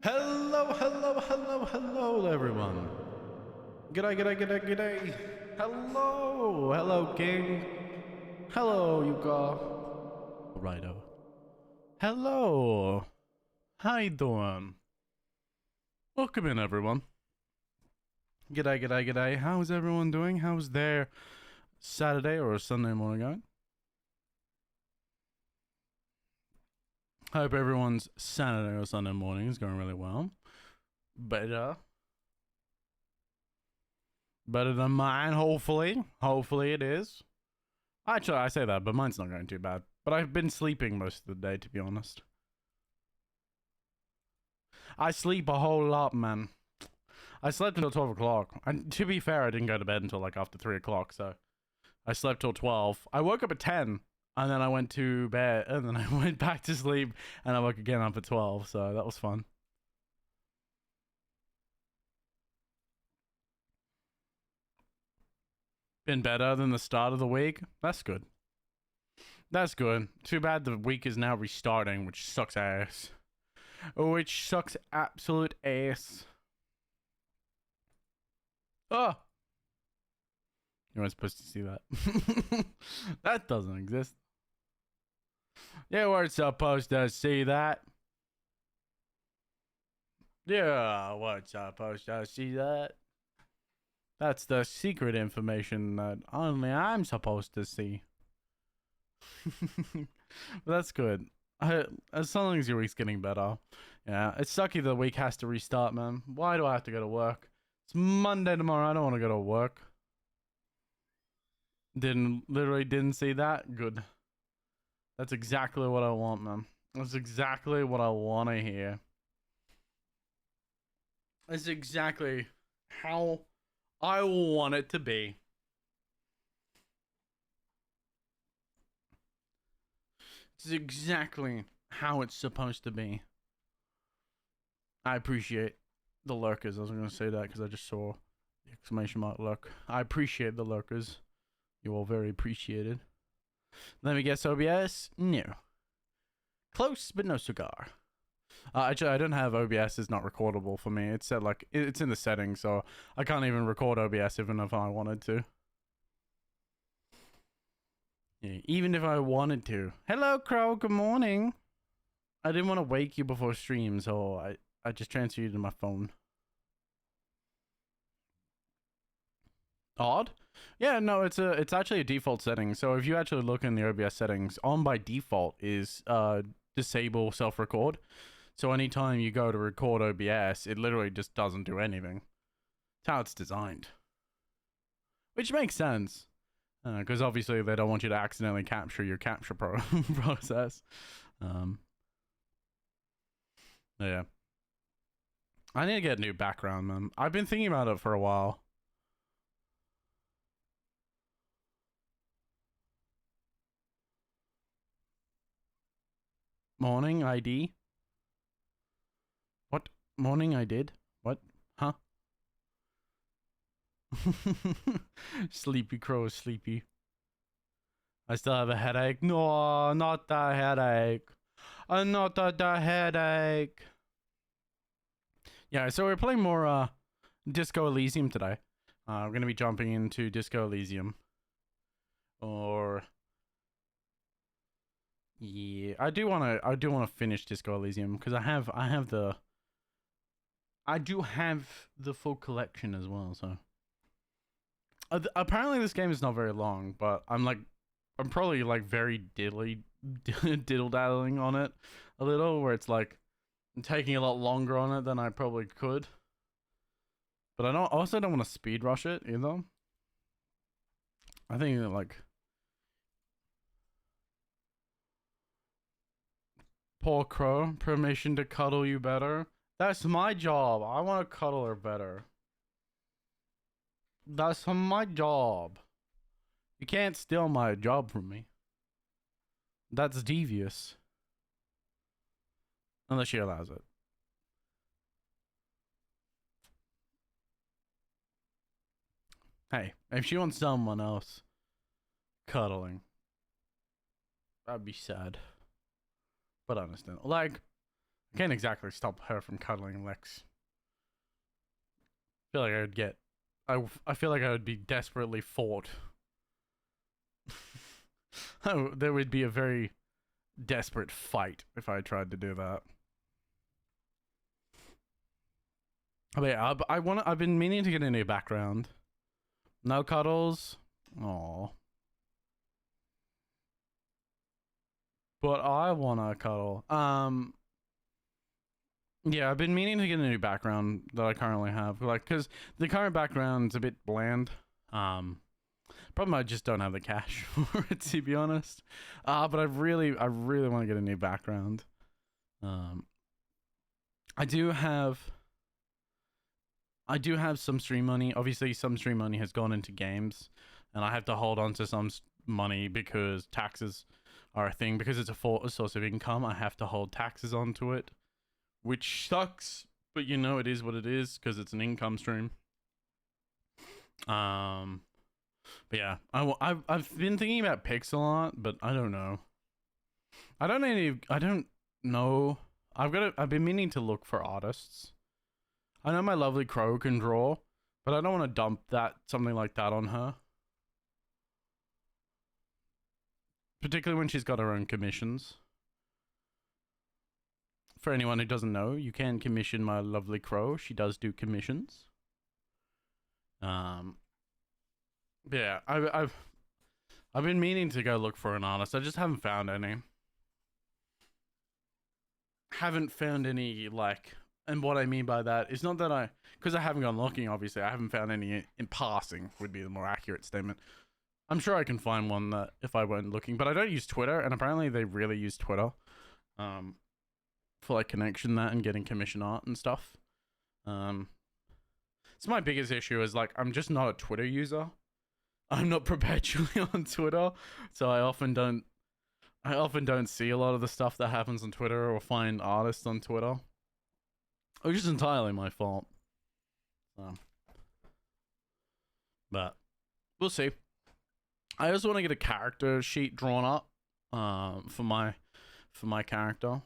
Hello, everyone. G'day. Hello, King. Hello, Yuka. Righto. Hello. How you doing? Welcome in, everyone. G'day. How's everyone doing? How's their Saturday or Sunday morning going? Hope everyone's Saturday or Sunday morning is going really well. Better than mine, hopefully. Hopefully it is. Actually, I say that, but mine's not going too bad. But I've been sleeping most of the day, to be honest. I sleep a whole lot, man. I slept until 12 o'clock. And to be fair, I didn't go to bed until like after 3 o'clock, so I slept till 12. I woke up at 10, and then I went to bed, and then I went back to sleep, and I woke again up at 12, so that was fun. Been better than the start of the week. That's good. That's good. Too bad the week is now restarting, which sucks ass. Which sucks absolute ass. Oh! You weren't supposed to see that. That doesn't exist. You weren't supposed to see that. Yeah, weren't supposed to see that. That's the secret information that only I'm supposed to see. That's good. As long as your week's getting better. Yeah, it's sucky the week has to restart, man. Why do I have to go to work? It's Monday tomorrow. I don't want to go to work. Literally didn't see that. Good. That's exactly what I want, man. That's exactly what I want to hear. That's exactly how I want it to be. It's exactly how it's supposed to be. I appreciate the lurkers. I was going to say that because I just saw the exclamation mark lurk. I appreciate the lurkers. You all very appreciated. Let me guess, OBS? No. Close, but no cigar. Actually, I don't have OBS is not recordable for me. It's set like it's in the settings, so I can't even record OBS even if I wanted to. Yeah, even if I wanted to. Hello, Crow. Good morning. I didn't want to wake you before stream, so I just transferred you to my phone. Odd? Yeah, no, it's actually a default setting. So if you actually look in the OBS settings, on by default is disable self-record. So anytime you go to record OBS, it literally just doesn't do anything. It's how it's designed. Which makes sense. Because obviously they don't want you to accidentally capture your capture process. Yeah. I need to get a new background, man. I've been thinking about it for a while. Morning ID? What? Morning I did? What? Huh? Sleepy Crow is sleepy. I still have a headache. No, not the headache. Not the headache. Yeah, so we're playing more Disco Elysium today. We're gonna be jumping into Disco Elysium. Or yeah, I do wanna finish Disco Elysium because I do have the full collection as well. So apparently this game is not very long, but I'm probably like very diddle daddling on it a little, where it's like I'm taking a lot longer on it than I probably could. But I also don't want to speed rush it either. I think that like poor Crow, permission to cuddle you better. That's my job. I want to cuddle her better. That's my job. You can't steal my job from me. That's devious. Unless she allows it. Hey, if she wants someone else cuddling, that'd be sad. But I understand. Like, I can't exactly stop her from cuddling Lex. I feel like I would get. I feel like I would be desperately fought. Oh, there would be a very desperate fight if I tried to do that. But yeah, I've been meaning to get a new background. No cuddles. Aww. But I wanna cuddle. Yeah, I've been meaning to get a new background that I currently have. Like, cause the current background's a bit bland. Problem I just don't have the cash for it, to be honest. But I really want to get a new background. I do have some stream money. Obviously, some stream money has gone into games, and I have to hold on to some money because taxes are a thing. Because it's a source of income, I have to hold taxes onto it, which sucks. But you know, it is what it is because it's an income stream. But yeah, I've been thinking about Pix a lot, but I don't know. I don't know. I've been meaning to look for artists. I know my lovely Crow can draw, but I don't want to dump something like that on her. Particularly when she's got her own commissions. For anyone who doesn't know, you can commission my lovely Crow. She does do commissions. Yeah, I've been meaning to go look for an artist. I just haven't found any. Haven't found any, like, and what I mean by that is not that because I haven't gone looking, obviously. I haven't found any in passing, would be the more accurate statement. I'm sure I can find one that if I weren't looking, but I don't use Twitter, and apparently they really use Twitter for like connection that and getting commission art and stuff. So my biggest issue is like I'm just not a Twitter user. I'm not perpetually on Twitter, so I often don't see a lot of the stuff that happens on Twitter or find artists on Twitter, which is entirely my fault. But we'll see. I also want to get a character sheet drawn up for my character,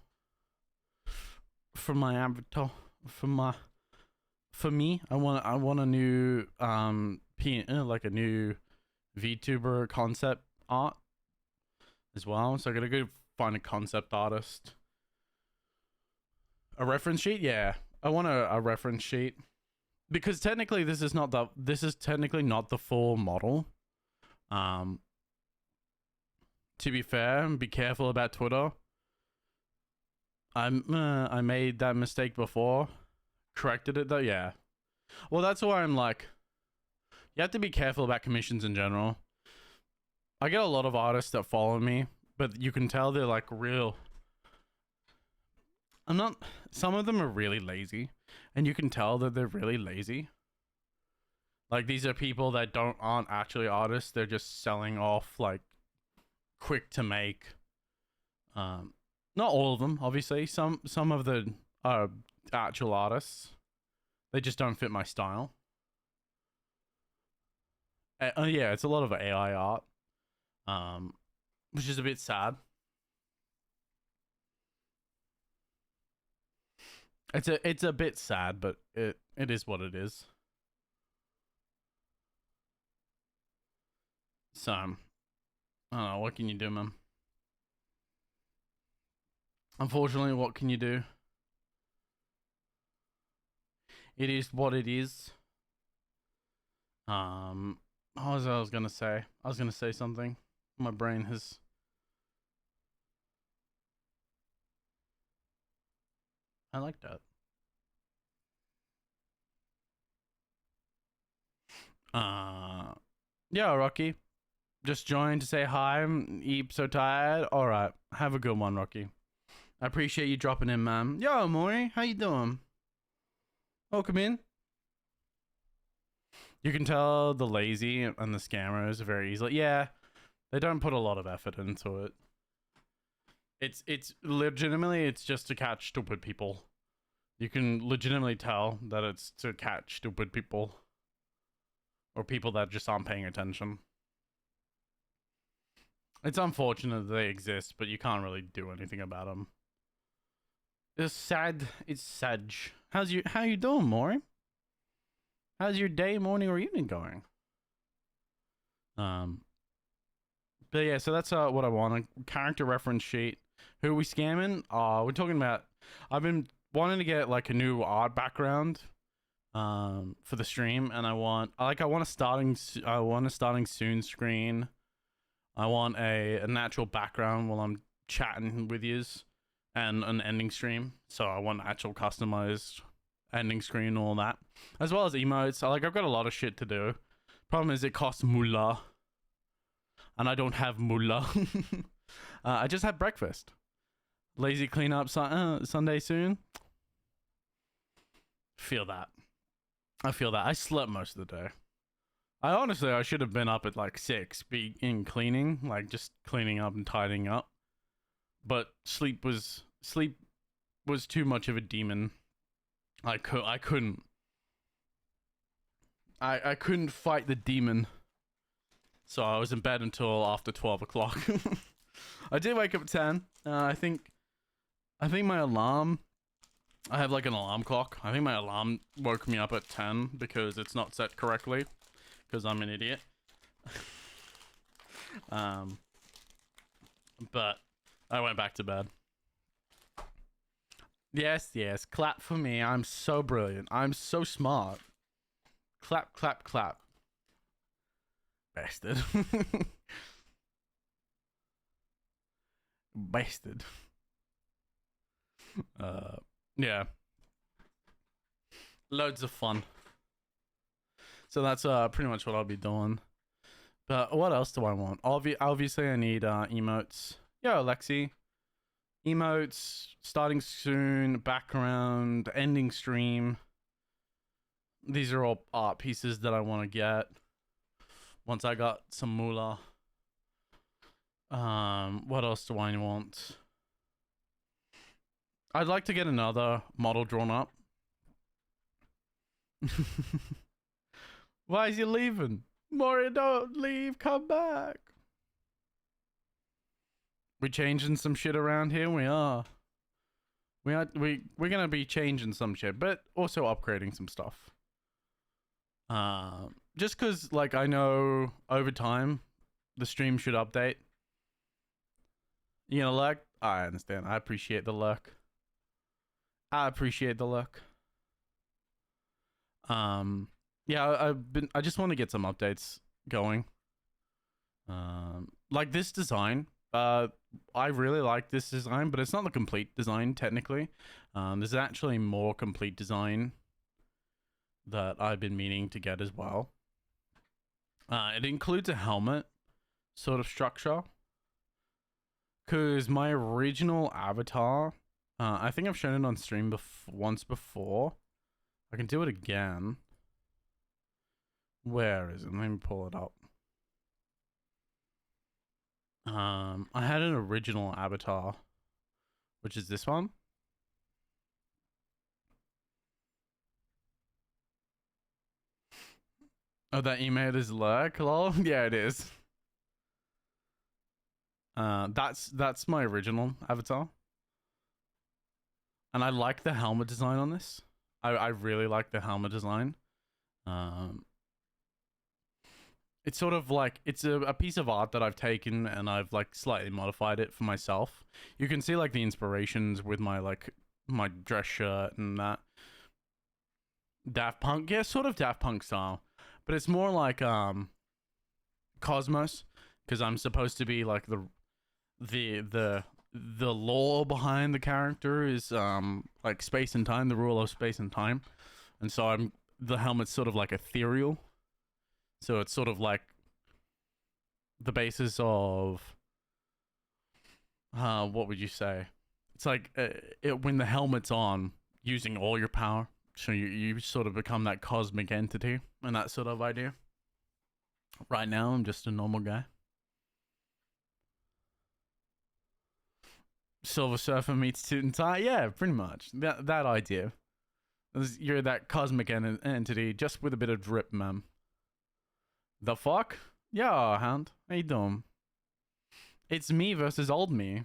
for my avatar, for me. I want a new like a new VTuber concept art as well. So I gotta go find a concept artist. A reference sheet, yeah. I want a reference sheet because technically this is technically not the full model. To be fair, and be careful about Twitter. I made that mistake before, corrected it though. Yeah. Well, that's why I'm like, you have to be careful about commissions in general. I get a lot of artists that follow me, but you can tell they're like real. Some of them are really lazy, and you can tell that they're really lazy. Like these are people that aren't actually artists. They're just selling off like quick to make. Not all of them, obviously. Some of the actual artists. They just don't fit my style. Yeah, it's a lot of AI art, which is a bit sad. It's a bit sad, but it is what it is. So, I don't know. What can you do, man? Unfortunately, what can you do? It is what it is. What was I gonna say? I was gonna say something. My brain has. I like that. Yeah, Rocky. Just joined to say hi. I'm so tired. All right, have a good one, Rocky. I appreciate you dropping in, man. Yo, Maury, how you doing? Welcome in. You can tell the lazy and the scammers very easily. Yeah, they don't put a lot of effort into it. It's legitimately it's just to catch stupid people. You can legitimately tell that it's to catch stupid people. Or people that just aren't paying attention. It's unfortunate that they exist, but you can't really do anything about them. It's sad. It's Sag. How you doing, Maury? How's your day, morning, or evening going? Um, but yeah, so that's what I want. A character reference sheet. Who are we scamming? We're talking about. I've been wanting to get like a new art background, for the stream, and I want a starting soon screen. I want a natural background while I'm chatting with yous, and an ending stream. So I want actual customized ending screen and all that, as well as emotes. I've got a lot of shit to do. Problem is, it costs moolah, and I don't have moolah. I just had breakfast. Lazy cleanup Sunday soon. Feel that. I feel that. I slept most of the day. I should have been up at like 6, in cleaning, like just cleaning up and tidying up. But sleep was too much of a demon. I couldn't fight the demon. So I was in bed until after 12 o'clock. I did wake up at 10. I think my alarm, I have like an alarm clock. I think my alarm woke me up at 10 because it's not set correctly. Because I'm an idiot. But I went back to bed. Yes, clap for me. I'm so brilliant. I'm so smart. Clap, clap, clap. Bastard. Bastard. Yeah. Loads of fun. So that's pretty much what I'll be doing. But what else do I want? Obviously, I need emotes. Yo, Lexi. Emotes, starting soon, background, ending stream. These are all art pieces that I want to get once I got some moolah. What else do I want? I'd like to get another model drawn up. Why is he leaving? Maury, don't leave. Come back. We changing some shit around here. We're gonna be changing some shit, but also upgrading some stuff. Just cause like I know over time the stream should update. You know, like I understand. I appreciate the luck. Yeah, I just want to get some updates going. Like this design. I really like this design, but it's not the complete design technically. There's actually more complete design that I've been meaning to get as well. It includes a helmet sort of structure. Cause my original avatar, I think I've shown it on stream once before. I can do it again. Where is it? Let me pull it up. I had an original avatar, which is this one. Oh, that email is lurk, lol. Yeah, it is. That's my original avatar, and I like the helmet design on this. I really like the helmet design. It's sort of like it's a piece of art that I've taken and I've like slightly modified it for myself. You can see like the inspirations with my dress shirt and that. Daft Punk, yeah, sort of Daft Punk style, but it's more like Cosmos, because I'm supposed to be like the lore behind the character is like space and time, the rule of space and time, and so the helmet's sort of like ethereal. So it's sort of like the basis of what would you say? It's like when the helmet's on, using all your power, so you sort of become that cosmic entity and that sort of idea. Right now, I'm just a normal guy. Silver Surfer meets Suit and Tie, yeah, pretty much that idea. You're that cosmic entity just with a bit of drip, man. The fuck? Yeah, Hound. How you doing? It's me versus old me.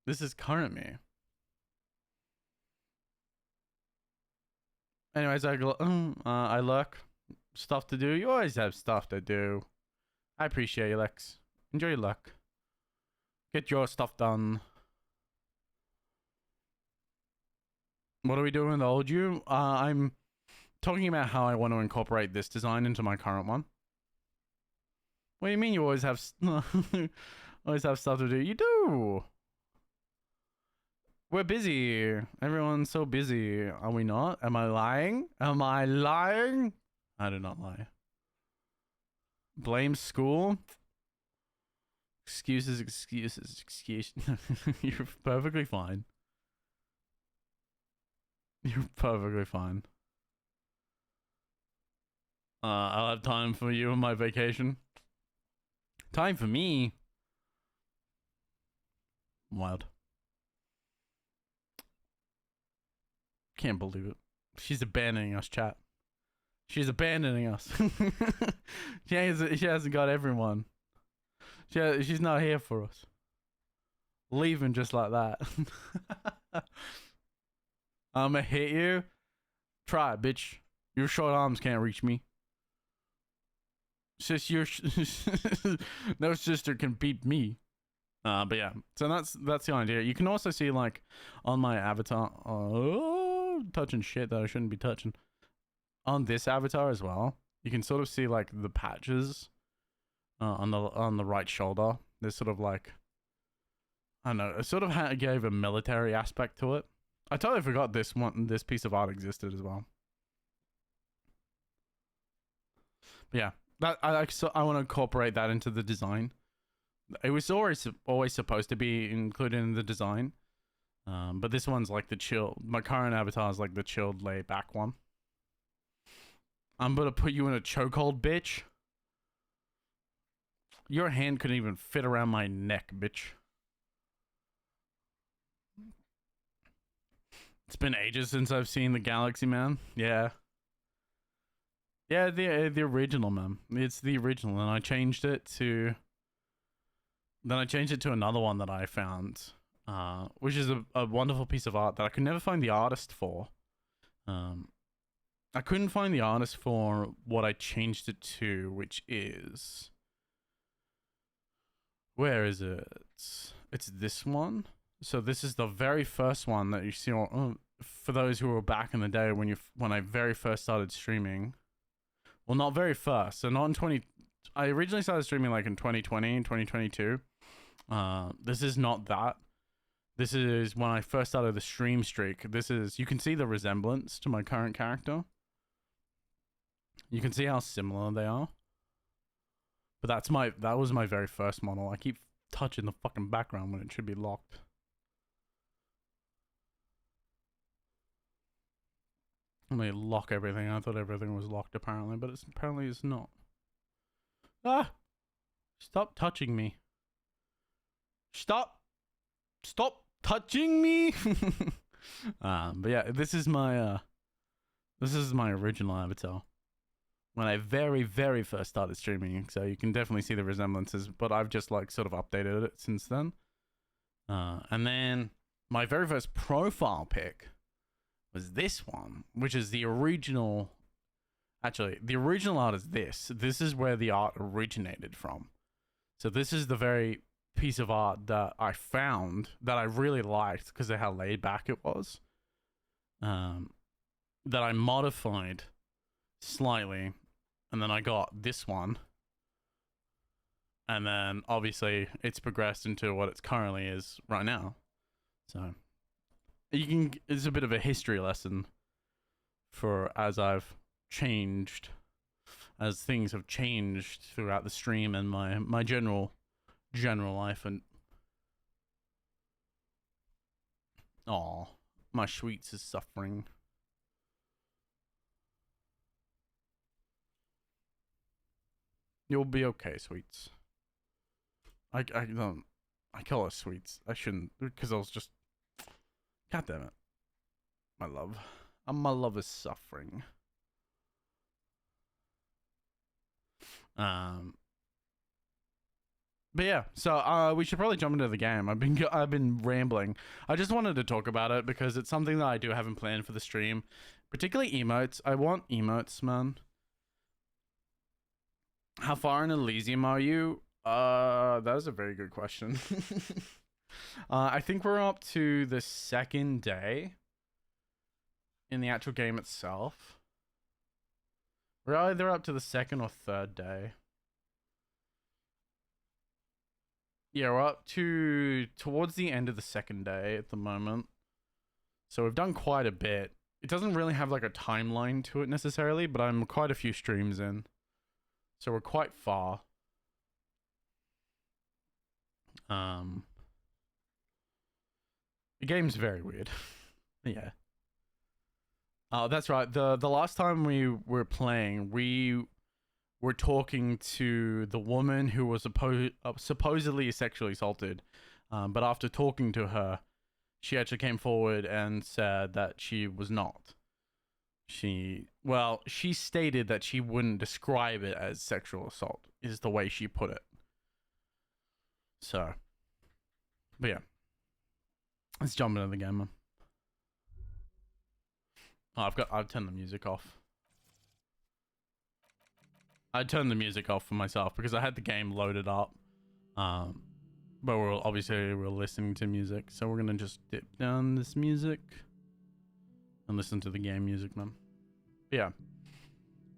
This is current me. Anyways, I lurk. Stuff to do. You always have stuff to do. I appreciate you, Lex. Enjoy your luck. Get your stuff done. What are we doing with the old you? I'm talking about how I want to incorporate this design into my current one. What do you mean you always have always have stuff to do? You do. We're busy. Everyone's so busy. Are we not? Am I lying? Am I lying? I do not lie. Blame school. Excuses, excuses, excuses. You're perfectly fine. You're perfectly fine. I'll have time for you on my vacation. Time for me? Wild. Can't believe it. She's abandoning us, chat. She's abandoning us. she hasn't got everyone. She's not here for us. Leaving just like that. I'ma hit you. Try it, bitch. Your short arms can't reach me. Sis, no sister can beat me. But yeah, so that's the idea. You can also see like on my avatar, touching shit that I shouldn't be touching. On this avatar as well, you can sort of see like the patches on the right shoulder. There's sort of like, I don't know, it sort of gave a military aspect to it. I totally forgot this piece of art existed as well. But yeah, that I want to incorporate that into the design. It was always supposed to be included in the design, but this one's like the chill. My current avatar is like the chilled, laid back one. I'm gonna put you in a chokehold, bitch. Your hand couldn't even fit around my neck, bitch. It's been ages since I've seen the Galaxy Man. Yeah. Yeah, the original, man. It's the original, and I changed it to... Then I changed it to another one that I found, which is a wonderful piece of art that I could never find the artist for. I couldn't find the artist for what I changed it to, which is... Where is it? It's this one. So this is the very first one that you see. For those who were back in the day when I very first started streaming. Well, not very first. So not in 20... I originally started streaming like in 2020 and 2022. This is not that. This is when I first started the stream streak. This is... You can see the resemblance to my current character. You can see how similar they are. But that was my very first model. I keep touching the fucking background when it should be locked. Let me lock everything. I thought everything was locked apparently, but apparently it's not. Ah! Stop touching me. Stop touching me. But yeah, this is my original avatar. When I very, very first started streaming, so you can definitely see the resemblances, but I've just like sort of updated it since then. And then my very first profile pic was this one, which is the original. Actually, the original art is this. This is where the art originated from. So this is the very piece of art that I found that I really liked because of how laid back it was. That I modified slightly. And then I got this one. And then obviously it's progressed into what it currently is right now. So it's a bit of a history lesson for as I've changed, as things have changed throughout the stream and my general life. And my sweets is suffering. You'll be okay, sweets. I call her sweets. I shouldn't, because I was just... God damn it. My love. My love is suffering. But yeah, so we should probably jump into the game. I've been rambling. I just wanted to talk about it because it's something that I do have in plan for the stream, particularly emotes. I want emotes, man. How far in Elysium are you? That is a very good question. I think we're up to the second day in the actual game itself. We're either up to the second or third day. Yeah, we're up to towards the end of the second day at the moment. So we've done quite a bit. It doesn't really have like a timeline to it necessarily, but I'm quite a few streams in. So we're quite far. The game's very weird. Yeah. Oh, that's right. The last time we were playing, we were talking to the woman who was supposedly sexually assaulted. But after talking to her, she actually came forward and said that she was not. She stated that she wouldn't describe it as sexual assault, is the way she put it. So, but yeah. Let's jump into the game, man. Oh, I've turned the music off. I turned the music off for myself because I had the game loaded up. But we're listening to music, so we're gonna just dip down this music and listen to the game music, man. But yeah,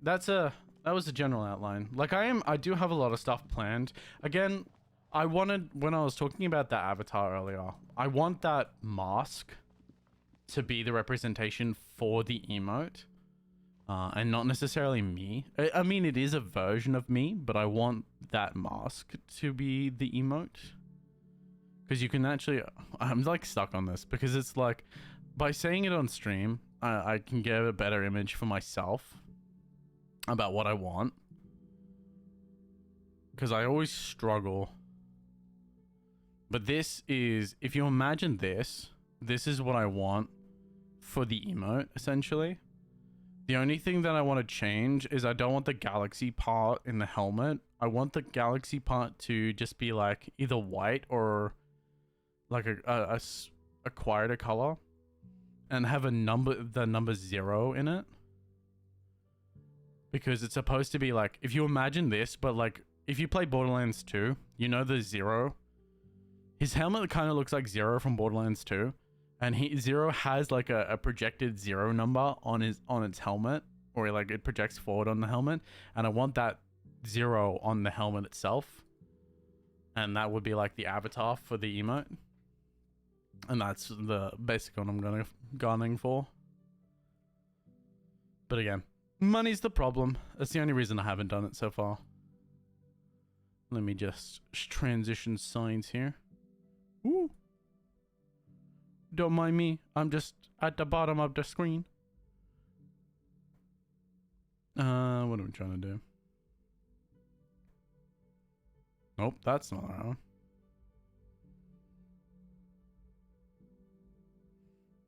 that was a general outline. Like I do have a lot of stuff planned. Again, when I was talking about that avatar earlier, I want that mask to be the representation for the emote. And not necessarily me. I mean, it is a version of me, but I want that mask to be the emote. Because you can actually... I'm like stuck on this because it's like, by saying it on stream, I can get a better image for myself about what I want. Because I always struggle. But this is... If you imagine this is what I want for the emote, essentially. The only thing that I want to change is I don't want the galaxy part in the helmet. I want the galaxy part to just be like either white or like a quieter color and have the number 0 in it. Because it's supposed to be like, if you imagine this, but like if you play Borderlands 2, you know the 0. His helmet kind of looks like 0 from Borderlands 2. And Zero has like a projected 0 number on its helmet, or like it projects forward on the helmet, and I want that 0 on the helmet itself, and that would be like the avatar for the emote, and that's the basic one I'm gunning for. But again, money's the problem. That's the only reason I haven't done it so far. Let me just transition signs here. Ooh. Don't mind me. I'm just at the bottom of the screen. What am I trying to do? Nope, that's not around.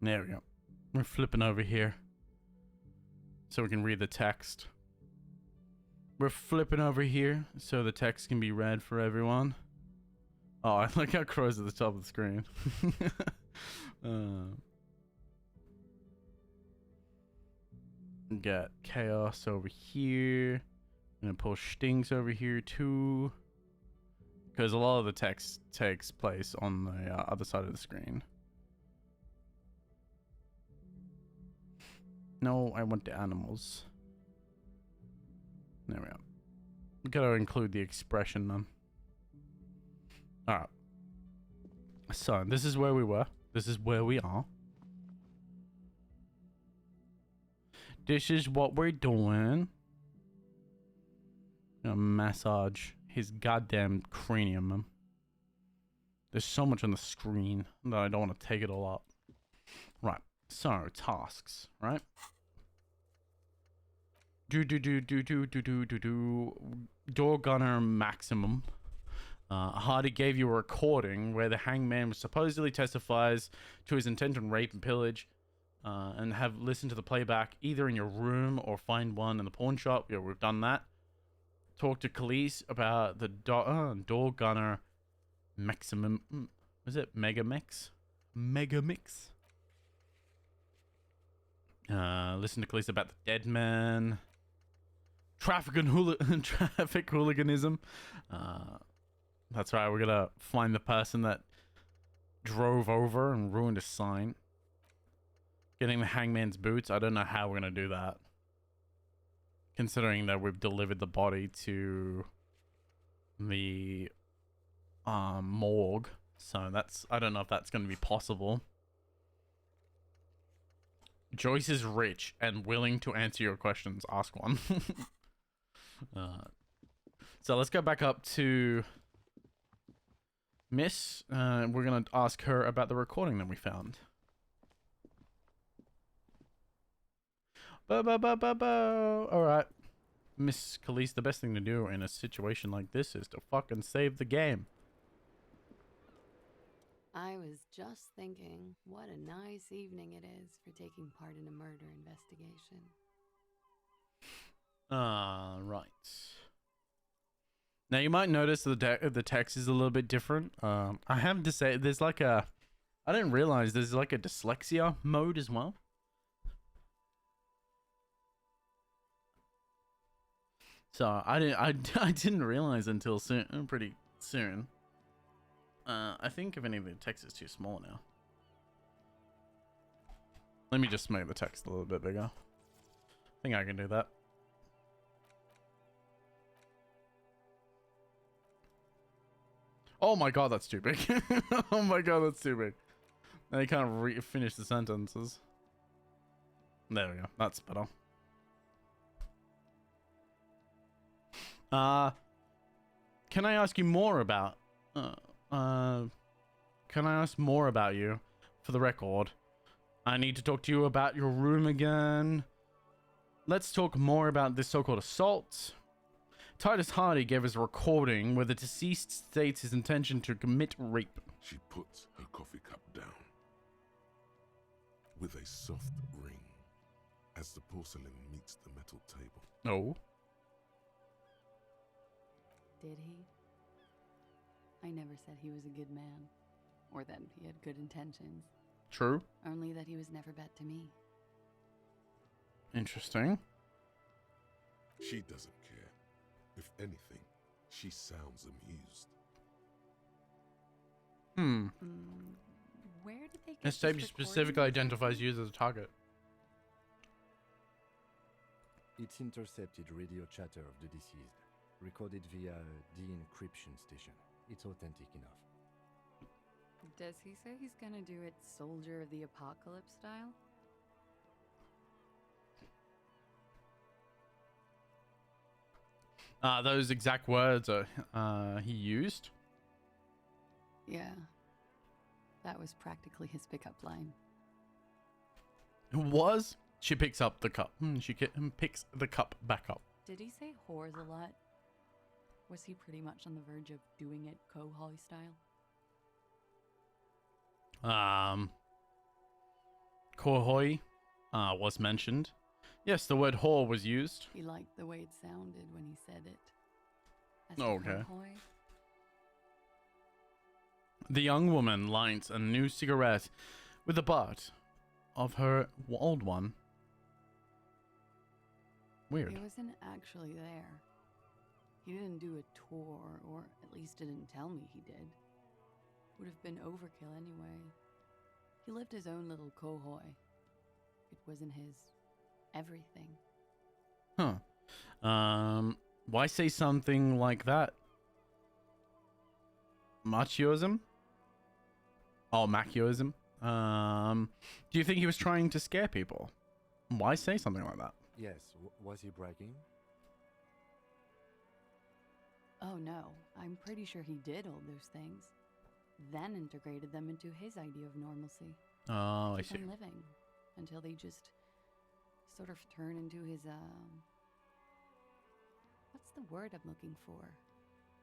There we go. We're flipping over here so we can read the text. We're flipping over here so the text can be read for everyone. Oh, I like how Crow's at the top of the screen. Got Chaos over here. I'm gonna pull Stings over here too, because a lot of the text takes place on the other side of the screen. No, I want the animals. There we go. We gotta include the expression, man. Alright. So, this is where we were. This is where we are. This is what we're doing. Gonna massage his goddamn cranium, man. There's so much on the screen that I don't want to take it all up. Right. So, tasks, right? Door gunner maximum. Hardy gave you a recording where the hangman supposedly testifies to his intent on rape and pillage, and have listened to the playback either in your room or find one in the pawn shop. Yeah, we've done that. talk to Khalees about the door gunner maximum. Was it Megamix? Megamix. Listen to Khalees about the dead man. Traffic hooliganism. That's right. We're gonna find the person that drove over and ruined a sign. Getting the hangman's boots. I don't know how we're gonna do that, considering that we've delivered the body to the morgue. So I don't know if that's gonna be possible. Joyce is rich and willing to answer your questions. Ask one. So let's go back up to Miss. We're gonna ask her about the recording that we found. Alright. Miss Khalees, the best thing to do in a situation like this is to fucking save the game. I was just thinking, what a nice evening it is for taking part in a murder investigation. Right. Now you might notice the text is a little bit different. I have to say, there's like I didn't realize there's like a dyslexia mode as well. So I didn't realize until pretty soon. I think if any of the text is too small now. Let me just make the text a little bit bigger. I think I can do that. Oh my god, that's too big. Oh my god, that's too big. Now you can't finish the sentences. There we go. That's better. Can I ask you more about... can I ask more about you? For the record, I need to talk to you about your room again. Let's talk more about this so-called assault. Titus Hardy gave us a recording where the deceased states his intention to commit rape. She puts her coffee cup down with a soft ring as the porcelain meets the metal table. Oh. Did he? I never said he was a good man, or that he had good intentions. True. Only that he was never bad to me. Interesting. She doesn't care. If anything, she sounds amused. Where did they get This tape specifically identifies you as a target. It's intercepted radio chatter of the deceased, recorded via the encryption station. It's authentic enough. Does he say he's gonna do it Soldier of the Apocalypse style? Those exact words he used. Yeah. That was practically his pickup line. It was? She picks up the cup. She picks the cup back up. Did he say whores a lot? Was he pretty much on the verge of doing it Kohoi style? Kohoi was mentioned. Yes, the word whore was used. He liked the way it sounded when he said it. As Okay. Kohoi. The young woman lights a new cigarette with the butt of her old one. Weird. He wasn't actually there. He didn't do a tour, or at least didn't tell me he did. Would have been overkill anyway. He lived his own little Kohoi. It wasn't his everything. Huh. Why say something like that? Machismo? Oh, machismo. Do you think he was trying to scare people? Why say something like that? Yes, was he bragging? Oh no, I'm pretty sure he did all those things, then integrated them into his idea of normalcy. Oh, I Keep see. on living until they just sort of turn into his what's the word I'm looking for?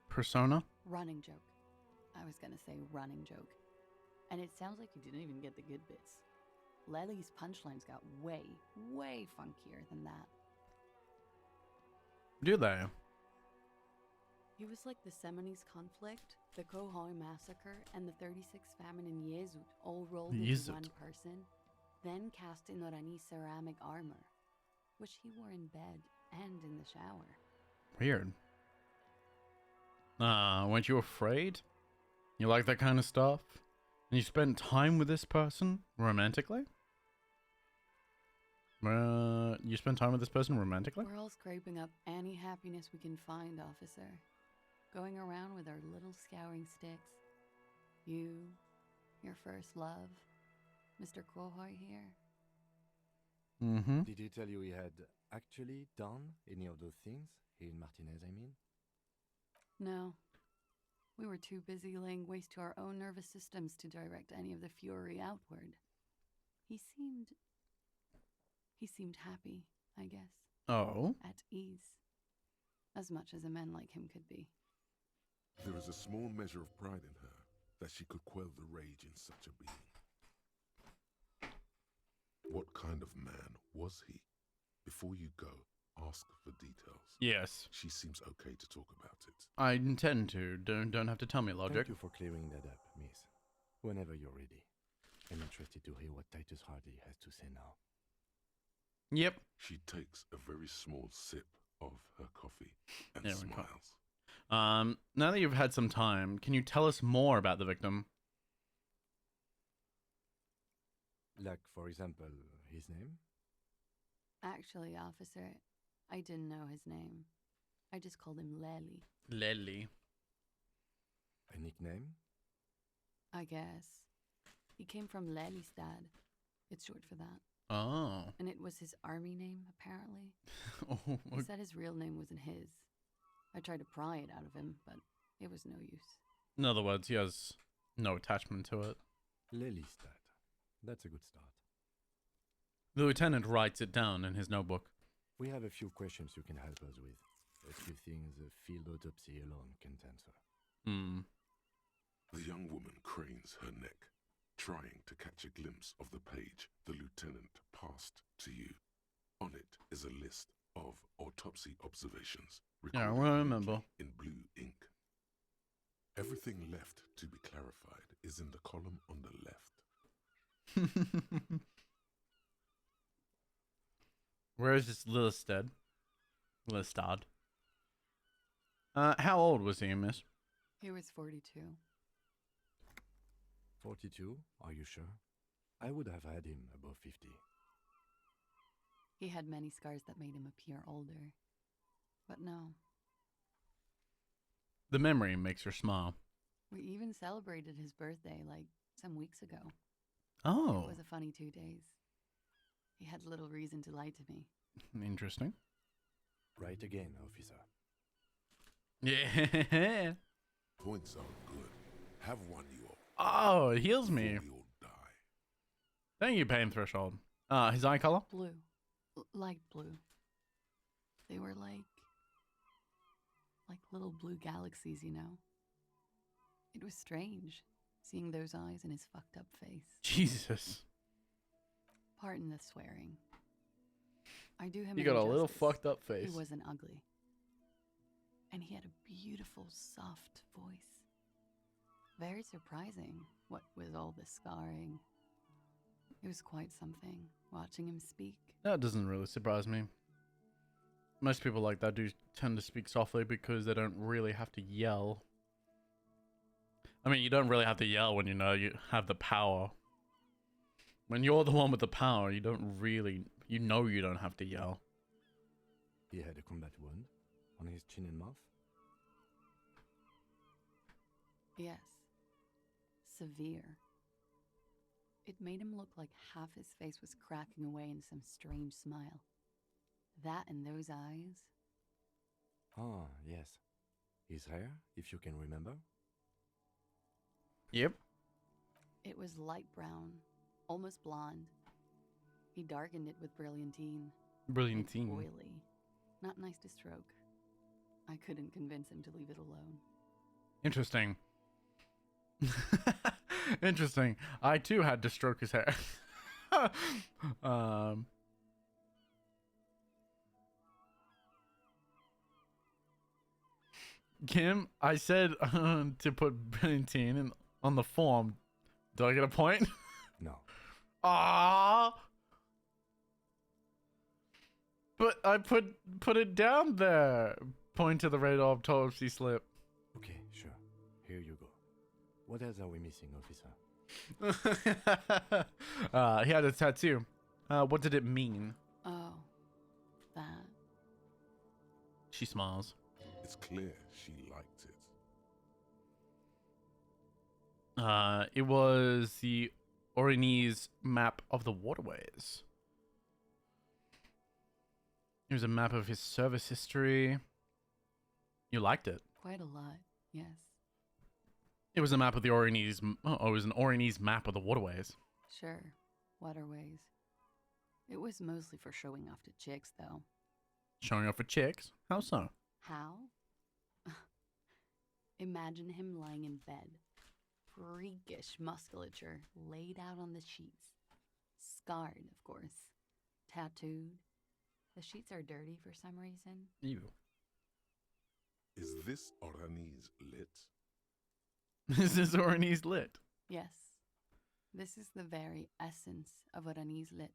Persona? Running joke. I was gonna say running joke. And it sounds like you didn't even get the good bits. Lely's punchlines got way, way funkier than that. Do they? He was like the Seminese conflict, the Khohoi massacre, and the 36 famine in Yezud all rolled into Yezud. one person, then cast in Orani ceramic armor, which he wore in bed and in the shower. Weird. Weren't you afraid? You like that kind of stuff? And you spent time with this person romantically? You spent time with this person romantically? We're all scraping up any happiness we can find, officer. Going around with our little scouring sticks. You, your first love, Mr. Khohoi here. Mm-hmm. Did he tell you he had actually done any of those things? He and Martinez, I mean? No. We were too busy laying waste to our own nervous systems to direct any of the fury outward. He seemed happy, I guess. Oh. At ease. As much as a man like him could be. There is a small measure of pride in her that she could quell the rage in such a being. What kind of man was he? Before you go, ask for details. Yes. She seems okay to talk about it. I intend to. Don't have to tell me, Logic. Thank you for clearing that up, miss. Whenever you're ready. I'm interested to hear what Titus Hardy has to say now. Yep. She takes a very small sip of her coffee and There we go. smiles. Now that you've had some time, can you tell us more about the victim? Like, for example, his name? Actually, officer, I didn't know his name. I just called him Lely, Lely. A nickname? I guess. He came from Lelystad. It's short for that. Oh. And it was his army name, apparently. Oh. He said his real name wasn't his. I tried to pry it out of him, but it was no use. In other words, he has no attachment to it. Lelystad. That's a good start. The lieutenant writes it down in his notebook. We have a few questions you can help us with. A few things a field autopsy alone can't answer. Hmm. The young woman cranes her neck, trying to catch a glimpse of the page the lieutenant passed to you. On it is a list of autopsy observations Yeah, I recorded remember. neatly in blue ink. Everything left to be clarified is in the column on the left. Where is this Lilistad? Lilistad. How old was he, miss? He was 42. 42? Are you sure? I would have had him above 50. He had many scars that made him appear older. But no, The memory makes her smile. we even celebrated his birthday like some weeks ago. Oh, It was a funny 2 days. He had little reason to lie to me. interesting. Right again, officer. Yeah. Points are good. Have one, you all. Oh, it heals me. Before we all die. Thank you, Pain Threshold. His eye color? Blue. Light blue. They were like little blue galaxies, you know? It was strange, seeing those eyes in his fucked up face. Jesus. Pardon the swearing. I do him You got a little injustice. fucked up face. He wasn't ugly. And he had a beautiful, soft voice. Very surprising, what with all the scarring. It was quite something, watching him speak. That doesn't really surprise me. Most people like that do tend to speak softly because they don't really have to yell. I mean, you don't really have to yell when you know you have the power. When you're the one with the power, you don't really... You know you don't have to yell. He had a combat wound on his chin and mouth. Yes. Severe. It made him look like half his face was cracking away in some strange smile. That and those eyes. Ah, yes. His hair, if you can remember. Yep. It was light brown, almost blonde. He darkened it with brilliantine. Brilliant It's team. oily. Not nice to stroke. I couldn't convince him to leave it alone. Interesting. Interesting. I too had to stroke his hair. Kim, I said to put Bennington in on the form. Do I get a point? No. Ah. But I put it down there. Point to the red autopsy slip. Okay, sure. Here you go. What else are we missing, officer? He had a tattoo. What did it mean? Oh, that. She smiles. It's clear she liked it. It was the Orinese map of the waterways. It was a map of his service history. You liked it. Quite a lot, yes. It was a map of the Orinese. Oh, it was an Orinese map of the waterways. Sure, waterways. It was mostly for showing off to chicks, though. Showing off for chicks. How so? How? Imagine him lying in bed. Freakish musculature laid out on the sheets. Scarred, of course. Tattooed. The sheets are dirty for some reason. Ew. Is this Oranese lit? This is Orinese lit. Yes. This is the very essence of Oranese lit.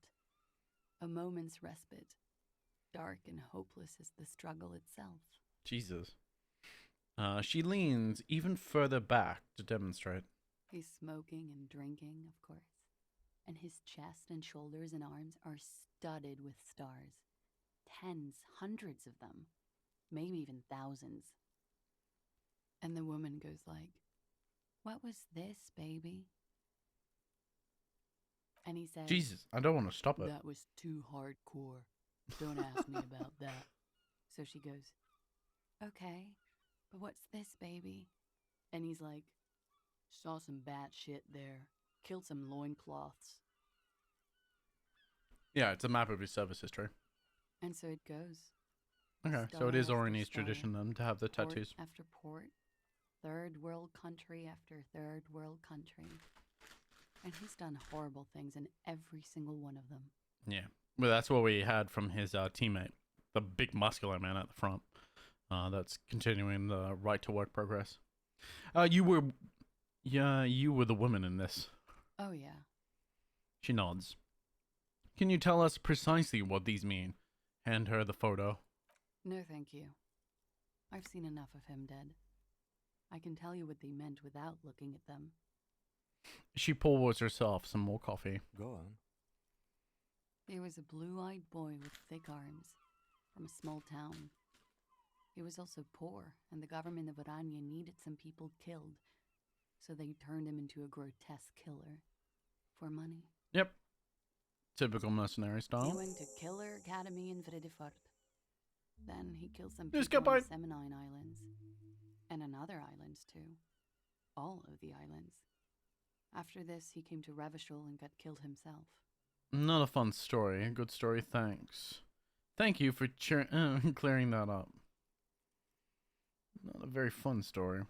A moment's respite. Dark and hopeless as the struggle itself. Jesus. She leans even further back to demonstrate. He's smoking and drinking, of course. And his chest and shoulders and arms are studded with stars. Tens, hundreds of them. Maybe even thousands. And the woman goes like, "What was this, baby?" And he says, Jesus, I don't want to stop it. "That was too hardcore. Don't ask me about that." So she goes, "Okay, but what's this, baby?" And he's like, "Saw some bat shit there. Killed some loincloths." Yeah, it's a map of his service history. And so it goes. Okay, so it is Star after Orinese star, tradition then to have the port tattoos. after port, third world country after third world country. And he's done horrible things in every single one of them. Yeah. Well, that's what we had from his teammate, the big muscular man at the front. That's continuing the right to work progress. You were the woman in this. Oh, yeah. She nods. Can you tell us precisely what these mean? Hand her the photo. No, thank you. I've seen enough of him dead. I can tell you what they meant without looking at them. She pours herself some more coffee. Go on. He was a blue-eyed boy with thick arms, from a small town. He was also poor, and the government of Orania needed some people killed, so they turned him into a grotesque killer. For money. Yep. Typical mercenary He style. went to Killer Academy in Vredefort. Then he killed some Just people go on by- the Seminine Islands. And on other islands, too. All of the islands. After this, he came to Revachol and got killed himself. Not a fun story. A good story, thanks. Thank you for clearing that up. Not a very fun story.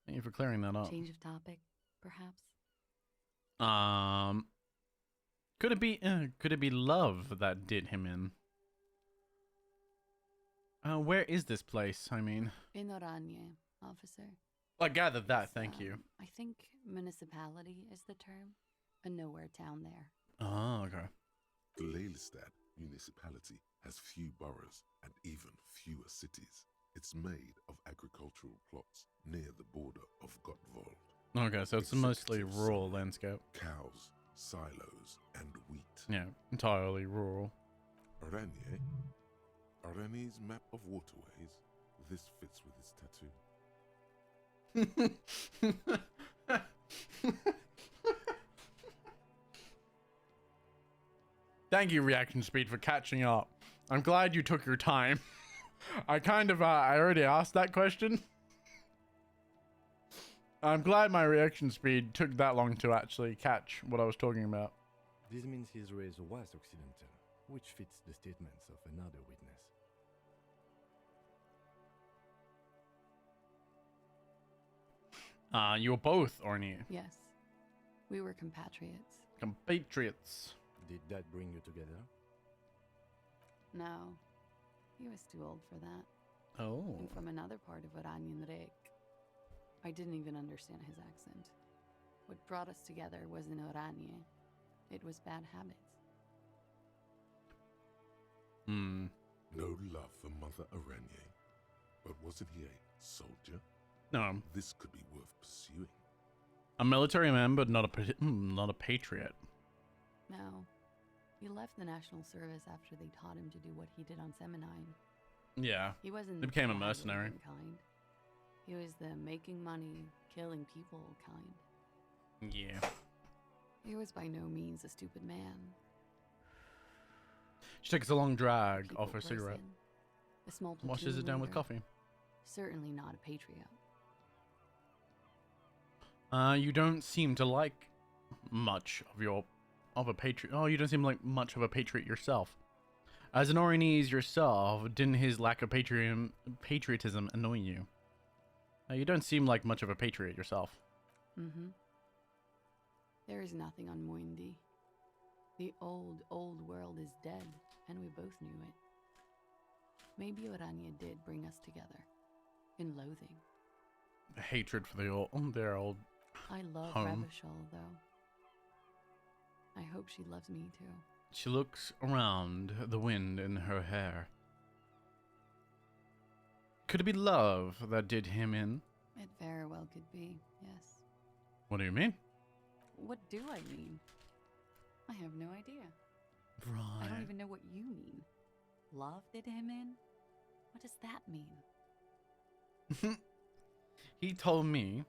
Thank you for clearing that up. Change of topic, perhaps? Could it be love that did him in? Where is this place? I mean, In Oranje, officer. I gathered that. It's, Thank you. I think municipality is the term. A nowhere town there. Oh, okay. The Lelystad municipality has few boroughs and even fewer cities. It's made of agricultural plots near the border of Gottwald. Okay, so it's a mostly Executive rural summary. landscape. Cows, silos, and wheat. Yeah, entirely rural. Oranje? Oranje's map of waterways? This fits with his tattoo. Thank you, Reaction Speed, for catching up. I'm glad you took your time. I already asked that question. I'm glad my reaction speed took that long to actually catch what I was talking about. This means his race was Occidental, which fits the statements of another witness. You were both Orny Yes. We were compatriots. compatriots. Did that bring you together? No. He was too old for that. Oh. And from another part of Oranjenrek. I didn't even understand his accent. What brought us together wasn't Oranje. It was bad habits. Hmm. No love for Mother Aranye. But wasn't he a soldier? No. This could be worth pursuing. A military man, but not a patriot. No. He left the national service after they taught him to do what he did on Seminine. Yeah. He wasn't He became a the mercenary. hard-working kind. He was the making money, killing people kind. Yeah. He was by no means a stupid man. She takes a long drag People off her cigarette. person, a small Washes platoon it down with leader. coffee. Certainly not a patriot. You don't seem to like much of a patriot. Oh, you don't seem like much of a patriot yourself. As an Oranese yourself, didn't his lack of patriotism annoy you? You don't seem like much of a patriot yourself. Mm-hmm. There is nothing on Muindi. The old world is dead, and we both knew it. Maybe Oranje did bring us together. In loathing. Hatred for their old. I love Home. Revachol, though. I hope she loves me too. She looks around, the wind in her hair. Could it be love that did him in? It very well could be, yes. What do you mean? What do I mean? I have no idea. I don't even know what you mean. Love did him in? What does that mean? He told me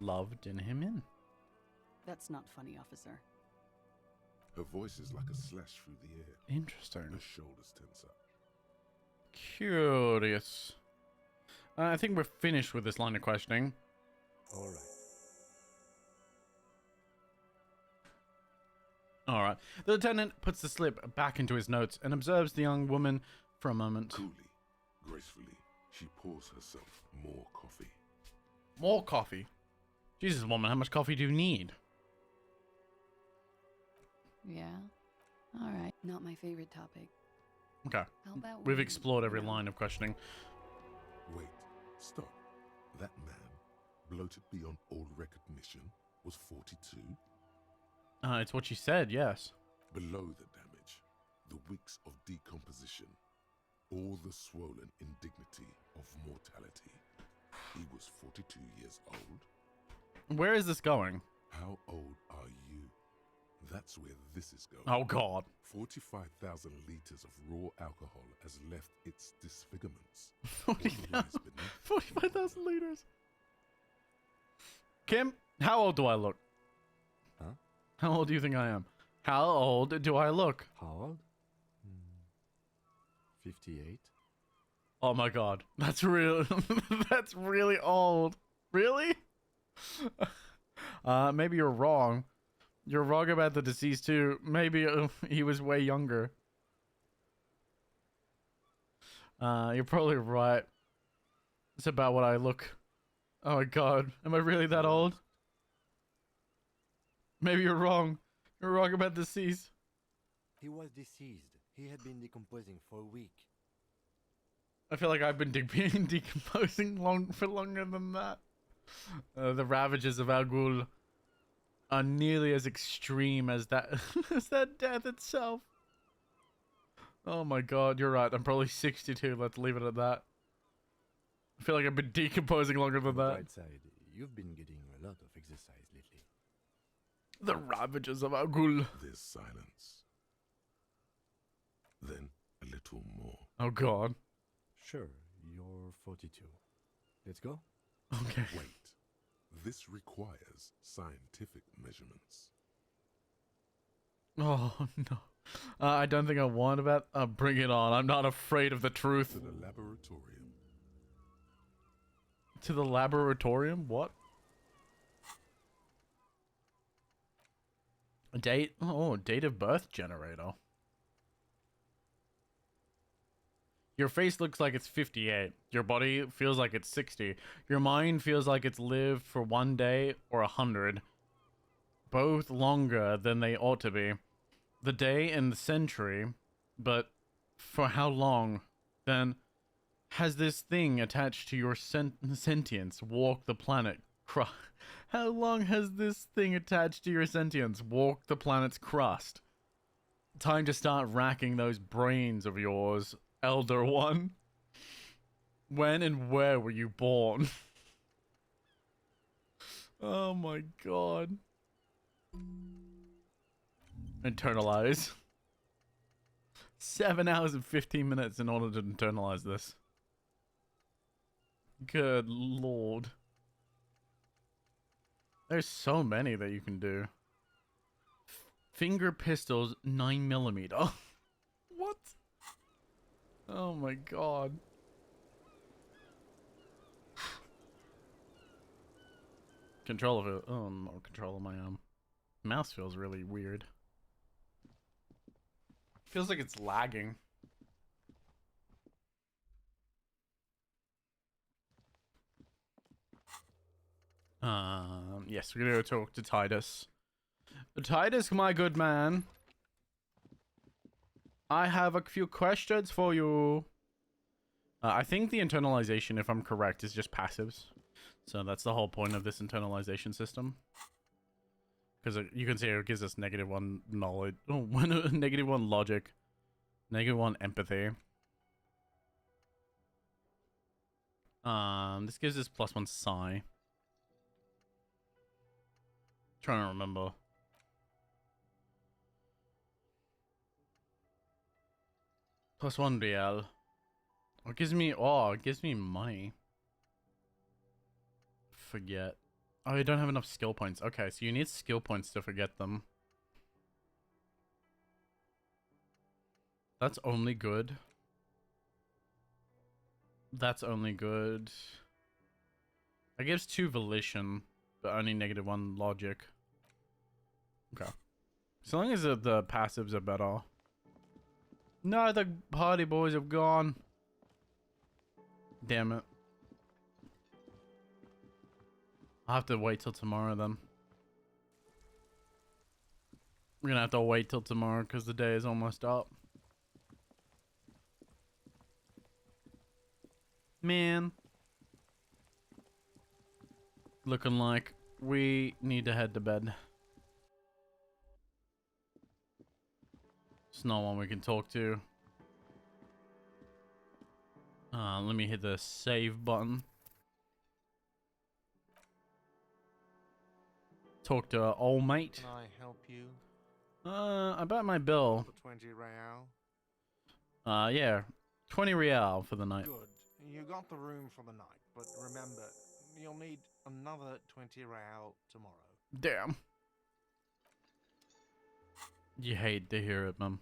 love did him in. That's not funny, officer. Her voice is like a slash through the air. Interesting. Her shoulders tense up. Curious. I think we're finished with this line of questioning. All right. All right. The lieutenant puts the slip back into his notes and observes the young woman for a moment. Coolly, gracefully, she pours herself more coffee. More coffee. Jesus, woman, how much coffee do you need? Yeah? Alright. Not my favorite topic. Okay. How about We've we- explored every no. line of questioning. Wait, stop. That man, bloated beyond all recognition, was 42? It's what she said, yes. Below the damage, the weeks of decomposition, all the swollen indignity of mortality. He was 42 years old. Where is this going? How old are you? That's where this is going. Oh, God. 45,000 liters of raw alcohol has left its disfigurements. 40,000 45,000 liters. Kim, how old do I look? Huh? How old do you think I am? How old do I look? How old? 58. Oh my God, that's real. That's really old. Really? Maybe you're wrong. You're wrong about the deceased too. Maybe he was way younger. You're probably right. It's about what I look. Oh my God, am I really that old? Maybe you're wrong. You're wrong about deceased. He was deceased. He had been decomposing for a week. I feel like I've been decomposing for longer than that. The ravages of Al Ghul are nearly as extreme as that as that death itself. Oh my God, you're right. I'm probably 62. Let's leave it at that. I feel like I've been decomposing longer than On the that. bright side, you've been getting a lot of exercise lately. The ravages of Al Ghul. There's silence. Then a little more. Oh God. Sure, you're 42. Let's go. Okay. Wait. This requires scientific measurements. Oh no. I don't think I want about. Bring it on. I'm not afraid of the truth. To the laboratorium. To the laboratorium? What? A date? Oh, date of birth generator. Your face looks like it's 58. Your body feels like it's 60. Your mind feels like it's lived for 1 day or 100. Both longer than they ought to be. The day and the century, but for how long then has this thing attached to your sentience walked the planet? How long has this thing attached to your sentience walked the planet's crust? Time to start racking those brains of yours, Elder One. When and where were you born? Oh my god. Internalize. 7 hours and 15 minutes in order to internalize this. Good lord. There's so many that you can do. Finger pistols 9mm. What? Oh my god. Control of it. Oh, no control of my mouse feels really weird. Feels like it's lagging. Yes, we're gonna go talk to Titus. Titus, my good man. I have a few questions for you. I think the internalization, if I'm correct, is just passives. So that's the whole point of this internalization system. Because you can see it gives us -1 knowledge, -1 logic, -1 empathy. This gives us +1 psi. Trying to remember. +1 BL. It gives me, it gives me money. Forget. Oh, you don't have enough skill points. Okay, so you need skill points to forget them. That's only good. That's only good. It gives 2 volition, but only -1 logic. Okay. So long as the passives are better. No, the party boys have gone. Damn it. I'll have to wait till tomorrow then. We're gonna have to wait till tomorrow because the day is almost up. Man. Looking like we need to head to bed. It's no one we can talk to. Let me hit the save button. Talk to old mate. Can I help you? About my bill. For 20 real? Yeah. 20 real for the night. Good. You got the room for the night, but remember, you'll need another 20 real tomorrow. Damn. You hate to hear it, man.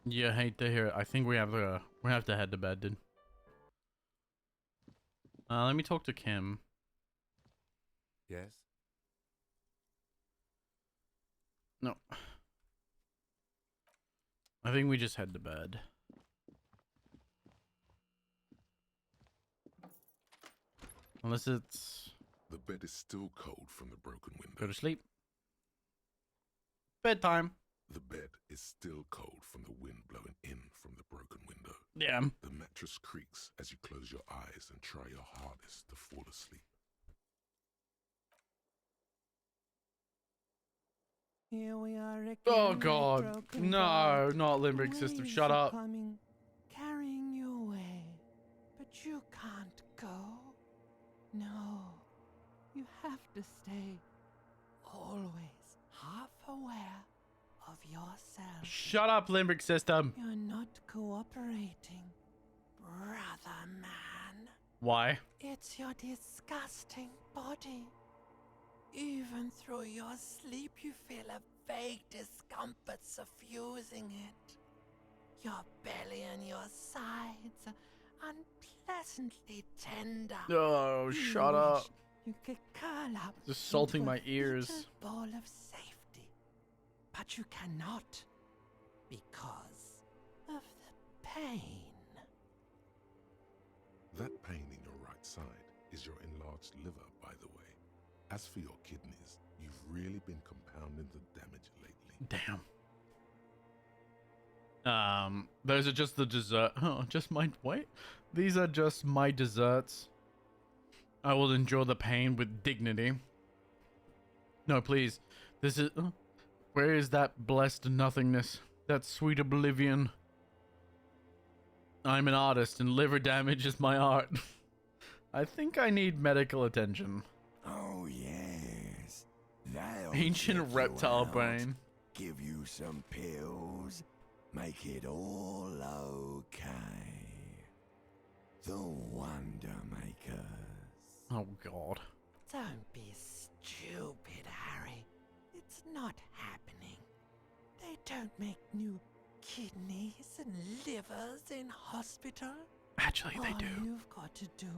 You hate to hear it. I think we have to head to bed, dude. Let me talk to Kim. Yes? No. I think we just head to bed. Unless it's... The bed is still cold from the broken window. Go to sleep. Bedtime. The bed is still cold from the wind blowing in from the broken window. Yeah. The mattress creaks as you close your eyes and try your hardest to fall asleep. Here we are again. Oh god. broken No, God. not Limerick system. Waves Shut are up. Coming, carrying you away. But you can't go. No. You have to stay always half aware of yourself. Shut up, Limerick system. You're not cooperating, brother man. Why? It's your disgusting body. Even through your sleep, you feel a vague discomfort suffusing it. Your belly and your sides are unpleasantly tender. Oh, You shut wish up. You could curl up. It's assaulting into a my ears. little ball of safety, but you cannot because of the pain. That pain in your right side is your enlarged liver, by the way. As for your kidneys, you've really been compounding the damage lately. Damn. Those are just the dessert. Oh, just my wait. These are just my desserts. I will endure the pain with dignity. No, please. This is. Where is that blessed nothingness? That sweet oblivion? I'm an artist, and liver damage is my art. I think I need medical attention. Oh, yes. That'll Ancient check you reptile out. brain. Give you some pills. Make it all okay. The Wonder Makers. Oh, God. Don't be stupid, Harry. It's not happening. They don't make new kidneys and livers in hospital. Actually, they All do. you've got to do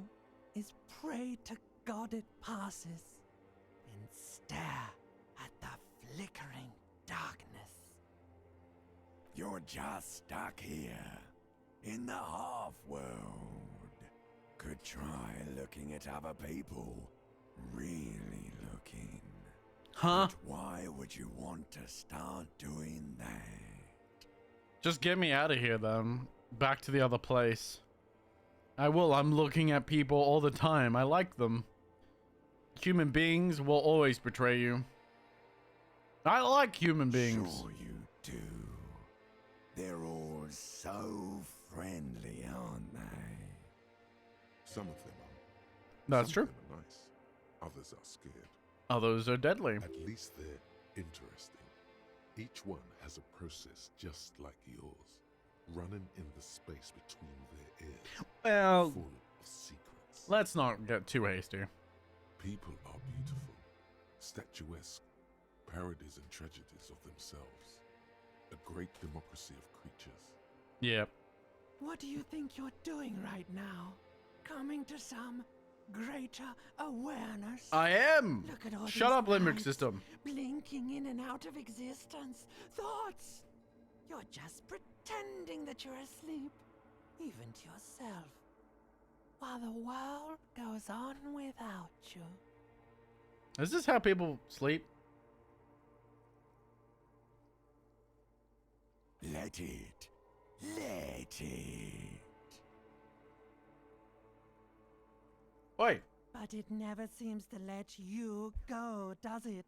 is pray to God it passes and stare at the flickering darkness. You're just stuck here in the half world. Could try looking at other people. Really looking. Huh? But why would you want to start doing that? Just get me out of here, then. Back to the other place. I will. I'm looking at people all the time. I like them. Human beings will always betray you. I like human beings. Sure you do. They're all so friendly, aren't they? Some of them are. That's Some true. of them are nice. Others are scared. Others are deadly. At least they're interesting. Each one has a process just like yours, running in the space between their ears, Well, full of secrets. let's not get too hasty. People are beautiful, statuesque, parodies and tragedies of themselves. A great democracy of creatures. Yeah. What do you think you're doing right now? Coming to some greater awareness? I am. Look at all Shut these up, limbic lights system. blinking in and out of existence. Thoughts! You're just pretending that you're asleep, even to yourself, while the world goes on without you. Is this how people sleep? Let it. Let it. Wait. But it never seems to let you go, does it?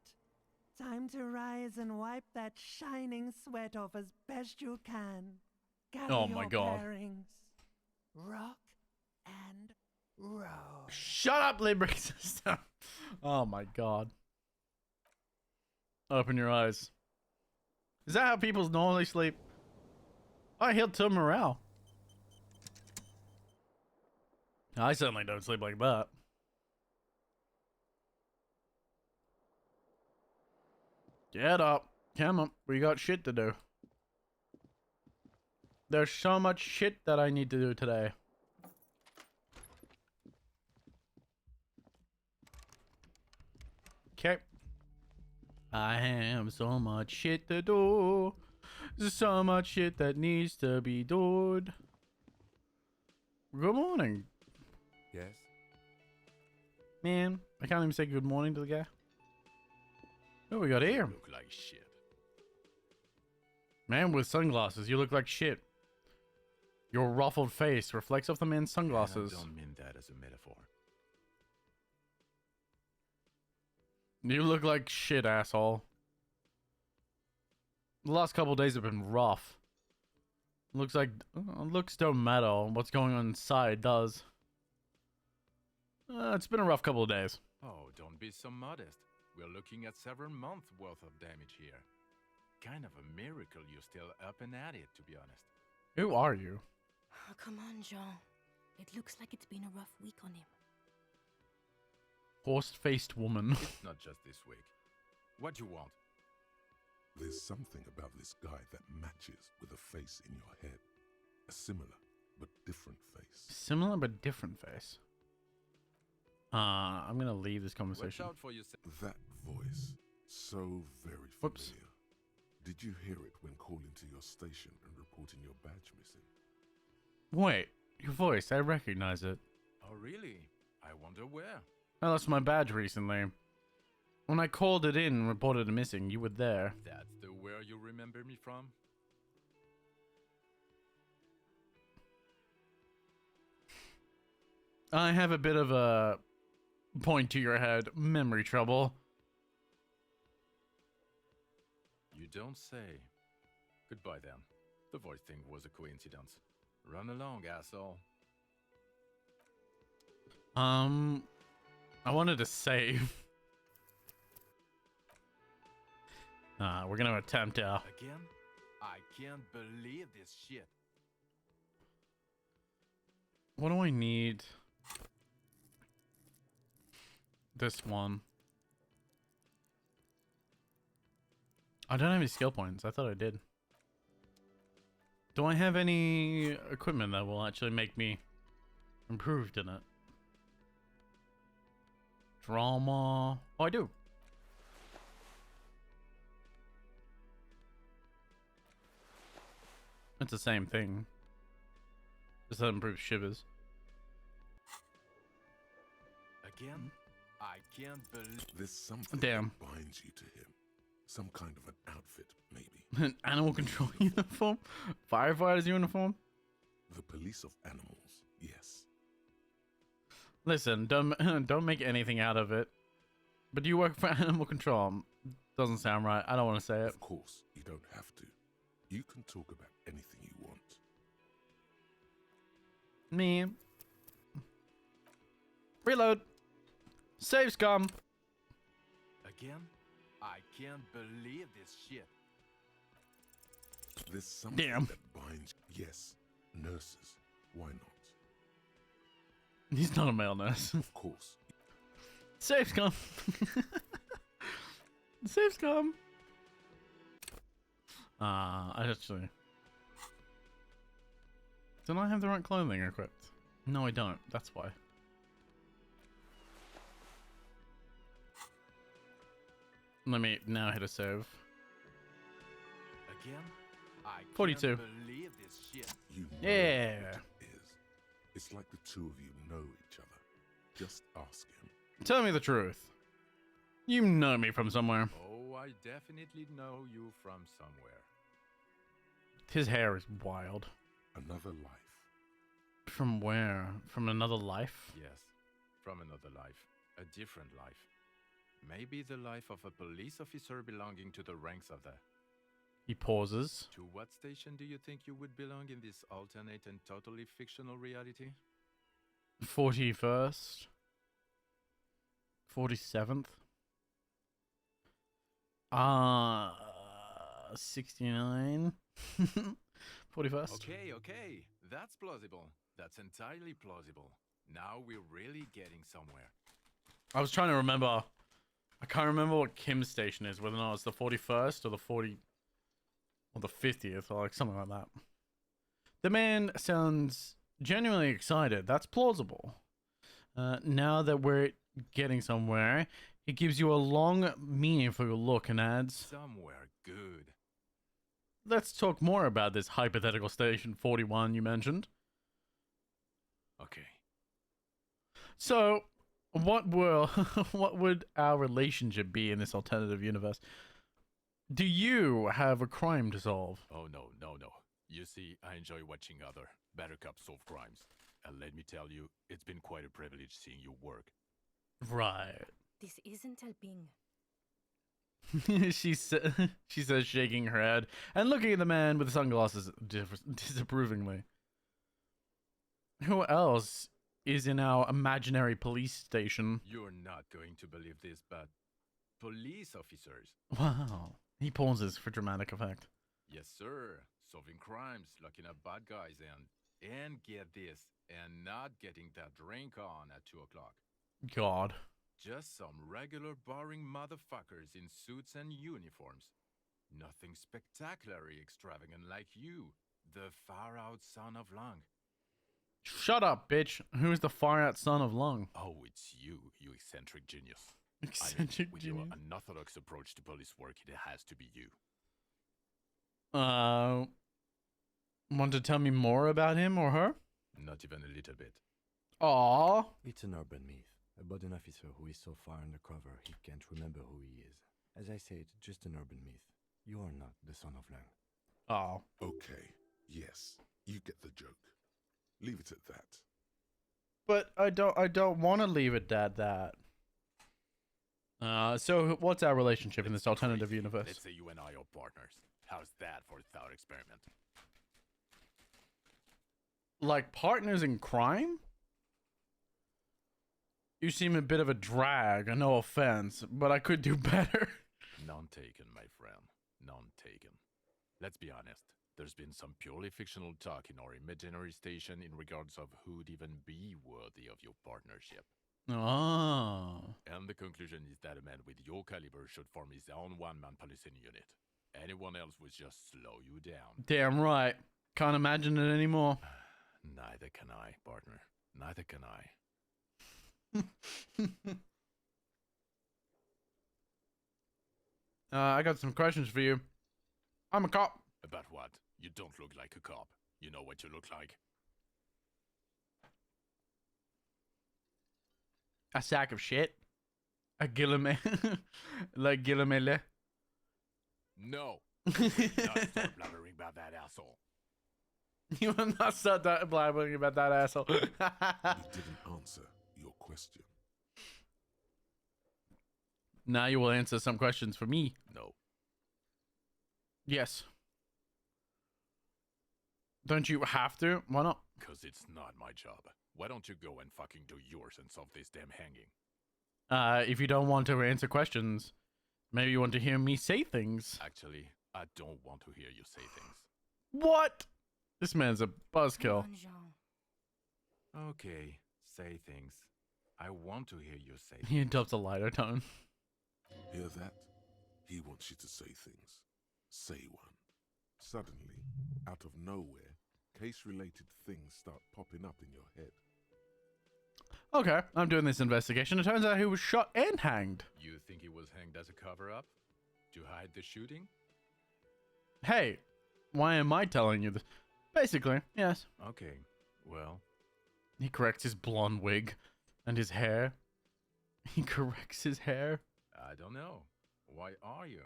Time to rise and wipe that shining sweat off as best you can. Gather Oh my your God. bearings. Rock and roll. Shut up, limbic system. Oh my God. Open your eyes. Is that how people normally sleep? I healed to morale. I certainly don't sleep like that. Get up. Come on. We got shit to do. There's so much shit that I need to do today. Okay. I have so much shit to do. So much shit that needs to be done. Good morning. Yes? Man, I can't even say good morning to the guy. What we got here? Look like shit. Man with sunglasses, you look like shit. Your ruffled face reflects off the man's sunglasses. I don't mean that as a metaphor. You look like shit, asshole. The last couple days have been rough. Looks don't matter. What's going on inside does. It's been a rough couple of days. Oh, don't be so modest. We're looking at several months worth of damage here. Kind of a miracle you're still up and at it, to be honest. Who are you? Oh, come on, Jean. It looks like it's been a rough week on him. Horse-faced woman. It's not just this week. What you want? There's something about this guy that matches with a face in your head. A similar but different face. Similar but different face. I'm gonna leave this Watch conversation. out for yourself. That voice, so very familiar. Whoops. Did you hear it when calling to your station and reporting your badge missing? Wait, your voice, I recognize it. Oh, really? I wonder where. I lost my badge recently. When I called it in and reported it missing, you were there. That's the where you remember me from? I have a bit of a point to your head memory trouble. You don't say. Goodbye then. The voice thing was a coincidence. Run along, asshole. I wanted to save. We're gonna attempt Again? I can't believe this shit. What do I need? This one. I don't have any skill points. I thought I did. Do I have any equipment that will actually make me improved in it? Drama. Oh, I do. It's the same thing. Just that improves shivers. Again? I can't believe... There's something Damn. that binds you to him. Some kind of an outfit, maybe. An animal control uniform? Firefighter's uniform? The police of animals, yes. Listen, don't make anything out of it. But do you work for animal control? Doesn't sound right. I don't want to say it. Of course, you don't have to. You can talk about anything you want. Me. Reload. Save scum. Again? I can't believe this shit. There's something Damn. that binds... Yes, nurses. Why not? He's not a male nurse. Of course. Save scum. Save scum. I actually... Don't I have the right clothing equipped? No, I don't. That's why. Let me now hit a save. Again? I 42. can't believe this shit. You know Yeah. what it is. It's like the two of you know each other. Just ask him. Tell me the truth. You know me from somewhere. Oh, I definitely know you from somewhere. His hair is wild. Another life. From where? From another life? Yes, from another life. A different life. Maybe the life of a police officer belonging to the ranks of the... He pauses. To what station do you think you would belong in this alternate and totally fictional reality? 41st. 47th. 69. 41st. Okay, that's plausible. That's entirely plausible. Now we're really getting somewhere. I was trying to remember. I can't remember what Kim's station is, whether or not it's the 41st or the 40 or the 50th or like something like that. The man sounds genuinely excited. That's plausible. Now that we're getting somewhere, he gives you a long, meaningful look and adds, Somewhere good. let's talk more about this hypothetical station 41 you mentioned. Okay. So, what would our relationship be in this alternative universe? Do you have a crime to solve? Oh, no. You see, I enjoy watching other better cops solve crimes. And let me tell you, it's been quite a privilege seeing you work. Right. This isn't helping. she says, shaking her head and looking at the man with the sunglasses disapprovingly. Who else is in our imaginary police station? You're not going to believe this, but police officers. Wow. He pauses for dramatic effect. Yes, sir. Solving crimes, locking up bad guys, and get this, and not getting that drink on at 2 o'clock. God. Just some regular boring motherfuckers in suits and uniforms. Nothing spectacularly extravagant like you, the far-out son of Lung. Shut up, bitch. Who is the far-out son of Lung? Oh, it's you, you eccentric genius. Eccentric with genius. your unorthodox approach to police work, it has to be you. Want to tell me more about him or her? Not even a little bit. Aww. It's an urban myth about an officer who is so far undercover he can't remember who he is. As I said, just an urban myth. You're not the son of Lang. Oh. Okay, yes, you get the joke. Leave it at that. But I don't want to leave it at that. So what's our relationship in this alternative Crazy. universe? Let's say you and I are partners. How's that for a thought experiment? Like partners in crime? You seem a bit of a drag, no offense, but I could do better. None taken, my friend. None taken. Let's be honest. There's been some purely fictional talk in our imaginary station in regards of who'd even be worthy of your partnership. Oh. And the conclusion is that a man with your caliber should form his own one-man policing unit. Anyone else would just slow you down. Damn right. Can't imagine it anymore. Neither can I, partner. Neither can I. I got some questions for you. I'm a cop. About what? You don't look like a cop. You know what you look like? A sack of shit. A Guillemette. Like Guillemette. No. Not start blabbering about that asshole. You will not start blabbering about that asshole. You didn't answer your question. Now you will answer some questions for me. No. Yes. Don't you have to? Why not? Because it's not my job. Why don't you go and fucking do yours and solve this damn hanging? If you don't want to answer questions, maybe you want to hear me say things. Actually, I don't want to hear you say things. What? This man's a buzzkill. Come on, Jean. Okay, say things. I want to hear you say He things. adopts a lighter tone. Hear that? He wants you to say things. Say one. Suddenly, out of nowhere, case-related things start popping up in your head. Okay, I'm doing this investigation. It turns out he was shot and hanged. You think he was hanged as a cover-up? To hide the shooting? Hey, why am I telling you this? Basically, yes. Okay, well, He corrects his blonde wig and his hair. He corrects his hair. I don't know. Why are you?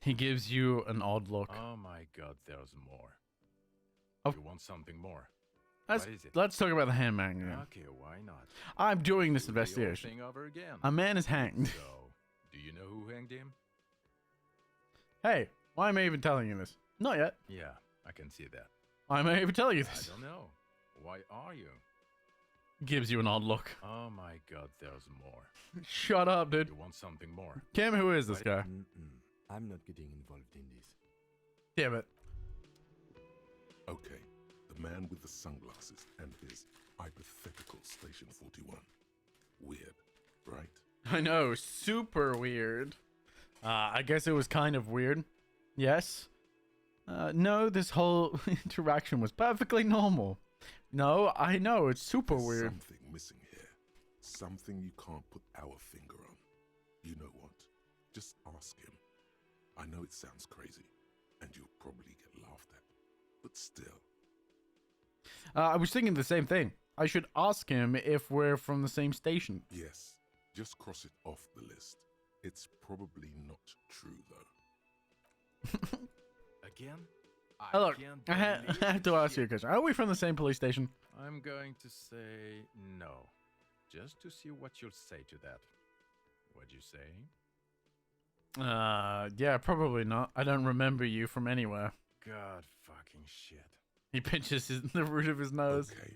He gives you an odd look. Oh my god, there's more. Of- You want something more? Let's, What is it? let's talk about the handman again. Okay, why not? I'm doing this Do the old investigation. thing over again. A man is hanged. So, do you know who hanged him? Hey, why am I even telling you this? Not yet. Yeah, I can see that. Why am I even telling you I this? don't know. Why are you? Gives you an odd look. Oh my god, there's more. Shut up, dude. You want something more? Kim, who is this What? guy? I'm not getting involved in this. Damn it. Okay, the man with the sunglasses and his hypothetical Station 41. Weird, right? I know, super weird. I guess it was kind of weird. Yes. No, this whole interaction was perfectly normal. No, I know, it's super There's weird. something missing here. Something you can't put our finger on. You know what? Just ask him. I know it sounds crazy, and you'll probably get laughed at. But still. I was thinking the same thing. I should ask him if we're from the same station. Yes, just cross it off the list. It's probably not true, though. Again? Oh, look, can't I believe have to ask you a shit. question. Are we from the same police station? I'm going to say no. Just to see what you'll say to that. What'd you say? Yeah, probably not. I don't remember you from anywhere. God fucking shit. He pinches the root of his nose. Okay,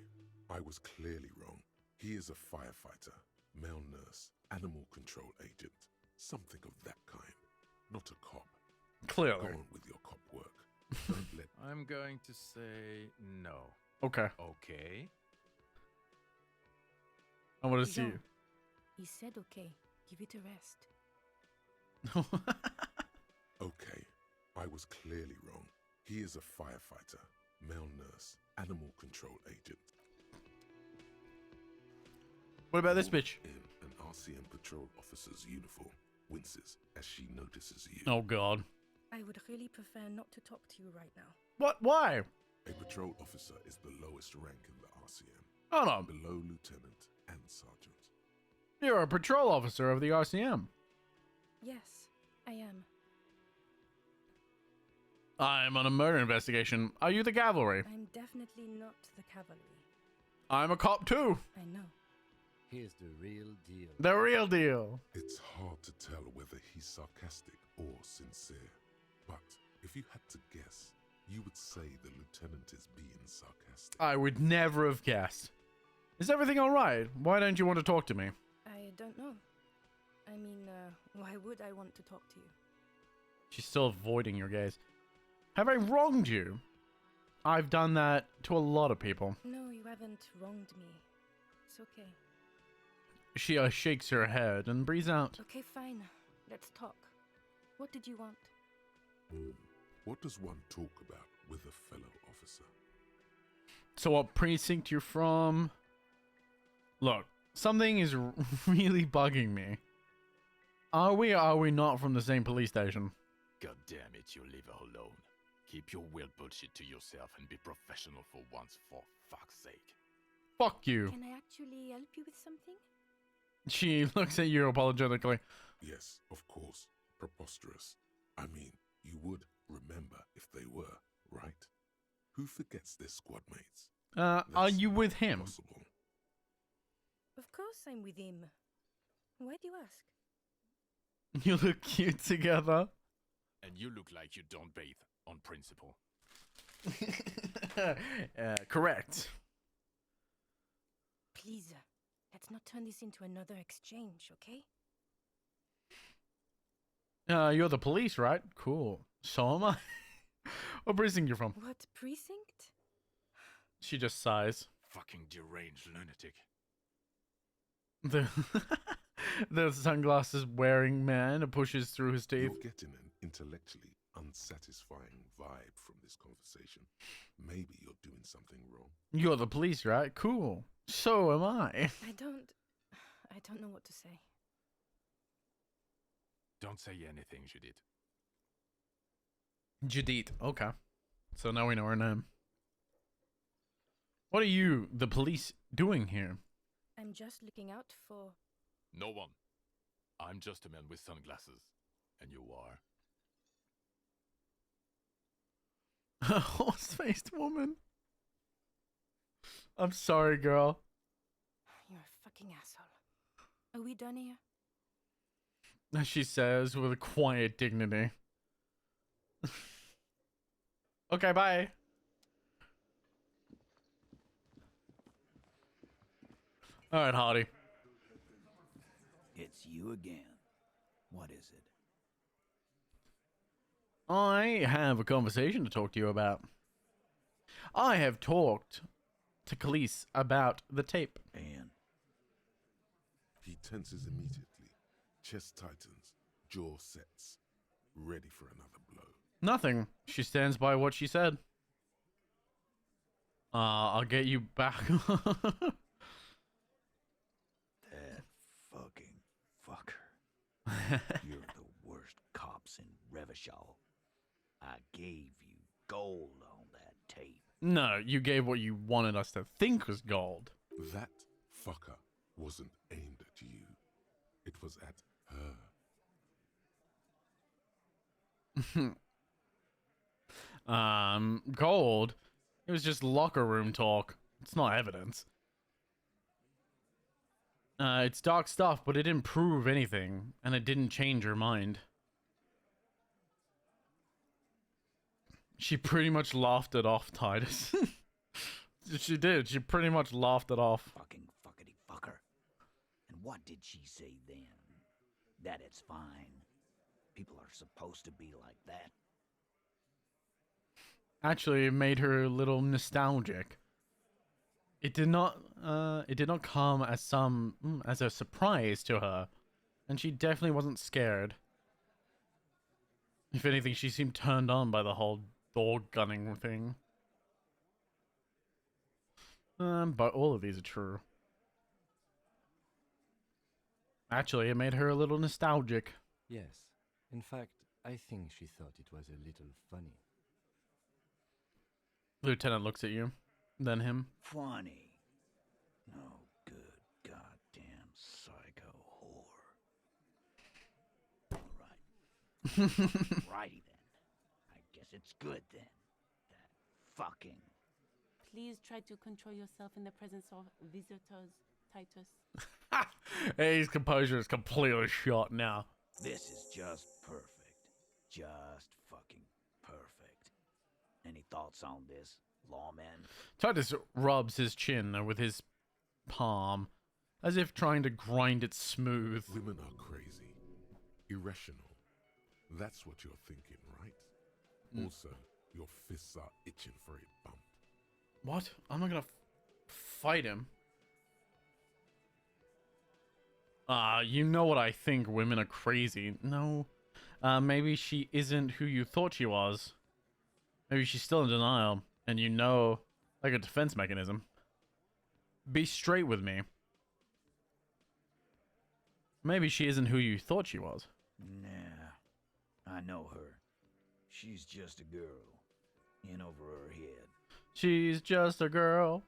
I was clearly wrong. He is a firefighter, male nurse, animal control agent, something of that kind. Not a cop. Go Clearly. on with your cop work. Don't let I'm going to say no. Okay. Okay? I want to see Jean, he said okay. Give it a rest. you. Okay, I was clearly wrong. He is a firefighter, male nurse, animal control agent. What about this Woman bitch? in an RCM patrol officer's uniform winces as she notices you. Oh, God. I would really prefer not to talk to you right now. What? Why? A patrol officer is the lowest rank in the RCM, Hold on. below lieutenant and sergeant. You're a patrol officer of the RCM. Yes, I am. I'm on a murder investigation. Are you the cavalry? I'm definitely not the cavalry. I'm a cop too. I know. Here's the real deal. The real deal. It's hard to tell whether he's sarcastic or sincere. But if you had to guess, you would say the lieutenant is being sarcastic. I would never have guessed. Is everything alright? Why don't you want to talk to me? I don't know. I mean, why would I want to talk to you? She's still avoiding your gaze. Have I wronged you? I've done that to a lot of people. No, you haven't wronged me. It's okay. She shakes her head and breathes out. Okay, fine. Let's talk. What did you want? What does one talk about with a fellow officer? So what precinct you're from? Look, something is really bugging me. Are we or are we not from the same police station? God damn it, you leave her alone. Keep your weird bullshit to yourself and be professional for once, for fuck's sake. Fuck you. Can I actually help you with something? She looks at you apologetically. Yes, of course. Preposterous. I mean, you would remember if they were, right? Who forgets their squad mates? Are That's you with not him? possible. Of course I'm with him. Why do you ask? You look cute together. And you look like you don't bathe, on principle. Correct. Please, let's not turn this into another exchange, okay? You're the police, right? Cool. So am I. What precinct you from? What precinct? She just sighs. Fucking deranged lunatic. The the sunglasses wearing man pushes through his teeth. You're getting an intellectually unsatisfying vibe from this conversation. Maybe you're doing something wrong. You're the police, right? Cool. So am I. I don't know what to say. Don't say anything, Judith. Judith. Okay. So now we know her name. What are you, the police, doing here? I'm just looking out for... No one. I'm just a man with sunglasses. And you are. A horse-faced woman. I'm sorry, girl. You're a fucking asshole. Are we done here? She says with a quiet dignity. Okay, bye. Alright, Hardy. It's you again. What is it? I have a conversation to talk to you about. I have talked to Khalees about the tape. And He tenses immediately. Chest tightens. Jaw sets. Ready for another blow. Nothing. She stands by what she said. I'll get you back. that fucking fucker. You're the worst cops in Revachol. I gave you gold on that tape. No, you gave what you wanted us to think was gold. That fucker wasn't aimed at you. It was at her. Gold? It was just locker room talk. It's not evidence. It's dark stuff, but it didn't prove anything, and it didn't change her mind. She pretty much laughed it off, Titus. She did. She pretty much laughed it off. Fucking fuckity fucker. And what did she say then? That it's fine. People are supposed to be like that. Actually, it made her a little nostalgic. It did not come as as a surprise to her, and she definitely wasn't scared. If anything, she seemed turned on by the whole dog gunning thing. But all of these are true. Actually, it made her a little nostalgic. Yes. In fact, I think she thought it was a little funny. Lieutenant looks at you, then him. Funny. No good goddamn psycho. Righty then. I guess it's good then. That fucking. Please try to control yourself in the presence of visitors, Titus. His composure is completely shot now. This is just perfect. Just fucking perfect. Any thoughts on this, lawman? Titus rubs his chin with his palm, as if trying to grind it smooth. Women are crazy, irrational. That's what you're thinking, right? Also, your fists are itching for a bump. What? I'm not gonna fight him. You know what I think, women are crazy. No. Maybe she isn't who you thought she was. Maybe she's still in denial, and you know, like a defense mechanism. Be straight with me. Maybe she isn't who you thought she was. Nah, I know her. She's just a girl. In over her head. She's just a girl.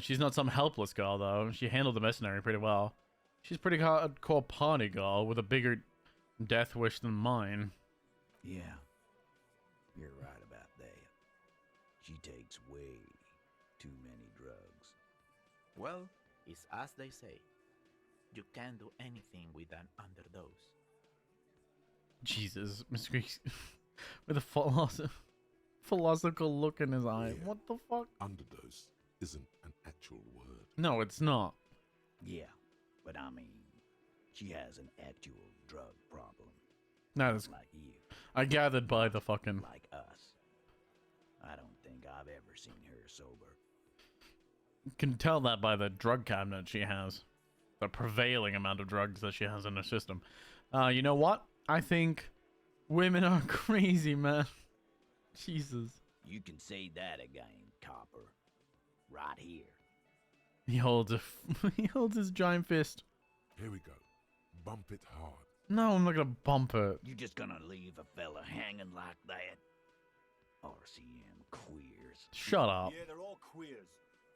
She's not some helpless girl, though. She handled the mercenary pretty well. She's pretty hardcore party girl with a bigger death wish than mine. Yeah, you're right about that. She takes way too many drugs. Well, it's as they say. You can't do anything with an underdose. Jesus, Mr. Greeks. With a philosophical look in his eye. Yeah. What the fuck? Underdose isn't an actual word. No, it's not. Yeah, but I mean, she has an actual drug problem. That is, Like you. I gathered by the fucking... Like us. I don't think I've ever seen her sober. You can tell that by the drug cabinet she has. The prevailing amount of drugs that she has in her system. You know what? I think women are crazy, man. Jesus. You can say that again, copper. Right here. He holds he holds his giant fist. Here we go. Bump it hard. No, I'm not gonna bump it. You just gonna leave a fella hanging like that? RCM queers. Shut up. Yeah, they're all queers.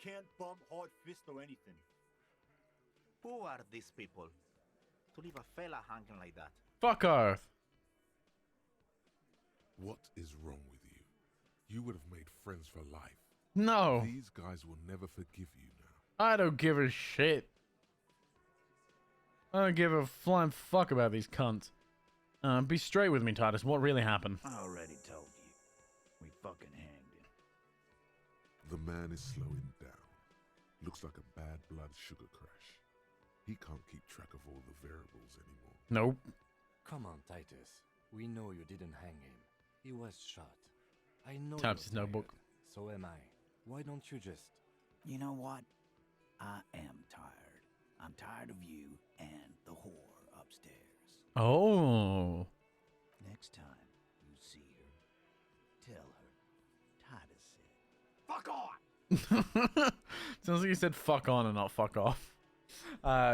Can't bump, hard fist, or anything. Who are these people to leave a fella hanging like that? Fuck Earth. What is wrong with you? You would have made friends for life. No. These guys will never forgive you now. I don't give a shit. I don't give a flying fuck about these cunts. Be straight with me, Titus. What really happened? I already told you. We fucking hanged him. The man is slowing down. Looks like a bad blood sugar crash. He can't keep track of all the variables anymore. Nope. Come on, Titus. We know you didn't hang him. He was shot. I know Taps his you're notebook. tired. So am I. Why don't you just... You know what? I am tired. I'm tired of you and the whore upstairs. Oh. Next time you see her, tell her Titus said, "Fuck on!" Sounds like he said fuck on and not fuck off.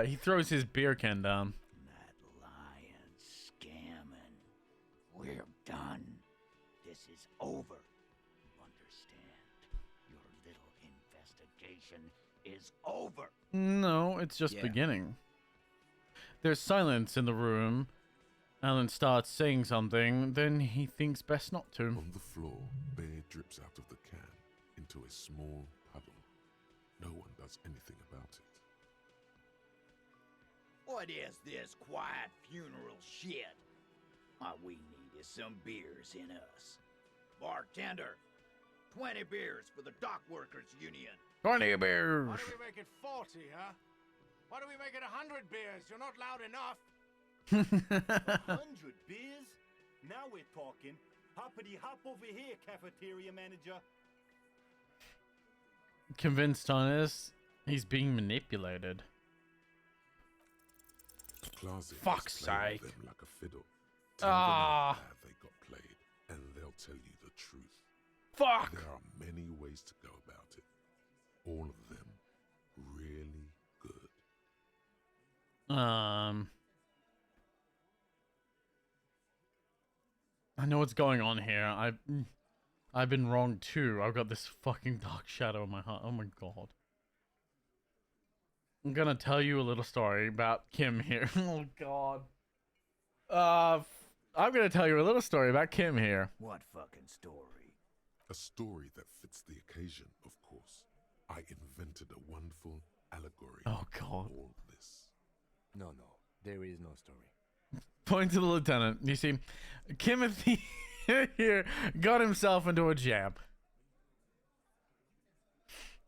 He throws his beer can down. That lying, scamming. We're done. This is over. You understand? Your little investigation is over. No, it's just Yeah. beginning. There's silence in the room. Alan starts saying something, then he thinks best not to. On the floor, beer drips out of the can into a small puddle. No one does anything about it. What is this quiet funeral shit? All we need is some beers in us. Bartender, 20 beers for the Dock Workers Union. 20 beers. Why do we make it 40, huh? Why do we make it 100 beers? You're not loud enough. 100 beers? Now we're talking. Hoppity hop over here, cafeteria manager. Convinced Titus, he's being manipulated. Klasi Fuck's is playing sake. them like a fiddle. Tell them Ah. how bad they got played, and they'll tell you the truth. Fuck! There are many ways to go about it. All of them really good. I know what's going on here. I've been wrong too. I've got this fucking dark shadow in my heart. Oh my god. I'm gonna tell you a little story about Kim here. Oh god. I'm gonna tell you a little story about Kim here. What fucking story? A story that fits the occasion, of course. I invented a wonderful allegory Oh, God. for all this. No, there is no story. Point to the lieutenant. You see, Kimothy here got himself into a jam.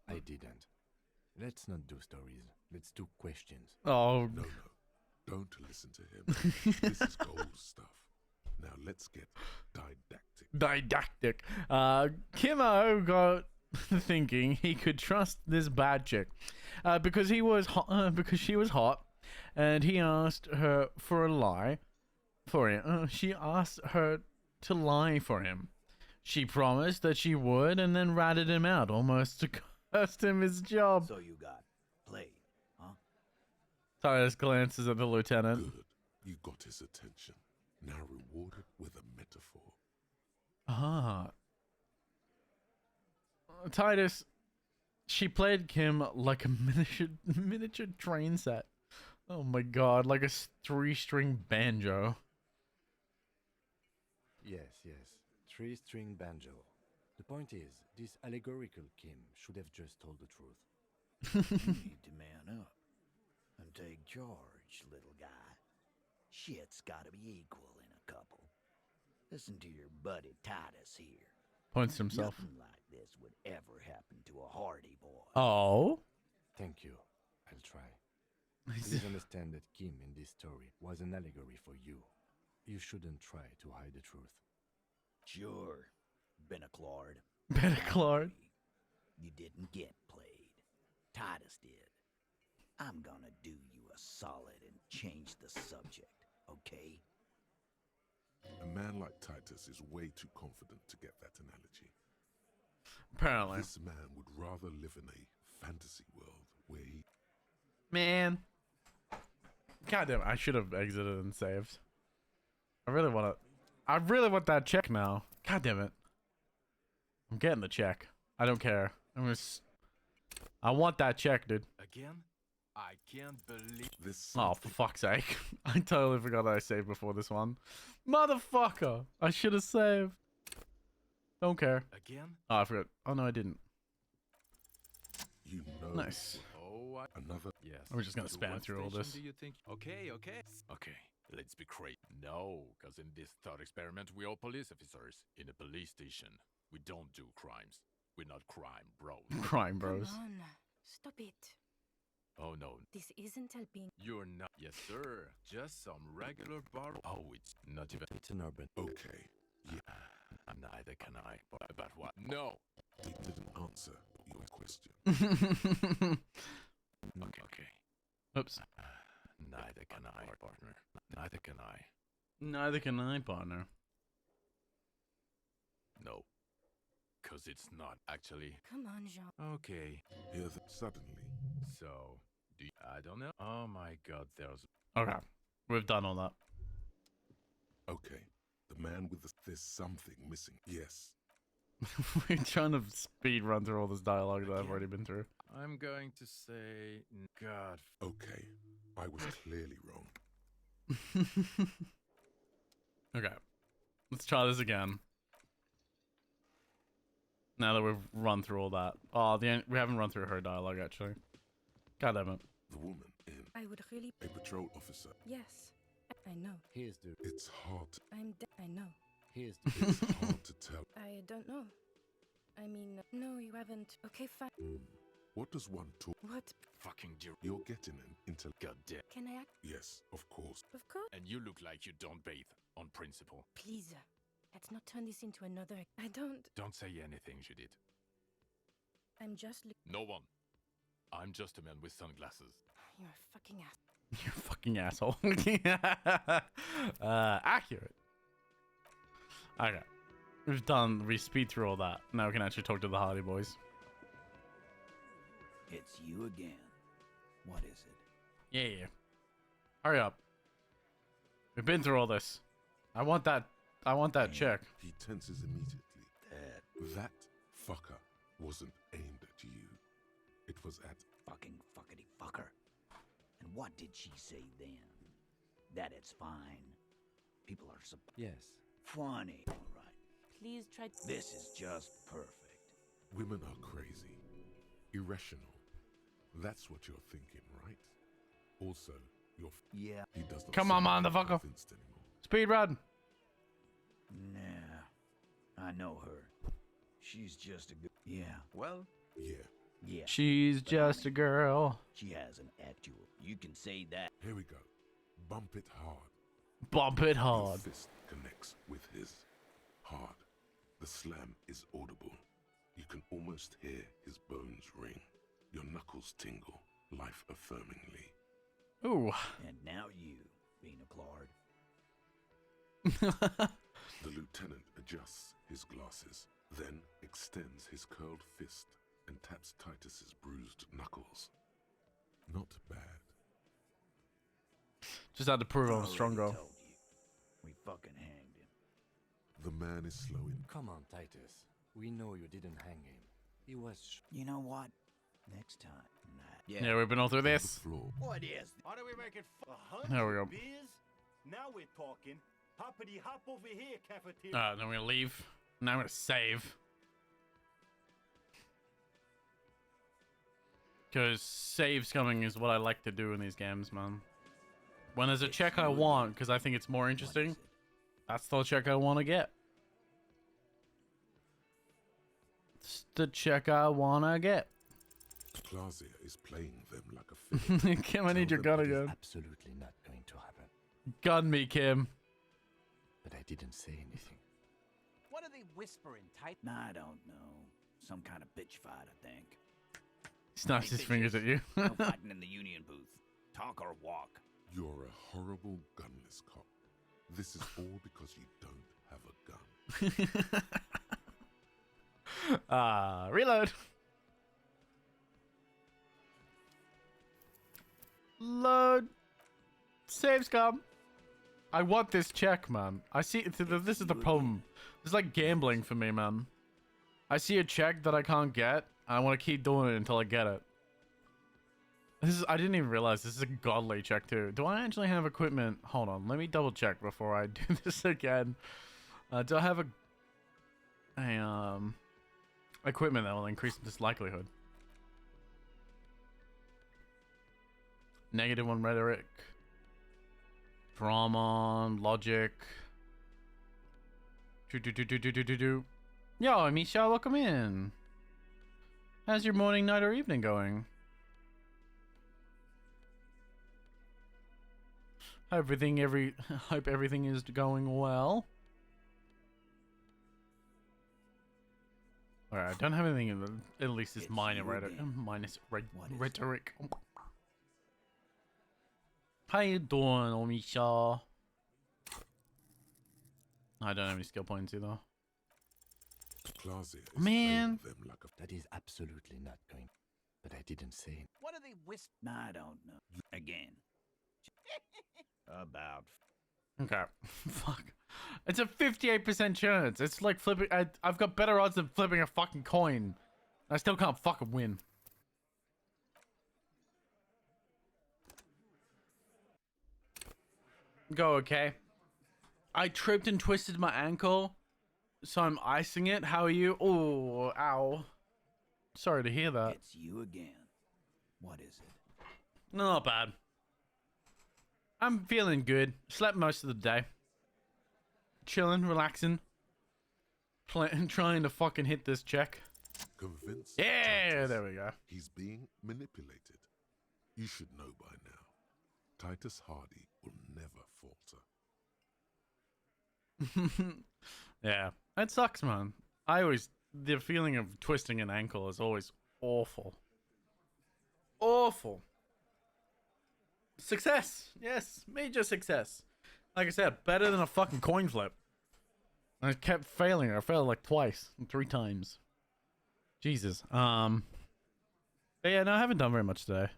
I didn't. Let's not do stories. Let's do questions. Oh, No, don't listen to him. This is gold stuff. Now let's get didactic. Kimmo got thinking he could trust this bad chick because he was because she was hot, and he asked her for a lie for him. She asked her to lie for him. She promised that she would, and then ratted him out, almost to cost him his job. So you got played, huh? Titus glances at the lieutenant. Good. You got his attention. Now reward it with a metaphor. Ah. Titus, she played Kim like a miniature train set. Oh my god, like a 3-string banjo. Yes. 3-string banjo. The point is, this allegorical Kim should have just told the truth. You need to man up and take charge, little guy. Shit's gotta be equal in a couple. Listen to your buddy Titus here. Points to himself. Nothing like this would ever happen to a Hardy boy. Oh? Thank you. I'll try. Please understand that Kim in this story was an allegory for you. You shouldn't try to hide the truth. Sure, Benaclard. Benaclard. You didn't get played. Titus did. I'm gonna do you a solid and change the subject, okay? A man like Titus is way too confident to get that analogy. Apparently. This man would rather live in a fantasy world where he... Man. God damn it, I should have exited and saved. I really want that check now. God damn it. I'm getting the check. I don't care. I want that check, dude. Again? I can't believe this. Oh, for fuck's sake. I totally forgot that I saved before this one. Motherfucker! I should have saved. Don't care. Again? Oh, I forgot. Oh, no, I didn't. You know. Nice. Oh, another. Yes. We're just gonna To spam what through all station this. Do you think? Okay. Let's be crazy. No, because in this thought experiment, we are police officers in a police station. We don't do crimes. We're not crime bros. Crime bros. Come on, stop it. Oh no, This isn't Albania. you're not. Yes, sir. Just some regular bar. Oh, it's not even. It's an urban. Okay. Yeah. Neither can I. But what? No. He didn't answer your question. Okay. Oops. Neither can I, partner. Neither can I. Neither can I, partner. No. Because it's not actually. Come on, Jean. Okay. Here that suddenly. So, I don't know. Oh my god, there's. Okay. We've done all that. Okay. The man with there's something missing. Yes. We're trying to speed run through all this dialogue that I've already been through. I'm going to say. God. Okay. I was clearly wrong. Okay. Let's try this again. Now that we've run through all that. Oh, we haven't run through her dialogue, actually. God damn it. The woman in I would really. a patrol officer. Yes, I know. Here's the. It's hard. I know. Here's the. It's hard to tell. I don't know. I mean, no, you haven't. Okay, fine. What does one talk? What? Fucking dear. You're getting an intel. God damn. Can I act? Yes, of course. Of course. And you look like you don't bathe on principle. Please, let's not turn this into another. I don't. Don't say anything, Judith. I'm just. No one. I'm just a man with sunglasses. You're a fucking ass. You fucking asshole. Accurate. Okay. We speed through all that. Now we can actually talk to the Hardy Boys. It's you again. What is it? Yeah. Hurry up. We've been through all this. I want that check. He tenses immediately. That fucker wasn't aimed at you. It was at Fucking fuckity fucker. And what did she say then? That it's fine. People are so Yes. funny. All right. Please try to... This is just perfect. Women are crazy, irrational. That's what you're thinking, right? Also, you're. Yeah. He does not. Come on, sound motherfucker. convinced anymore. Speed run. Nah. I know her. She's just a good. Yeah. Well. Yeah. Yeah. She's But just a honey, girl. She has an actual. You can say that. Here we go. Bump it hard. Bump it Your hard. fist connects with his. Hard. The slam is audible. You can almost hear his bones ring. Your knuckles tingle, life-affirmingly. Ooh. And now you, Bina Claude. The lieutenant adjusts his glasses, then extends his curled fist and taps Titus's bruised knuckles. Not bad. Just had to prove I was Already stronger. told you. We fucking hanged him. The man is slowing. Come on, Titus. We know you didn't hang him. He was. You know what? Next time. Nah. Yeah, we've been all through On the this. floor. What is? How do we make it? 100 There we go. beers? Now we're talking. Hoppity hop over here, cafeteria. Then we're gonna leave. Now I'm gonna save. Because saves coming is what I like to do in these games, man. When there's a check I want, because I think it's more interesting, that's the check I want to get. It's the check I want to get. Clausia is playing them like a fiddle. Kim, I need your Tell gun them it is again. Absolutely not going to happen. Gun me, Kim. But I didn't say anything. What are they whispering, Titus? I don't know. Some kind of bitch fight, I think. Snaps his fingers at you. No fighting in the union booth. Talk or walk. You're a horrible gunless cop. This is all because you don't have a gun. Reload. Load. Saves come. I want this check, man. I see. This is the problem. It's like gambling for me, man. I see a check that I can't get. I want to keep doing it until I get it. This is. I didn't even realize this is a godly check too. Do I actually have equipment? Hold on. Let me double check before I do this again. Do I have a equipment that will increase this likelihood? -1 rhetoric. Drama, logic. Yo, Misha, welcome in. How's your morning, night, or evening going? Hope everything is going well. Alright, I don't have anything in the, at least it's minor rhetoric. Rhetoric. How you doing, Omisha? I don't have any skill points either. Clausia is Man. playing them like a That is absolutely not going. But I didn't say anything. What are they whispering? I don't know. Again. About. Okay. Fuck. It's a 58% chance. It's like flipping. I've got better odds than flipping a fucking coin. I still can't fucking win. Go, okay. I tripped and twisted my ankle, so I'm icing it. How are you? Oh, ow. Sorry to hear that. It's you again. What is it? Not bad. I'm feeling good. Slept most of the day. Chilling, relaxing. Trying to fucking hit this check. Convinced. Yeah, Titus there we go. He's being manipulated. You should know by now. Titus Hardy will never falter. Yeah, it sucks, man. The feeling of twisting an ankle is always awful. Awful. Success. Yes, major success. Like I said, better than a fucking coin flip. I kept failing. I failed like twice, 3 times. Jesus. But yeah, no, I haven't done very much today.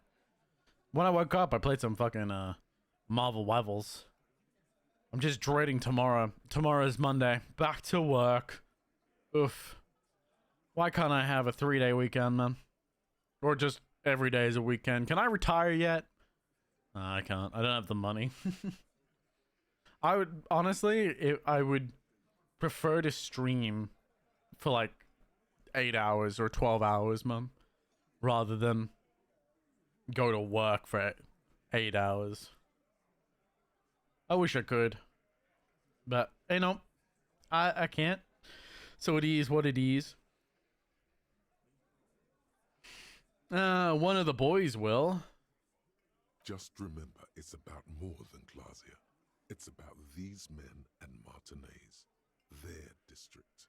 When I woke up, I played some fucking Marvel Rivals. I'm just dreading tomorrow. Tomorrow's Monday. Back to work. Oof. Why can't I have a 3-day weekend, man? Or just every day is a weekend. Can I retire yet? I can't. I don't have the money. I would honestly, I would prefer to stream for like 8 hours or 12 hours, mum, rather than go to work for 8 hours. I wish I could, but you know, I can't. So it is what it is. One of the boys will. Just remember, it's about more than Glasia. It's about these men and Martinez, their district,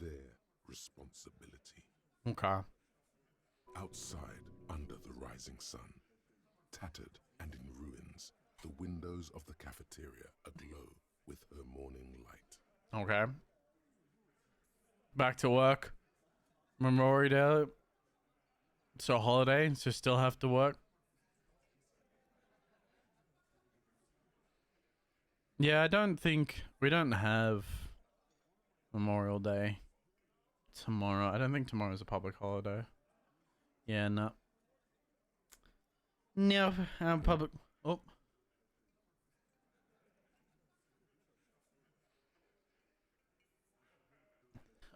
their responsibility. Okay. Outside, under the rising sun, tattered and in ruins, the windows of the cafeteria aglow with her morning light. Okay. Back to work. Memorial Day. So holiday, so still have to work. Yeah, I don't think we don't have Memorial Day tomorrow. I don't think tomorrow's a public holiday. Yeah, no. No, public. Oh.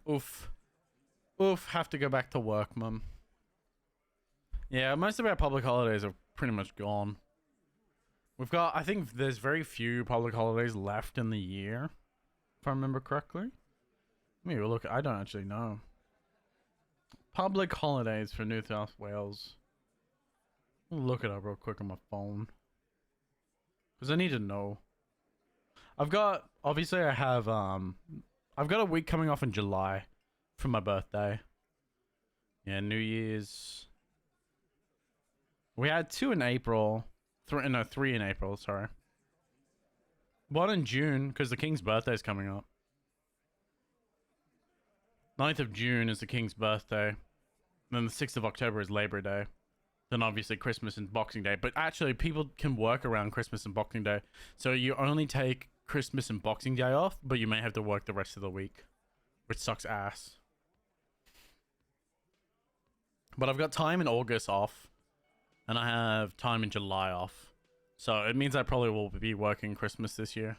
Oof. Oof, have to go back to work, mum. Yeah, most of our public holidays are pretty much gone. We've got, I think there's very few public holidays left in the year, if I remember correctly. Maybe look, I don't actually know. Public holidays for New South Wales. I'll look it up real quick on my phone. Because I need to know. I've got, obviously I have, I've got a week coming off in July for my birthday. Yeah, New Year's. We had 2 in April. 3 in April, sorry. 1 in June, because the King's birthday is coming up. 9th of June is the King's birthday. And then the 6th of October is Labor Day. Then obviously Christmas and Boxing Day. But actually, people can work around Christmas and Boxing Day. So you only take Christmas and Boxing Day off, but you may have to work the rest of the week. Which sucks ass. But I've got time in August off. And I have time in July off. So it means I probably will be working Christmas this year.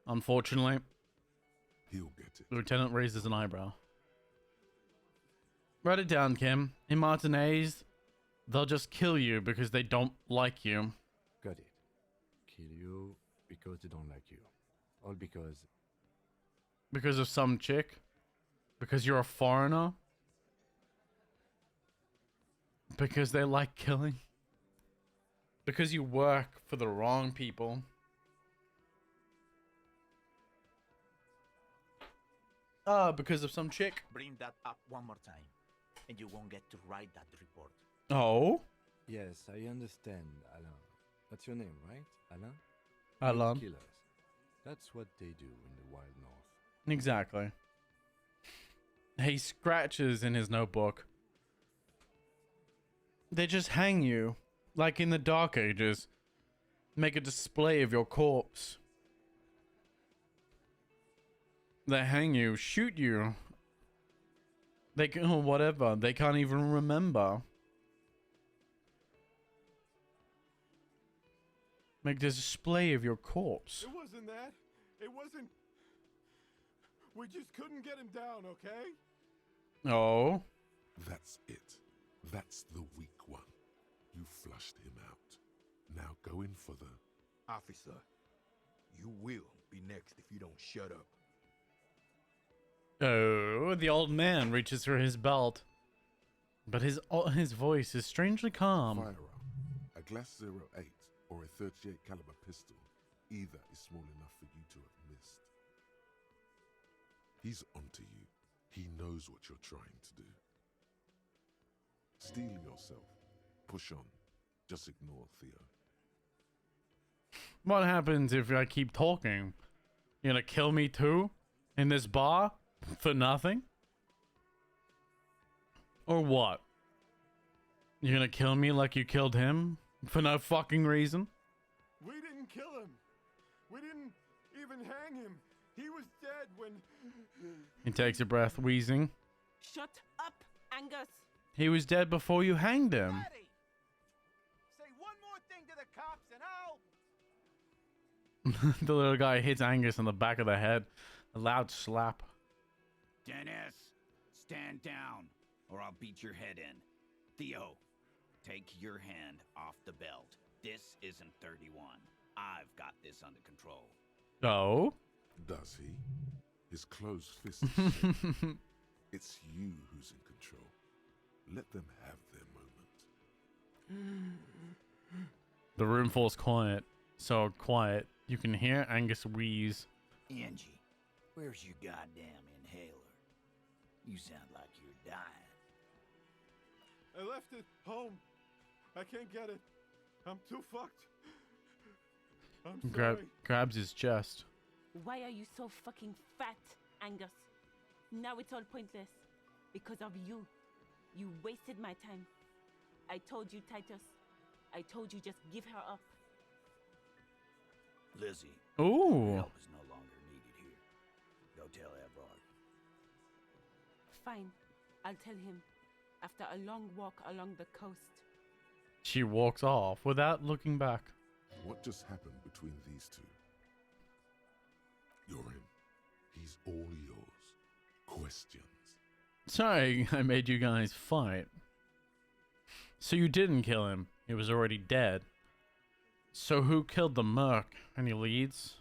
Unfortunately. He'll get it. The lieutenant raises an eyebrow. Write it down, Kim. In Martinez, they'll just kill you because they don't like you. Got it. Kill you because they don't like you. All because... Because of some chick? Because you're a foreigner? Because they like killing? Because you work for the wrong people? Because of some chick? Bring that up one more time, and you won't get to write that report. Oh? Yes, I understand, Alan. That's your name, right? Alan? Alan. Killers. That's what they do in the Wild North. Exactly. He scratches in his notebook. They just hang you, like in the Dark Ages. Make a display of your corpse. They hang you, shoot you. They can, or whatever. They can't even remember. Make a display of your corpse. It wasn't that. It wasn't. We just couldn't get him down, okay? Oh. That's it. That's the weak one. You flushed him out. Now go in for the... Officer, you will be next if you don't shut up. Oh, the old man reaches for his belt. But his voice is strangely calm. Firearm. A Glass 08 or a 38 caliber pistol. Either is small enough for you to have missed. He's onto you. He knows what you're trying to do. Steel yourself. Push on. Just ignore Theo. What happens if I keep talking? You're gonna kill me too? In this bar? For nothing? Or what? You're gonna kill me like you killed him? For no fucking reason? We didn't kill him. We didn't even hang him. He was dead when... He takes a breath, wheezing. Shut up, Angus. He was dead before you hanged him. Say one more thing to the cops and I'll... The little guy hits Angus on the back of the head. A loud slap. Dennis, stand down, or I'll beat your head in. Theo, take your hand off the belt. This isn't 31. I've got this under control. Oh? Does he? His closed fist is shaking. It's you who's in control. Let them have their moment. The room falls quiet. So quiet, you can hear Angus wheeze. Angie, where's your goddamn inhaler? You sound like you're dying. I left it home. I can't get it. I'm too fucked. I'm sorry. Grabs his chest. Why are you so fucking fat, Angus? Now it's all pointless. Because of you. You wasted my time. I told you, Titus. I told you just give her up. Lizzie. Ooh. Help is no longer needed here. Go tell Everard. Fine. I'll tell him. After a long walk along the coast. She walks off without looking back. What just happened between these two? You're in. He's all yours. Questions. Sorry, I made you guys fight. So you didn't kill him. He was already dead. So who killed the merc? Any leads?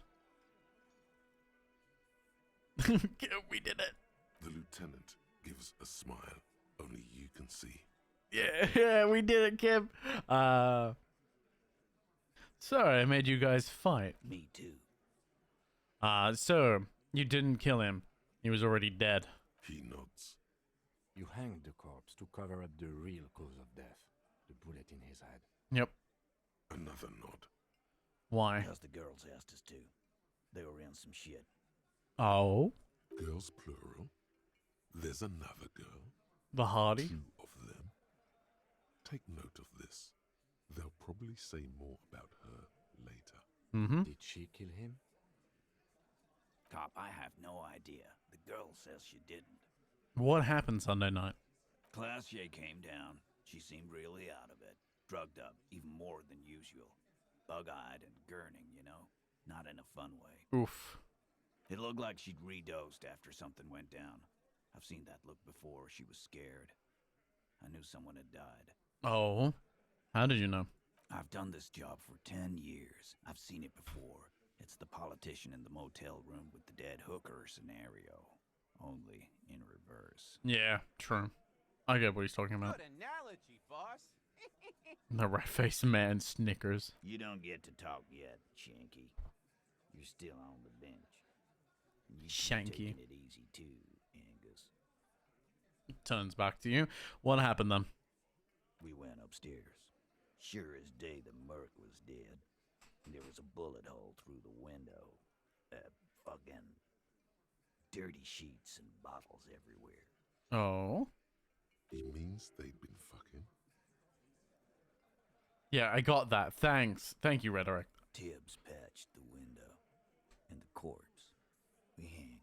We did it. The lieutenant gives a smile only you can see. Yeah, we did it, Kip. Sorry, I made you guys fight. Me too. So you didn't kill him. He was already dead. He nods. You hanged the corpse to cover up the real cause of death. The bullet in his head. Yep. Another nod. Why? Because the girls asked us to. They were in some shit. Oh? Girls plural. There's another girl. The Hardy? 2 of them. Take note of this. They'll probably say more about her later. Mm-hmm. Did she kill him? Cop, I have no idea. The girl says she didn't. What happened Sunday night? Classier came down. She seemed really out of it. Drugged up, even more than usual. Bug-eyed and gurning, you know? Not in a fun way. Oof. It looked like she'd redosed after something went down. I've seen that look before. She was scared. I knew someone had died. Oh? How did you know? I've done this job for 10 years. I've seen it before. It's the politician in the motel room with the dead hooker scenario. Only in reverse. Yeah, true. I get what he's talking about. Good analogy, boss. The red-faced man snickers. You don't get to talk yet, Shanky. You're still on the bench. You Shanky. taking it easy too, Angus. Turns back to you. What happened then? We went upstairs. Sure as day the merc was dead. There was a bullet hole through the window. Fucking dirty sheets and bottles everywhere. Oh? He means they'd been fucking. Yeah, I got that. Thanks. Thank you, Rhetoric. Tibbs patched the window. And the corpse. We hanged.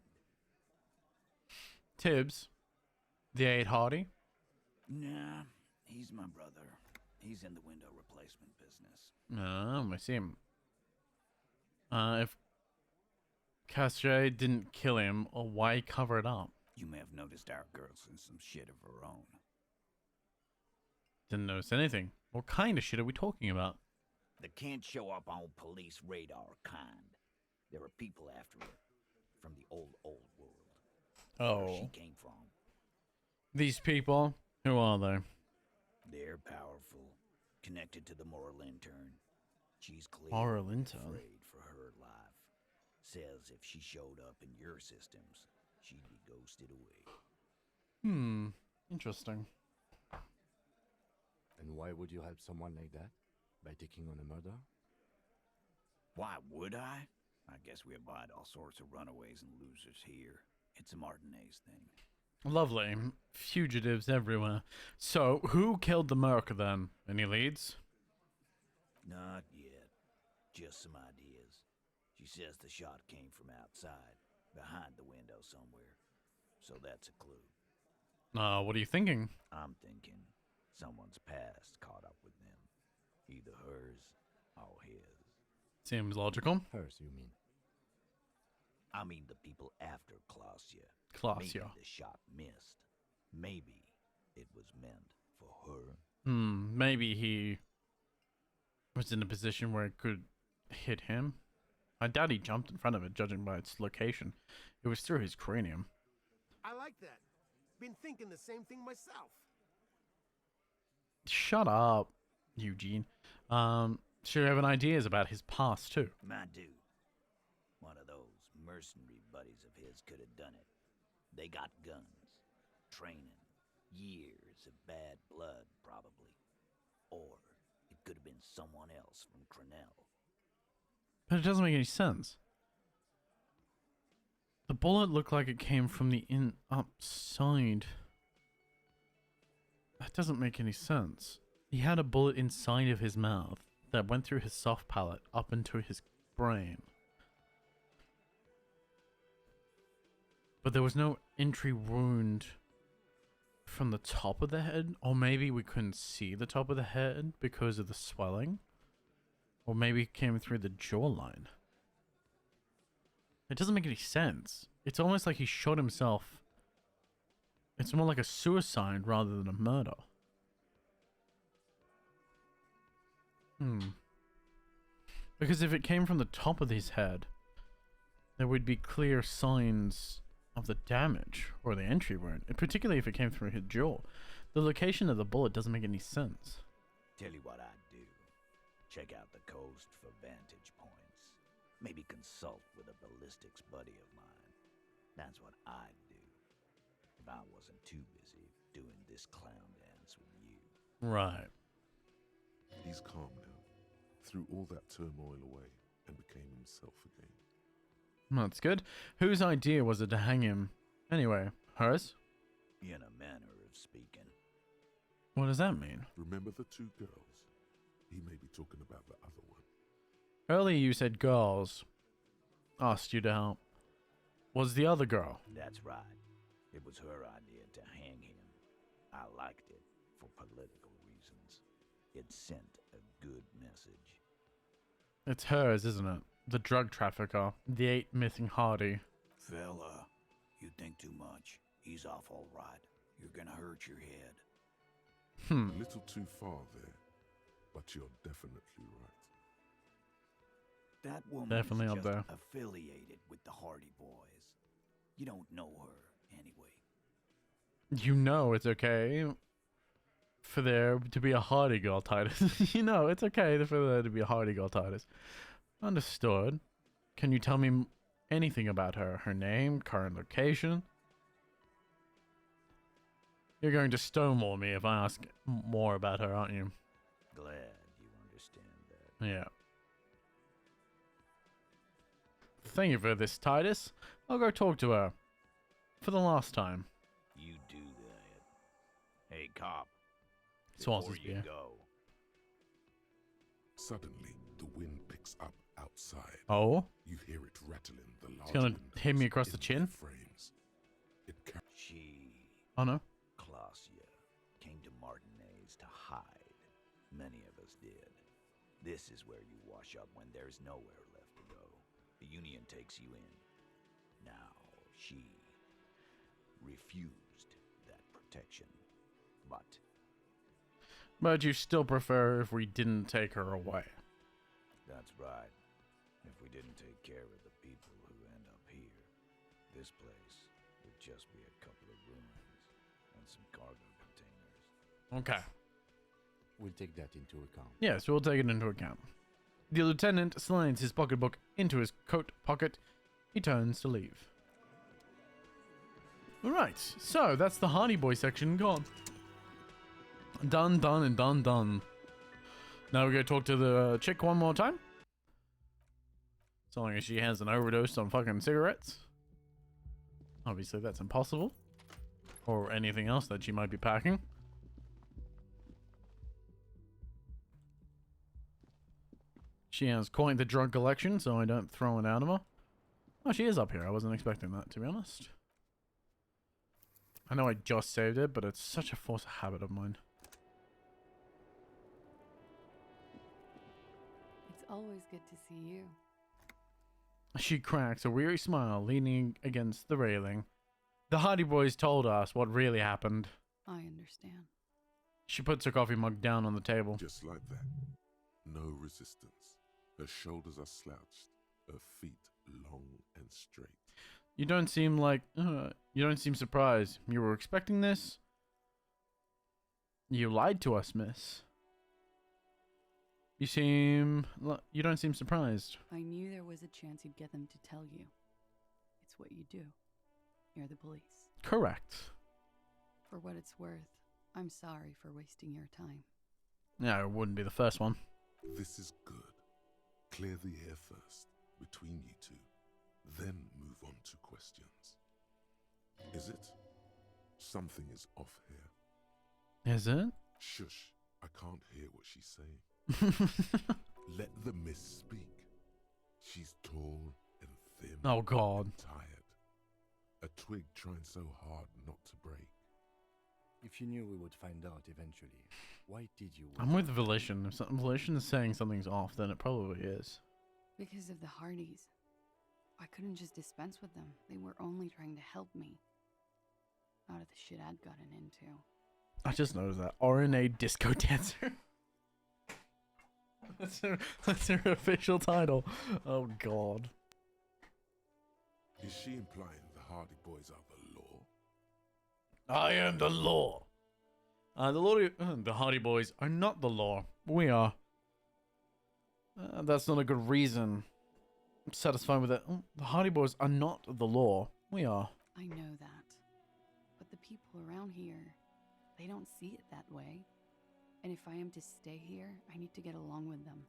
Tibbs? The 8 Hardy? Nah, he's my brother. He's in the window replacement business. I see him. If Cassier didn't kill him, or why cover it up? You may have noticed our girl's in some shit of her own. Didn't notice anything. What kind of shit are we talking about? That can't show up on police radar kind. There are people after her. From the old world. Where she came from. These people? Who are they? They're powerful. Connected to the Moral Intern. She's clearly Moral Intern? afraid for her life. Says if she showed up in your systems, she'd be ghosted away. Interesting. And why would you help someone like that? By taking on a murder? Why would I? I guess we abide all sorts of runaways and losers here. It's a Martinez thing. Lovely. Fugitives everywhere. So, who killed the merc then? Any leads? Not yet. Just some ideas. She says the shot came from outside, behind the window somewhere. So that's a clue. What are you thinking? I'm thinking someone's past caught up with them. Either hers or his. Seems logical. Hers, you mean? I mean the people after Klausya. Klausya. Maybe the shot missed. Maybe it was meant for her. Maybe he was in a position where it could hit him. I doubt he jumped in front of it, judging by its location. It was through his cranium. I like that. Been thinking the same thing myself. Shut up, Eugene. Sure you have an ideas about his past, too. I do. One of those mercenary buddies of his could have done it. They got guns, training, years of bad blood, probably. Or it could have been someone else from Crenell. But it doesn't make any sense. The bullet looked like it came from the upside. That doesn't make any sense. He had a bullet inside of his mouth that went through his soft palate up into his brain. But there was no entry wound from the top of the head. Or maybe we couldn't see the top of the head because of the swelling. Or maybe it came through the jawline. It doesn't make any sense. It's almost like he shot himself. It's more like a suicide rather than a murder. Because if it came from the top of his head, there would be clear signs of the damage or the entry wound, and particularly if it came through his jaw. The location of the bullet doesn't make any sense. Tell you what I'd do. Check out the coast for vantage points. Maybe consult with a ballistics buddy of mine. That's what I'd do. If I wasn't too busy doing this clown dance with you. Right. He's calm now, threw all that turmoil away, and became himself again. That's good. Whose idea was it to hang him? Anyway, hers? In a manner of speaking. What does that mean? Remember the two girls? He may be talking about the other one. Earlier you said girls asked you to help. Was the other girl? That's right. It was her idea to hang him. I liked it for political reasons. It sent a good message. It's hers, isn't it? The drug trafficker. The 8 missing Hardy. Fella, you think too much. He's off all right. You're gonna hurt your head. A little too far there, but you're definitely right. That woman Definitely is up just there. affiliated with the Hardy Boys. You don't know her anyway. You know it's okay for there to be a Hardy girl, Titus. You know it's okay for there to be a Hardy girl, Titus. Understood. Can you tell me anything about her? Her name, current location? You're going to stonewall me if I ask more about her, aren't you? Glad you understand that. Yeah. Thank you for this, Titus. I'll go talk to her. For the last time. You do that. Hey, cop. Swallows Before his you beer. go. Suddenly, the wind picks up outside. Oh? You hear it rattling the large It's gonna hit me across the in chin? their frames. It She, Oh no. Klausya, came to Martinez to hide. Many of us did. This is where you wash up when there's nowhere left to go. The Union takes you in. Now, she refused that protection. But you still prefer if we didn't take her away. That's right. If we didn't take care of the people who end up here, this place would just be a couple of ruins and some cargo containers. Okay. We'll take that into account. Yes, we'll take it into account. The lieutenant slides his pocketbook into his coat pocket. He turns to leave. Alright, so that's the Hardy Boy section gone. Done, done, and done, done. Now we're gonna talk to the chick one more time. So long as she has an overdose on fucking cigarettes. Obviously that's impossible. Or anything else that she might be packing. She has quite the drug collection, so I don't throw it out of her. Oh, she is up here. I wasn't expecting that, to be honest. I know I just saved it, but it's such a force of habit of mine. It's Always good to see you. She cracks a weary smile, leaning against the railing. The Hardy Boys told us what really happened. I understand. She puts her coffee mug down on the table. Just like that. No resistance. Her shoulders are slouched, her feet long and straight. You don't seem surprised. You were expecting this? You lied to us, miss. You don't seem surprised. I knew there was a chance you'd get them to tell you. It's what you do. You're the police. Correct. For what it's worth, I'm sorry for wasting your time. No, it wouldn't be the first one. This is good. Clear the air first, between you two. Then move on to questions. Is it? Something is off here. Is it? Shush. I can't hear what she's saying. Let the mist speak. She's tall and thin. Oh, God. And tired. A twig trying so hard not to break. If you knew we would find out eventually, why did you... I'm with Volition. If Volition is saying something's off, then it probably is. Because of the Hardys. I couldn't just dispense with them. They were only trying to help me. Out of the shit I'd gotten into. I just noticed that. RNA Disco Dancer. That's her official title. Oh, God. Is she implying the Hardy Boys are the law? I am the law. The Hardy Boys are not the law. We are. That's not a good reason. I'm satisfied with it. The Hardy Boys are not the law. We are. I know that. But the people around here, they don't see it that way. And if I am to stay here, I need to get along with them.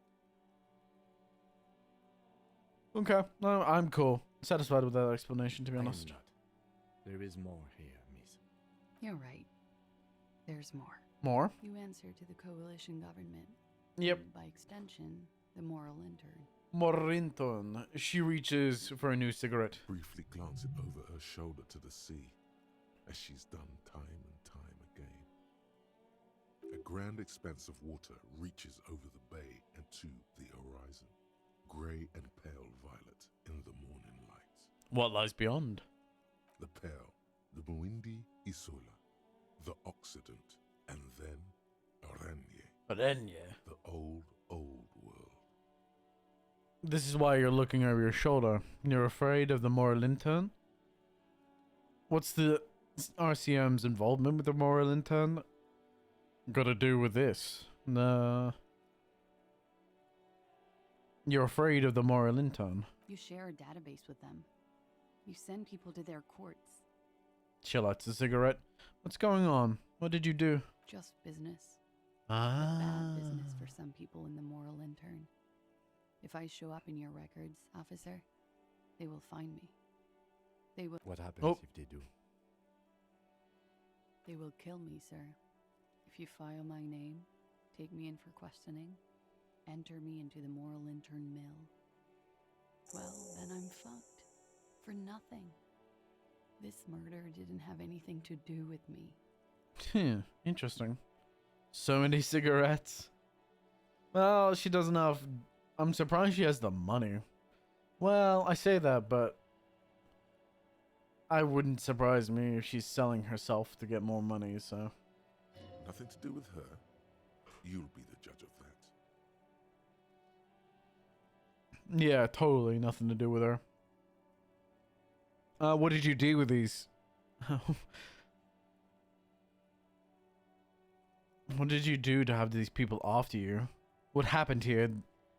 Okay. No, I'm cool. Satisfied with that explanation, to be honest. I'm not. There is more here, miss. You're right. There's more. More? You answer to the coalition government. Yep. And by extension, the moral intern. Morinton. She reaches for a new cigarette. Briefly glancing over her shoulder to the sea, as she's done time and time again. A grand expanse of water reaches over the bay and to the horizon, grey and pale violet in the morning light. What lies beyond? The pale, the Muindi Isola, the Occident, and then Aranye. Aranye. The old world. This is why you're looking over your shoulder. You're afraid of the moral intern? What's the RCM's involvement with the moral intern got to do with this? You're afraid of the moral intern. You share a database with them. You send people to their courts. She lights a cigarette. What's going on? What did you do? Just business. Ah. But bad business for some people in the moral intern. If I show up in your records, officer, they will find me. They will... What happens if they do? They will kill me, sir. If you file my name, take me in for questioning, enter me into the moral intern mill, well, then I'm fucked. For nothing. This murder didn't have anything to do with me. Interesting. So many cigarettes. Well, she doesn't have... I'm surprised she has the money. Well, I say that, but... I wouldn't surprise me if she's selling herself to get more money, so... Nothing to do with her. You'll be the judge of that. Yeah, totally nothing to do with her. What did you do with these? What did you do to have these people after you? What happened here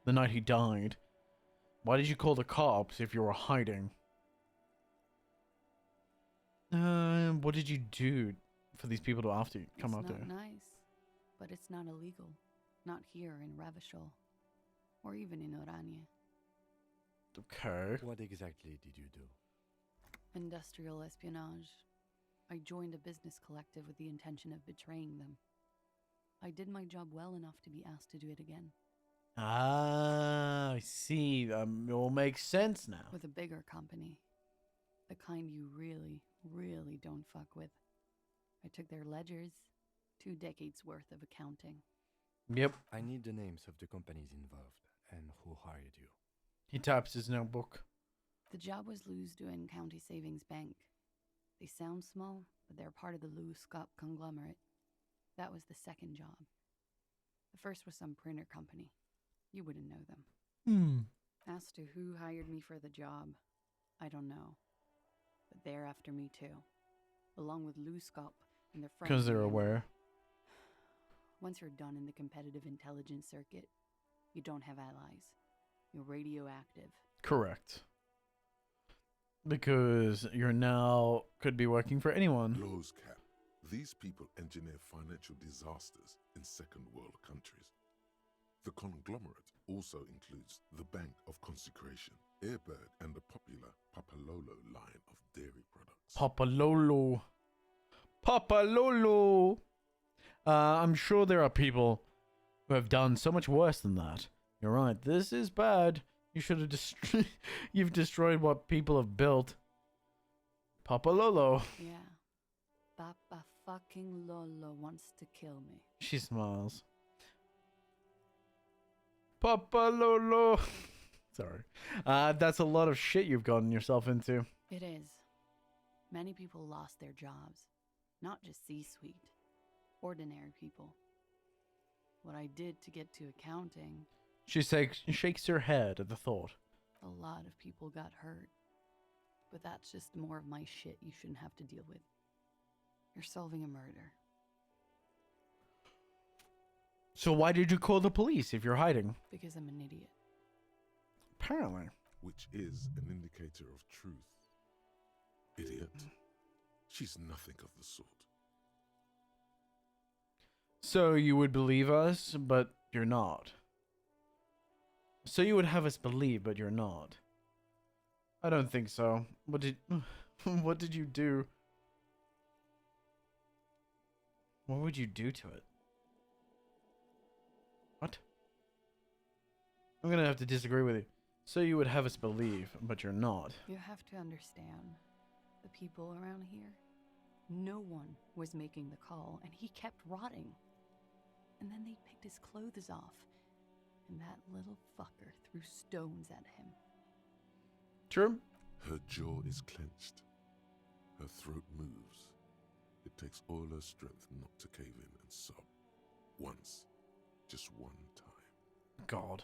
the night he died? Why did you call the cops if you were hiding? What did you do for these people to after you come after you? It's not nice, but it's not illegal. Not here in Revachol, or even in Oranje. Okay. What exactly did you do? Industrial espionage. I joined a business collective with the intention of betraying them. I did my job well enough to be asked to do it again. Ah, I see. It all makes sense now. With a bigger company. The kind you really, really don't fuck with. I took their ledgers, 2 decades worth of accounting. Yep. I need the names of the companies involved, And who hired you? He taps his notebook. The job was Lou's doing County Savings Bank. They sound small, but they're part of the Lou Scott conglomerate. That was the second job. The first was some printer company. You wouldn't know them. As to who hired me for the job, I don't know. But they're after me too, along with Lou Scott and their friends. Because they're aware. Once you're done in the competitive intelligence circuit, you don't have allies. You're radioactive. Correct. Because you're now could be working for anyone. Low's cap. These people engineer financial disasters in second world countries. The conglomerate also includes the Bank of Consecration, Airbird, and the popular Papalolo line of dairy products. Papalolo. Papalolo. I'm sure there are people who have done so much worse than that. You're right. This is bad. You should have You've destroyed what people have built. Papalolo. Yeah. Papa fucking Lolo wants to kill me. She smiles. Papalolo. Sorry. That's a lot of shit you've gotten yourself into. It is. Many people lost their jobs. Not just C-suite. Ordinary people. What I did to get to accounting... She shakes her head at the thought. A lot of people got hurt. But that's just more of my shit you shouldn't have to deal with. You're solving a murder. So why did you call the police if you're hiding? Because I'm an idiot. Apparently. Which is an indicator of truth. Idiot. She's nothing of the sort. So you would believe us, but you're not. So you would have us believe, but you're not. I don't think so. What did you do? What would you do to it? What? I'm gonna have to disagree with you. So you would have us believe, but you're not. You have to understand, the people around here, no one was making the call, and he kept rotting. And then they picked his clothes off, and that little fucker threw stones at him. True. Her jaw is clenched. Her throat moves. It takes all her strength not to cave in and sob. Once. Just one time. God.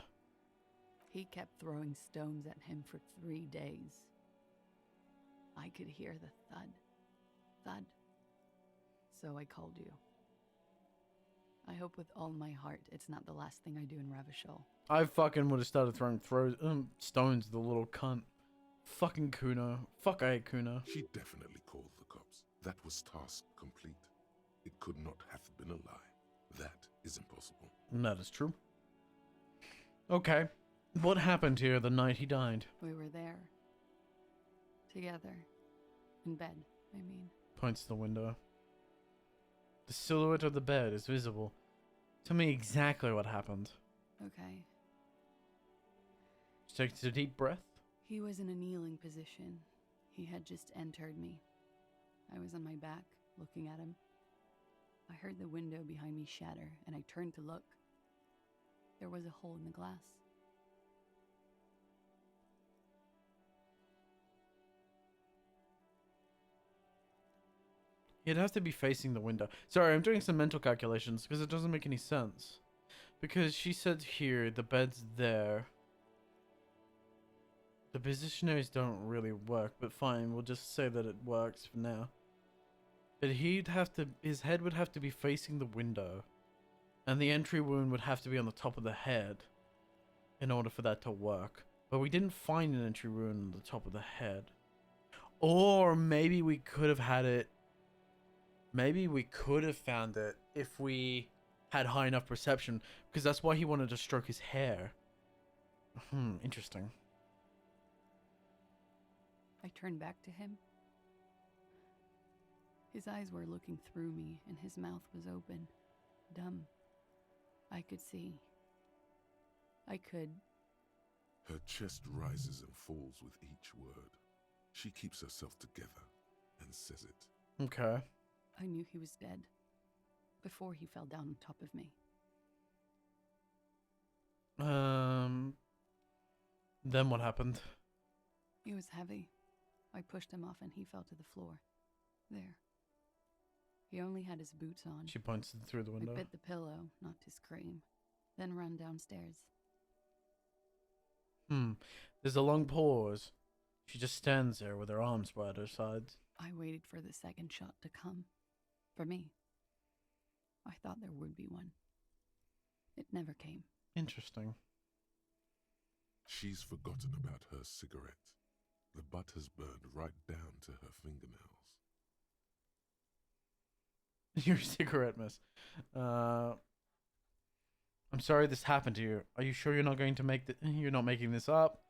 He kept throwing stones at him for 3 days. I could hear the thud. Thud. So I called you. I hope with all my heart it's not the last thing I do in Ravishol. I fucking would have started throwing stones at the little cunt. Fucking Kuno. Fuck, I hate Kuno. She definitely called the cops. That was task complete. It could not have been a lie. That is impossible. That is true. Okay. What happened here the night he died? We were there. Together. In bed, I mean. Points to the window. The silhouette of the bed is visible. Tell me exactly what happened. Okay. She takes a deep breath. He was in a kneeling position. He had just entered me. I was on my back, looking at him. I heard the window behind me shatter, and I turned to look. There was a hole in the glass. He'd have to be facing the window. Sorry, I'm doing some mental calculations because it doesn't make any sense. Because she said here, the bed's there. The positionaries don't really work, but fine, we'll just say that it works for now. But his head would have to be facing the window. And the entry wound would have to be on the top of the head in order for that to work. But we didn't find an entry wound on the top of the head. Or maybe we could have had it. Maybe we could have found it if we had high enough perception. Because that's why he wanted to stroke his hair. Interesting. I turned back to him. His eyes were looking through me, and his mouth was open. Dumb. I could see. I could... Her chest rises and falls with each word. She keeps herself together and says it. Okay. I knew he was dead. Before he fell down on top of me. Then what happened? He was heavy. I pushed him off and he fell to the floor. There. He only had his boots on. She points through the window. I bit the pillow, not to scream, then ran downstairs. There's a long pause. She just stands there with her arms by her sides. I waited for the second shot to come. For me. I thought there would be one. It never came. Interesting. She's forgotten about her cigarette. The butt has burned right down to her fingernails. Your cigarette, miss. I'm sorry this happened to you. Are you sure you're not going to make you're not making this up?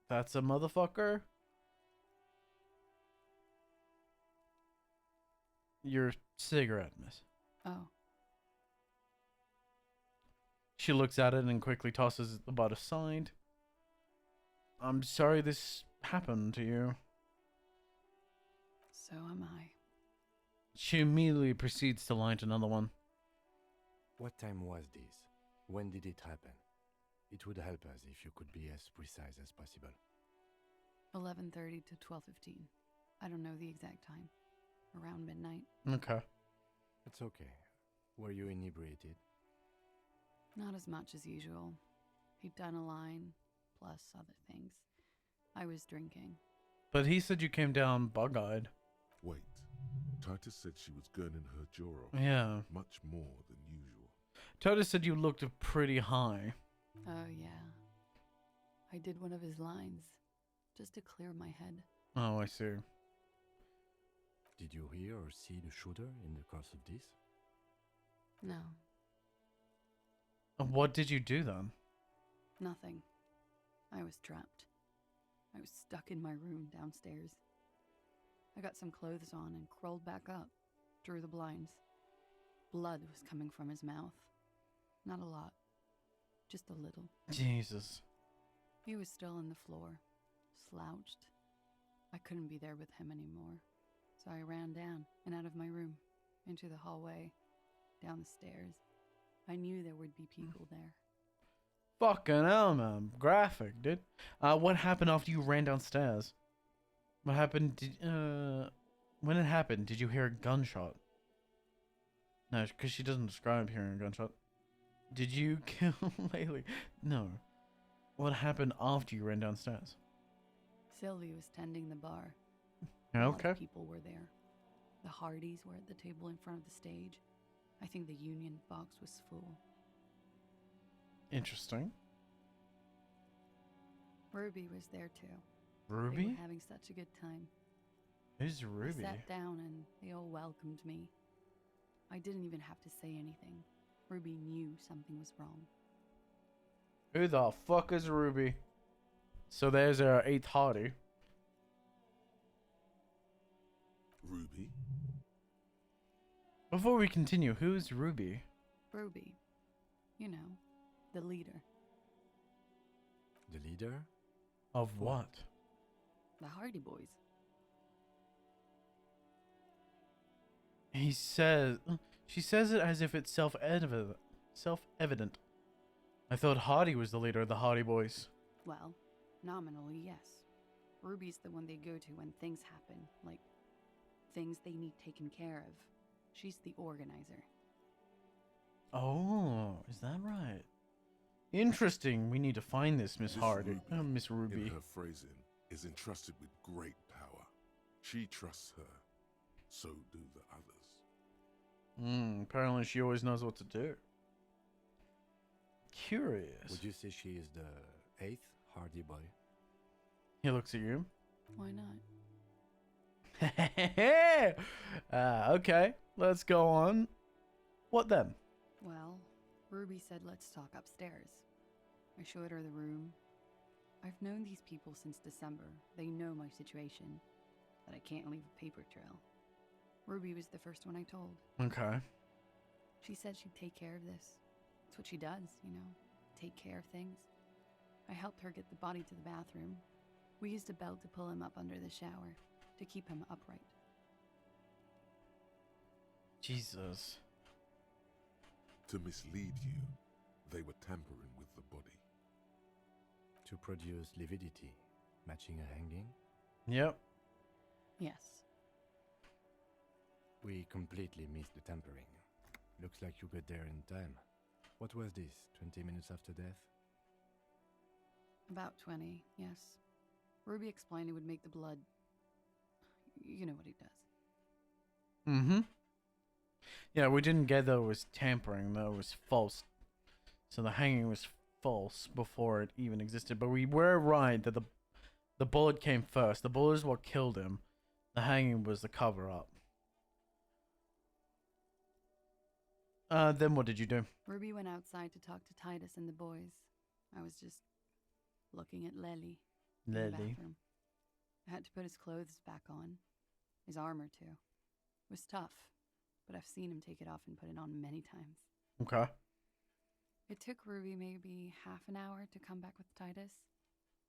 That's a motherfucker? Your cigarette, miss. Oh. She looks at it and quickly tosses the butt aside. I'm sorry this happened to you. So am I. She immediately proceeds to light another one. What time was this? When did it happen? It would help us if you could be as precise as possible. 11:30 to 12:15. I don't know the exact time. Around midnight. Okay. It's okay. Were you inebriated? Not as much as usual. He'd done a line, plus other things. I was drinking. But he said you came down bug-eyed. Wait. Titus said she was gurning her jaw off. Yeah. Much more than usual. Titus said you looked pretty high. Oh, yeah. I did one of his lines, just to clear my head. Oh, I see. Did you hear or see the shooter in the course of this? No. What did you do then? Nothing. I was trapped. I was stuck in my room downstairs. I got some clothes on and crawled back up, drew the blinds. Blood was coming from his mouth. Not a lot. Just a little. Jesus. He was still on the floor, slouched. I couldn't be there with him anymore. So I ran down and out of my room, into the hallway, down the stairs. I knew there would be people there. Fucking hell, man. Graphic, dude. What happened after you ran downstairs? What happened? When it happened, did you hear a gunshot? No, because she doesn't describe hearing a gunshot. Did you kill Laylee? No. What happened after you ran downstairs? Sylvie was tending the bar. Okay. A lot of people were there. The Hardys were at the table in front of the stage. I think the Union box was full. Interesting. Ruby was there too. Ruby? They were having such a good time. Who's Ruby? I sat down and they all welcomed me. I didn't even have to say anything. Ruby knew something was wrong. Who the fuck is Ruby? So there's our 8th Hardy. Ruby? Before we continue, who's Ruby? Ruby. You know, the leader. The leader? Of what? The Hardy Boys. He says... She says it as if it's self-evident. Self-evident. I thought Hardy was the leader of the Hardy Boys. Well, nominally, yes. Ruby's the one they go to when things happen, like things they need taken care of. She's the organizer. Oh, is that right? Interesting. We need to find this Miss Hardy. Miss Ruby. In her phrasing, is entrusted with great power. She trusts her. So do the others. Apparently she always knows what to do. Curious. Would you say she is the 8th Hardy Boy? He looks at you. Why not? Okay, let's go on. What then? Well, Ruby said let's talk upstairs. I showed her the room. I've known these people since December. They know my situation, that I can't leave a paper trail. Ruby was the first one I told. Okay. She said she'd take care of this. It's what she does, you know, take care of things. I helped her get the body to the bathroom. We used a belt to pull him up under the shower, to keep him upright. Jesus. To mislead you, They were tampering with the body. To produce lividity, matching a hanging? Yep. Yes. We completely missed the tampering. Looks like you got there in time. What was this, 20 minutes after death? About 20, yes. Ruby explained it would make the blood. You know what he does. Mm-hmm. Yeah, we didn't get that it was tampering, that it was false. So the hanging was false before it even existed. But we were right that the bullet came first. The bullet is what killed him. The hanging was the cover-up. Then what did you do? Ruby went outside to talk to Titus and the boys. I was just looking at Lely. In the Lely. bathroom. I had to put his clothes back on. His armor, too. It was tough, but I've seen him take it off and put it on many times. Okay. It took Ruby maybe half an hour to come back with Titus.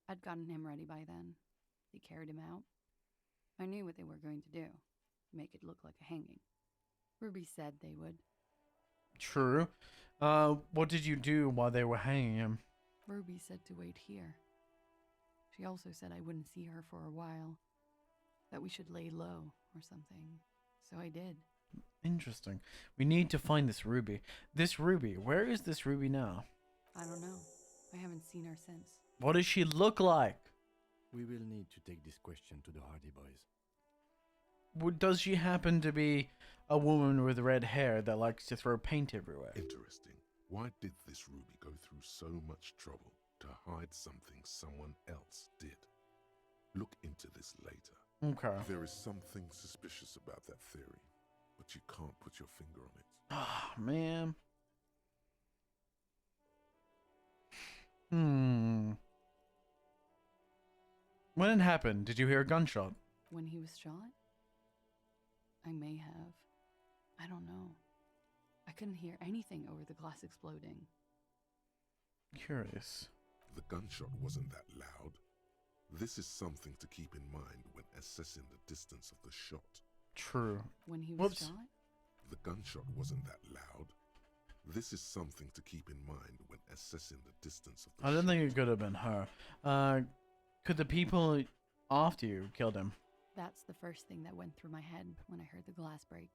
I'd gotten him ready by then. They carried him out. I knew what they were going to do. Make it look like a hanging. Ruby said they would. True. What did you do while they were hanging him? Ruby said to wait here. She also said I wouldn't see her for a while. That we should lay low or something. So I did. Interesting. We need to find this Ruby. This Ruby. Where is this Ruby now? I don't know. I haven't seen her since. What does she look like? We will need to take this question to the Hardy Boys. Does she happen to be a woman with red hair that likes to throw paint everywhere? Interesting. Why did this Ruby go through so much trouble to hide something someone else did? Look into this later. Okay. There is something suspicious about that theory, but you can't put your finger on it. Ah, man. When it happened, did you hear a gunshot? When he was shot? I may have. I don't know. I couldn't hear anything over the glass exploding. Curious. The gunshot wasn't that loud. This is something to keep in mind when assessing the distance of the shot. True. When he was Whoops. shot? The gunshot wasn't that loud. This is something to keep in mind when assessing the distance of the I don't shot. think it could have been her. Could the people after you killed him? That's the first thing that went through my head when I heard the glass break.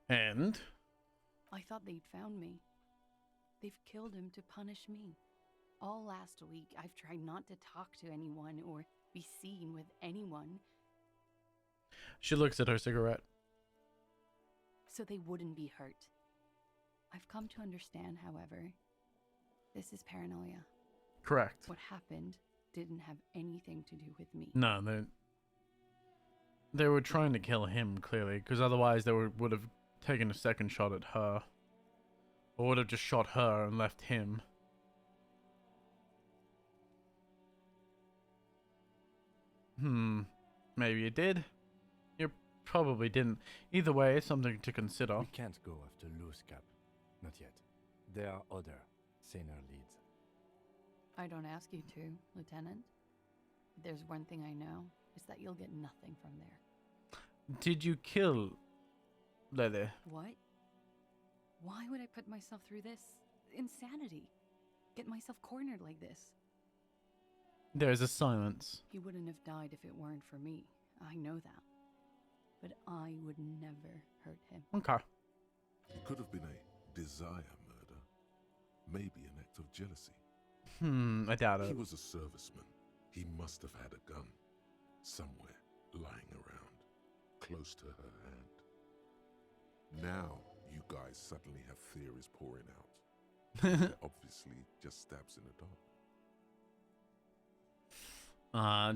And? I thought they'd found me. They've killed him to punish me. All last week, I've tried not to talk to anyone or be seen with anyone, She looks at her cigarette. so they wouldn't be hurt. I've come to understand, however, this is paranoia. Correct. What happened didn't have anything to do with me. No, they were trying to kill him, clearly, because otherwise they would have taken a second shot at her. Or would have just shot her and left him. Maybe it did. You probably didn't. Either way, it's something to consider. We can't go after Loose Cap. Not yet. There are other, saner leads. I don't ask you to, Lieutenant. If there's one thing I know, it's that you'll get nothing from there. Did you kill Lily? What? Why would I put myself through this? Insanity. Get myself cornered like this. There's a silence. He wouldn't have died if it weren't for me. I know that. But I would never hurt him. Okay. It could have been a desire murder. Maybe an act of jealousy. I doubt it. He was a serviceman. He must have had a gun. Somewhere, lying around. Close to her hand. Now, you guys suddenly have theories pouring out. Obviously, just stabs in the dark.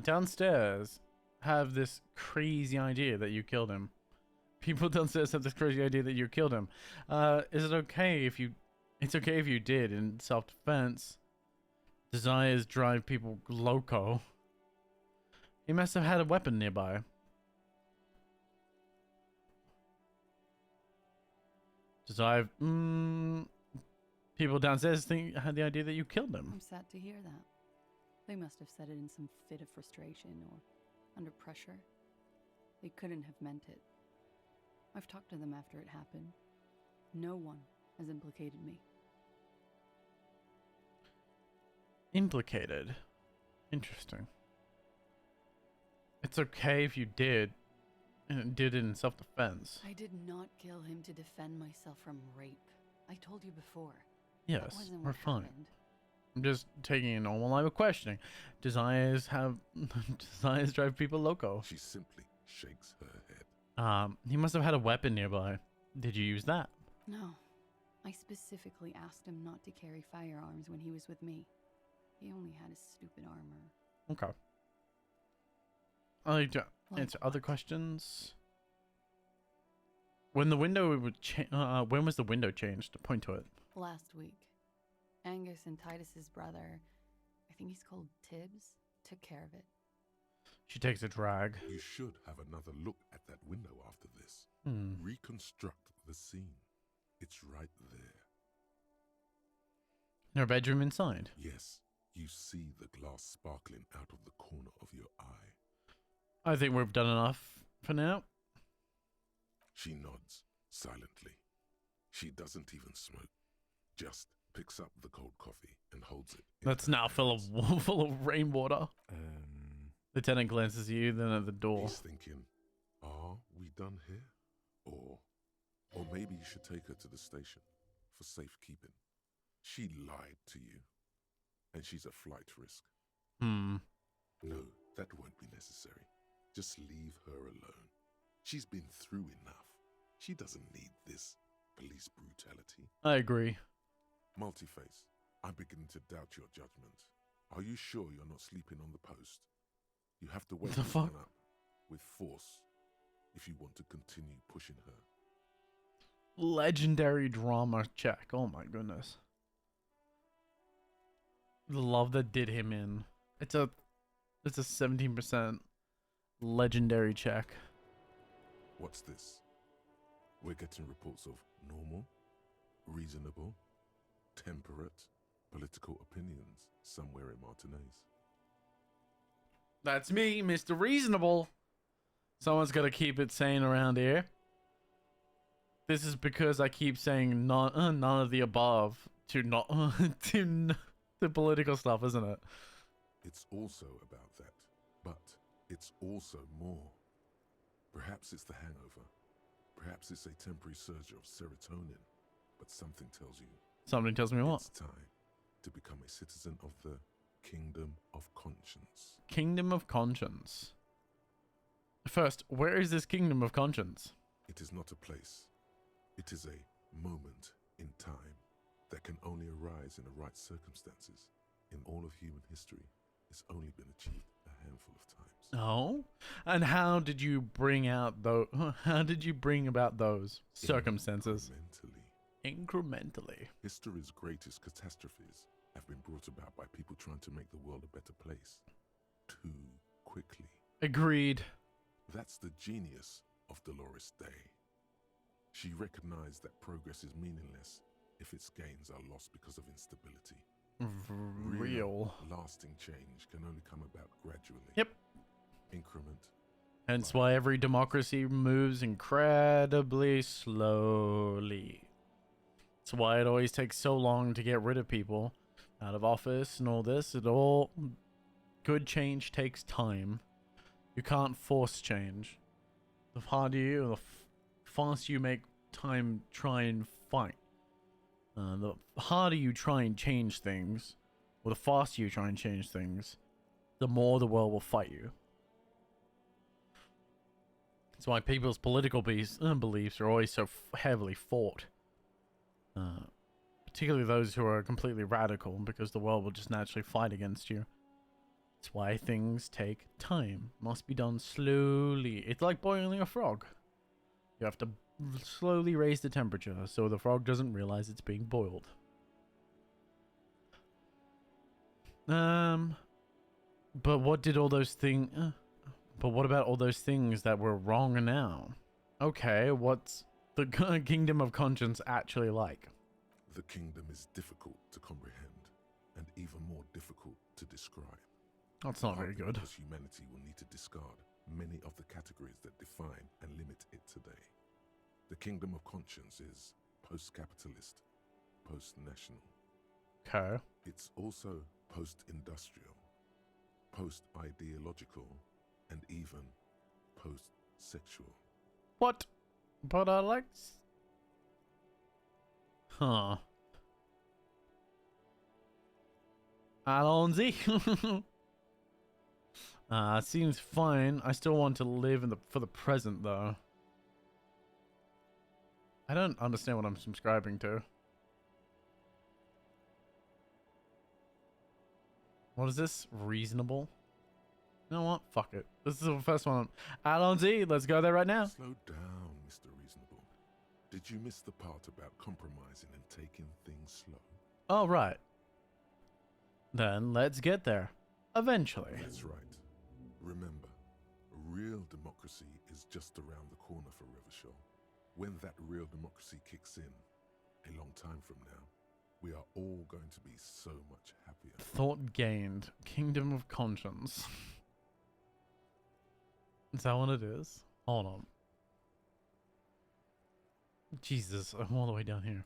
Downstairs have this crazy idea that you killed him. People downstairs have this crazy idea that you killed him. Is it okay if you... It's okay if you did in self-defense. Desires drive people loco. He must have had a weapon nearby. Desire... people downstairs had the idea that you killed him. I'm sad to hear that. They must have said it in some fit of frustration or under pressure. They couldn't have meant it. I've talked to them after it happened. No one has implicated me. Implicated. Interesting. It's okay if you did, and did it in self-defense. I did not kill him to defend myself from rape. I told you before. That Yes, wasn't we're what fine. happened. I'm just taking a normal line of questioning. Desires drive people loco. She simply shakes her head. He must have had a weapon nearby. Did you use that? No. I specifically asked him not to carry firearms when he was with me. He only had his stupid armor. Okay. I'd like to Like answer other questions. When the window would when was the window changed? Point to it. Last week, Angus and Titus's brother, I think he's called Tibbs, took care of it. She takes a drag. You should have another look at that window after this. Reconstruct the scene. It's right there. In her bedroom inside. Yes, you see the glass sparkling out of the corner of your eye. I think we've done enough for now. She nods silently. She doesn't even smoke. Just picks up the cold coffee and holds it. That's now full of rainwater. Lieutenant glances at you, then at the door. He's thinking, are we done here? Or maybe you should take her to the station for safekeeping. She lied to you, and she's a flight risk. No, that won't be necessary. Just leave her alone. She's been through enough. She doesn't need this police brutality. I agree. Multiface, I'm beginning to doubt your judgment. Are you sure you're not sleeping on the post? You have to wake The this fuck? one up with force if you want to continue pushing her. Legendary drama check. Oh my goodness. The love that did him in. It's a 17% legendary check. What's this? We're getting reports of normal, reasonable, temperate political opinions somewhere in Martinez. That's me, Mr. Reasonable. Someone's got to keep it sane around here. This is because I keep saying none of the above to not to the political stuff, isn't it? It's also about that, but it's also more. Perhaps it's the hangover. Perhaps it's a temporary surge of serotonin, but something tells you. Something tells me what? It's time to become a citizen of the Kingdom of Conscience. Kingdom of Conscience. First, where is this Kingdom of Conscience? It is not a place. It is a moment in time that can only arise in the right circumstances. In all of human history, it's only been achieved a handful of times. Oh, and how did you bring out those? How did you bring about those circumstances? Incrementally. History's greatest catastrophes have been brought about by people trying to make the world a better place too quickly. Agreed. That's the genius of Dolores Day. She recognized that progress is meaningless if its gains are lost because of instability. Real. Lasting change can only come about gradually. Yep. Increment. Hence why every democracy moves incredibly slowly. It's why it always takes so long to get rid of people out of office and all this. Good change takes time. You can't force change. The harder you, the faster you make time try and fight. The harder you try and change things, or the faster you try and change things, the more the world will fight you. That's why people's political beliefs are always so heavily fought. Particularly those who are completely radical, because the world will just naturally fight against you. That's why things take time. Must be done slowly. It's like boiling a frog. You have to slowly raise the temperature so the frog doesn't realize it's being boiled. But what did all those things... but what about all those things that were wrong now? Okay, what's the Kingdom of Conscience actually like? The kingdom is difficult to comprehend and even more difficult to describe. That's not very good. Because humanity will need to discard many of the categories that define and limit it today. The Kingdom of Conscience is post-capitalist, post-national. Okay. It's also post-industrial, post-ideological, and even post-sexual. What? But I like... Huh. Alonzi. Seems fine. I still want to live for the present, though. I don't understand what I'm subscribing to. What is this? Reasonable? You know what? Fuck it. This is the first one. Alonzi, let's go there right now. Slow down, Mr. Reasonable. Did you miss the part about compromising and taking things slow? Oh, right. Then let's get there. Eventually. That's right. Remember, real democracy is just around the corner for Revachol. When that real democracy kicks in, a long time from now, we are all going to be so much happier. Thought gained. Kingdom of Conscience. Is that what it is? Hold on. Jesus, I'm all the way down here.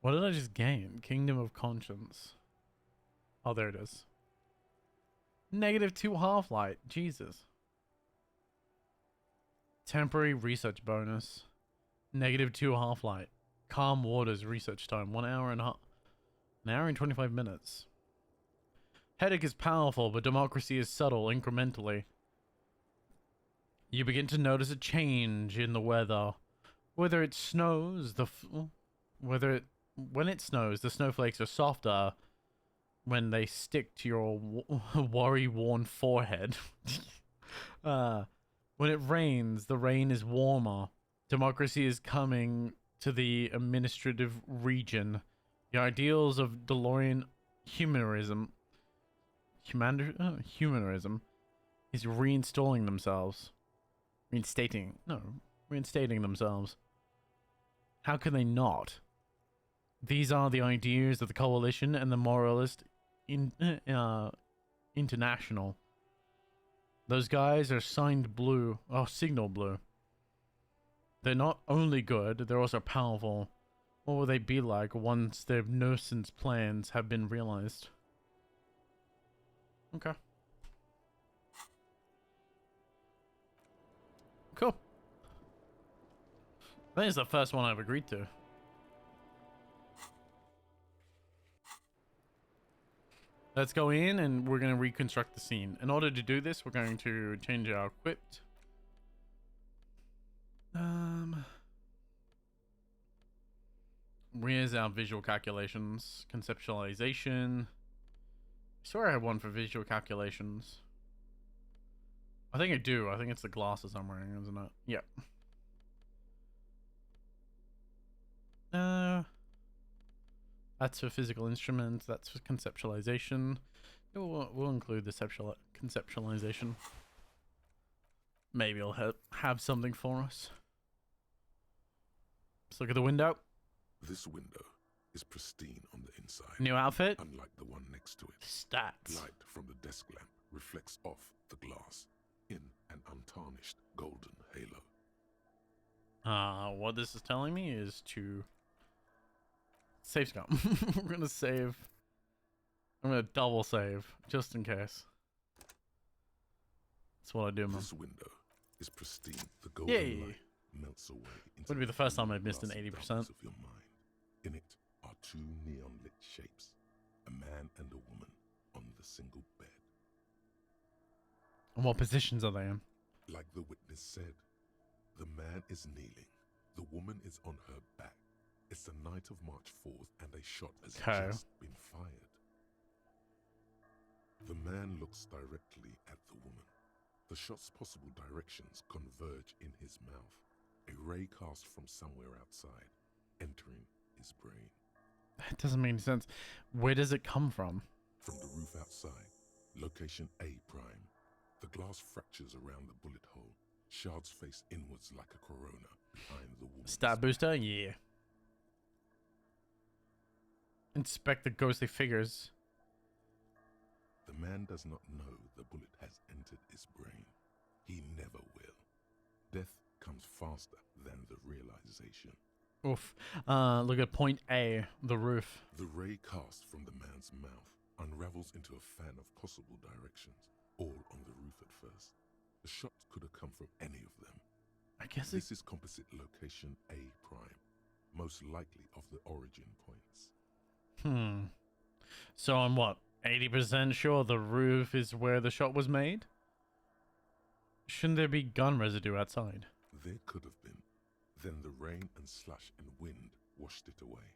What did I just gain? Kingdom of Conscience. Oh, there it is. -2 half-light. Jesus. Temporary research bonus. -2 half-light. Calm waters research time. 1 hour and 25 minutes. Headache is powerful, but democracy is subtle, incrementally. You begin to notice a change in the weather. Whether it snows, when it snows, the snowflakes are softer when they stick to your worry-worn forehead. When it rains, the rain is warmer. Democracy is coming to the administrative region. The ideals of DeLorean humanism is reinstating themselves. Reinstating themselves. How can they not? These are the ideas of the Coalition and the Moralist International. Those guys are signed blue. Oh, signal blue. They're not only good, they're also powerful. What will they be like once their nuisance plans have been realized? Okay. Cool. I think it's the first one I've agreed to. Let's go in and we're going to reconstruct the scene. In order to do this, we're going to change our equipped. Where's our visual calculations? Conceptualization. I swear I had one for visual calculations. I think I do. I think it's the glasses I'm wearing, isn't it? Yep. That's for physical instruments. That's for conceptualization. We'll include the conceptualization. Maybe it'll have something for us. Let's look at the window. This window is pristine on the inside. New outfit. Unlike the one next to it. Stats. Light from the desk lamp reflects off the glass in an untarnished golden halo. What this is telling me is to save scum. We're gonna save. I'm gonna double save just in case. That's what I do, man. This window is pristine. The golden light melts away into Would be the first time I've missed an 80%. of your mind. In it are two neon lit shapes, a man and a woman on the single bed. And what positions are they in? Like the witness said, the man is kneeling, the woman is on her back. It's the night of March 4th and a shot has just been fired. The man looks directly at the woman. The shot's possible directions converge in his mouth, a ray cast from somewhere outside, entering his brain. That doesn't make any sense. Where does it come from? From the roof outside, location A prime. The glass fractures around the bullet hole. Shards face inwards like a corona behind the woman. Stat booster? Yeah. Inspect the ghostly figures. The man does not know the bullet has entered his brain. He never will. Death comes comes faster than the realization. Oof. Look at point A, the roof. The ray cast from the man's mouth unravels into a fan of possible directions, all on the roof at first. The shot could have come from any of them. I guess this is composite location A prime, most likely of the origin points. So I'm what, 80% sure the roof is where the shot was made? Shouldn't there be gun residue outside? There could have been. Then the rain and slush and wind washed it away.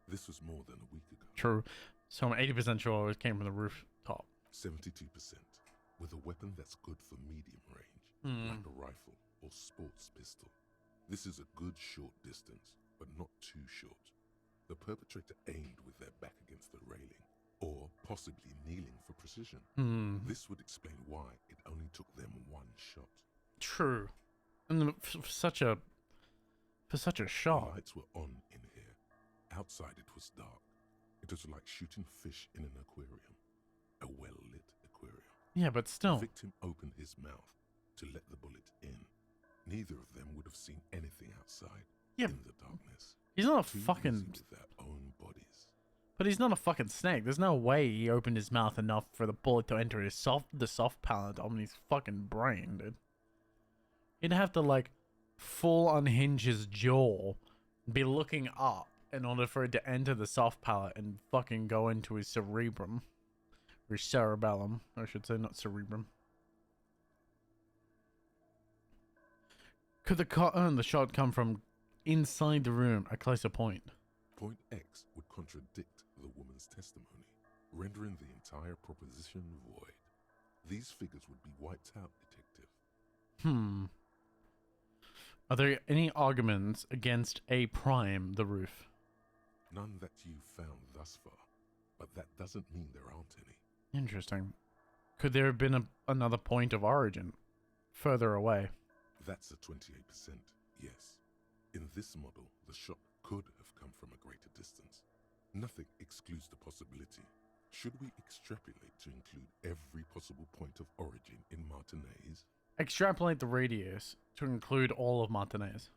This was more than a week ago. True. So I'm 80% sure it came from the rooftop. 72%. With a weapon that's good for medium range, like a rifle or sports pistol. This is a good short distance, but not too short. The perpetrator aimed with their back against the railing, or possibly kneeling for precision. This would explain why it only took them one shot. True. And for such a shot. The lights were on in here. Outside it was dark. It was like shooting fish in an aquarium. A well-lit aquarium. Yeah, but still. The victim opened his mouth to let the bullet in. Neither of them would have seen anything outside in the darkness. He's not a Too fucking... busy with their own bodies. But he's not a fucking snake. There's no way he opened his mouth enough for the bullet to enter the soft palate on his fucking brain, dude. He'd have to, like, full unhinge his jaw, be looking up in order for it to enter the soft palate and fucking go into his cerebrum. Or cerebellum, I should say, not cerebrum. Could the shot come from inside the room, a closer point? Point X would contradict the woman's testimony, rendering the entire proposition void. These figures would be wiped out, detective. Are there any arguments against A prime, the roof? None that you've found thus far, but that doesn't mean there aren't any. Interesting. Could there have been another point of origin further away? That's a 28%, yes. In this model, the shot could have come from a greater distance. Nothing excludes the possibility. Should we extrapolate to include every possible point of origin in Martinez? Extrapolate the radius to include all of Martinez.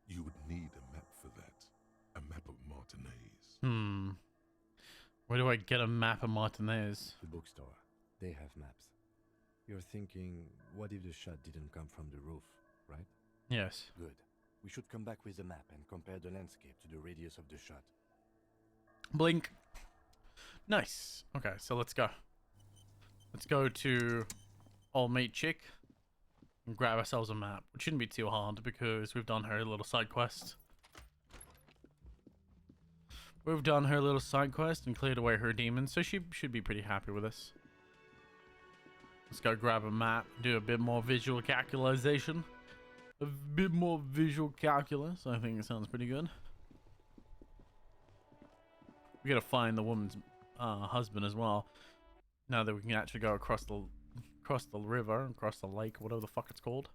You would need a map for that. A map of Martinez. Where do I get a map of Martinez? The bookstore. They have maps. You're thinking, what if the shot didn't come from the roof, right? Yes. Good. We should come back with a map and compare the landscape to the radius of the shot. Blink. Nice. Okay, so let's go. Let's go to old mate chick and grab ourselves a map, which shouldn't be too hard because we've done her little side quest. We've done her little side quest and cleared away her demons, so she should be pretty happy with us. Let's go grab a map, do a bit more visual calculation. A bit more visual calculus. I think it sounds pretty good. We gotta find the woman's husband as well. Now that we can actually go across the river, across the lake, whatever the fuck it's called.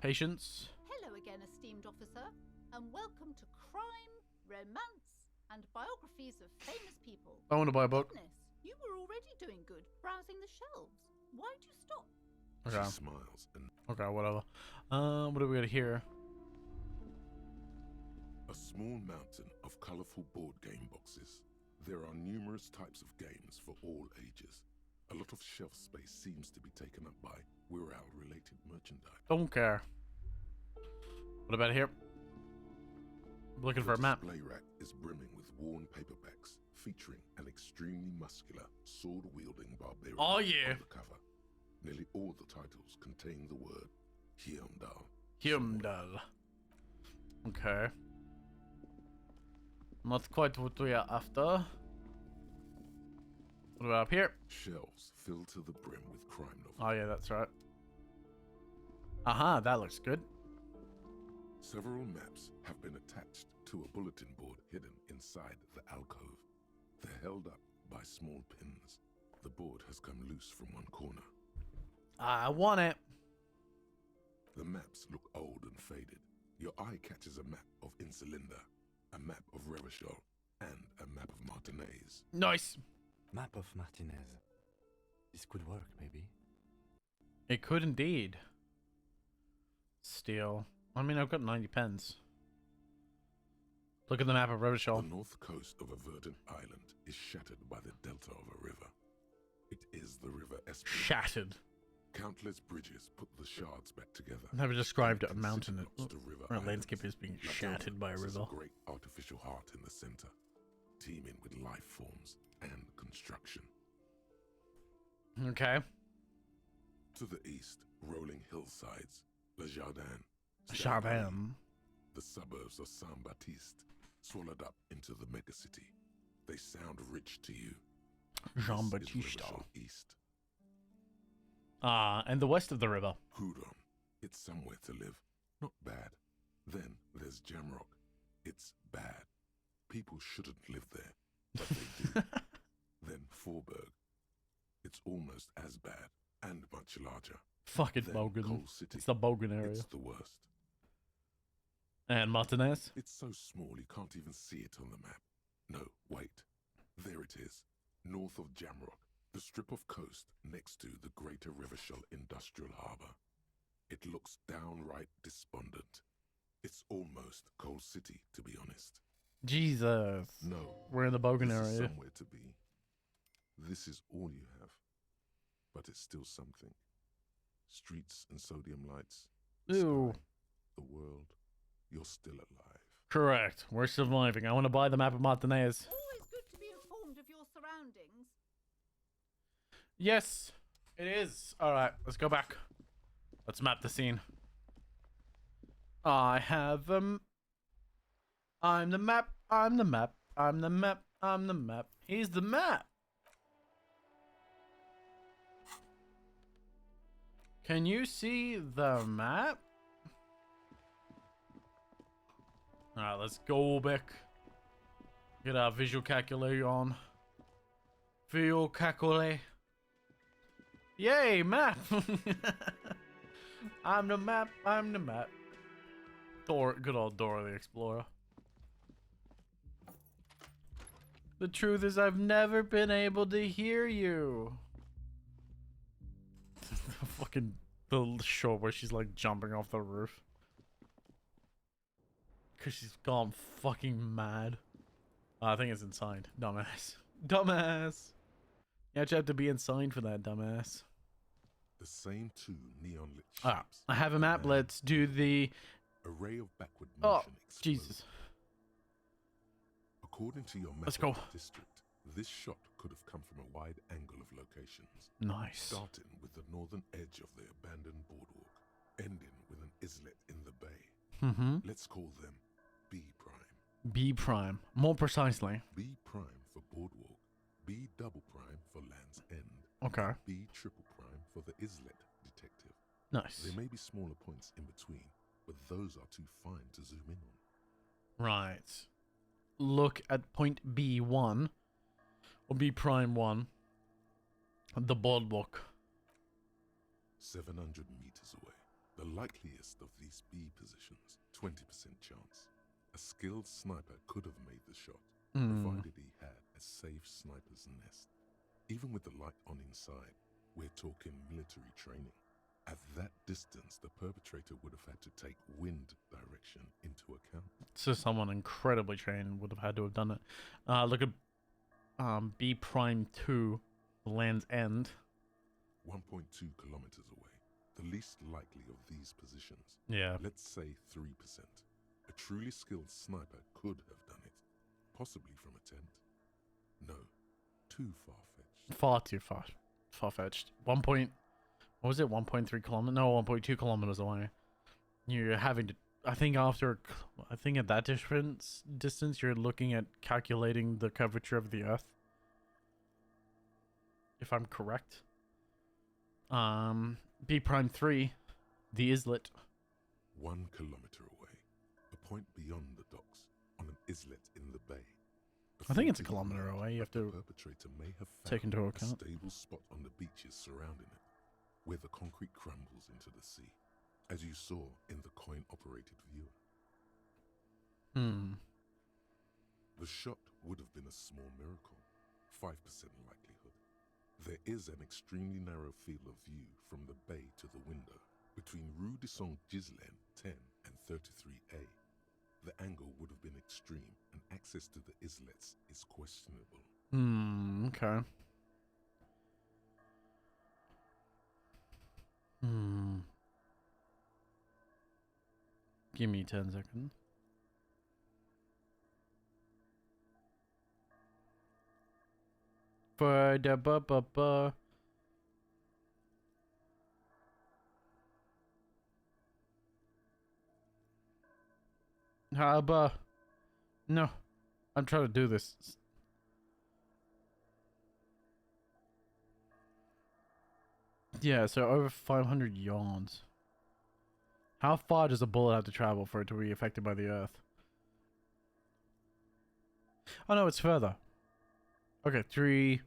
Patience. Hello again, esteemed officer, and welcome to Crime, Romance, and Biographies of Famous People. I want to buy a book. Goodness, you were already doing good, browsing the shelves. Why'd you stop? Okay. She smiles and... Okay, whatever. What do we got here? A small mountain of colorful board game boxes. There are numerous types of games for all ages. A lot of shelf space seems to be taken up by Wirral-related merchandise. Don't care. What about here? I'm looking for a map. The display rack is brimming with worn paperbacks featuring an extremely muscular, sword-wielding barbarian on the cover. Nearly all the titles contain the word Heimdall. Heimdall. Okay. Not quite what we are after. What about up here? Shelves filled to the brim with crime novels. Oh yeah, that's right. Aha, that looks good. Several maps have been attached to a bulletin board hidden inside the alcove. They're held up by small pins. The board has come loose from one corner. I want it. The maps look old and faded. Your eye catches a map of Insulinda, a map of Revachol, and a map of Martinez. Nice. Map of Martinez. This could work, maybe. It could indeed. Steal. I mean, I've got 90 pence. Look at the map of Revachol. The north coast of a verdant island is shattered by the delta of a river. It is the River Espen. Shattered. Countless bridges put the shards back together. I've never described a mountain or a islands. landscape as being shattered by a There's river. a great artificial heart in the center, teeming with life forms and construction. Okay. To the east, rolling hillsides, Le Jardin. Jardin. The suburbs of Saint-Baptiste, swallowed up into the megacity. They sound rich to you. Jean-Baptiste. East. And the west of the river. Hudon. It's somewhere to live. Not bad. Then there's Jamrock. It's bad. People shouldn't live there, but they do. Then Forberg. It's almost as bad and much larger. Fucking Then Bogan. Coal City. It's the Bogan area. It's the worst. And Martinez? It's so small you can't even see it on the map. No, wait. There it is. North of Jamrock. The strip of coast next to the Greater Revachol Industrial Harbour. It looks downright despondent. It's almost Coal City, to be honest. Jesus. No. We're in the Bogan This is area. somewhere to be. This is all you have. But it's still something. Streets and sodium lights. The Ew. sky, the world. You're still alive. Correct. We're surviving. I want to buy the map of Martinez. Always good to be informed of your surroundings. Yes, it is. Alright, let's go back. Let's map the scene. I have, I'm the map, I'm the map, I'm the map, I'm the map. He's the map. Can you see the map? Alright, let's go back. Get our visual calculator on. Visual calculator. Yay, map! I'm the map, I'm the map. Good old Dora the Explorer. The truth is I've never been able to hear you. Fucking the shot where she's like jumping off the roof. Cause she's gone fucking mad. I think it's inside. Dumbass. Dumbass! You actually have to be inside for that, dumbass. The same two neon lit shapes. Ah, I have a map. Let's do the array of backward Oh, motion explode. Jesus. According to your map Let's of go. the district, this shot could have come from a wide angle of locations. Nice. Starting with the northern edge of the abandoned boardwalk, ending with an islet in the bay. Mm-hmm. Let's call them B prime. B prime. More precisely. B prime for boardwalk, B double prime for Land's End. Okay. B triple prime for the islet detective. Nice. There may be smaller points in between, but those are too fine to zoom in on. Right. Look at point B1. Or B prime 1. The boardwalk. 700 meters away. The likeliest of these B positions, 20% chance. A skilled sniper could have made the shot, provided he had a safe sniper's nest. Even with the light on inside, we're talking military training. At that distance, the perpetrator would have had to take wind direction into account. So someone incredibly trained would have had to have done it. Look at B prime 2. Land's End. 1.2 kilometers away. The least likely of these positions. Yeah. Let's say 3%. A truly skilled sniper could have done it. Possibly from a tent. No. Too far-fetched. Far too far-fetched. 1.3 kilometers? No, 1.2 kilometers away. You're having to... I think at that distance, you're looking at calculating the curvature of the Earth. If I'm correct. B prime 3, the islet. 1 kilometer away. A point beyond the docks, on an islet in the bay. I think it's a kilometer away. You have to The perpetrator may have found take into a account. stable spot on the beaches surrounding it, where the concrete crumbles into the sea, as you saw in the coin-operated viewer. The shot would have been a small miracle, 5% likelihood. There is an extremely narrow field of view from the bay to the window between Rue de Saint-Ghislain 10 and 33A. The angle would have been extreme, and access to the islets is questionable. Okay. Give me 10 seconds. For the ba. Haba. No. I'm trying to do this. Yeah, so over 500 yards. How far does a bullet have to travel for it to be affected by the earth? Oh no, it's further. Okay, 3.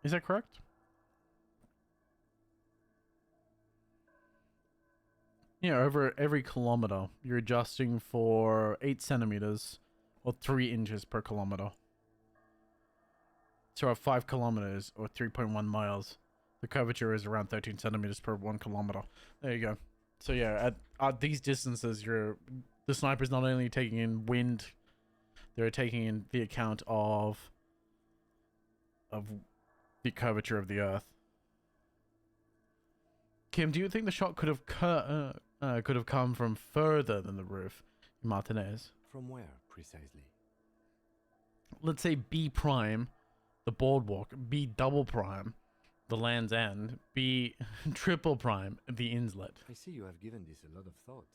Is that correct? Yeah, over every kilometer, you're adjusting for 8 centimeters or 3 inches per kilometer. So at 5 kilometers or 3.1 miles, the curvature is around 13 centimeters per 1 kilometer. There you go. So yeah, at these distances, the sniper's not only taking in wind, they're taking in the account of the curvature of the earth. Kim, do you think the shot could have come from further than the roof, Martinez? From where, precisely? Let's say B prime, the boardwalk, B double prime, the Land's End, B triple prime, the inlet. I see you have given this a lot of thought.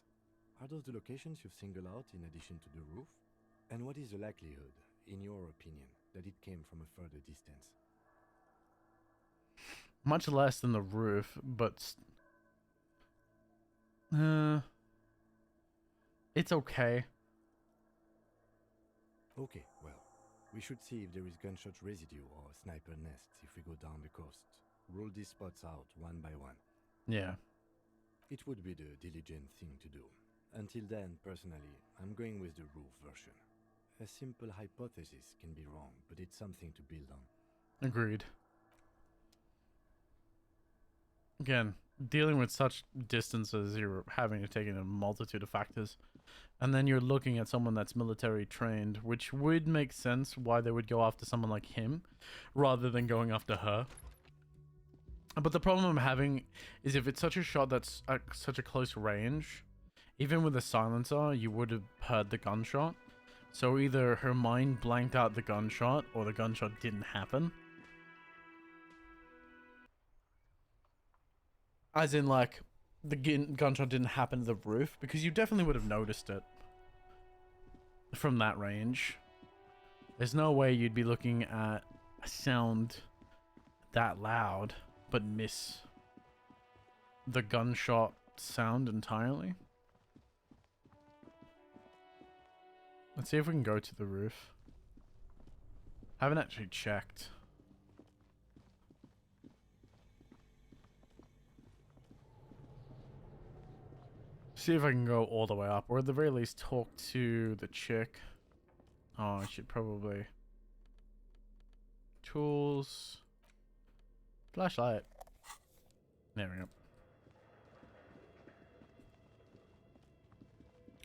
Are those the locations you've singled out in addition to the roof? And what is the likelihood, in your opinion, that it came from a further distance? Much less than the roof, but it's okay. Okay, well, we should see if there is gunshot residue or sniper nests if we go down the coast. Rule these spots out one by one. Yeah. It would be the diligent thing to do. Until then, personally, I'm going with the roof version. A simple hypothesis can be wrong, but it's something to build on. Agreed. Again, dealing with such distances, you're having to take in a multitude of factors. And then you're looking at someone that's military trained, which would make sense why they would go after someone like him, rather than going after her. But the problem I'm having is if it's such a shot that's at such a close range, even with a silencer, you would have heard the gunshot. So either her mind blanked out the gunshot, or the gunshot didn't happen. As in, like, the gunshot didn't happen to the roof, because you definitely would have noticed it from that range. There's no way you'd be looking at a sound that loud, but miss the gunshot sound entirely. Let's see if we can go to the roof. I haven't actually checked. See if I can go all the way up, or at the very least talk to the chick. Oh, I should probably... Tools... Flashlight. There we go.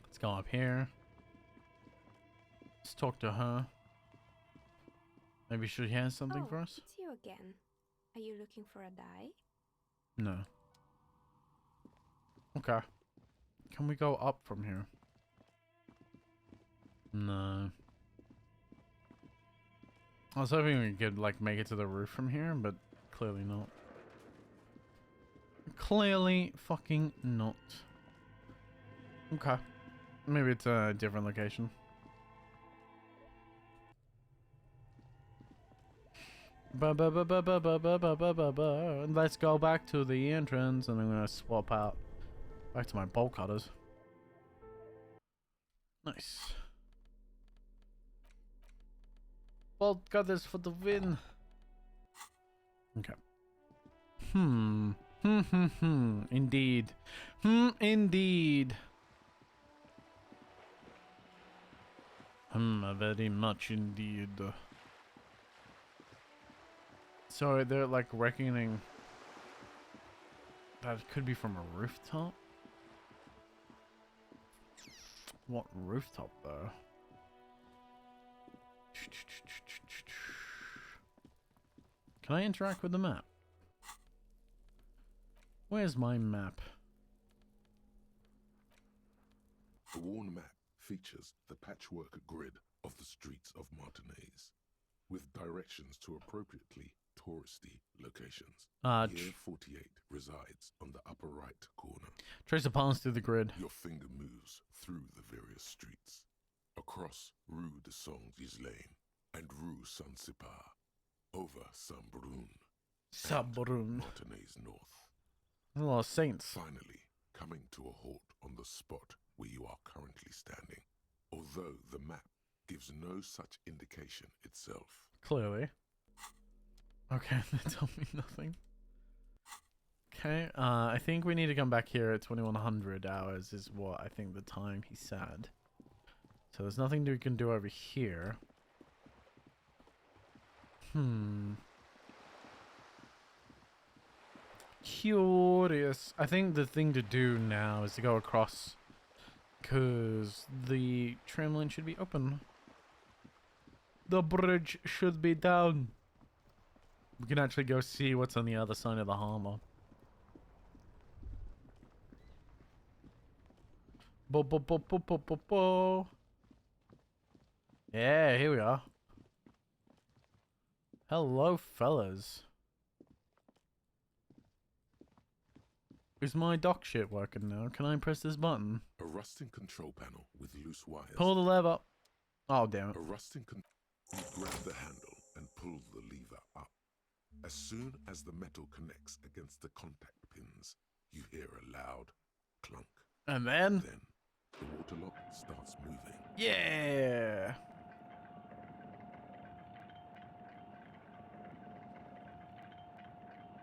Let's go up here. Let's talk to her. Maybe she has something for us? It's you again. Are you looking for a die? No. Okay. Can we go up from here? No. I was hoping we could, like, make it to the roof from here, but clearly not. Clearly fucking not. Okay. Maybe it's a different location. Let's go back to the entrance, and I'm gonna swap out back to my bolt cutters. Nice. Bolt cutters for the win. Okay. Indeed. Indeed. Very much indeed. So they're like reckoning that it could be from a rooftop? What rooftop though? Can I interact with the map? Where's my map? The worn map features the patchwork grid of the streets of Martinez, with directions to appropriately touristy locations. Here 48 resides on the upper right corner. Trace the paths through the grid. Your finger moves through the various streets, across Rue de Saint-Ghislain and Rue Saint-Sipar, over Saint-Brun, Saint-Brun. Martinez North. A lot of saints. Finally, coming to a halt on the spot where you are currently standing, although the map gives no such indication itself. Clearly. Okay, they tell me nothing. Okay, I think we need to come back here at 2100 hours is what I think the time he said. So there's nothing we can do over here. Curious. I think the thing to do now is to go across, because the tram line should be open. The bridge should be down. We can actually go see what's on the other side of the harbor. Yeah, here we are. Hello, fellas. Is my dock shit working now? Can I press this button? A rusting control panel with loose wires. Pull the lever. Oh, damn it. A rusting you grab the handle and pull the lever up. As soon as the metal connects against the contact pins, you hear a loud clunk. And then? Then the waterlock starts moving. Yeah.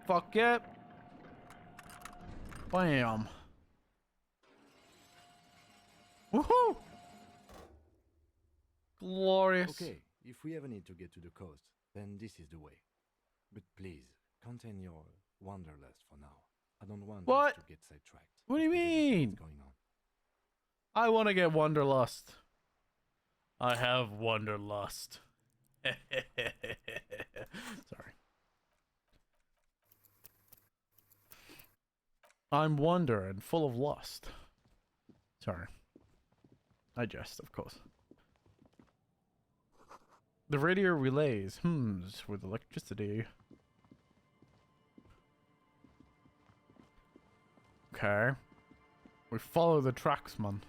Fuck it. Bam. Woohoo! Glorious. Okay, if we ever need to get to the coast, then this is the way. But please, contain your wanderlust for now. I don't want us to get sidetracked. What do you mean? Going on. I want to get wanderlust. I have wanderlust. Sorry. I'm wonder and full of lust. Sorry. I jest, of course. The radio relays hums with electricity. Okay. We follow the tracks, man.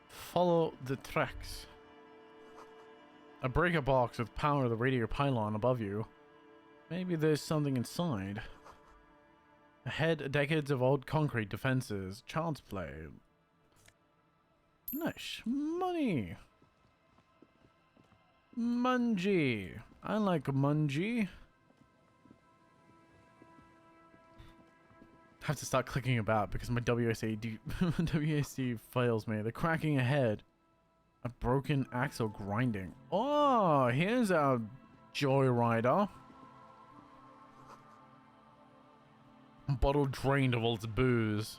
Follow the tracks. A breaker box with power to the radio pylon above you. Maybe there's something inside. Ahead, decades of old concrete defenses. Child's play. Nice. Money. Mungie. I like Mungie. I have to start clicking about because my WASD fails me. The cracking ahead. A broken axle grinding. Oh, here's our joyrider. Bottle drained of all its booze.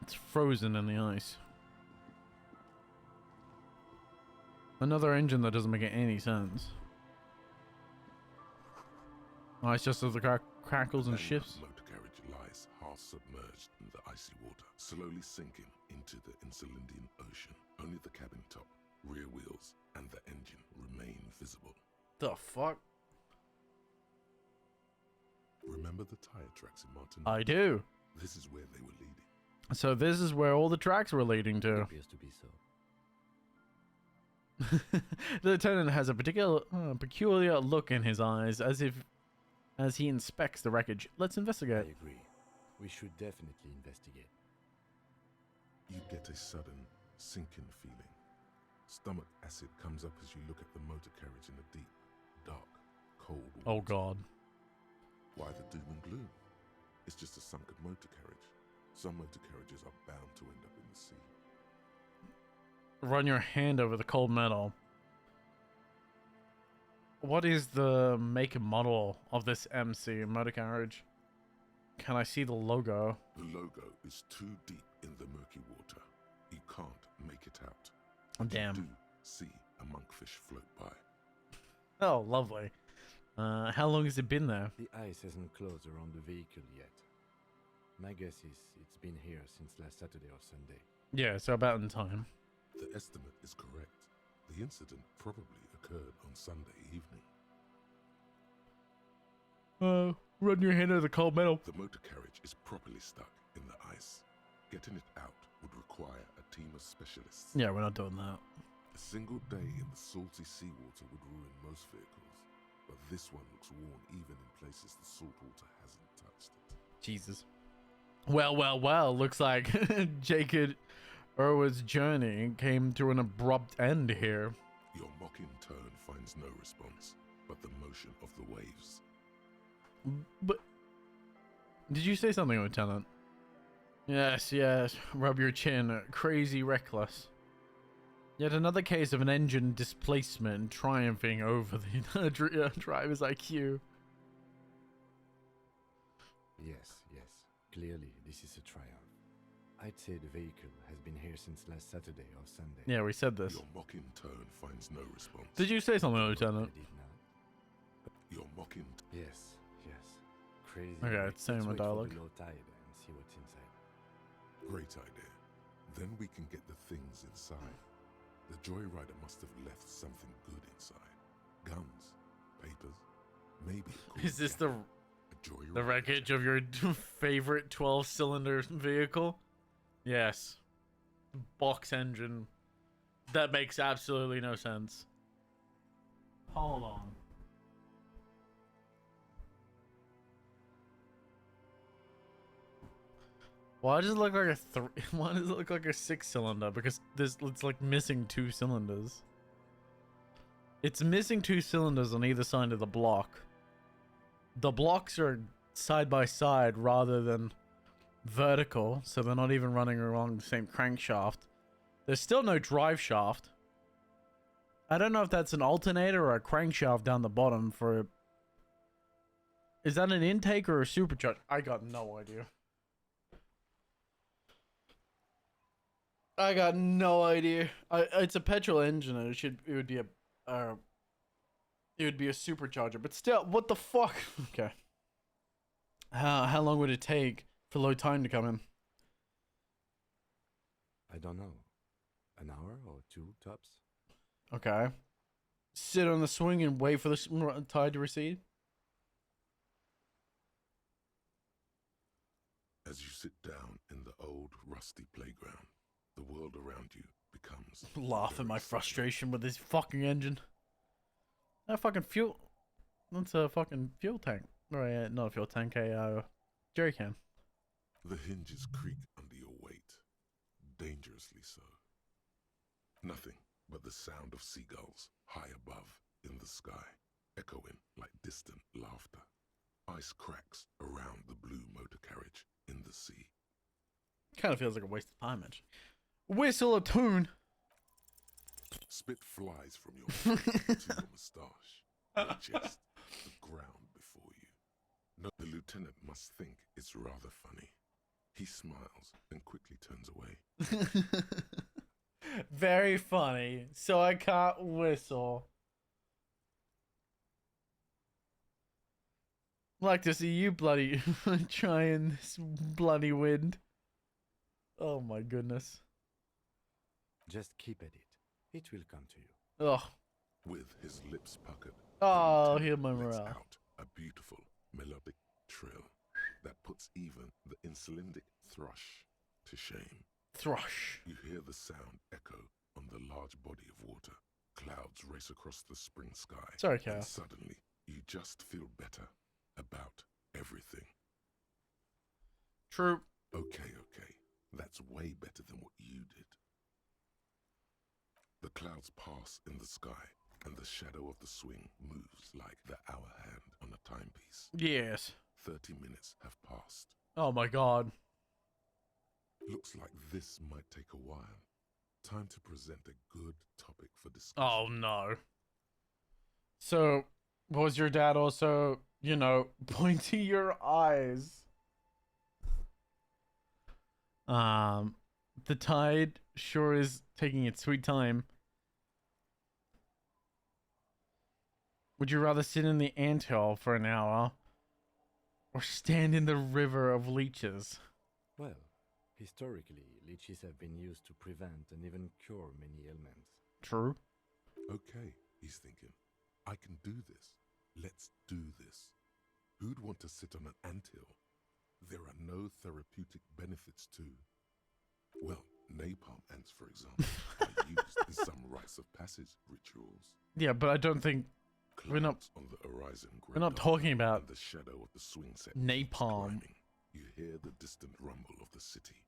It's frozen in the ice. Another engine that doesn't make any sense. Oh, it's just as the crackles and shifts. The motor carriage lies half submerged in the icy water, slowly sinking into the Insulindian Ocean. Only the cabin top, rear wheels, and the engine remain visible. The fuck? Remember the tire tracks in Martin? I do. This is where they were leading. So this is where all the tracks were leading to. Appears to be so. The lieutenant has a peculiar look in his eyes, as he inspects the wreckage. Let's investigate. I agree. We should definitely investigate. You get a sudden sinking feeling. Stomach acid comes up as you look at the motor carriage in the deep, dark, cold water. Oh god. Why the doom and gloom? It's just a sunken motor carriage. Some motor carriages are bound to end up in the sea. Run your hand over the cold metal. What is the make and model of this MC motor carriage? Can I see the logo? The logo is too deep in the murky water. You can't make it out. Damn. You do see a monkfish float by. Oh, lovely. How long has it been there? The ice hasn't closed around the vehicle yet. My guess is it's been here since last Saturday or Sunday. Yeah, so about in time. The estimate is correct. The incident probably occurred on Sunday evening. Run your hand over the cold metal. The motor carriage is properly stuck in the ice. Getting it out would require a team of specialists. Yeah, we're not doing that. A single day in the salty seawater would ruin most vehicles, but this one looks worn even in places the salt water hasn't touched it. Jesus. Well, looks like Jacob Irwood's journey came to an abrupt end here. Your mocking tone finds no response, but the motion of the waves. But did you say something, Lieutenant? Yes, rub your chin. Crazy reckless. Yet another case of an engine displacement triumphing over the driver's IQ. Yes. Clearly, this is a triumph. I'd say the vehicle has been here since last Saturday or Sunday. Yeah, we said this. Your mocking tone finds no response. Did you say something, Lieutenant? Your mocking. Yes. Crazy. Okay, it's saying my dialogue. Low tide and see what's inside. Great idea. Then we can get the things inside. The joyrider must have left something good inside. Guns, papers, maybe. Is this the wreckage of your favorite 12-cylinder vehicle? Yes. Box engine. That makes absolutely no sense. Hold on. Why does it look like why does it look like a 6-cylinder? Because it's like missing 2 cylinders. It's missing 2 cylinders on either side of the block. The blocks are side by side rather than vertical, so they're not even running along the same crankshaft. There's still no drive shaft. I don't know if that's an alternator or a crankshaft down the bottom for... Is that an intake or a supercharger? I got no idea. I got no idea. It's a petrol engine, and it would be a supercharger. But still, what the fuck? Okay. How long would it take for low time to come in? I don't know. An hour or 2 tops. Okay. Sit on the swing and wait for the tide to recede. As you sit down in the old rusty playground, the world around you becomes... Laugh at my frustration with this fucking engine. That fucking fuel... That's a fucking fuel tank. Right, not a fuel tank, a jerry can. The hinges creak under your weight. Dangerously so. Nothing but the sound of seagulls high above in the sky, echoing like distant laughter. Ice cracks around the blue motor carriage in the sea. Kind of feels like a waste of time, actually. Whistle a tune. Spit flies from your mouth to your moustache, your chest, the ground before you. No, the lieutenant must think it's rather funny. He smiles and quickly turns away. Very funny. So I can't whistle. Like to see you bloody trying this bloody wind. Oh my goodness. Just keep at it. It will come to you. Oh. With his lips puckered. Oh, hear my lets morale. out a beautiful melodic trill that puts even the insulindic thrush to shame. Thrush. You hear the sound echo on the large body of water. Clouds race across the spring sky. Sorry, And Chaos. suddenly, you just feel better about everything. True. Okay. That's way better than what you did. The clouds pass in the sky, and the shadow of the swing moves like the hour hand on a timepiece. Yes. 30 minutes have passed. Oh my god. Looks like this might take a while. Time to present a good topic for discussion. Oh no. So, was your dad also, you know, pointing your eyes? The tide sure is taking its sweet time. Would you rather sit in the anthill for an hour or stand in the river of leeches? Well, historically, leeches have been used to prevent and even cure many ailments. True. Okay, he's thinking. I can do this. Let's do this. Who'd want to sit on an anthill? There are no therapeutic benefits to... Well, napalm ants, for example, are used in some rites of passage rituals. Yeah, but I don't think we're not Clouds on the horizon. we're not talking about the shadow of the swing set. napalm. You hear the distant rumble of the city.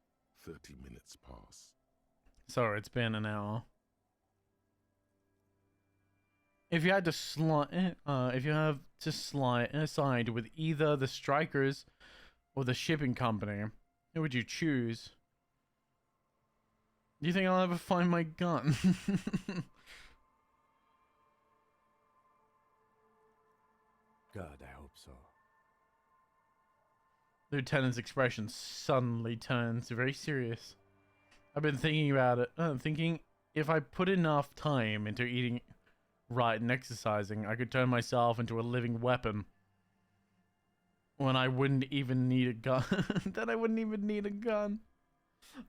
30 minutes pass. Sorry, it's been an hour. If you had to side with either the strikers or the shipping company, who would you choose? Do you think I'll ever find my gun? God, I hope so. Lieutenant's expression suddenly turns very serious. I've been thinking about it. Thinking if I put enough time into eating right and exercising, I could turn myself into a living weapon. When I wouldn't even need a gun. Then I wouldn't even need a gun.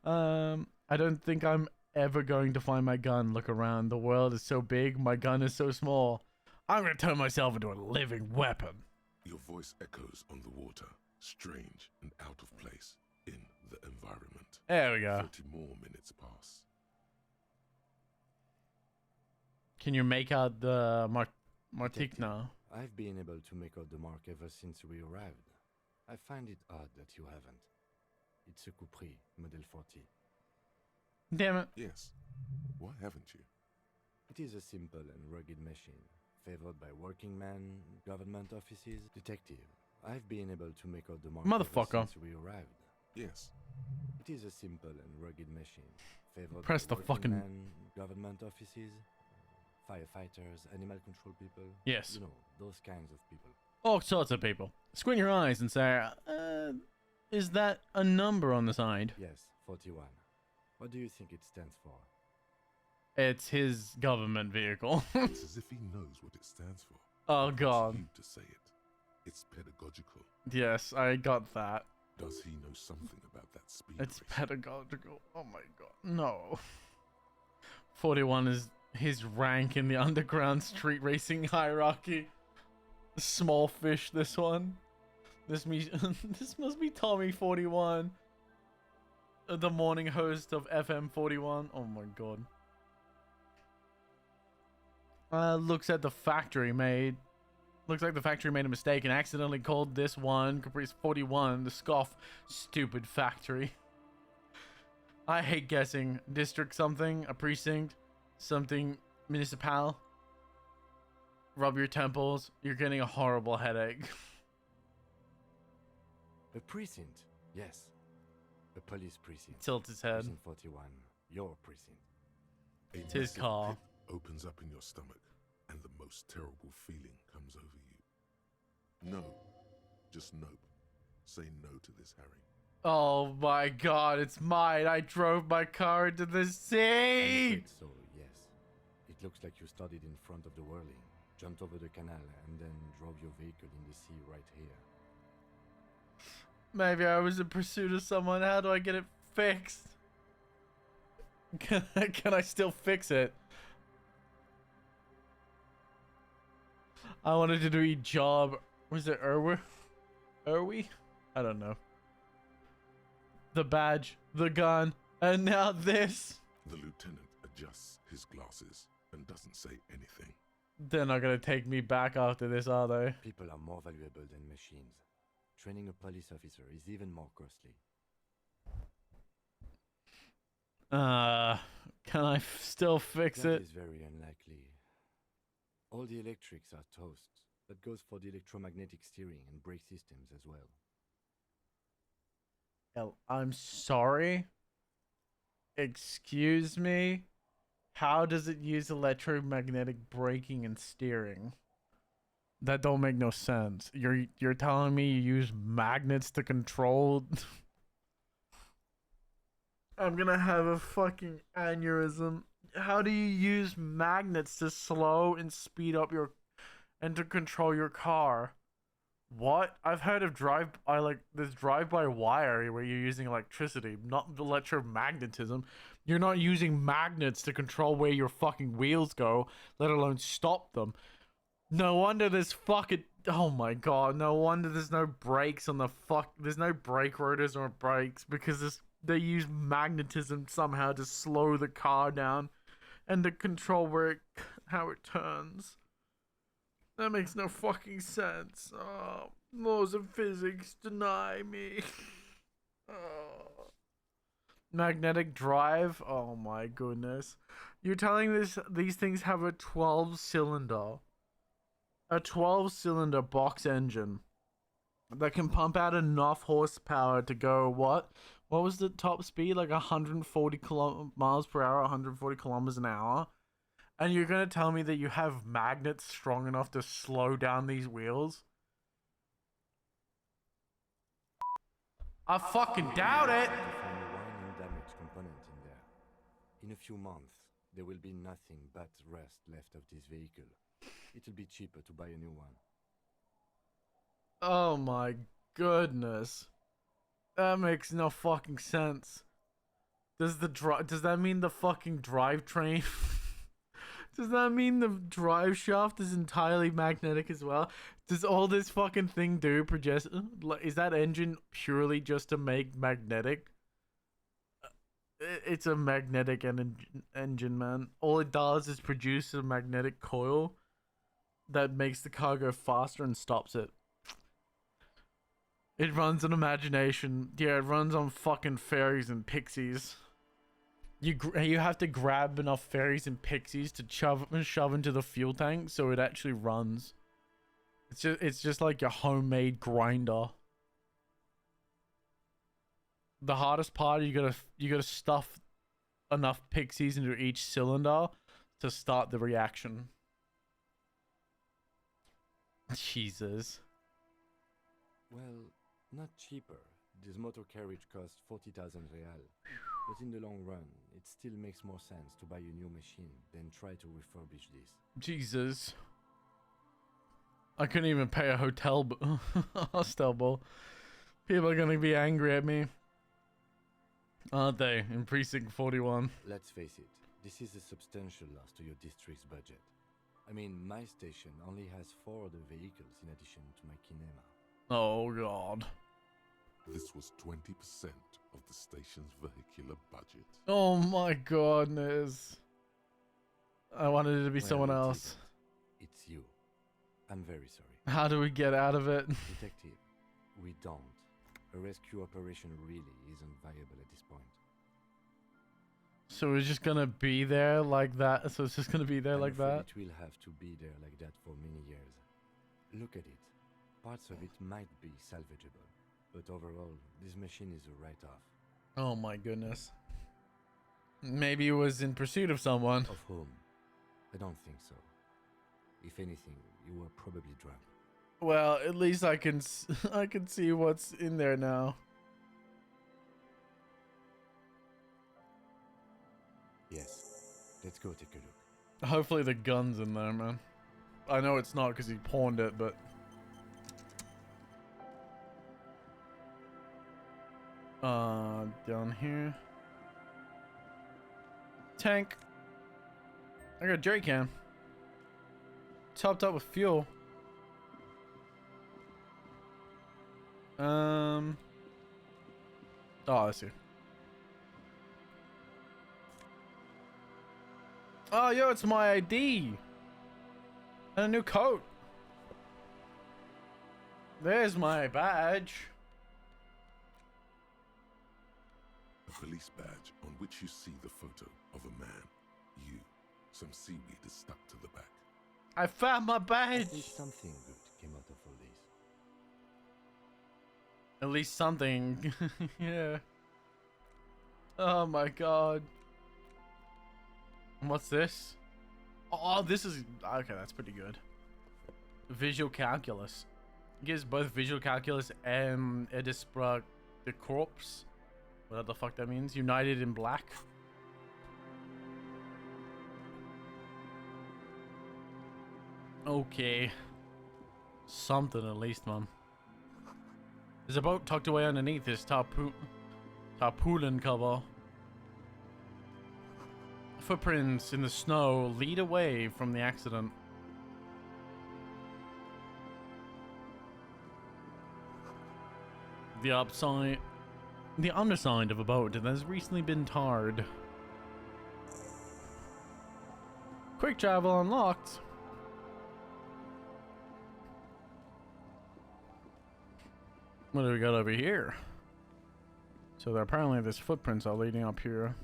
I don't think I'm ever going to find my gun. Look around. The world is so big. My gun is so small. I'm going to turn myself into a living weapon. Your voice echoes on the water, strange and out of place in the environment. There we go. 30 more minutes pass. Can you make out the Martikna? I've been able to make out the mark ever since we arrived. I find it odd that you haven't. It's a Capri, Model 40. Damn it. Yes. Why haven't you? It is a simple and rugged machine, favored by working men, government offices. Detective, I've been able to make out the mark Motherfucker. ever since we arrived. Yes. It is a simple and rugged machine, favored Press by the working fucking- men, government offices, firefighters, animal control people. Yes. You know, those kinds of people. All sorts of people. Squint your eyes and say, is that a number on the side? Yes, 41. What do you think it stands for? It's his government vehicle. It's as if he knows what it stands for. Oh, Wants God. you to say it. It's pedagogical. Yes, I got that. Does he know something about that speed It's race? pedagogical. Oh my god. No. 41 is his rank in the underground street racing hierarchy. Small fish, this one. This must be Tommy 41. The morning host of FM 41. Oh my god. Looks like the factory made a mistake and accidentally called this one Caprice 41 the scoff stupid factory. I hate guessing. District something, a precinct, something municipal. Rub your temples. You're getting a horrible headache. A precinct, yes. A police precinct. Tilts his head. Precinct 41, your precinct. It's his car. Pit opens up in your stomach, and the most terrible feeling comes over you. No. Just nope. Say no to this, Harry. Oh my god, it's mine. I drove my car into the I'm sea. afraid so, yes. It looks like you started in front of the whirling, jumped over the canal, and then drove your vehicle in the sea right here. Maybe I was in pursuit of someone. How do I get it fixed? Can I still fix it? I wanted to do a job. Was it Irwi? I don't know. The badge, the gun, and now this. The lieutenant adjusts his glasses and doesn't say anything. They're not gonna take me back after this, are they? People are more valuable than machines. Training a police officer is even more costly. Can I still fix That it? is very unlikely. All the electrics are toast. That goes for the electromagnetic steering and brake systems as well. Oh, I'm sorry. Excuse me. How does it use electromagnetic braking and steering? That don't make no sense. You're telling me you use magnets to control? I'm gonna have a fucking aneurysm. How do you use magnets to slow and speed up your and to control your car? What? I've heard of this drive-by-wire where you're using electricity, not electromagnetism. You're not using magnets to control where your fucking wheels go, let alone stop them. No wonder there's fucking... Oh my god, no wonder there's no brakes on the There's no brake rotors or brakes because they use magnetism somehow to slow the car down and to control how it turns. That makes no fucking sense. Oh, laws of physics deny me. Oh. Magnetic drive? Oh my goodness. You're telling these things have a 12-cylinder. A 12-cylinder box engine that can pump out enough horsepower to go what? What was the top speed? Like 140 miles per hour, 140 kilometers an hour? And you're gonna tell me that you have magnets strong enough to slow down these wheels? I fucking doubt it! To find a winding damage component in there. In a few months, there will be nothing but rust left of this vehicle. It'll be cheaper to buy a new one. Oh my goodness. That makes no fucking sense. Does that mean the fucking drivetrain? Does that mean the drive shaft is entirely magnetic as well? Does all this fucking thing do is that engine purely just to make magnetic? It's a magnetic engine, man. All it does is produce a magnetic coil that makes the car go faster and stops it. It runs on imagination. Yeah, it runs on fucking fairies and pixies. You have to grab enough fairies and pixies to shove into the fuel tank so it actually runs. It's just like your homemade grinder. The hardest part, you gotta stuff enough pixies into each cylinder to start the reaction. Jesus. Well, not cheaper. This motor carriage costs 40,000 real. But in the long run, it still makes more sense to buy a new machine than try to refurbish this. Jesus. I couldn't even pay a hostel bill. People are gonna be angry at me. Aren't they? In Precinct 41. Let's face it, this is a substantial loss to your district's budget. I mean, my station only has 4 other vehicles in addition to my kinema. Oh god. This was 20% of the station's vehicular budget. Oh my goodness. I wanted it to be someone Well, else. It's you. I'm very sorry. How do we get out of it? Detective, we don't. A rescue operation really isn't viable at this point. So we're just gonna be there like that? So it's just gonna be there I'm like afraid that? It will have to be there like that for many years. Look at it. Parts of it might be salvageable, but overall, this machine is a write-off. Oh my goodness. Maybe it was in pursuit of someone. Of whom? I don't think so. If anything, you were probably drunk. Well, at least I can see what's in there now. Yes. Let's go take a look. Hopefully the gun's in there, man. I know it's not because he pawned it, but... down here. Tank. I got a jerry can. Topped up with fuel. Oh, I see. Oh, yo, it's my ID. And a new coat. There's my badge. A police badge on which you see the photo of a man. You. Some seaweed is stuck to the back. I found my badge. At least something good came out of all this. At least something. Yeah. Oh my god. And what's this? Oh, this is... Okay, that's pretty good. visual calculus. It gives both visual calculus and Edispra the corpse. Whatever the fuck that means. United in black. Okay. Something at least, man. There's a boat tucked away underneath this tarpaulin cover. Footprints in the snow lead away from the accident. The underside of a boat that has recently been tarred. Quick travel unlocked. What do we got over here? So apparently there's footprints are leading up here.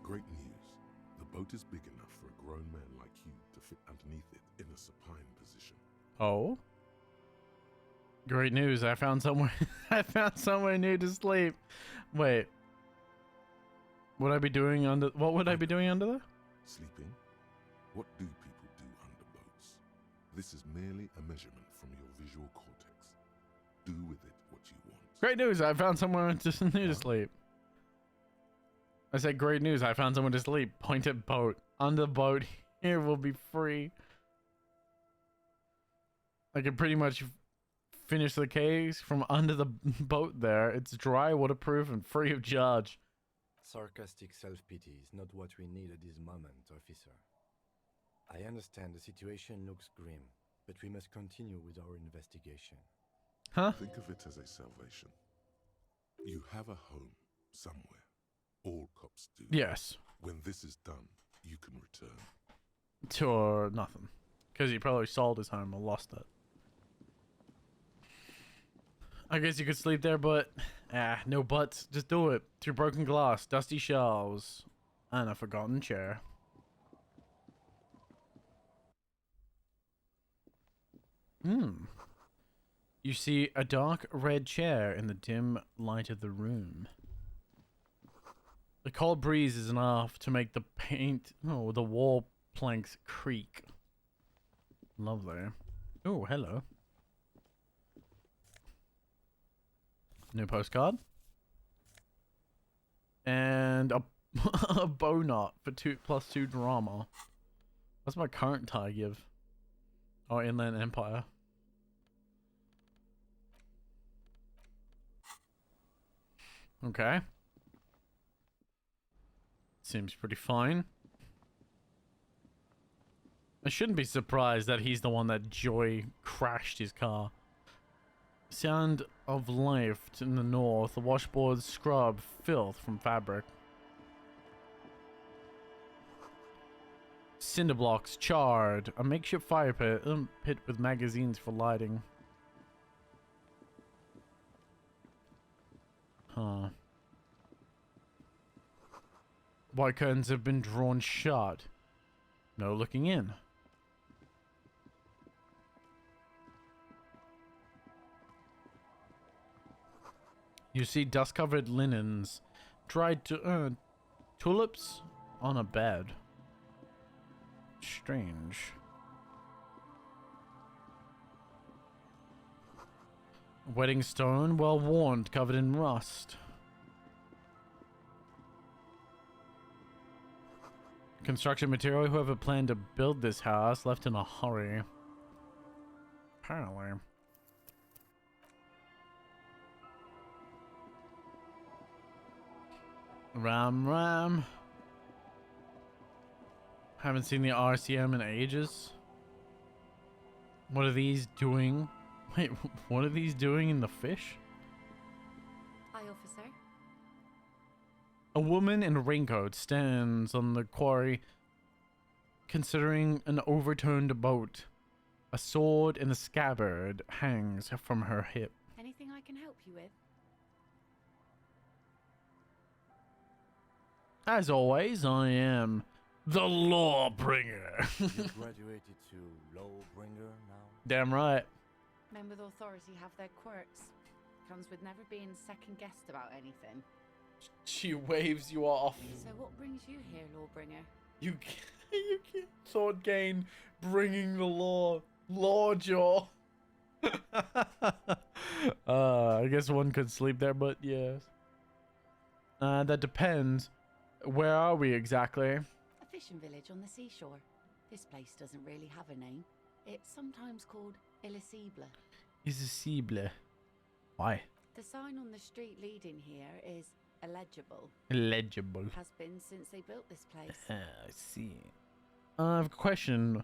Great news. The boat is big enough for a grown man like you to fit underneath it in a supine position. Oh? Great news. I found somewhere I found somewhere new to sleep. Wait. What would I be doing under there? Sleeping? What do people do under boats? This is merely a measurement from your visual cortex. Do with it what you want. Great news. I found somewhere new to sleep. I said great news. I found someone to sleep. Point at boat. Under boat here will be free. I can pretty much finish the case from under the boat there. It's dry, waterproof, and free of charge. Sarcastic self-pity is not what we need at this moment, officer. I understand the situation looks grim, but we must continue with our investigation. Huh? Think of it as a salvation. You have a home somewhere. All cops do. Yes. When this is done, you can return. To nothing. Because he probably sold his home or lost it. I guess you could sleep there, but no buts. Just do it. Through broken glass, dusty shelves, and a forgotten chair. You see a dark red chair in the dim light of the room. The cold breeze is enough to make the the wall planks creak. Lovely. Oh, hello. New postcard. And a bow knot for 2+2 drama. What's my current tie give? Oh, Inland Empire. Okay. Seems pretty fine. I shouldn't be surprised that he's the one that Joy crashed his car. Sound of life in the north. The washboard scrub filth from fabric. Cinder blocks charred. A makeshift fire pit with magazines for lighting. Huh. White curtains have been drawn shut. No looking in. You see dust-covered linens, dried tulips on a bed. Strange. Wedding stone, well worn, covered in rust. Construction material, whoever planned to build this house left in a hurry. Apparently. Ram. Haven't seen the RCM in ages. What are these doing? Wait, what are these doing in the fish? Hi, officer. A woman in a raincoat stands on the quarry considering an overturned boat. A sword in a scabbard hangs from her hip. Anything I can help you with? As always, I am the Lawbringer. You graduated to Lawbringer now? Damn right. Men with authority have their quirks. Comes with never being second-guessed about anything. She waves you off. So what brings you here, Lawbringer? You can't. Sword Cane bringing the law. Lorejaw. I guess one could sleep there, but yes. That depends. Where are we exactly? A fishing village on the seashore. This place doesn't really have a name. It's sometimes called Illicible. Illicible. Why? The sign on the street leading here is illegible. Illegible. Has been since they built this place. I see. I have a question.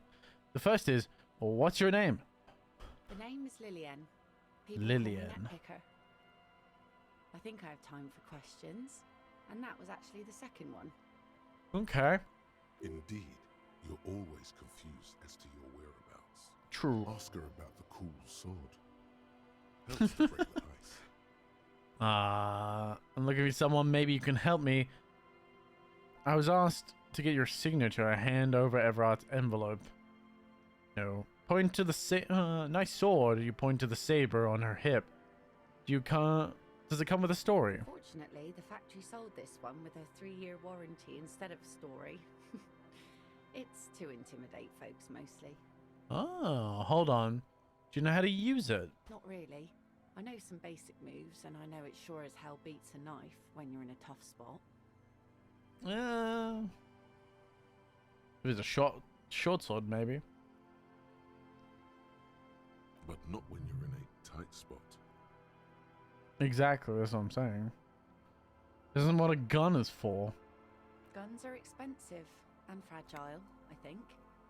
The first is, what's your name? The name is Lillian. People Lillian. call me Netpicker. I think I have time for questions, and that was actually the second one. Okay. Indeed, you're always confused as to your whereabouts. True. Ask her about the cool sword. Helps to break the ice. I'm looking for someone. Maybe you can help me. I was asked to get your signature. I hand over Everard's envelope. No. Point to the nice sword. You point to the saber on her hip. Does it come with a story? Fortunately, the factory sold this one with a 3-year warranty instead of a story. It's to intimidate folks mostly. Oh, hold on. Do you know how to use it? Not really. I know some basic moves, and I know it sure as hell beats a knife when you're in a tough spot. If it's a short sword, maybe. But not when you're in a tight spot. Exactly, that's what I'm saying. This isn't what a gun is for. Guns are expensive and fragile, I think.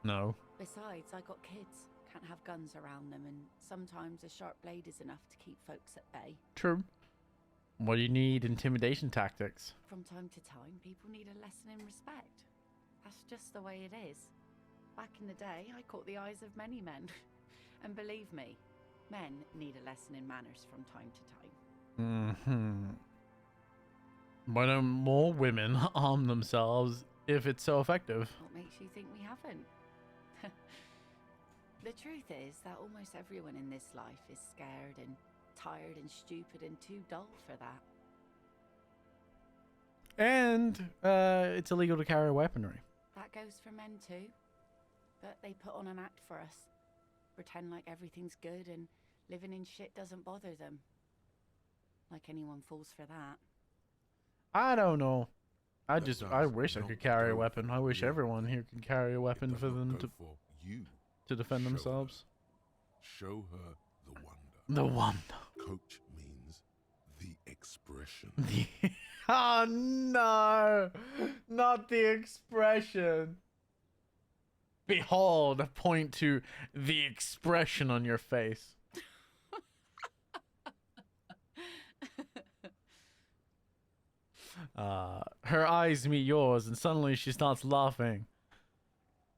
No. Besides, I got kids. Can't have guns around them, and sometimes a sharp blade is enough to keep folks at bay. True. What do you need? Intimidation tactics. From time to time, people need a lesson in respect. That's just the way it is. Back in the day, I caught the eyes of many men. And believe me, men need a lesson in manners from time to time. Why don't more women arm themselves if it's so effective? What makes you think we haven't? The truth is that almost everyone in this life is scared and tired and stupid and too dull for that. And it's illegal to carry weaponry. That goes for men too. But they put on an act for us. Pretend like everything's good and living in shit doesn't bother them. Like anyone falls for that. I don't know. I does wish I not could carry a go weapon. I for wish you. everyone here could carry a weapon Does for not them go to for you. defend Show her. themselves. Show her the wonder. The wonder. Coach means the expression. Oh no! Not the expression. Behold, point to the expression on your face. Her eyes meet yours, and suddenly she starts laughing.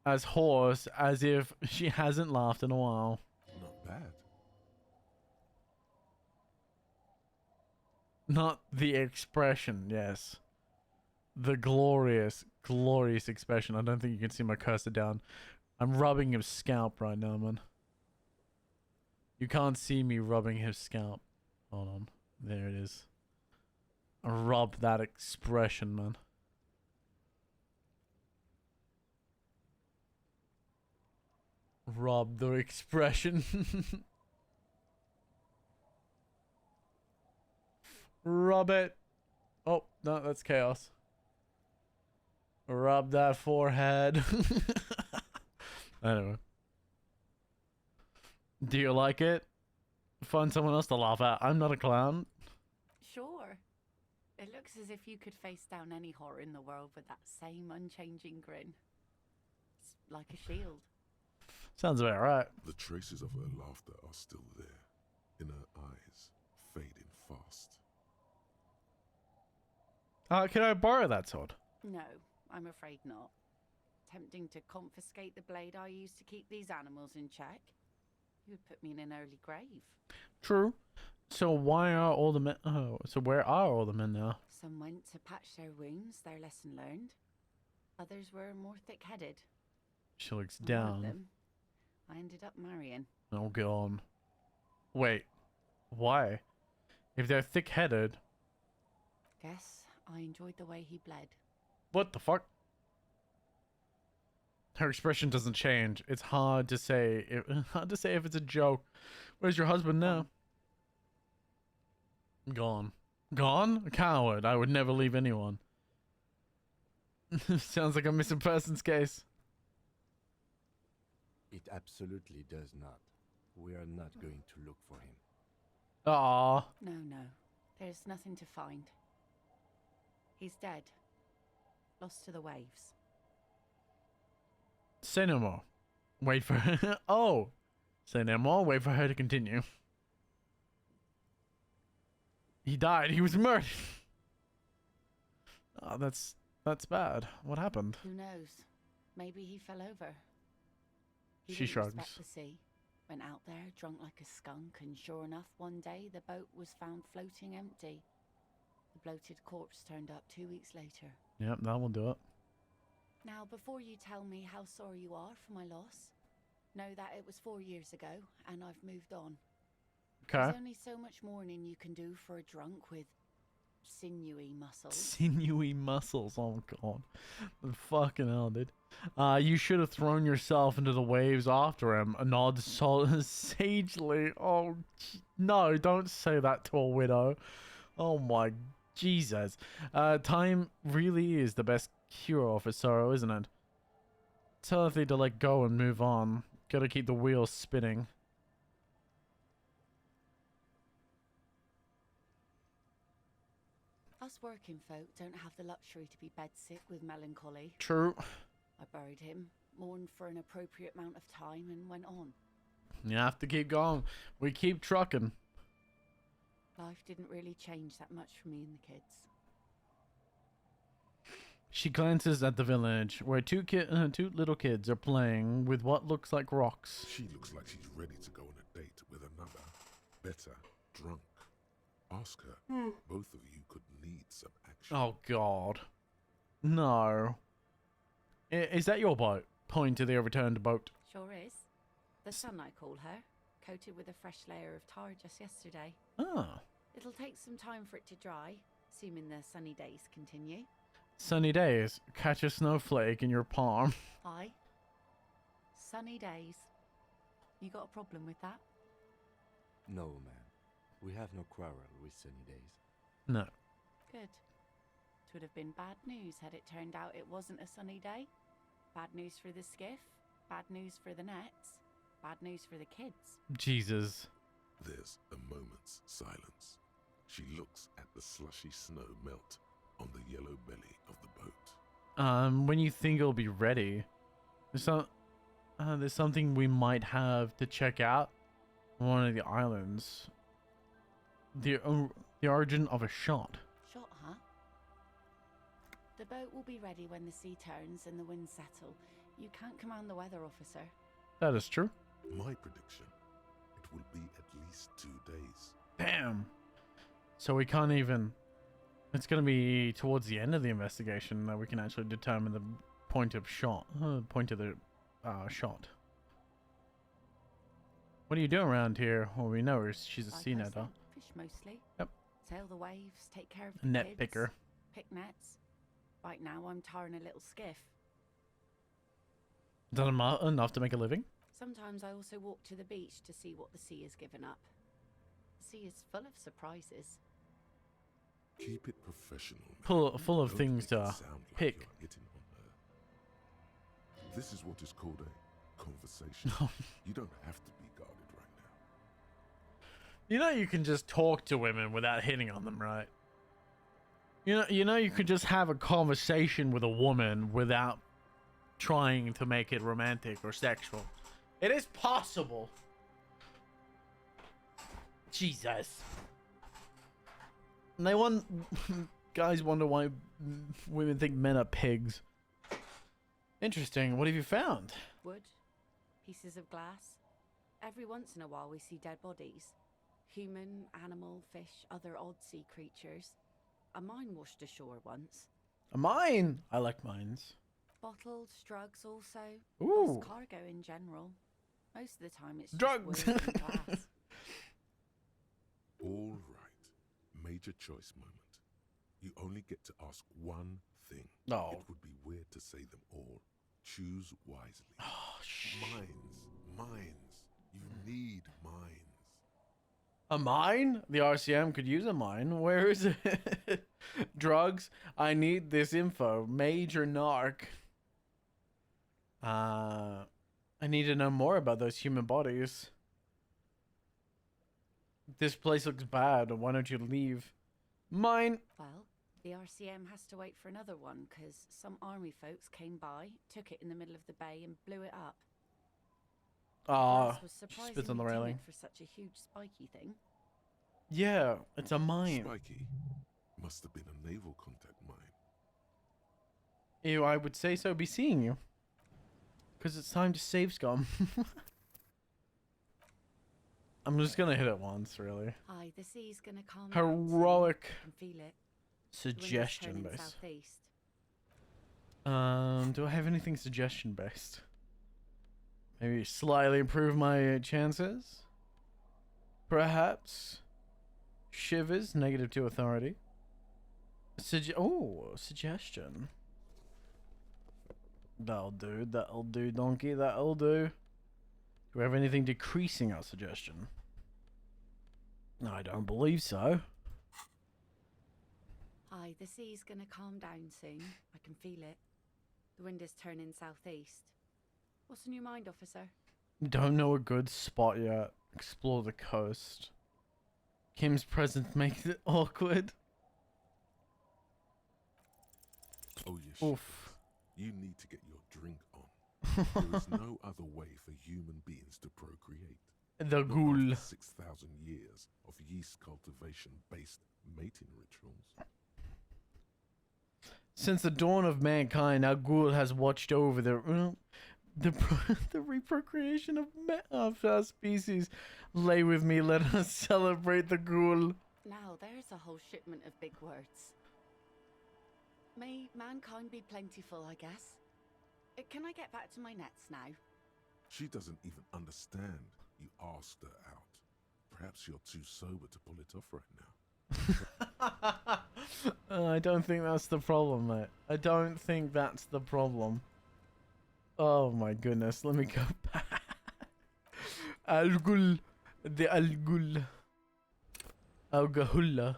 As hoarse as if she hasn't laughed in a while. Not bad. Not the expression, yes. The glorious, glorious expression. I don't think you can see my cursor down. I'm rubbing his scalp right now, man. You can't see me rubbing his scalp. Hold on. There it is. Rub that expression, man. Rub the expression. Rub it. Oh, no, that's chaos. Rub that forehead. Anyway. Do you like it? Find someone else to laugh at. I'm not a clown. Sure. It looks as if you could face down any horror in the world with that same unchanging grin. It's like a shield. Sounds about right. The traces of her laughter are still there, in her eyes, fading fast. Can I borrow that sword? No, I'm afraid not. Tempting to confiscate the blade I used to keep these animals in check. You would put me in an early grave. True. So why are all the men... Oh, so where are all the men now? Some went to patch their wounds, their lesson learned. Others were more thick-headed. She looks And one of down. them, I ended up marrying. Oh, God. Wait. Why? If they're thick-headed... Guess I enjoyed the way he bled. What the fuck? Her expression doesn't change. It's hard to say. Hard to say if it's a joke. Where's your husband now? Gone. Gone? A coward. I would never leave anyone. Sounds like a missing persons case. It absolutely does not. We are not going to look for him. Aww. No, no. There's nothing to find. He's dead. Lost to the waves. Say no more. Wait for her. Oh. Say no more. Wait for her to continue. He died. He was murdered. Oh, that's bad. What happened? Who knows? Maybe he fell over. He She didn't shrugs. respect the sea. Went out there, drunk like a skunk, and sure enough, one day the boat was found floating empty. The bloated corpse turned up 2 weeks later. Yep, that will do it. Now, before you tell me how sorry you are for my loss, know that it was 4 years ago, and I've moved on. Okay. There's only so much mourning you can do for a drunk with sinewy muscles. Sinewy muscles. Oh god. Fucking hell, dude. You should have thrown yourself into the waves after him. A nod sagely. Oh no, don't say that to a widow. Oh my Jesus. Time really is the best cure for sorrow, isn't it? Tell Earthly to let go and move on. Gotta keep the wheels spinning. Us working folk don't have the luxury to be bedsick with melancholy. True. I buried him, mourned for an appropriate amount of time, and went on. You have to keep going. We keep trucking. Life didn't really change that much for me and the kids. She glances at the village where two little kids are playing with what looks like rocks. She looks like she's ready to go on a date with another, better drunk. Ask her. Both of you could need some action. Oh god. No. Is that your boat? Pointing to the overturned boat. Sure is. The sun, I call her, coated with a fresh layer of tar just yesterday. Ah. It'll take some time for it to dry, assuming the sunny days continue. Sunny days. Catch a snowflake in your palm. Aye. Sunny days. You got a problem with that? No, ma'am. We have no quarrel with sunny days. No. Good. It would have been bad news had it turned out it wasn't a sunny day. Bad news for the skiff, bad news for the nets, bad news for the kids. Jesus. There's a moment's silence. She looks at the slushy snow melt on the yellow belly of the boat. When you think it'll be ready, there's something we might have to check out on one of the islands. The origin of a shot. Shot, huh? The boat will be ready when the sea turns and the winds settle. You can't command the weather, officer. That is true. My prediction, it will be at least 2 days. Damn. So we can't even... It's going to be towards the end of the investigation that we can actually determine the point of shot. Point of the shot. What are you doing around here? Well, we know her. She's a Like sea I netter. said, fish mostly. Yep. Sail the waves, take care of the Net kids, picker. pick nets. Right now I'm tarring a little skiff. Done enough to make a living? Sometimes I also walk to the beach to see what the sea has given up. The sea is full of surprises. Keep it professional. Man. Full of Don't things make it to sound like pick. you're hitting on her. This is what is called a conversation. You don't have to be guarded right now. You know you can just talk to women without hitting on them, right? You know you could just have a conversation with a woman without trying to make it romantic or sexual. It is possible. Jesus. And guys wonder why women think men are pigs. Interesting. What have you found? Wood, pieces of glass. Every once in a while we see dead bodies. Human, animal, fish, other odd sea creatures. A mine washed ashore once. A mine. I like mines. Bottles, drugs also. Ooh. Plus cargo in general. Most of the time it's Drugs. just wood and glass. All right. Major choice moment. You only get to ask one thing. No. It would be weird to say them all. Choose wisely. Oh, Mines. You need mines. A mine? The RCM could use a mine. Where is it? Drugs? I need this info. Major narc. I need to know more about those human bodies. This place looks bad. Why don't you leave? Mine. Well, the RCM has to wait for another one, because some army folks came by, took it in the middle of the bay, and blew it up. Ah, Was spits on the surprisingly railing. timid for such a huge spiky thing. Yeah, it's a mine. Spiky must have been a naval contact mine. Ew, I would say so. Be seeing you. Because it's time to save scum. I'm just gonna hit it once, really. Aye, the sea's gonna calm Heroic down soon. I can feel it. suggestion The wind's turning based. southeast. Do I have anything suggestion based? Maybe slightly improve my chances? Perhaps? Shivers, -2 authority. Suggestion. That'll do, donkey, that'll do. Do we have anything decreasing our suggestion? No, I don't believe so. Aye, the sea's gonna calm down soon. I can feel it. The wind is turning southeast. What's in your mind, officer? Don't know a good spot yet. Explore the coast. Kim's presence makes it awkward. Oh, yes. Oof. You need to get your drink on. There is no other way for human beings to procreate. The Not ghoul. after 6,000 years of yeast cultivation-based mating rituals. Since the dawn of mankind, our ghoul has watched over the reprocreation of our species. Lay with me, let us celebrate the ghoul. Now, there's a whole shipment of big words. May mankind be plentiful, I guess. Can I get back to my nets now? She doesn't even understand you asked her out. Perhaps you're too sober to pull it off right now. I don't think that's the problem, mate. I don't think that's the problem. Oh my goodness, let me go back. Al Ghul. The Al Ghul. Al Gahulla.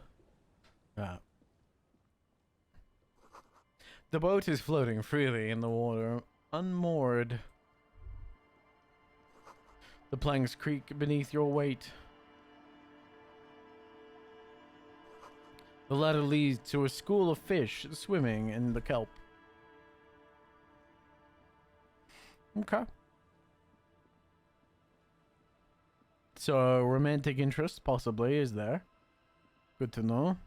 Right. The boat is floating freely in the water, unmoored. The planks creak beneath your weight. The ladder leads to a school of fish swimming in the kelp. Okay. So, romantic interest possibly is there. Good to know.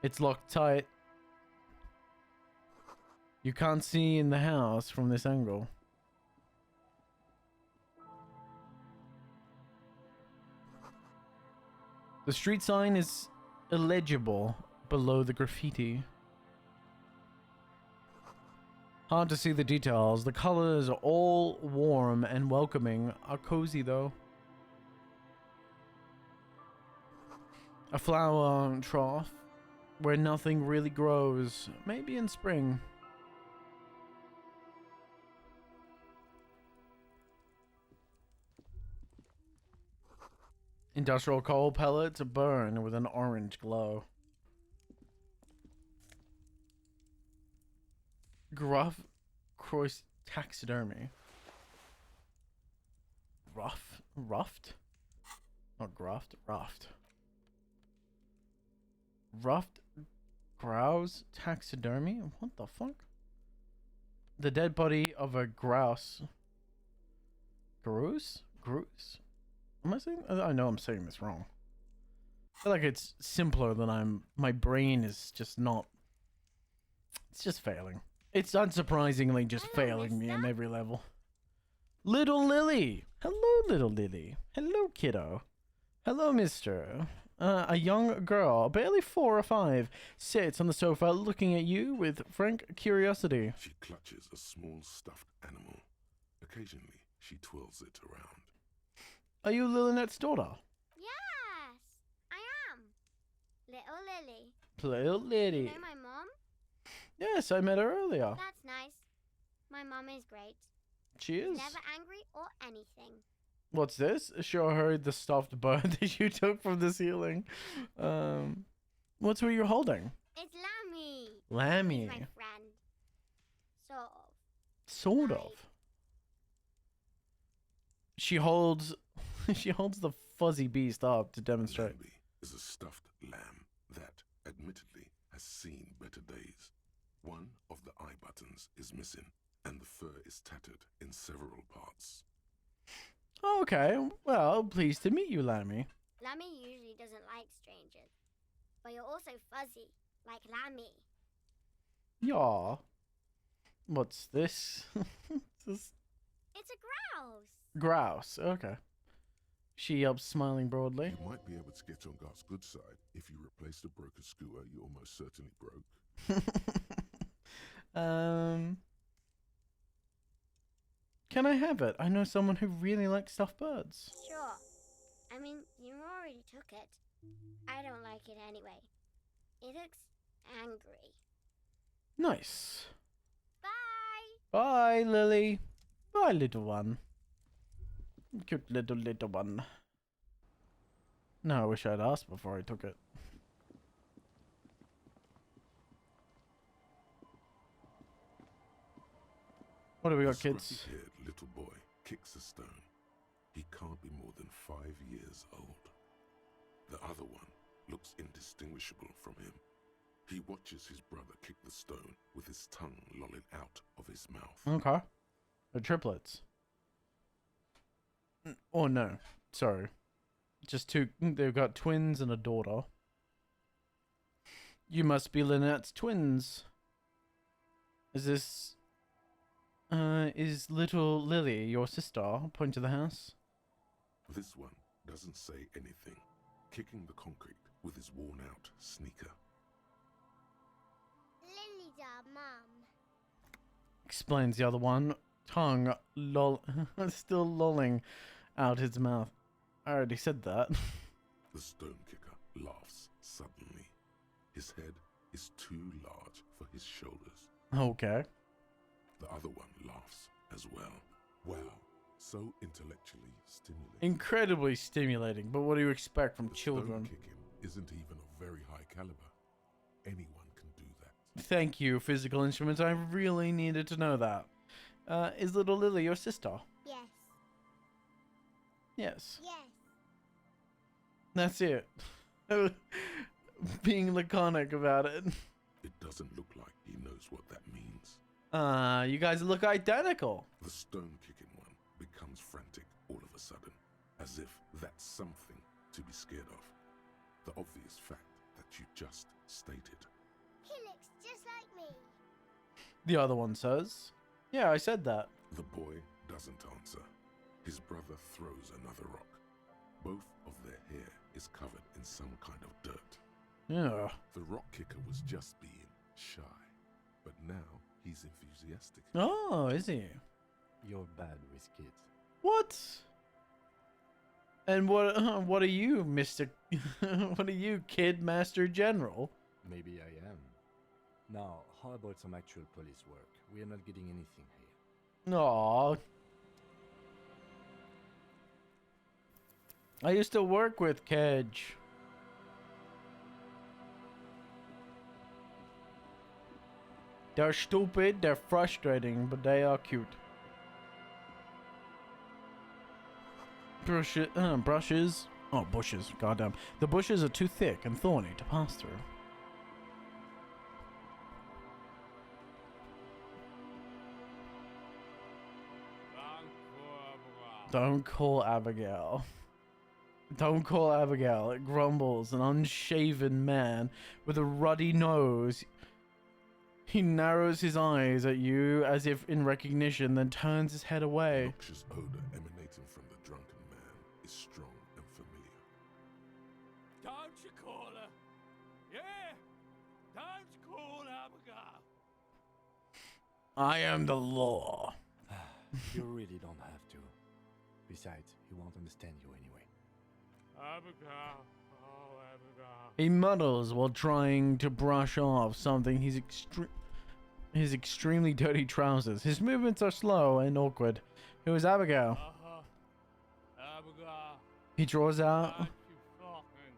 It's locked tight. You can't see in the house from this angle. The street sign is illegible below the graffiti. Hard to see the details. The colors are all warm and welcoming. Are cozy though. A flower trough where nothing really grows. Maybe in spring. Industrial coal pellets burn with an orange glow. Gruff cross taxidermy. Ruffed? Not gruffed, ruffed. Ruffed grouse taxidermy? What the fuck? The dead body of a grouse. Grouse? Grouse? Am I saying? I know I'm saying this wrong. I feel like it's simpler than my brain is just not. It's just failing. It's unsurprisingly just failing me on every level. Little Lily! Hello, little Lily. Hello, kiddo. Hello, mister. A young girl, barely 4 or 5, sits on the sofa looking at you with frank curiosity. She clutches a small stuffed animal. Occasionally, she twirls it around. Are you Lilynette's daughter? Yes, I am. Little Lily. Little lady. You know my mom? Yes, I met her earlier. That's nice. My mom is great. She is. Never angry or anything. What's this? Show her the stuffed bird that you took from the ceiling. What's what you're holding? It's Lammy. Lammy. He's my friend. Sort of. Sort of. She holds the fuzzy beast up to demonstrate. Lamby is a stuffed lamb that, admittedly, has seen better days. One of the eye buttons is missing, and the fur is tattered in several parts. Okay, well, pleased to meet you, Lammy. Lammy usually doesn't like strangers. But you're also fuzzy, like Lammy. Yeah. What's this? It's a grouse. Grouse. Okay. She up, smiling broadly. You might be able to get on Garth's good side if you replace the broken skewer you almost certainly broke. Can I have it? I know someone who really likes stuffed birds. Sure. I mean, you already took it. I don't like it anyway. It looks angry. Nice. Bye. Bye, Lily. Bye, little one. Cute little one. No, I wish I'd asked before I took it. What do we got, kids? The scruffy-haired little boy kicks a stone. He can't be more than 5 years old. The other one looks indistinguishable from him. He watches his brother kick the stone with his tongue lolling out of his mouth. Okay. They're triplets. Oh, no. Sorry. Just two. They've got twins and a daughter. You must be Lynette's twins. Is this... is little Lily your sister? Point to the house. This one doesn't say anything, kicking the concrete with his worn-out sneaker. Lily's our mum. Explains the other one, tongue still lolling out his mouth. I already said that. The stone kicker laughs suddenly. His head is too large for his shoulders. Okay. The other one laughs as well. Wow, so intellectually stimulating. Incredibly stimulating, but what do you expect from children? Stone kicking isn't even of very high caliber. Anyone can do that. Thank you, physical instruments. I really needed to know that. Is little Lily your sister? Yes. Yes. Yes. That's it. Being laconic about it. It doesn't look like he knows what that means. You guys look identical. The stone-kicking one becomes frantic all of a sudden, as if that's something to be scared of. The obvious fact that you just stated. He looks just like me. The other one says. Yeah, I said that. The boy doesn't answer. His brother throws another rock. Both of their hair is covered in some kind of dirt. Yeah. The rock kicker was just being shy, but now he's enthusiastic. Oh, is he? You're bad with kids. What? And what are you, Mr. What are you, Kid Master General? Maybe I am. Now, how about some actual police work? We are not getting anything here. Aww. I used to work with Kedge. They're stupid, they're frustrating, but they are cute. Brushes. Oh, bushes. Goddamn. The bushes are too thick and thorny to pass through. Don't call Abigail. Don't call Abigail. It grumbles, an unshaven man with a ruddy nose. He narrows his eyes at you as if in recognition, then turns his head away. The noxious odor emanating from the drunken man is strong and familiar. Don't you call her? Yeah! Don't call Abigail! I am the law. You really don't have to. Besides, he won't understand you anyway. Abigail. Oh, Abigail. He mutters while trying to brush off something his extremely dirty trousers. His movements are slow and awkward. Who is Abigail? He draws out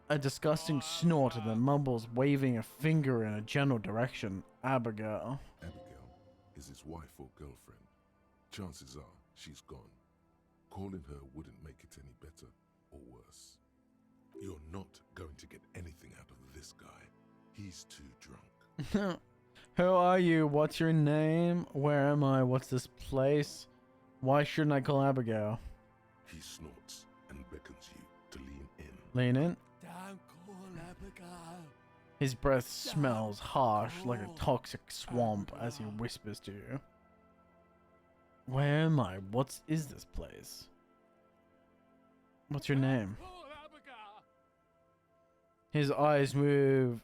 a disgusting snort and then mumbles, waving a finger in a general direction. Abigail. Abigail is his wife or girlfriend. Chances are she's gone. Calling her wouldn't make it any better or worse. You're not going to get anything out of this guy. He's too drunk. Who are you? What's your name? Where am I? What's this place? Why shouldn't I call Abigail? He snorts and beckons you to lean in. Lean in. Don't call Abigail. His breath smells harsh like a toxic swamp as he whispers to you. Where am I? What is this place? What's your name? His eyes move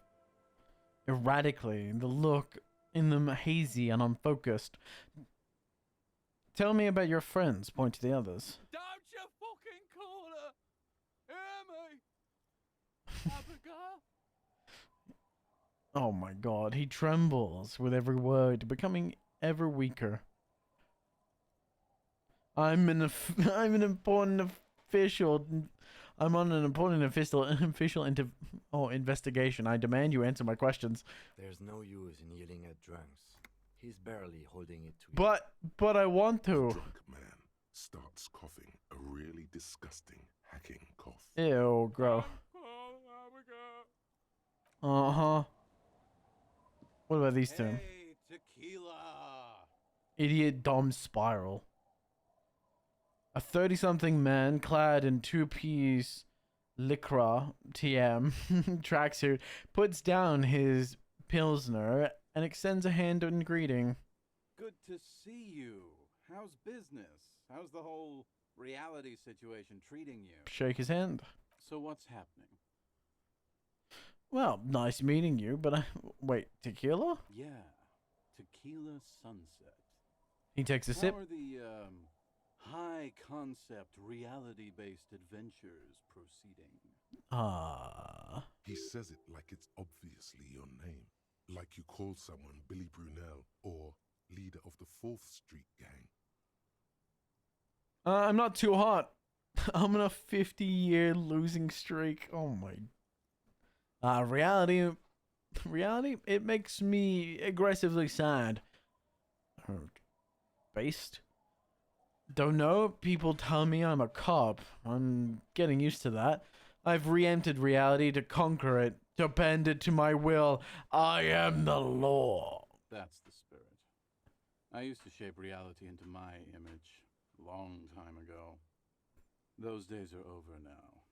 erratically, the look in them hazy and unfocused. Tell me about your friends. Point to the others. Don't you fucking call her! Hear me? Abigail? Oh my god, he trembles with every word, becoming ever weaker. I'm an important official. I'm on an important official investigation. I demand you answer my questions. There's no use in yelling at drunks. He's barely holding it together. But I want to. The drunk man starts coughing a really disgusting hacking cough. Ew, gross. Uh-huh. What about these two? Hey, tequila. Idiot dumb spiral. A 30-something man clad in two-piece lycra TM tracksuit puts down his pilsner and extends a hand in greeting. Good to see you. How's business? How's the whole reality situation treating you? Shake his hand. So what's happening? Well, nice meeting you, but wait, tequila? Yeah, tequila sunset. He takes a sip. How are the high concept reality based adventures proceeding? He says it like it's obviously your name. Like you call someone Billy Brunel or leader of the 4th Street gang. I'm not too hot. I'm on a 50-year losing streak. Oh my. Reality, it makes me aggressively sad. Based? Don't know. People tell me I'm a cop. I'm getting used to that. I've re-entered reality to conquer it, to bend it to my will. I am the law. That's the spirit. I used to shape reality into my image a long time ago. Those days are over now.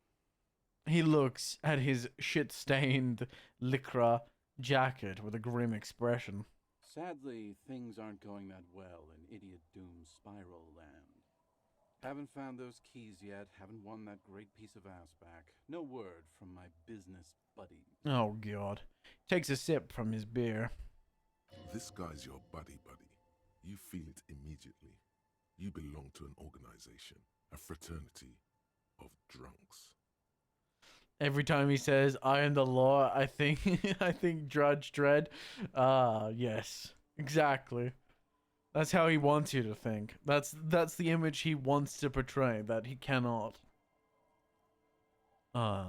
He looks at his shit-stained lycra jacket with a grim expression. Sadly, things aren't going that well in Idiot Doom's Spiral Land. Haven't found those keys yet, haven't won that great piece of ass back. No word from my business buddies. Oh god. Takes a sip from his beer. This guy's your buddy. You feel it immediately. You belong to an organization, a fraternity of drunks. Every time he says, I am the law, I think Judge Dredd. Yes. Exactly. That's how he wants you to think. That's the image he wants to portray, that he cannot. What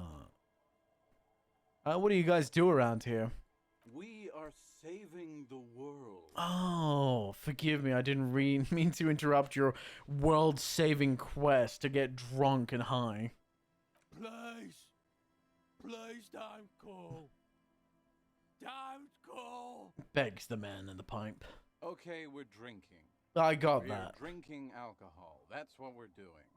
do you guys do around here? We are saving the world. Oh, forgive me. I didn't mean to interrupt your world-saving quest to get drunk and high. Please don't call. Don't call. Begs the man in the pipe. Okay, we're drinking. I got We're that. drinking alcohol. That's what we're doing.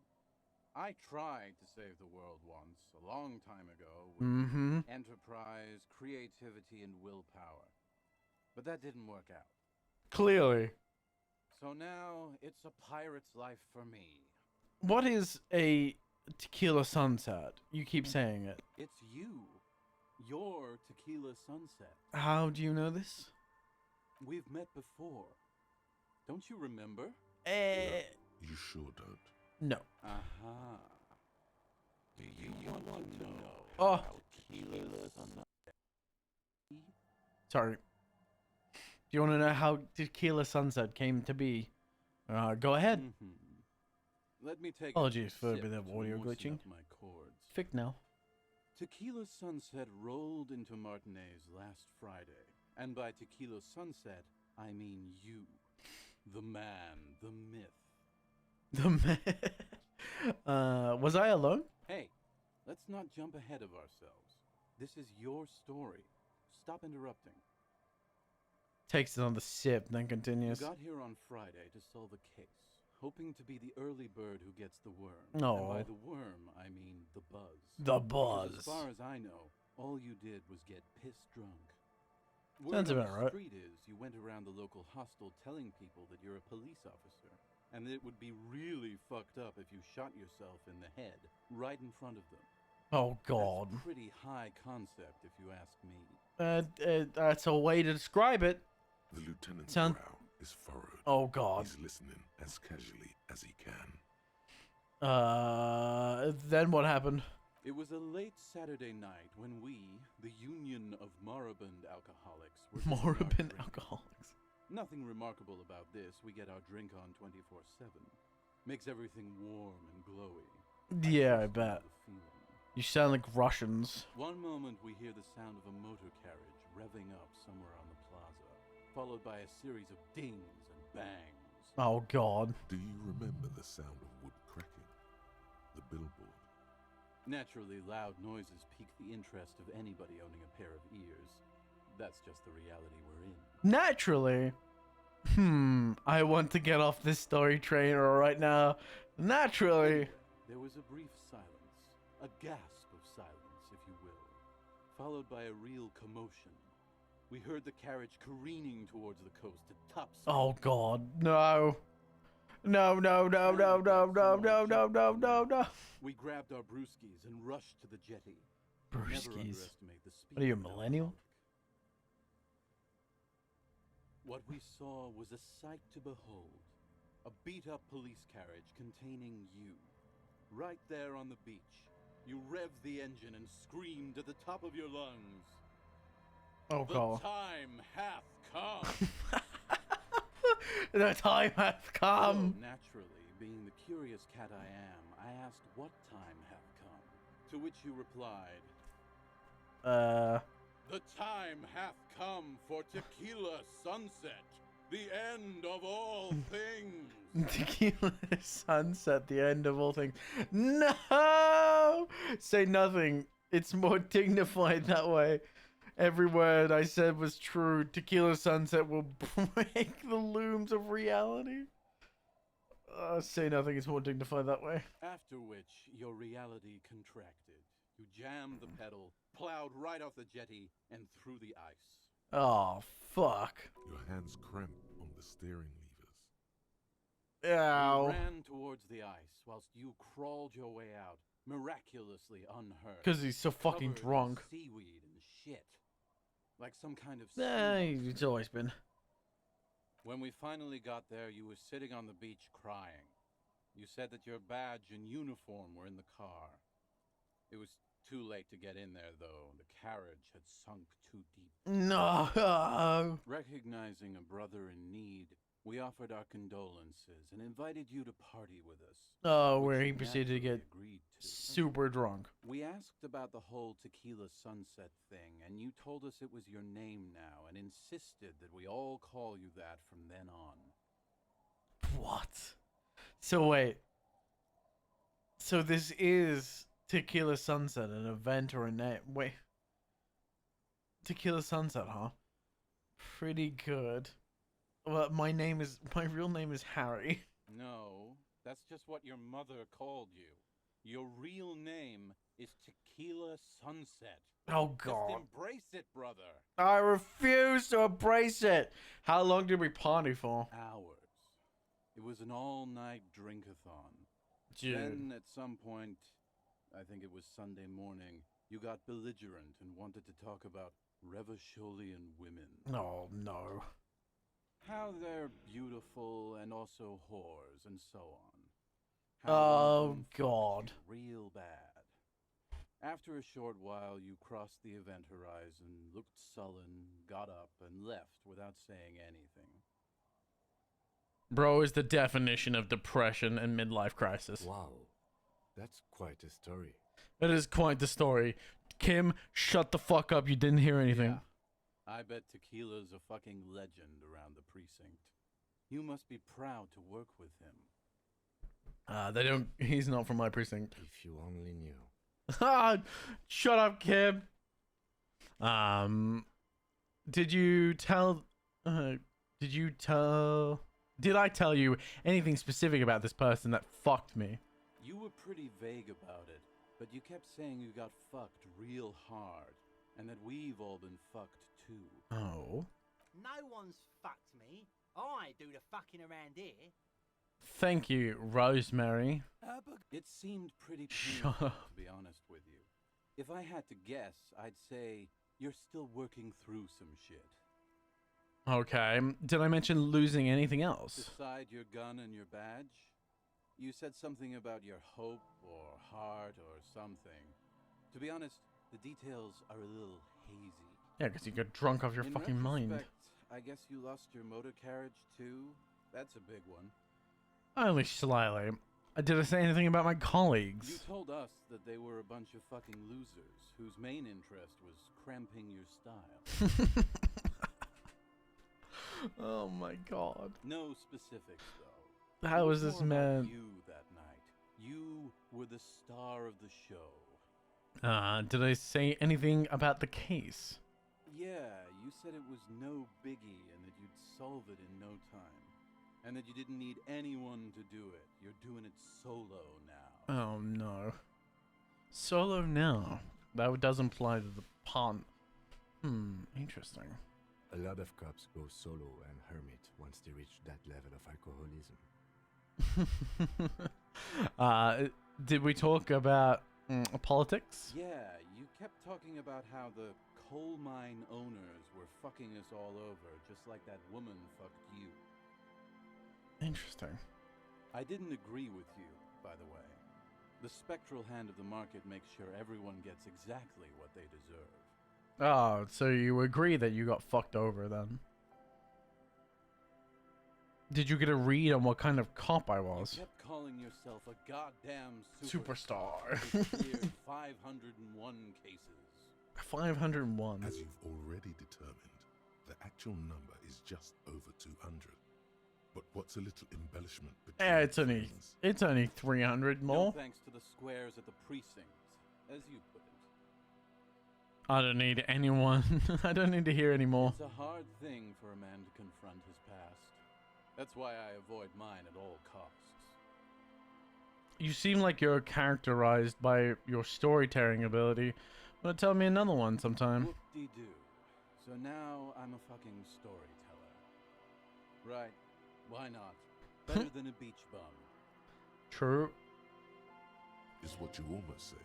I tried to save the world once, a long time ago, with enterprise, creativity, and willpower. But that didn't work out. Clearly. So now, it's a pirate's life for me. What is a tequila sunset? You keep saying it. It's you. Your tequila sunset. How do you know this? We've met before. Don't you remember? You sure don't. No. Aha. Do you want to know Oh. how Sorry. Do you want to know how Tequila Sunset came to be? Go ahead. Let me take Apologies for a sip bit of to audio moisten glitching. up my cords. Fixed now. Tequila Sunset rolled into Martinez last Friday. And by Tequila Sunset, I mean you. The man, the myth. The man. Was I alone? Hey, let's not jump ahead of ourselves. This is your story. Stop interrupting. Takes another sip, then continues. You got here on Friday to solve a case, hoping to be the early bird who gets the worm. No. And by the worm, I mean the buzz. The Because buzz. as far as I know, all you did was get piss drunk. Sounds Word on about the right. street is you went around the local hostel telling people that you're a police officer, and that it would be really fucked up if you shot yourself in the head right in front of them. Oh God. That's pretty high concept, if you ask me. That's a way to describe it. The lieutenant's Sound- brow is furrowed. Oh God. He's listening as casually as he can. Then what happened? It was a late Saturday night when we, the Union of Moribund Alcoholics, were taking our Moribund drink. alcoholics. Nothing remarkable about this. We get our drink on 24/7. Makes everything warm and glowy. Yeah, I bet. You sound like Russians. One moment we hear the sound of a motor carriage revving up somewhere on the plaza, followed by a series of dings and bangs. Oh God. Do you remember the sound of wood cracking? The billboard. Naturally, loud noises pique the interest of anybody owning a pair of ears. That's just the reality we're in. Naturally. I want to get off this story train right now. Naturally. There was a brief silence, a gasp of silence, if you will, followed by a real commotion. We heard the carriage careening towards the coast at top speed. Oh God. No. No, no, no, no, no, no, no, no, no, no, no. We grabbed our brewskis and rushed to the jetty. Never Brewskis. underestimate the speed. What are you, a of an millennial? What we saw was a sight to behold. A beat-up police carriage containing you. Right there on the beach. You revved the engine and screamed at the top of your lungs. Oh The God. time hath come. The time hath come. So, naturally, being the curious cat I am, I asked what time hath come. To which you replied, The time hath come for Tequila Sunset, the end of all things. Tequila Sunset, the end of all things. No! Say nothing. It's more dignified that way. Every word I said was true. Tequila Sunset will break the looms of reality. Say nothing. It's more dignified that way. After which, your reality contracted. You jammed the pedal, plowed right off the jetty, and through the ice. Oh, fuck. Your hands cramp on the steering levers. Ow. You ran towards the ice whilst you crawled your way out, miraculously unhurt. 'Cause he's so fucking covered in drunk. Seaweed and shit. Like some kind of It's always been. When we finally got there, you were sitting on the beach crying. You said that your badge and uniform were in the car. It was too late to get in there, though. The carriage had sunk too deep. No. Recognizing a brother in need, we offered our condolences and invited you to party with us. Oh, which where you he proceeded to naturally get agreed to. super drunk. We asked about the whole Tequila Sunset thing, and you told us it was your name now and insisted that we all call you that from then on. What? So wait. So this is Tequila Sunset, an event or a name? Wait. Tequila Sunset, huh? Pretty good. Well, my real name is Harry. No, that's just what your mother called you. Your real name is Tequila Sunset. Oh God. Just embrace it, brother. I refuse to embrace it. How long did we party for? Hours. It was an all-night drink-a-thon. Dude. Then, at some point, I think it was Sunday morning, you got belligerent and wanted to talk about Revacholian women. Oh, no. How they're beautiful and also whores and so on. How Oh, one of them fucks God. you real bad. After a short while, you crossed the event horizon, looked sullen, got up, and left without saying anything. Bro is the definition of depression and midlife crisis. Wow, that's quite a story. It is quite the story. Kim, shut the fuck up. You didn't hear anything. Yeah. I bet Tequila's a fucking legend around the precinct. You must be proud to work with him. They don't. He's not from my precinct. If you only knew. Shut up, Kim. Did you tell? Did I tell you anything specific about this person that fucked me? You were pretty vague about it, but you kept saying you got fucked real hard, and that we've all been fucked too. Oh. No one's fucked me. I do the fucking around here. Thank you, Rosemary. It seemed pretty Shut painful, up. to be honest with you. If I had to guess, I'd say you're still working through some shit. Okay. Did I mention losing anything else? Beside your gun and your badge, you said something about your hope or heart or something. To be honest, the details are a little hazy. Yeah, because you got drunk off your In fucking mind. retrospect, I guess you lost your motor carriage too? That's a big one. Only slightly. Did I say anything about my You colleagues? told us that they were a bunch of fucking losers whose main interest was cramping your style. Oh my god. No specifics, though. How It was this more about man? You that night. You were the star of the show. Did I say anything about the case? Yeah, you said it was no biggie and that you'd solve it in no time. And that you didn't need anyone to do it. You're doing it solo now. Oh no. Solo now. That does imply to the pun. Interesting. A lot of cops go solo and hermit once they reach that level of alcoholism. Did we talk about politics? Yeah, you kept talking about how the coal mine owners were fucking us all over, just like that woman fucked you. Interesting. I didn't agree with you, by the way. The spectral hand of the market makes sure everyone gets exactly what they deserve. Oh, so you agree that you got fucked over then? Did you get a read on what kind of cop I was? You kept calling yourself a goddamn Superstar. You cleared 501 cases. 501. As you've already determined, the actual number is just over 200. But what's a little embellishment between Yeah, it's only 300 No more. thanks to the squares at the precinct, as you put it. I don't need anyone. I don't need to hear anymore. It's a hard thing for a man to confront his past. That's why I avoid mine at all costs. You seem like you're characterized by your storytelling ability. Wanna tell me another one sometime? Whoop-de-doo. So now I'm a fucking storyteller. Right. Why not? Better than a beach bum. True. Is what you almost say,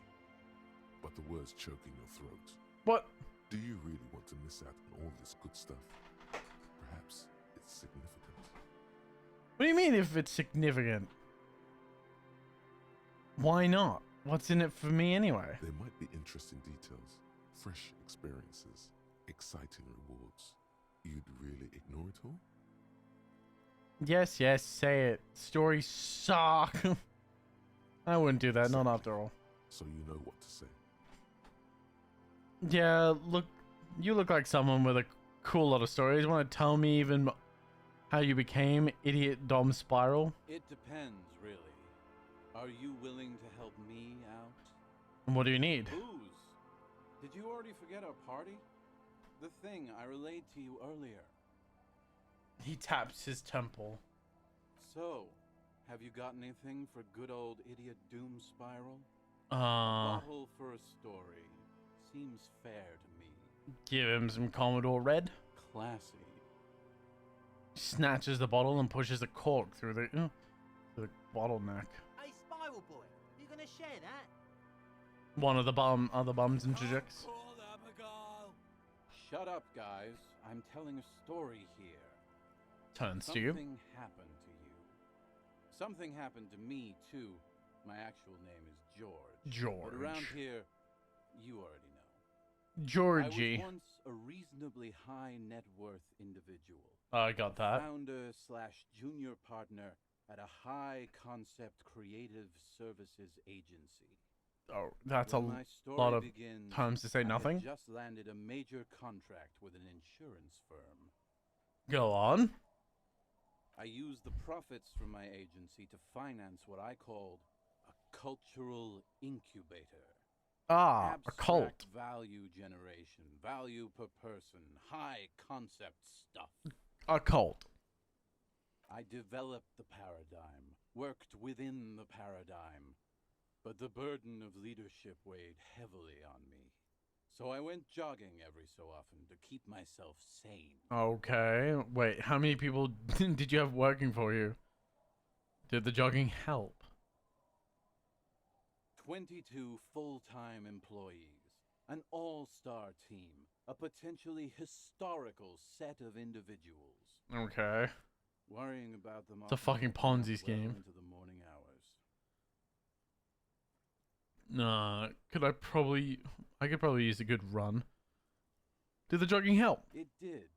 but the words choke in your throat. What? Do you really want to miss out on all this good stuff? Perhaps it's significant. What do you mean if it's significant? Why not? What's in it for me anyway? There might be interesting details, fresh experiences, exciting rewards. You'd really ignore it all? Yes, say it. Stories suck. I wouldn't do that, not after all. So you know what to say. Yeah, you look like someone with a cool lot of stories. Want to tell me even how you became Idiot Dom Spiral? It depends, really. Are you willing to help me out? What do you need? Booze. Did you already forget our party? The thing I relayed to you earlier. He taps his temple. So, have you got anything for good old Idiot Doom Spiral? Bottle for a story. Seems fair to me. Give him some Commodore Red. Classy. Snatches the bottle and pushes the cork through the bottleneck. Hey, Spiral Boy, you gonna share that? One of the other bums interjects. Shut up, guys. I'm telling a story here. Turns to you. Something happened to you. Something happened to me, too. My actual name is George. George. But around here, You already know. Georgie. I was once a reasonably high net worth individual. I got that. Founder / junior partner at a high concept creative services agency. Oh, that's When a my story lot of begins, times to say I had nothing. just landed a major contract with an insurance firm. Go on. I used the profits from my agency to finance what I called a cultural incubator. Ah, a cult. Abstract value generation, value per person, high concept stuff. A cult. I developed the paradigm, worked within the paradigm, but the burden of leadership weighed heavily on me. So I went jogging every so often to keep myself sane. Okay. Wait, how many people did you have working for you? Did the jogging help? 22 full-time employees, an all-star team, a potentially historical set of individuals. Okay. Worrying about them It's a fucking Ponzi scheme. into the morning hours. Nah, I could probably use a good run. Did the jogging help? It did.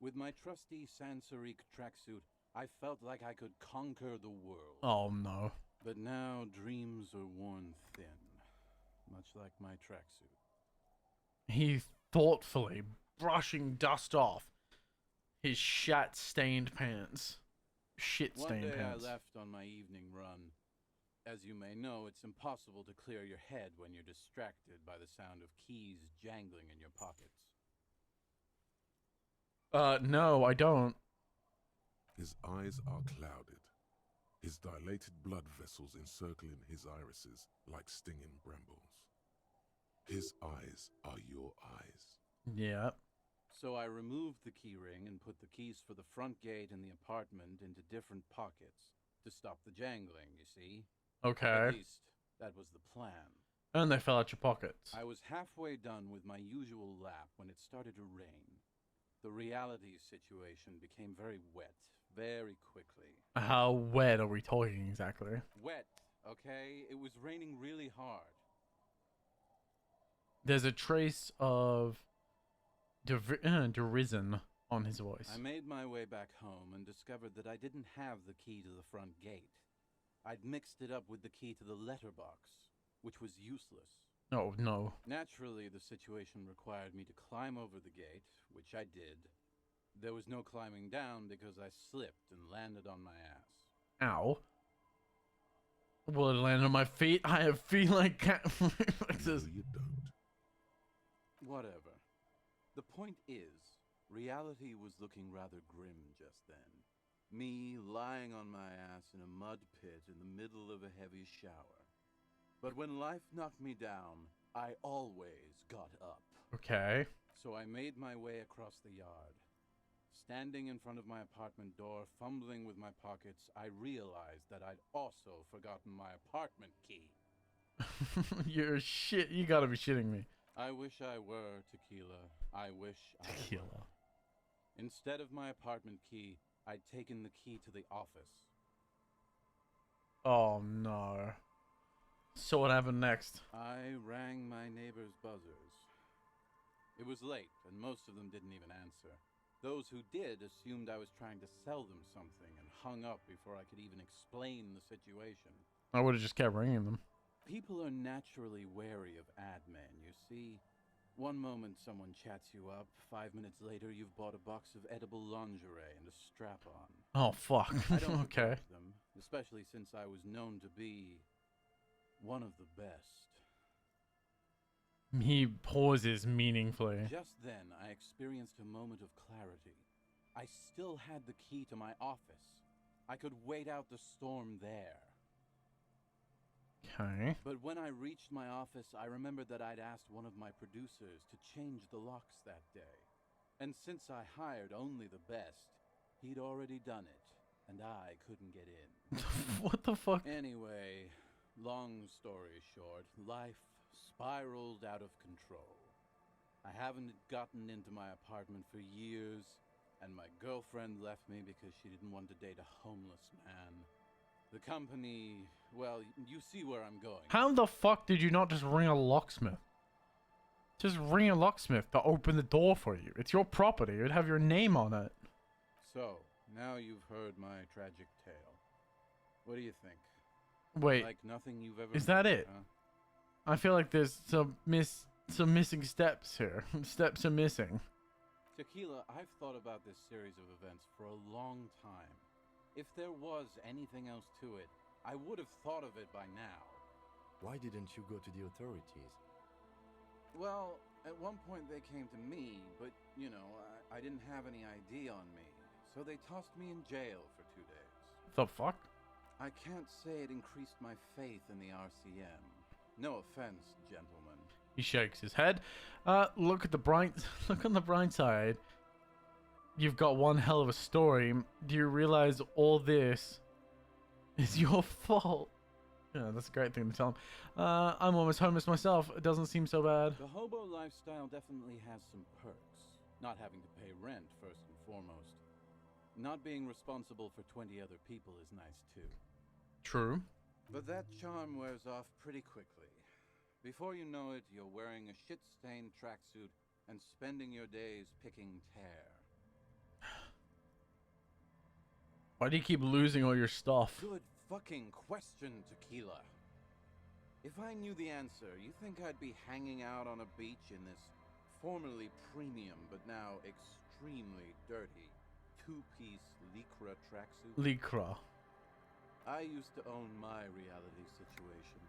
With my trusty Sansarique tracksuit, I felt like I could conquer the world. Oh no. But now dreams are worn thin, much like my tracksuit. He thoughtfully brushing dust off his shat-stained pants. Shit-stained One day pants. I left on my evening run. As you may know, it's impossible to clear your head when you're distracted by the sound of keys jangling in your pockets. No, I don't. His eyes are clouded, his dilated blood vessels encircling his irises like stinging brambles. His eyes are your eyes. Yeah. So I removed the key ring and put the keys for the front gate and the apartment into different pockets to stop the jangling, you see? Okay. At least, that was the plan. And they fell out your pockets. I was halfway done with my usual lap when it started to rain. The reality situation became very wet, very quickly. How wet are we talking exactly? Wet, okay? It was raining really hard. There's a trace of derision on his voice. I made my way back home and discovered that I didn't have the key to the front gate. I'd mixed it up with the key to the letterbox, which was useless. Oh, no. Naturally, the situation required me to climb over the gate, which I did. There was no climbing down because I slipped and landed on my ass. Ow. Will it land on my feet? I have feet like cat reflexes. No, you don't. Whatever. The point is, reality was looking rather grim just then. Me lying on my ass in a mud pit in the middle of a heavy shower. But when life knocked me down, I always got up. Okay. So I made my way across the yard. Standing in front of my apartment door, fumbling with my pockets, I realized that I'd also forgotten my apartment key. You're shit. You gotta be shitting me. I wish I were Tequila. I wish I Tequila. were. Instead of my apartment key, I'd taken the key to the office. Oh no. So what happened next? I rang my neighbor's buzzers. It was late, and most of them didn't even answer. Those who did assumed I was trying to sell them something and hung up before I could even explain the situation. I would have just kept ringing them. People are naturally wary of ad men, you see. One moment someone chats you up, 5 minutes later you've bought a box of edible lingerie and a strap-on. Oh, fuck. I don't Okay. begrudge them, especially since I was known to be one of the best. He pauses meaningfully. Just then, I experienced a moment of clarity. I still had the key to my office. I could wait out the storm there. Okay. But when I reached my office, I remembered that I'd asked one of my producers to change the locks that day. And since I hired only the best, he'd already done it, and I couldn't get in. What the fuck? Anyway, long story short, life spiraled out of control. I haven't gotten into my apartment for years, and my girlfriend left me because she didn't want to date a homeless man. The company, well, you see where I'm going. How the fuck did you not just ring a locksmith? Just ring a locksmith to open the door for you. It's your property. It'd have your name on it. So, now you've heard my tragic tale. What do you think? Wait, Like nothing you've ever is that met, it? huh? I feel like there's some missing steps here. Steps are missing. Tequila, I've thought about this series of events for a long time. If there was anything else to it, I would have thought of it by now. Why didn't you go to the authorities? Well, at one point they came to me, but, you know, I didn't have any ID on me. So they tossed me in jail for 2 days. The fuck? I can't say it increased my faith in the RCM. No offense, gentlemen. He shakes his head. Look at the look on the bright side. You've got one hell of a story. Do you realize all this is your fault? Yeah, that's a great thing to tell him. I'm almost homeless myself. It doesn't seem so bad. The hobo lifestyle definitely has some perks. Not having to pay rent, first and foremost. Not being responsible for 20 other people is nice, too. True. But that charm wears off pretty quickly. Before you know it, you're wearing a shit-stained tracksuit and spending your days picking tear. Why do you keep losing all your stuff? Good fucking question, Tequila. If I knew the answer, you think I'd be hanging out on a beach in this formerly premium but now extremely dirty two-piece Lycra tracksuit? Lycra. I used to own my reality situation.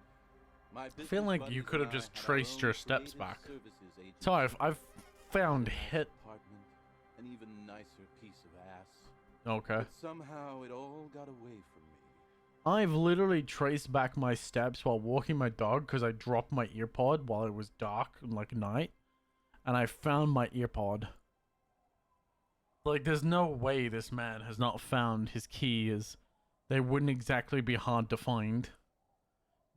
My I feel like you business could have buddies just and I had traced our your own steps creative back. services agency. So I've found hit. Apartment, an even nicer piece of ass. Okay. But somehow it all got away from me. I've literally traced back my steps while walking my dog because I dropped my earpod while it was dark and like night, and I found my earpod. Like, there's no way this man has not found his keys. They wouldn't exactly be hard to find.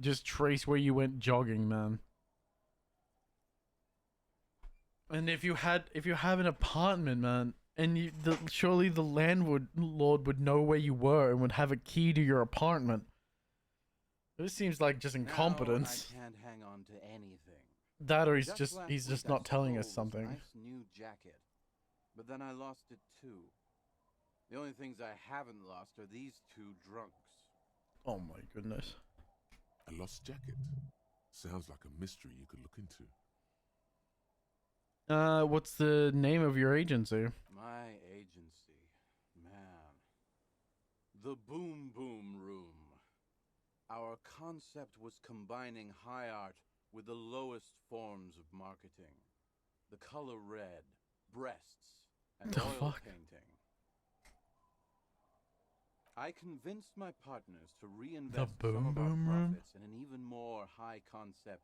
Just trace where you went jogging, man. And if you have an apartment, man, and surely the landlord would know where you were and would have a key to your apartment. This seems like just incompetence. Now I can't hang on to anything. That or he's last just week not I telling us stole this something. Nice new jacket, but then I lost it too. The only things I haven't lost are these two drunks. Oh my goodness. A lost jacket. Sounds like a mystery you could look into. What's the name of your agency? My agency, man. The Boom Boom Room. Our concept was combining high art with the lowest forms of marketing. The color red, breasts, and The oil fuck? painting. I convinced my partners to reinvest Boom some of our Boom Room? profits in an even more high concept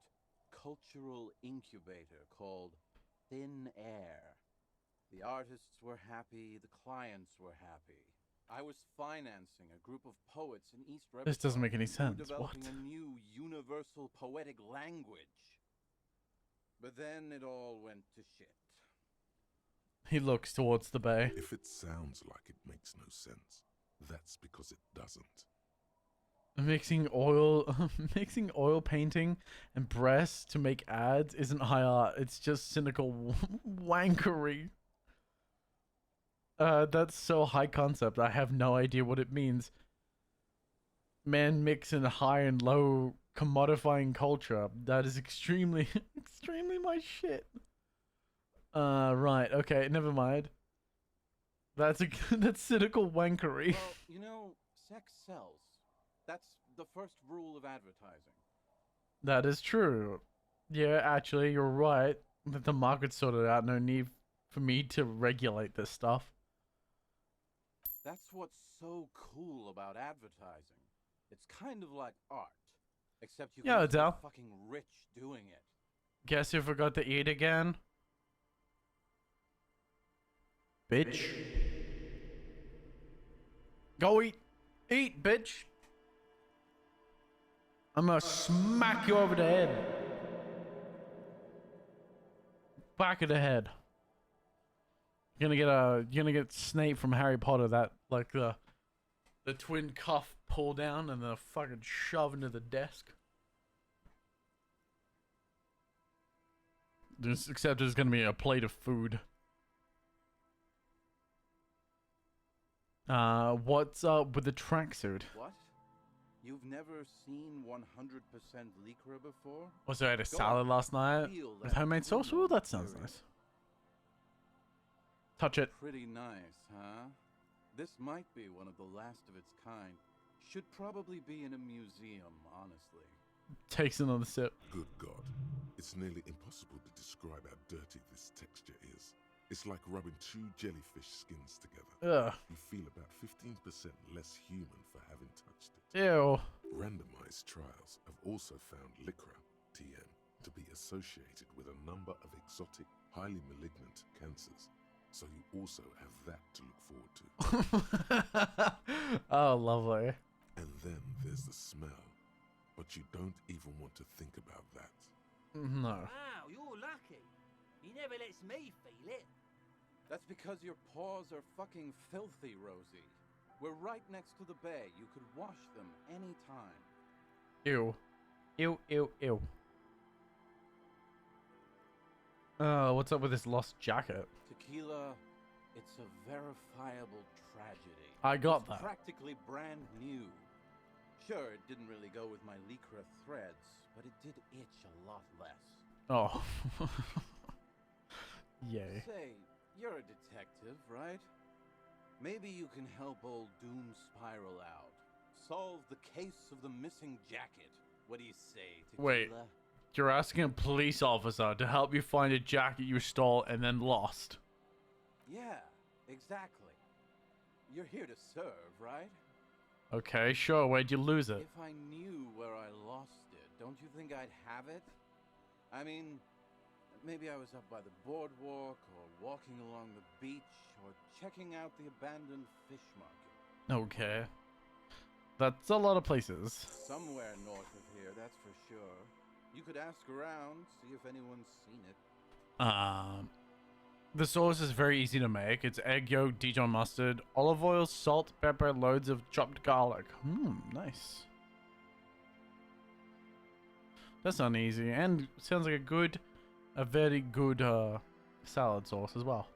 cultural incubator called Thin Air. The artists were happy, the clients were happy. I was financing a group of poets in East This doesn't make any who were sense. developing What? a new universal poetic language. But then it all went to shit. He looks towards the bay. If it sounds like it makes no sense, that's because it doesn't. Mixing oil painting and breasts to make ads isn't high art. It's just cynical wankery. That's so high concept. I have no idea what it means. Man mixing high and low commodifying culture. That is extremely, extremely my shit. Right. Okay. Never mind. That's that's cynical wankery. Well, you know, sex sells. That's the first rule of advertising. That is true. Yeah, actually, you're right. The market's sorted out. No need for me to regulate this stuff. That's what's so cool about advertising. It's kind of like art, except you Yeah, can get Adele. fucking rich doing it. Guess who forgot to eat again? Bitch. Go eat. Eat, bitch. I'm gonna smack you over the head. Back of the head. You're gonna get Snape from Harry Potter, that like the twin cuff pull down and the fucking shove into the desk. except there's gonna be a plate of food. What's up with the tracksuit? What? You've never seen 100% Lycra before? Was I had a Go salad on, last night feel with that homemade sauce? premium Ooh, that sounds material. nice. Touch it. Pretty nice, huh? This might be one of the last of its kind. Should probably be in a museum, honestly. Takes another sip. Good God. It's nearly impossible to describe how dirty this texture is. It's like rubbing two jellyfish skins together. Ugh. You feel about 15% less human for having touched it. Ew. Randomized trials have also found Lycra, TM, to be associated with a number of exotic, highly malignant cancers. So you also have that to look forward to. Oh, lovely. And then there's the smell. But you don't even want to think about that. No. Wow, you're lucky. He never lets me feel it. That's because your paws are fucking filthy, Rosie. We're right next to the bay. You could wash them anytime. Ew. Ew, ew, ew. What's up with this lost jacket? Tequila, it's a verifiable tragedy. I got It's that. practically brand new. Sure, it didn't really go with my Lycra threads, but it did itch a lot less. Oh. Yay. Say, you're a detective, right? Maybe you can help old Doom Spiral out. Solve the case of the missing jacket. What do you say, Tequila? Wait. You're asking a police officer to help you find a jacket you stole and then lost. Yeah, exactly. You're here to serve, right? Okay, sure. Where'd you lose it? If I knew where I lost it, don't you think I'd have it? I mean, maybe I was up by the boardwalk, or walking along the beach, or checking out the abandoned fish market. Okay. That's a lot of places. Somewhere north of here, that's for sure. You could ask around, see if anyone's seen it. The sauce is very easy to make. It's egg yolk, Dijon mustard, olive oil, salt, pepper, loads of chopped garlic. Nice. That's not easy, and sounds like a very good salad sauce as well.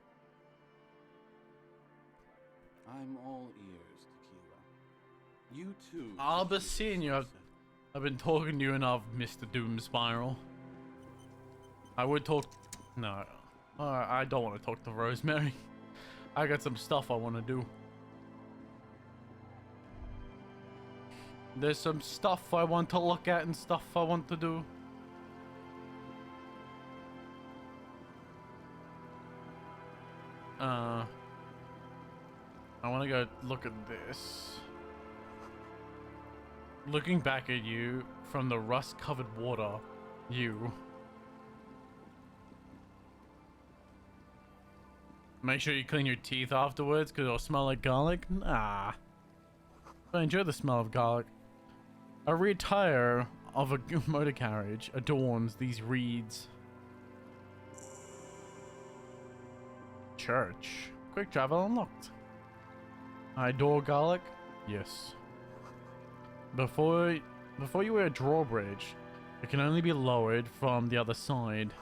I'm all ears, Tequila. You too. I'll be seeing you. I've been talking to you enough, Mr. Doom Spiral. I would talk. No, I don't want to talk to Rosemary. I got some stuff I want to do. There's some stuff I want to look at and stuff I want to do. I want to go look at this. Looking back at you from the rust-covered water, you. Make sure you clean your teeth afterwards because it'll smell like garlic. Nah. I enjoy the smell of garlic. A rear tire of a motor carriage adorns these reeds. Church. Quick travel unlocked. I adore garlic. Yes. Before you wear a drawbridge, it can only be lowered from the other side.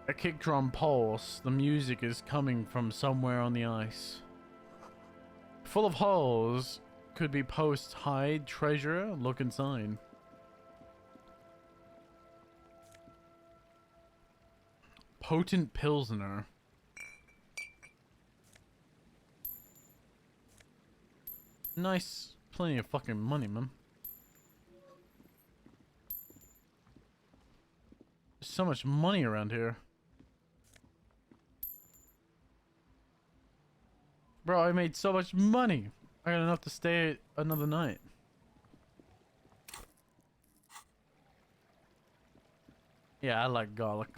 A kick drum pulse. The music is coming from somewhere on the ice. Full of holes. Could be post hide treasure. Look inside. Potent Pilsner. Nice. Plenty of fucking money, man. There's so much money around here. Bro, I made so much money. I got enough to stay another night. Yeah, I like garlic.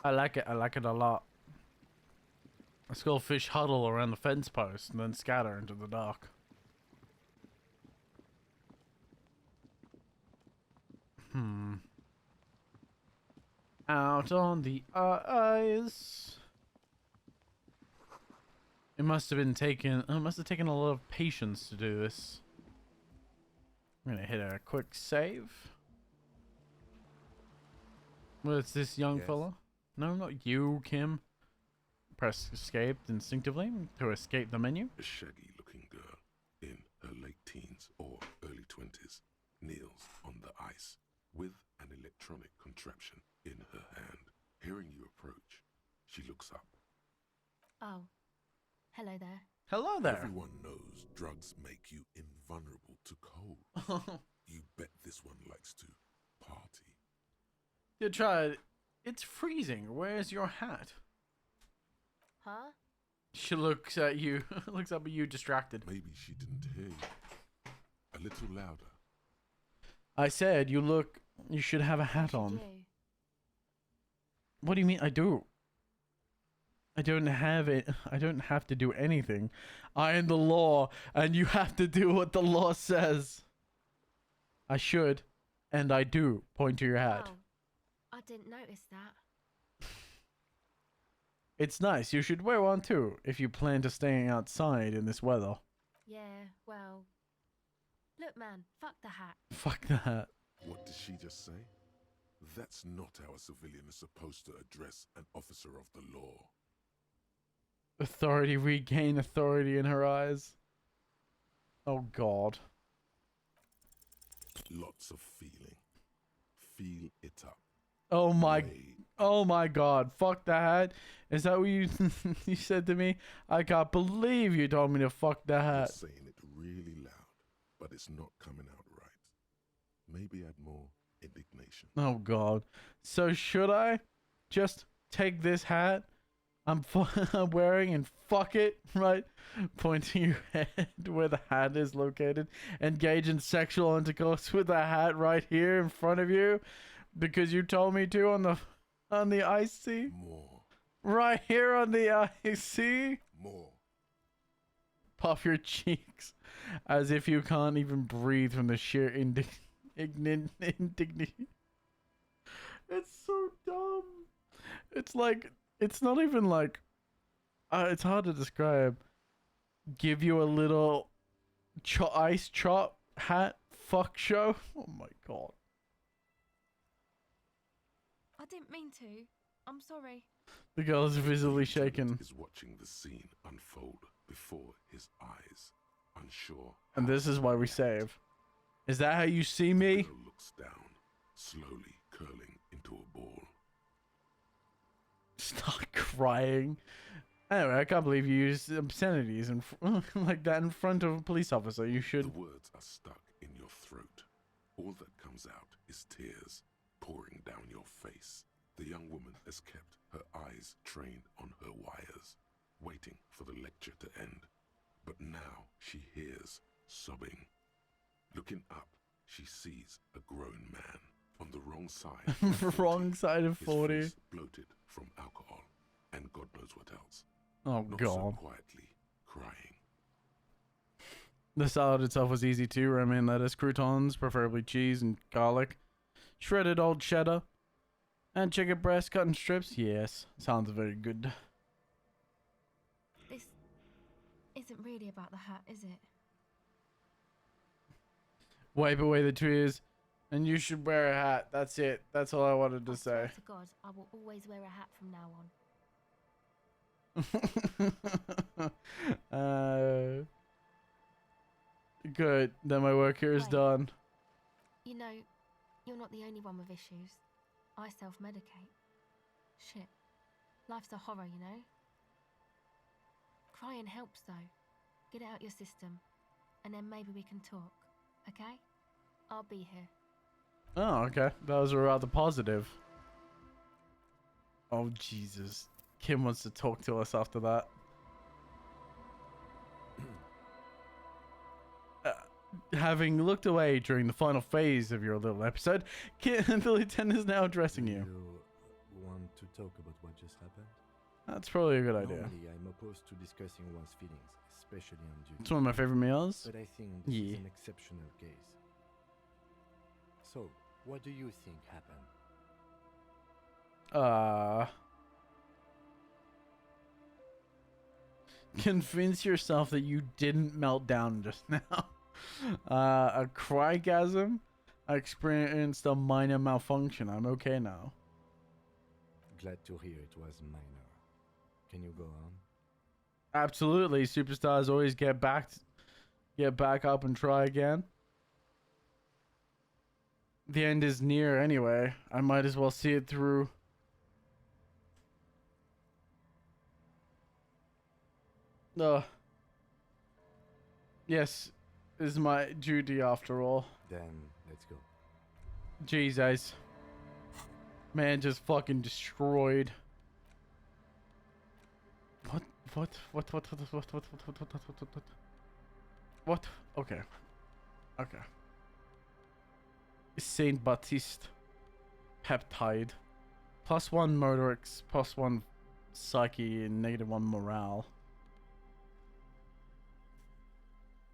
I like it a lot. A skullfish huddle around the fence post and then scatter into the dark. Out on the ice. It must have taken a lot of patience to do this. I'm gonna hit a quick save. Well, it's this young Yes. fella. No, not you, Kim. Press escape instinctively to escape the menu. A shaggy-looking girl in her late teens or early 20s kneels on the ice with an electronic contraption in her hand. Hearing you approach, she looks up. Oh, hello there. Hello there. Everyone knows drugs make you invulnerable to cold. You bet this one likes to party. You tried. It's freezing. Where's your hat? Huh? She looks at you. Looks up at you, distracted. Maybe she didn't hear you. A little louder. I said you look. You should have a hat on. Do. What do you mean? I do. I don't have it. I don't have to do anything. I am the law, and you have to do what the law says. I should, and I do. Point to your hat. Oh, I didn't notice that. It's nice. You should wear one too if you plan to staying outside in this weather. Yeah, well. Look, man, fuck the hat. Fuck the hat. What did she just say? That's not how a civilian is supposed to address an officer of the law. Authority, regain authority in her eyes. Oh God. Lots of feeling. Feel it up. Oh my. Oh my God. Fuck the hat. Is that what you you said to me? I can't believe you told me to fuck the You're hat. saying it really loud, but it's not coming out right. Maybe add more indignation. Oh God. So should I just take this hat I'm wearing and fuck it, right? Pointing your head where the hat is located. Engage in sexual intercourse with the hat right here in front of you because you told me to on the IC. More. Right here on the IC. More. Puff your cheeks as if you can't even breathe from the sheer indignity. It's so dumb. It's like, it's not even like, it's hard to describe. Give you a little ice chop hat fuck show. Oh my God. I didn't mean to. I'm sorry. The girl is visibly shaken. Is watching the scene unfold before his eyes, unsure. And this is why we save. Is that how you see me? The girl looks down, slowly curling into a ball. Start crying. Anyway, I can't believe you used obscenities and like that in front of a police officer. You should. The words are stuck in your throat. All that comes out is tears pouring down your face. The young woman has kept her eyes trained on her wires, waiting for the lecture to end. But now she hears sobbing. Looking up, she sees a grown man on the wrong side. Wrong side of His 40. face bloated from alcohol and God knows what else. Oh Not God. so quietly crying. The salad itself was easy too. Romaine lettuce, croutons, preferably cheese and garlic, shredded old cheddar, and chicken breast cut in strips. Yes, sounds very good. This isn't really about the hat, is it? Wipe away the tears, and you should wear a hat. That's it. That's all I wanted to say. To God, I will always wear a hat from now on. Good. Then my work here is Wait. done. You know, you're not the only one with issues. I self-medicate. Shit. Life's a horror, you know? Crying helps, though. Get it out your system. And then maybe we can talk. Okay? I'll be here. Oh, okay. That was rather positive. Oh, Jesus. Kim wants to talk to us after that. Having looked away during the final phase of your little episode, Kim, the lieutenant is now addressing you. You want to talk about what just happened? That's probably a good idea. Normally, I'm opposed to discussing one's feelings, especially on duty. It's one of my favorite meals. But I think this Yeah. is an exceptional case. So, what do you think happened? Convince yourself that you didn't melt down just now. A crygasm. I experienced a minor malfunction. I'm okay now. Glad to hear it was minor. Can you go on? Absolutely. Superstars always get back up and try again. The end is near anyway. I might as well see it through. Yes, is my duty after all. Then let's go. Jesus. Man just fucking destroyed. What? Okay. Okay. Saint Baptiste. Peptide. +1 Motorix, +1 Psyche, and -1 Morale.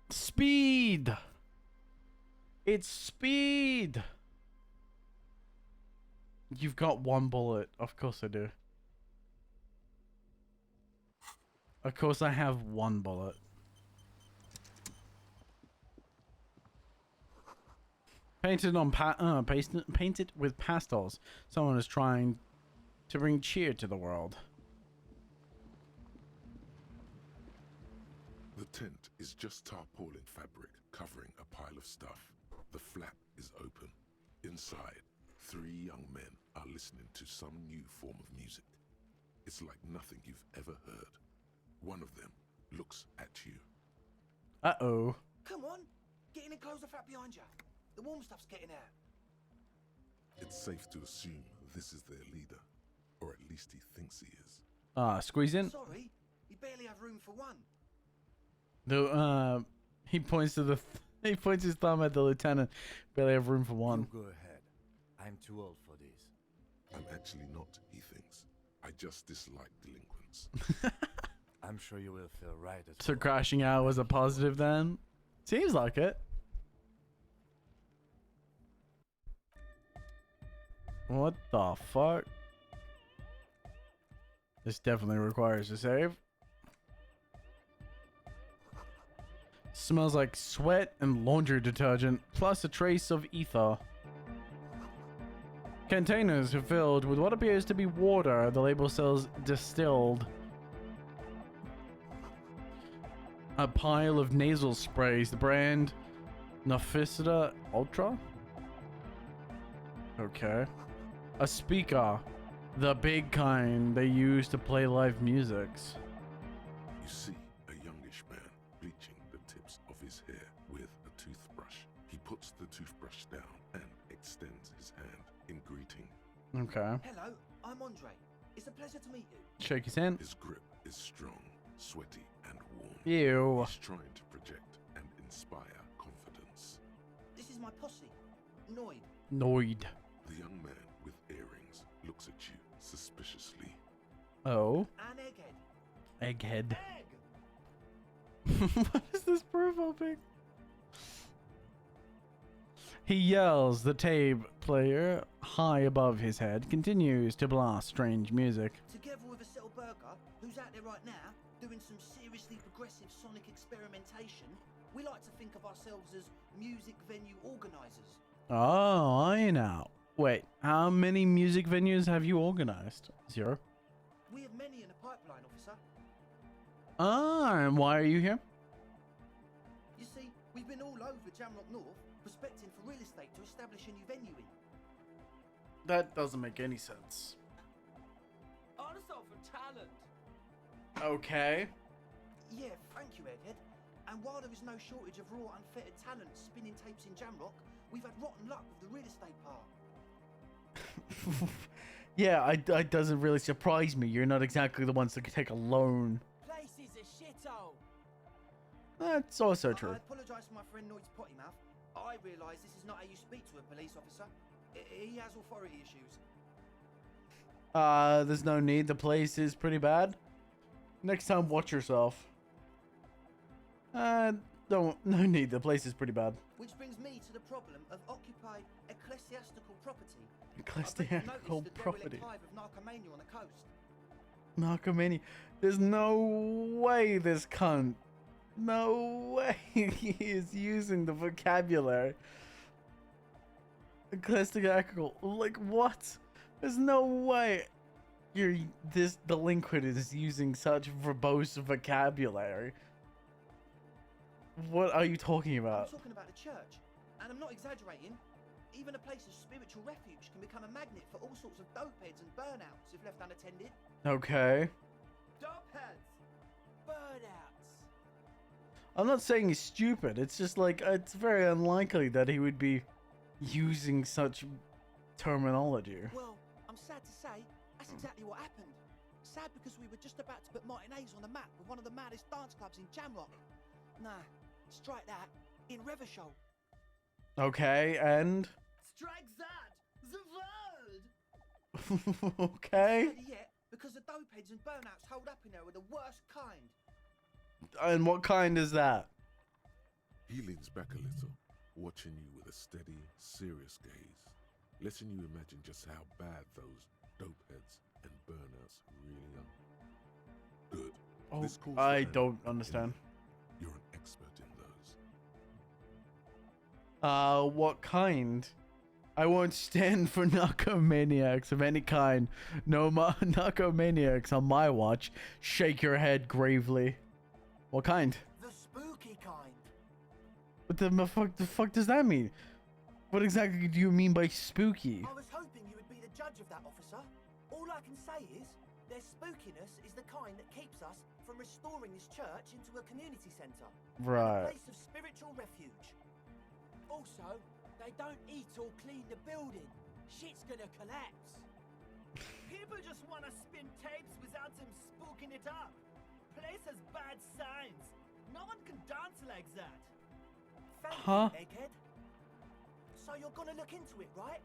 Speed! It's speed! You've got 1 bullet. Of course I do. Of course I have 1 bullet. Painted on painted with pastels. Someone is trying to bring cheer to the world. The tent is just tarpaulin fabric covering a pile of stuff. The flap is open. Inside, 3 young men are listening to some new form of music. It's like nothing you've ever heard. One of them looks at you. Uh-oh. Come on, get in and close the flap behind you. The warm stuff's getting out. It's safe to assume this is their leader, or at least he thinks he is. Squeeze in. Sorry, you barely have room for one. He points to he points his thumb at the lieutenant. Barely have room for one. You go ahead. I'm too old for this. I'm actually not, he thinks. I just dislike delinquents. I'm sure you will feel right as So crashing out was a positive then? Seems like it. What the fuck? This definitely requires a save. Smells like sweat and laundry detergent, plus a trace of ether. Containers are filled with what appears to be water. The label says distilled. A pile of nasal sprays. The brand Nafisida Ultra? Okay. A speaker. The big kind they use to play live musics. You see a youngish man bleaching the tips of his hair with a toothbrush. He puts the toothbrush down and extends his hand in greeting. Okay. Hello, I'm Andre. It's a pleasure to meet you. Shake his hand. His grip is strong, sweaty, and warm. Ew. He's trying to project and inspire confidence. This is my posse, Noid. Noid. The young man with earrings looks at you suspiciously. Oh. An egghead. Egghead. What is this profile pic? He yells. The tape player, high above his head, continues to blast strange music. Together with Acetylberger, who's out there right now, doing some seriously progressive sonic experimentation, we like to think of ourselves as music venue organisers. Oh, I know. Wait, how many music venues have you organized? 0. We have many in the pipeline, officer. Ah, and why are you here? You see, we've been all over Jamrock North, prospecting for real estate to establish a new venue in. That doesn't make any sense. Also for talent. Okay. Yeah, thank you, Egghead. And while there is no shortage of raw, unfettered talent spinning tapes in Jamrock, we've had rotten luck with the real estate part. Yeah, it doesn't really surprise me. You're not exactly the ones that could take a loan. Place is a shithole. That's also true. I apologise for my friend Noid's potty mouth. I realise this is not how you speak to a police officer. He has authority issues. There's no need. The place is pretty bad. Next time, watch yourself. No need. The place is pretty bad. Which brings me to the problem of occupied ecclesiastical property. Ecclesiastical property. Hive of Narcomania on the coast. Narcomania. There's no way this cunt. No way he is using the vocabulary. Ecclesiastical. Like, what? There's no way. This delinquent is using such verbose vocabulary. What are you talking I'm about? talking about the church, and I'm not exaggerating. Even a place of spiritual refuge can become a magnet for all sorts of dopeheads and burnouts if left unattended. Okay. Dopeheads! Burnouts! I'm not saying he's stupid. It's just like it's very unlikely that he would be using such terminology. Well, I'm sad to say, that's exactly what happened. Sad because we were just about to put Martinez on the map with one of the maddest dance clubs in Jamrock. Nah, strike that. In Revachol. Okay, and Strike that! The world! okay. Better yet, because the dopeheads and burnouts hold up in there are the worst kind. And what kind is that? He leans back a little, watching you with a steady, serious gaze, letting you imagine just how bad those dopeheads and burnouts really are. Good. Oh, This calls for I an don't understand. You're an expert in those. What kind? I won't stand for narcomaniacs of any kind. No narcomaniacs on my watch. Shake your head gravely. What kind? The spooky kind. What the fuck does that mean? What exactly do you mean by spooky? I was hoping you would be the judge of that, officer. All I can say is, their spookiness is the kind that keeps us from restoring this church into a community centre. Right. A place of spiritual refuge. Also, they don't eat or clean the building. Shit's gonna collapse. People just wanna spin tapes without them spooking it up. Place has bad signs. No one can dance like that. Thank Huh? you, egghead. So you're gonna look into it, right?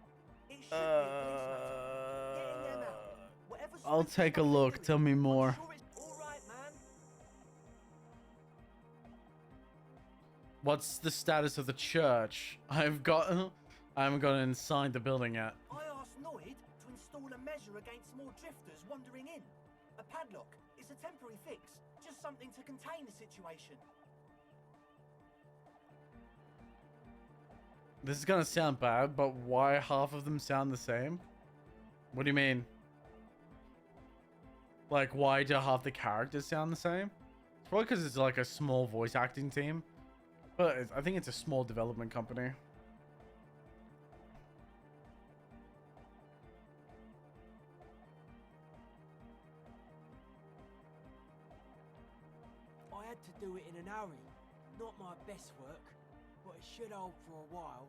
It should be a police matter. Getting them out. Whatever I'll spooky take a stuff look. they're Tell me doing, more. I'm sure it's all right, man. What's the status of the church? I haven't gotten inside the building yet. I asked Noid to install a measure against more drifters wandering in. A padlock. It's a temporary fix. Just something to contain the situation. This is gonna sound bad, but why half of them sound the same? What do you mean? Like, why do half the characters sound the same? It's probably because it's like a small voice acting team. But I think it's a small development company. I had to do it in an hurry. Not my best work, but it should hold for a while.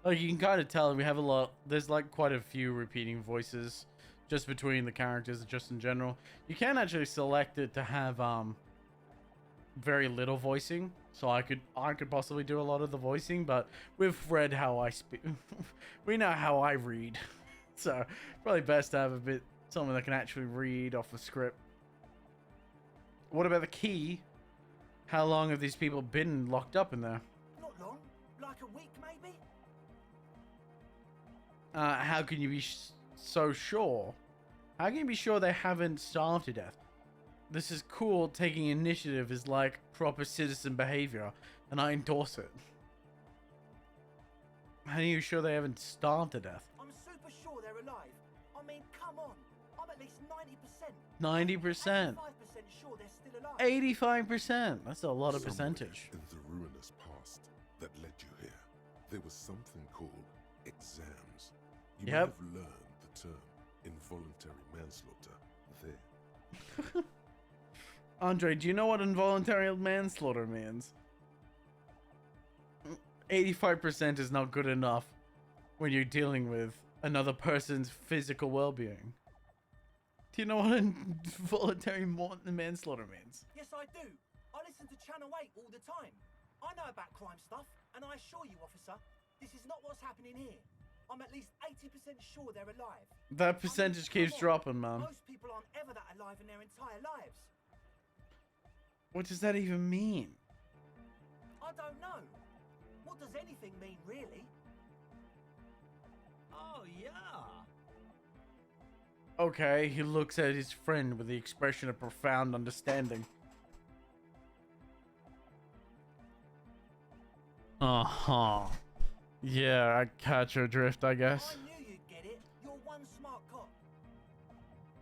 Like, you can kind of tell we have a lot. There's like quite a few repeating voices just between the characters, just in general. You can actually select it to have very little voicing, so I could possibly do a lot of the voicing, but we've read how I speak. We know how I read, so probably best to have a bit someone that can actually read off the script. What about the key? How long have these people been locked up in there? Not long. Like a week, maybe? How can you be so sure? How can you be sure they haven't starved to death? This is cool. Taking initiative is like proper citizen behavior, and I endorse it. How are you sure they haven't starved to death? I'm super sure they're alive. I mean, come on. I'm at least 90%. 90%. 85% sure they're still alive. 85%. That's a lot of Somewhere percentage. in the ruinous past that led you here, there was something called exams. You may Yep. have learned the term involuntary manslaughter there. Andre, do you know what involuntary manslaughter means? 85% is not good enough when you're dealing with another person's physical well-being. Do you know what involuntary manslaughter means? Yes, I do. I listen to Channel 8 all the time. I know about crime stuff, and I assure you, officer, this is not what's happening here. I'm at least 80% sure they're alive. That percentage keeps dropping, man. Most people aren't ever that alive in their entire lives. What does that even mean? I don't know. What does anything mean, really? Oh, yeah. Okay, he looks at his friend with the expression of profound understanding. Uh-huh. Yeah, I catch your drift, I guess. I knew you'd get it. You're one smart cop.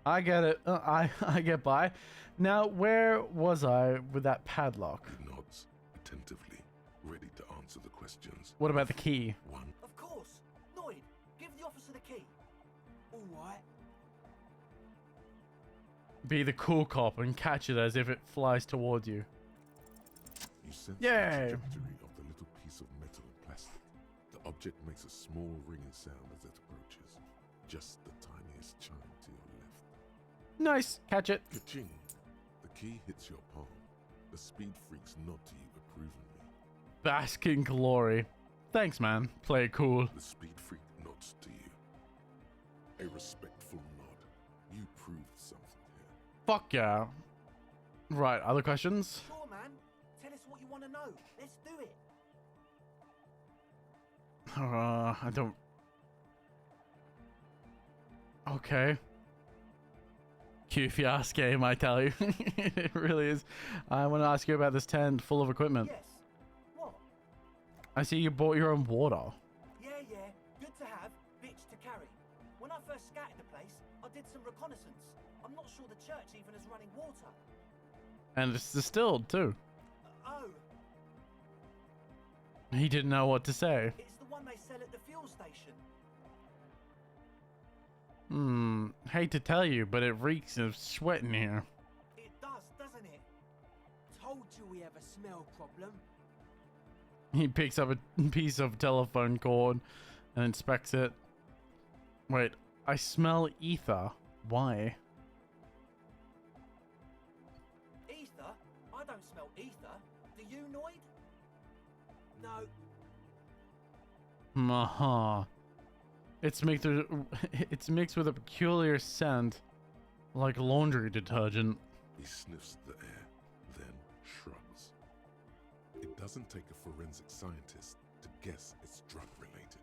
I get it. I get by. Now, where was I with that padlock? He nods attentively, ready to answer the questions. What about the key? One. Of course. Noid, give the officer the key. All right. Be the cool cop and catch it as if it flies towards you. You sense Yay. the trajectory of the little piece of metal and plastic. The object makes a small ringing sound as it approaches. Just the tiniest chime to your left. Nice. Catch it. Ka-ching. The key hits your palm. The speed freaks nod to you approvingly. Bask in glory. Thanks, man. Play it cool. The speed freak nods to you. A respectful nod. You proved something here. Fuck yeah. Right, other questions? Sure, man. Tell us what you want to know. Let's do it. I don't... Okay. Cute game, I tell you. It really is. I want to ask you about this tent full of equipment. Yes. What? I see you bought your own water. Yeah. Good to have, bitch to carry. When I first scouted the place, I did some reconnaissance. I'm not sure the church even is running water. And it's distilled, too. Oh, He didn't know what to say. it's the one they sell at the fuel station. Hate to tell you, but it reeks of sweat in here. It does, doesn't it? Told you we have a smell problem. He picks up a piece of telephone cord and inspects it. Wait, I smell ether. Why? Ether? I don't smell ether. Do you, Noid? No. Uh-huh. It's mixed with a peculiar scent, like laundry detergent. He sniffs the air, then shrugs. It doesn't take a forensic scientist to guess it's drug-related.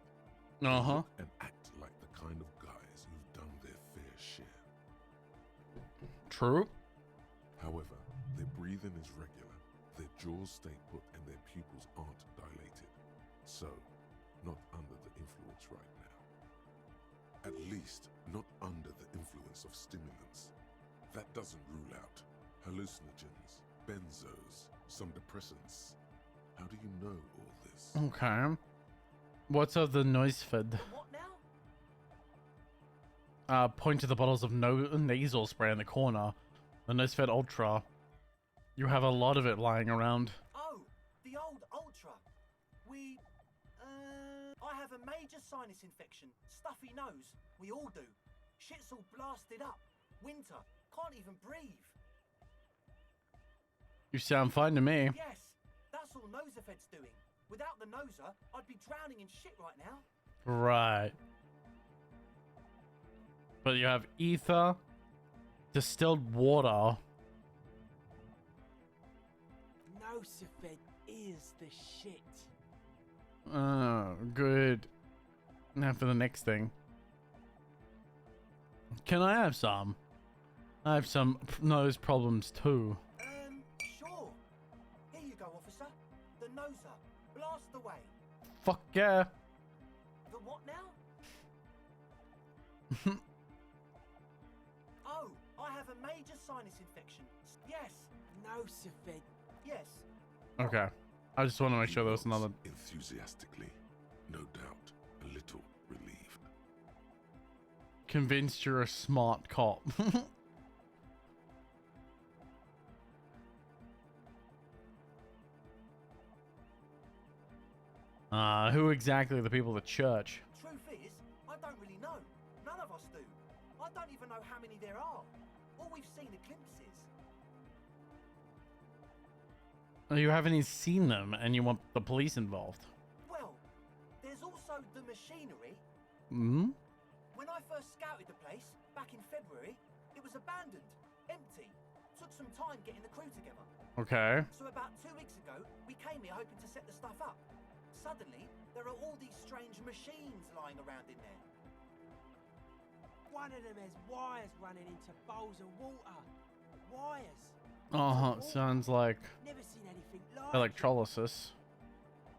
They Uh-huh. look and act like the kind of guys who've done their fair share. True. However, their breathing is regular, their jaws stay put, and their pupils aren't dilated. So, not under the influence right now. At least, not under the influence of stimulants. That doesn't rule out hallucinogens, benzos, some depressants. How do you know all this? Okay. What's of the noise fed? What now? Point to the bottles of nasal spray in the corner. The noise fed ultra. You have a lot of it lying around. Oh, the old Ultra. I have a major sinus infection. Stuffy nose. We all do. Shit's all blasted up. Winter. Can't even breathe. You sound fine to me. Yes, that's all Nosafed's doing. Without the Noser, I'd be drowning in shit right now. Right. But you have ether, distilled water. Nosafed is the shit. Good. Now for the next thing. Can I have some? I have some nose problems too. Sure. Here you go, officer. The Noser. Blast away. Fuck yeah. The what now? Oh, I have a major sinus infection. Yes. Nosafed. Yes. Okay. I just want to make sure there was another. Enthusiastically, no doubt, a little relieved. Convinced you're a smart cop. Who exactly are the people at the church? Truth is, I don't really know. None of us do. I don't even know how many there are. All we've seen are glimpses. You haven't even seen them and you want the police involved. Well, there's also the machinery. Hmm? When I first scouted the place, back in February, it was abandoned, empty. Took some time getting the crew together. Okay. So about 2 weeks ago, we came here hoping to set the stuff up. Suddenly, there are all these strange machines lying around in there. One of them has wires running into bowls of water. Wires. Uh-huh. Sounds like Never seen anything like electrolysis.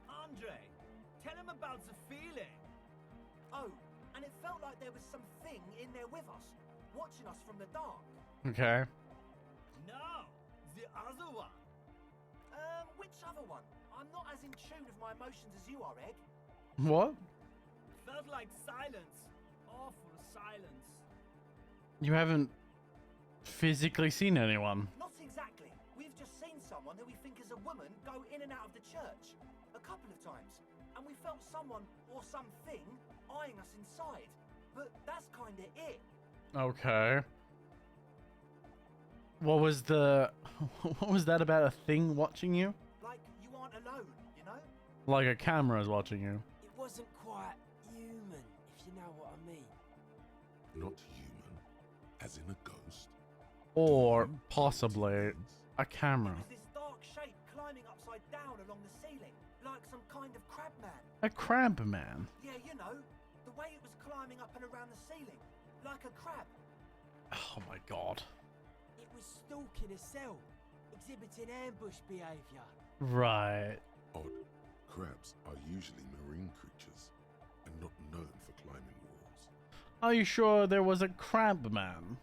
Andre, tell him about the feeling. Oh, and it felt like there was something in there with us. watching us from the dark. Okay. No, the other one. Which other one? I'm not as in tune with my emotions as you are, Egg. What? Felt like silence. Awful silence. You haven't physically seen anyone. Not exactly. We've just seen someone who we think is a woman go in and out of the church a couple of times, and we felt someone or something eyeing us inside. But that's kind of it. Okay. What was the... What was that about a thing watching you? Like you aren't alone, you know? Like a camera's watching you. It wasn't quite human, if you know what I mean. Not human, as in a ghost. Or possibly a camera. This dark shape climbing upside down along the ceiling, like some kind of crab man. A crab man. Yeah, you know, the way it was climbing up and around the ceiling, like a crab. Oh my god. It was stalking a cell, exhibiting ambush behaviour. Right. Odd. Crabs are usually marine creatures and not known for climbing walls. Are you sure there was a crab man?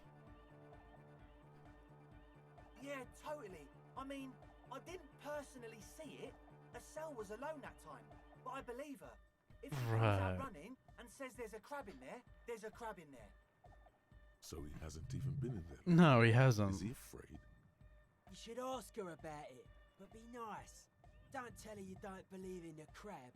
Yeah, totally. I mean, I didn't personally see it. Estelle was alone that time, but I believe her. If she comes Right. out running and says there's a crab in there, there's a crab in there. So he hasn't even been in there. No, he hasn't. Is he afraid? You should ask her about it, but be nice. Don't tell her you don't believe in the crab.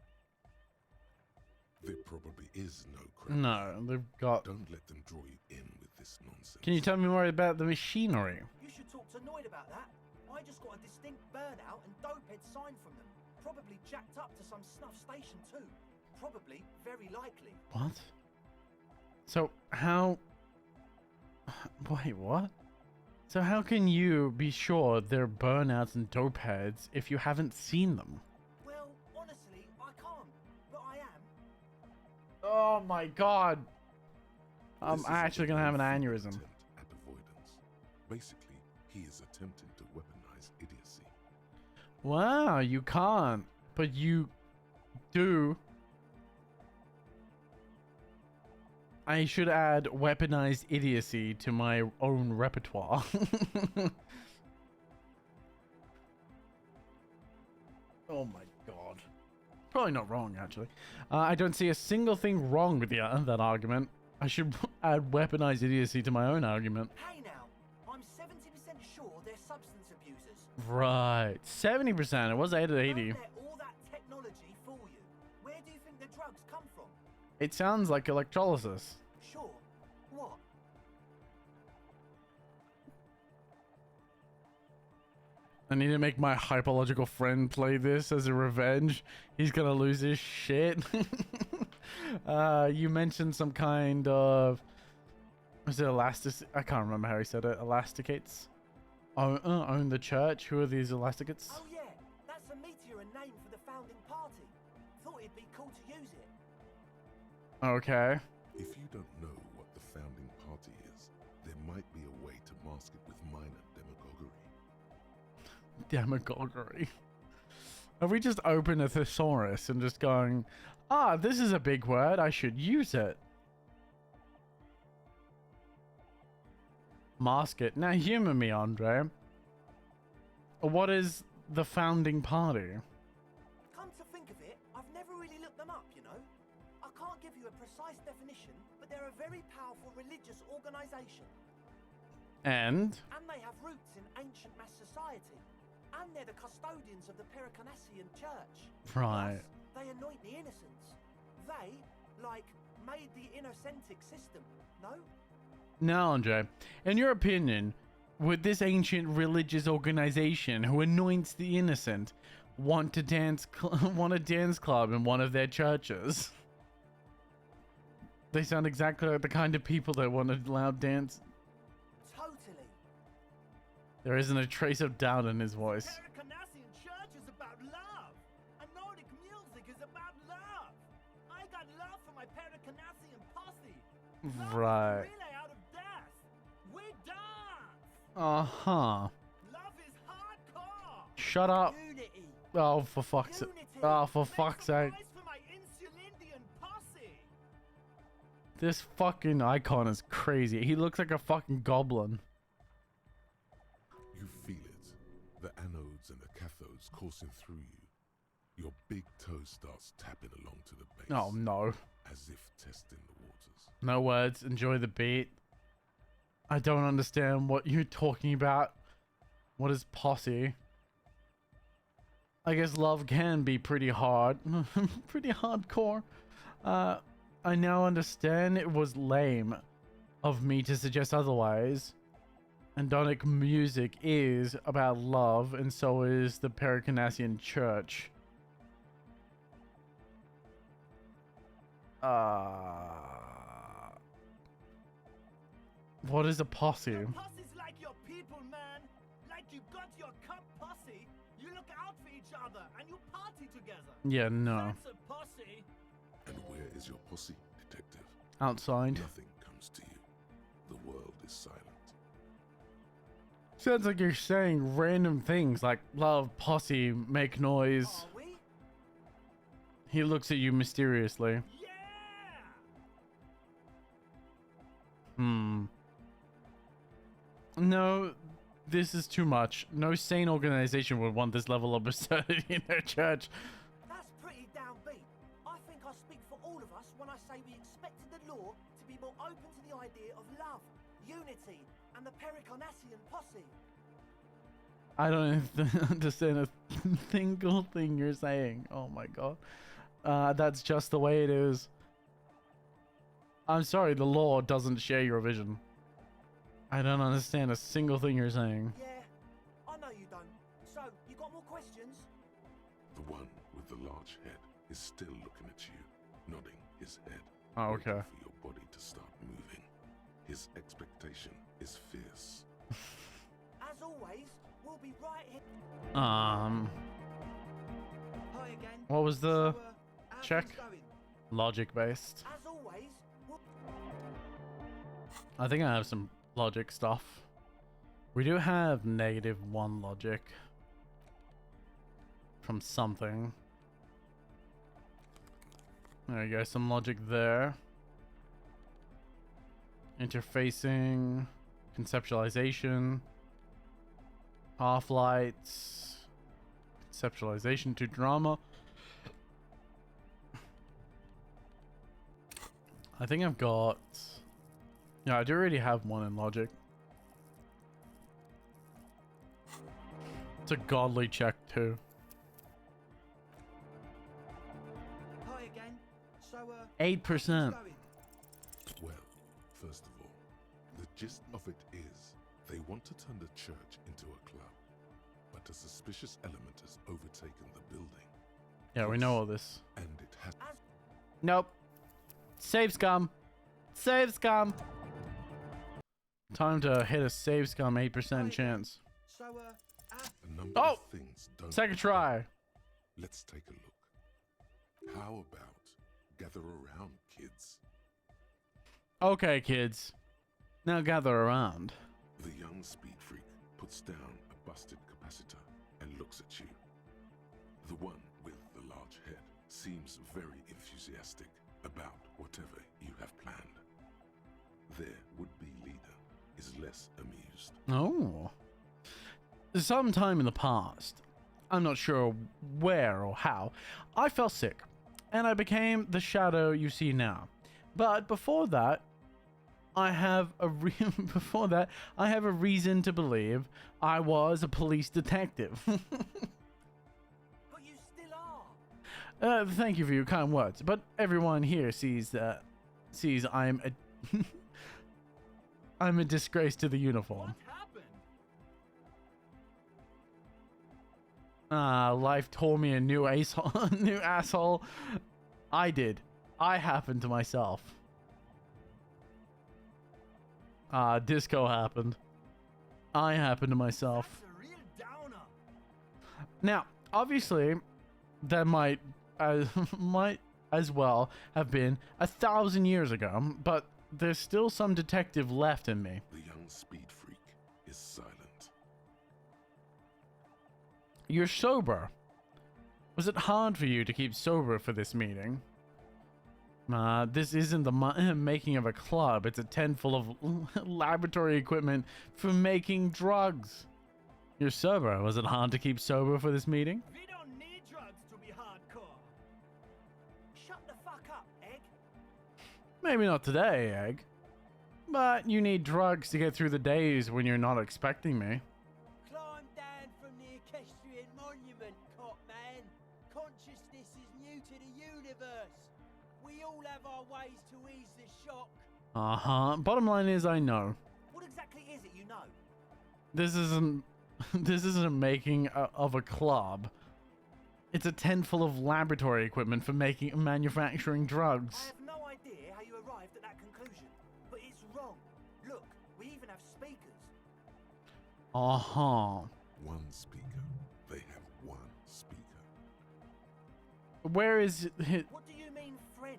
There probably is no crab. No, they've got... Don't let them draw you in with this nonsense. Can you tell me more about the machinery? You should talk to Noid about that. I just got a distinct burnout and dopehead sign from them. Probably jacked up to some snuff station too. Probably, very likely. What? So, how... Wait, what? So how can you be sure they're burnouts and dope heads if you haven't seen them? Well, honestly, I can't, but I am. Oh my god! I'm This is actually gonna have an aneurysm. attempt at avoidance. Basically, he is attempting to weaponize idiocy. Wow, you can't, but you do. I should add weaponized idiocy to my own repertoire. Oh my god. Probably not wrong, actually. I don't see a single thing wrong with that argument. I should add weaponized idiocy to my own argument. Hey now, I'm 70% sure they're substance abusers. Right. 70%. It was 8 to 80. Don't let all that technology fool you. Where do you think the drugs come from? It sounds like electrolysis. Sure. What? I need to make my hypological friend play this as a revenge. He's gonna lose his shit. You mentioned some kind of... Was it elastic? I can't remember how he said it. Elasticates? Own the church? Who are these elasticates? Oh yeah, that's a meteor name for the founding party. Thought it'd be cool to use it. Okay. If you don't know what the founding party is, there might be a way to mask it with minor demagoguery. Demagoguery. Have we just opened a thesaurus and just going, ah, this is a big word, I should use it. Mask it. Now humor me, Andre. What is the founding party? Come to think of it, I've never really looked them up, you know. I can't give you a precise definition, but they're a very powerful religious organization. And? And they have roots in ancient mass society. And they're the custodians of the Pericanassian church. Right. Plus, they anoint the innocents. They, like, made the innocentic system, no? Now, Andre, in your opinion, would this ancient religious organization who anoints the innocent want to want a dance club in one of their churches? They sound exactly like the kind of people that want a loud dance. Totally. There isn't a trace of doubt in his voice. Pericanassian church is about love. And Nordic music is about love. I got love for my Pericanassian posse. Love Right. is the relay out of death. We dance. Uh-huh. Love is hardcore. Shut up. Unity. Oh, for fuck's sake. Oh, for fuck's sake. Rise for my Insulindian posse. This fucking icon is crazy. He looks like a fucking goblin. You feel it. The anodes and the cathodes coursing through you. Your big toe starts tapping along to the base. Oh no. As if testing the waters. No words. Enjoy the beat. I don't understand what you're talking about. What is posse? I guess love can be pretty hard. Pretty hardcore. I now understand it was lame of me to suggest otherwise. Andonic music is about love, and so is the Pericarnassian Church. What is a posse? Posse's like your people, man. Like you got your cup posse. You look out for each other and you party together. Yeah, no. That's a posse. And where is your posse, detective? Outside. Nothing comes to you. The world is silent. Sounds like you're saying random things like love, posse, make noise. He looks at you mysteriously. No, this is too much. No sane organization would want this level of absurdity in their church. That's pretty downbeat. I think I speak for all of us when I say we expected the law to be more open to the idea of love, unity, and the Pericarnassian posse. I don't understand a single thing you're saying. Oh my god. That's just the way it is. I'm sorry, the law doesn't share your vision. I don't understand a single thing you're saying. Yeah, I know you don't. So, you got more questions? The one with the large head is still looking at you, nodding his head. Oh, okay. Waiting for your body to start moving. His expectation is fierce. As always, we'll be right here. Hi again. What was the how's check? things going? Logic based. As always, we'll... I think I have some logic stuff. We do have -1 logic from something. There you go, some logic there. Interfacing, conceptualization, half-lights, conceptualization to drama. I think I've got... Yeah, I do already have one in logic. It's a godly check too. Hi again. So, 8%. Well, first of all, the gist of it is they want to turn the church into a club, but a suspicious element has overtaken the building. Yeah, we know all this. And it has... Nope. Save scum. Save scum. Time to hit a save scum 8% chance. So, A number Oh! of things don't... Second try. Let's take a look. How about gather around, kids? Okay, kids. Now gather around. The young speed freak puts down a busted capacitor and looks at you. The one with the large head seems very enthusiastic about whatever you have planned. Their would-be leader is less amused. Oh. Sometime in the past, I'm not sure where or how, I fell sick, and I became the shadow you see now. But before that, I have a reason to believe I was a police detective. But you still are. Thank you for your kind words, but everyone here sees I'm a I'm a disgrace to the uniform. Life tore me a new asshole. I did. I happened to myself. Disco happened. I happened to myself. That's a real downer. Now, obviously, that might as well have been 1,000 years ago, but there's still some detective left in me. The young speed freak is silent. You're sober. Was it hard for you to keep sober for this meeting? This isn't the making of a club. It's a tent full of laboratory equipment for making drugs. You're sober. Was it hard to keep sober for this meeting? We don't need drugs to be hardcore. Shut the fuck up, Egg. Maybe not today, Egg. But you need drugs to get through the days when you're not expecting me. Climb down from the equestrian monument, cop man. Consciousness is new to the universe. We all have our ways to ease the shock. Uh-huh. Bottom line is I know. What exactly is it you know? This isn't a making of a club. It's a tent full of laboratory equipment for manufacturing drugs. I have no idea how you arrived at that conclusion, but it's wrong. Look, we even have speakers. Uh-huh. One speaker. They have one speaker. Where is his... What do you mean, friend?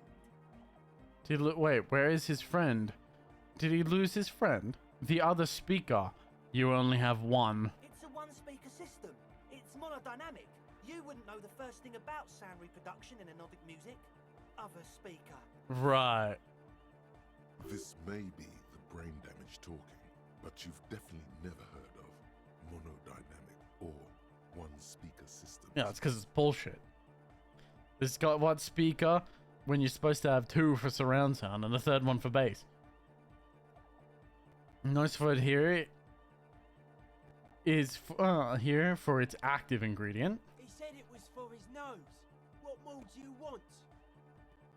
Wait, where is his friend? Did he lose his friend? The other speaker. You only have one. It's a one-speaker system. It's monodynamic. You wouldn't know the first thing about sound reproduction in anodic music. Other speaker. Right. This may be the brain damage talking, but you've definitely never heard of monodynamic or one-speaker systems. Yeah, it's because it's bullshit. It's got what speaker when you're supposed to have two for surround sound and a third one for bass. Noise for it here is here for its active ingredient. He said it was for his nose. What more do you want?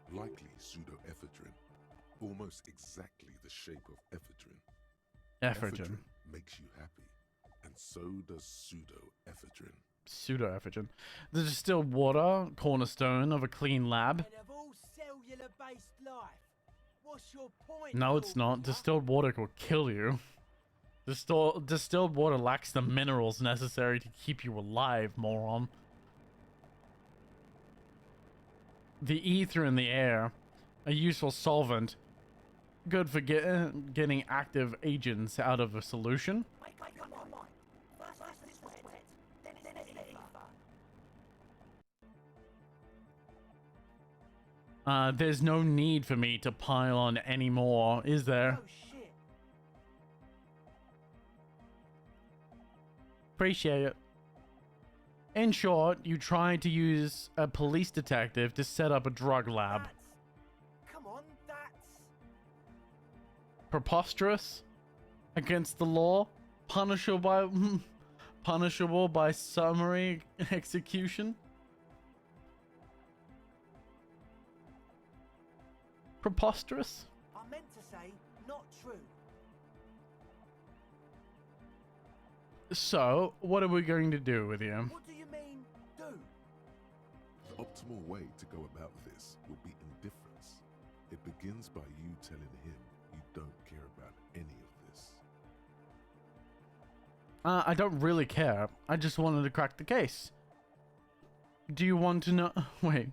Likely pseudoephedrine. Almost exactly the shape of ephedrine. Ephedrine. Makes you happy, and so does pseudoephedrine. Pseudoephedrine. The distilled water, cornerstone of a clean lab. And of all cellular-based life, what's your point? No, it's not. Distilled water will kill you. Distilled water lacks the minerals necessary to keep you alive, moron. The ether in the air, a useful solvent, good for getting active agents out of a solution. There's no need for me to pile on any more, is there? Appreciate it. In short, you tried to use a police detective to set up a drug lab. Come on, that's... Preposterous? Against the law? Punishable by summary execution? Preposterous? I meant to say, not true. So, what are we going to do with you? What do you mean, do? The optimal way to go about this will be indifference. It begins by you telling him you don't care about any of this. I don't really care. I just wanted to crack the case. Do you want to know? Wait.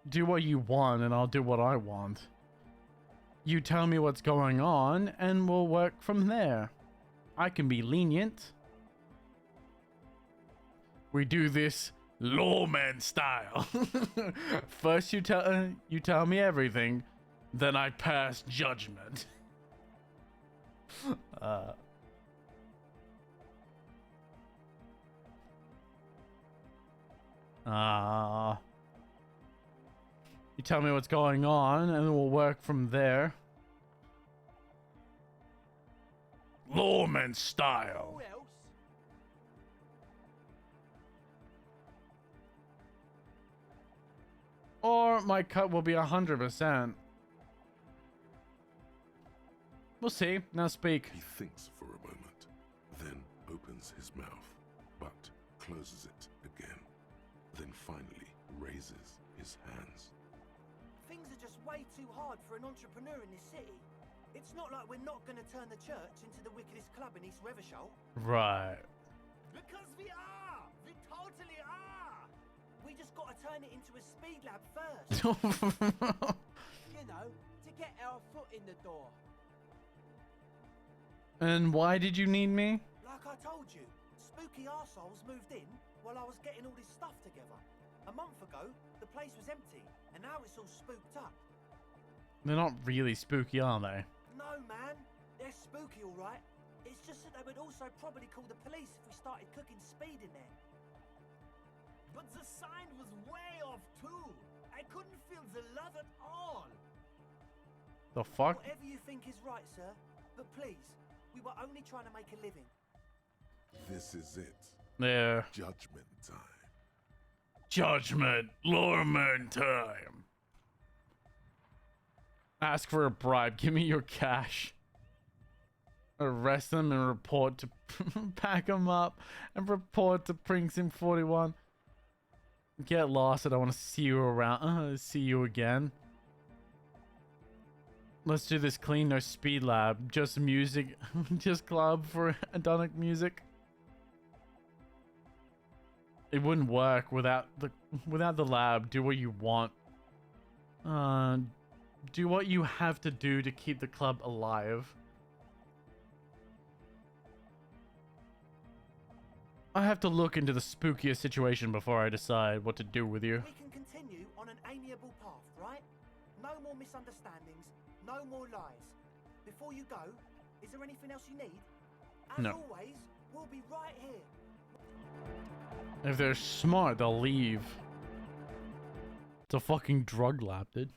Do what you want and I'll do what I want. You tell me what's going on and we'll work from there. I can be lenient. We do this lawman style. First you tell me everything, then I pass judgment. You tell me what's going on and we'll work from there. Lawman style. Who else? Or my cut will be 100%. We'll see. Now speak. He thinks for a moment, then opens his mouth, but closes it again. Then finally raises his hands. Things are just way too hard for an entrepreneur in this city. It's not like we're not going to turn the church into the wickedest club in East Reversholt. Right. Because we are! We totally are! We just got to turn it into a speed lab first. You know, to get our foot in the door. And why did you need me? Like I told you, spooky arseholes moved in while I was getting all this stuff together. A month ago, the the place was empty, and now it's all spooked up. They're not really spooky, are they? No, man. They're spooky, all right. It's just that they would also probably call the police if we started cooking speed in there. But the sign was way off too. I couldn't feel the love at all. The fuck? Whatever you think is right, sir. But please, we were only trying to make a living. This is it. Yeah. Judgment time. Judgment, lawman time. Ask for a bribe. Give me your cash. Arrest them and report to pack them up and report to Precinct 41. Get lost. I don't want to see you around. See you again. Let's do this clean, no speed lab. Just music. Just club for Adonic music. It wouldn't work without the lab. Do what you want. Do what you have to do to keep the club alive. I have to look into the spookiest situation before I decide what to do with you. We can continue on an amiable path, right? No more misunderstandings, no more lies. Before you go, is there anything else you need? As No. always, we'll be right here. If they're smart, they'll leave. It's a fucking drug lab, dude.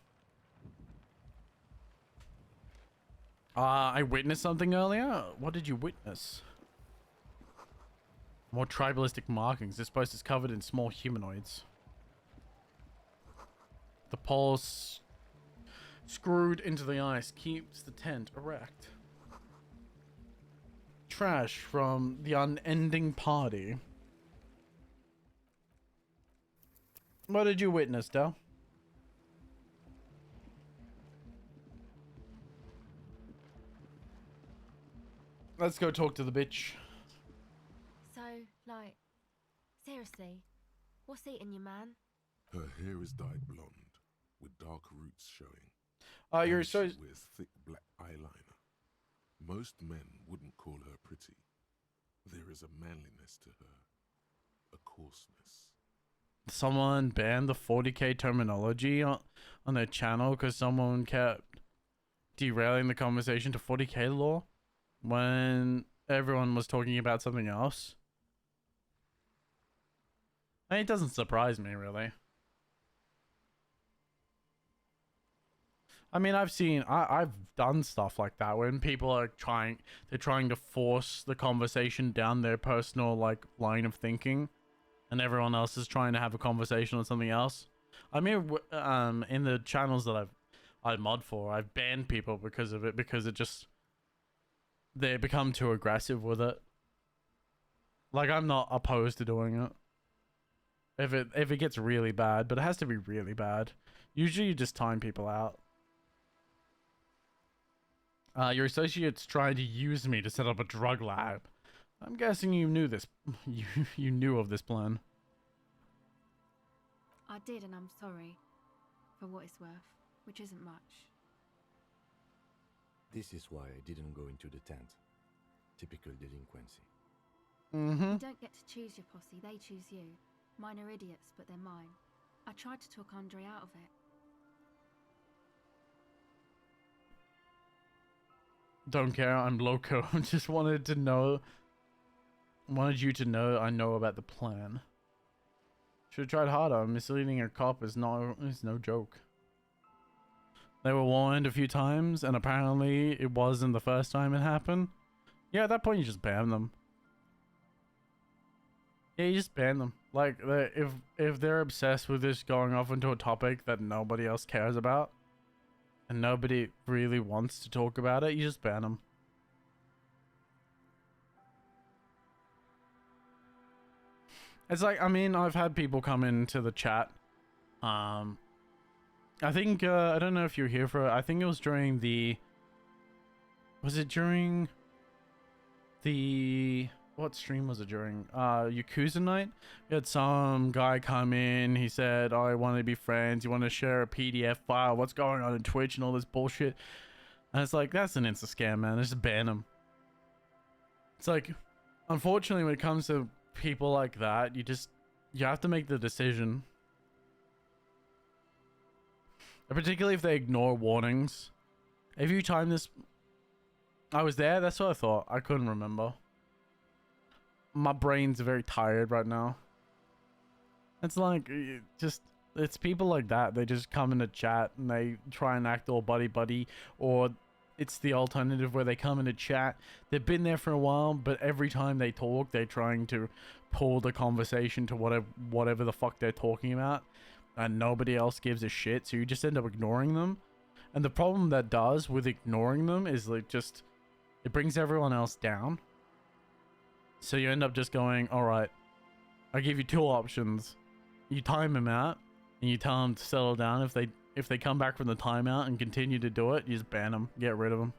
I witnessed something earlier. What did you witness? More tribalistic markings. This post is covered in small humanoids. The poles screwed into the ice keeps the tent erect. Trash from the unending party. What did you witness, Del? Let's go talk to the bitch. So, like, seriously, what's eating you, man? Her hair is dyed blonde, with dark roots showing. You're And so... she wears thick black eyeliner. Most men wouldn't call her pretty. There is a manliness to her, a coarseness. Someone banned the 40k terminology on their channel because someone kept derailing the conversation to 40k lore when everyone was talking about something else. I mean, it doesn't surprise me, really. I mean, I've done stuff like that when people are trying to force the conversation down their personal, like, line of thinking, and everyone else is trying to have a conversation on something else. I mean, in the channels that I mod for, I've banned people because of it, because it just, they become too aggressive with it. Like, I'm not opposed to doing it. If it gets really bad, but it has to be really bad. Usually you just time people out. Your associate's trying to use me to set up a drug lab. I'm guessing you knew this. You knew of this plan. I did, and I'm sorry. For what it's worth, which isn't much. This is why I didn't go into the tent. Typical delinquency. You don't get to choose your posse, they choose you. Mine are idiots, but they're mine. I tried to talk Andre out of it. Don't care, I'm loco. Just wanted you to know I know about the plan. Should have tried harder. Misleading a cop is no joke. They were warned a few times, and apparently it wasn't the first time it happened. Yeah, at that point you just ban them. Yeah, you just ban them. Like, if they're obsessed with this going off into a topic that nobody else cares about, and nobody really wants to talk about it, you just ban them. It's like, I mean, I've had people come into the chat. I think, I don't know if you were here for it. I think it was during the... Was it during the... What stream was it during? Yakuza night? We had some guy come in. He said, oh, I want to be friends. You want to share a PDF file? What's going on in Twitch and all this bullshit? And it's like, that's an insta-scam, man. Just ban him. It's like, unfortunately, when it comes to people like that, you have to make the decision. particularly if they ignore warnings. If you time this, I was there. That's what I thought. I couldn't remember. My brain's very tired right now. It's like it's people like that. They just come into chat and they try and act all buddy, or it's the alternative where they come into chat. They've been there for a while, but every time they talk, they're trying to pull the conversation to whatever the fuck they're talking about, and nobody else gives a shit. So you just end up ignoring them. And the problem that does with ignoring them is like just it brings everyone else down. So you end up just going, all right, I give you two options. You time them out and you tell them to settle down. If they come back from the timeout and continue to do it, you just ban them, get rid of them.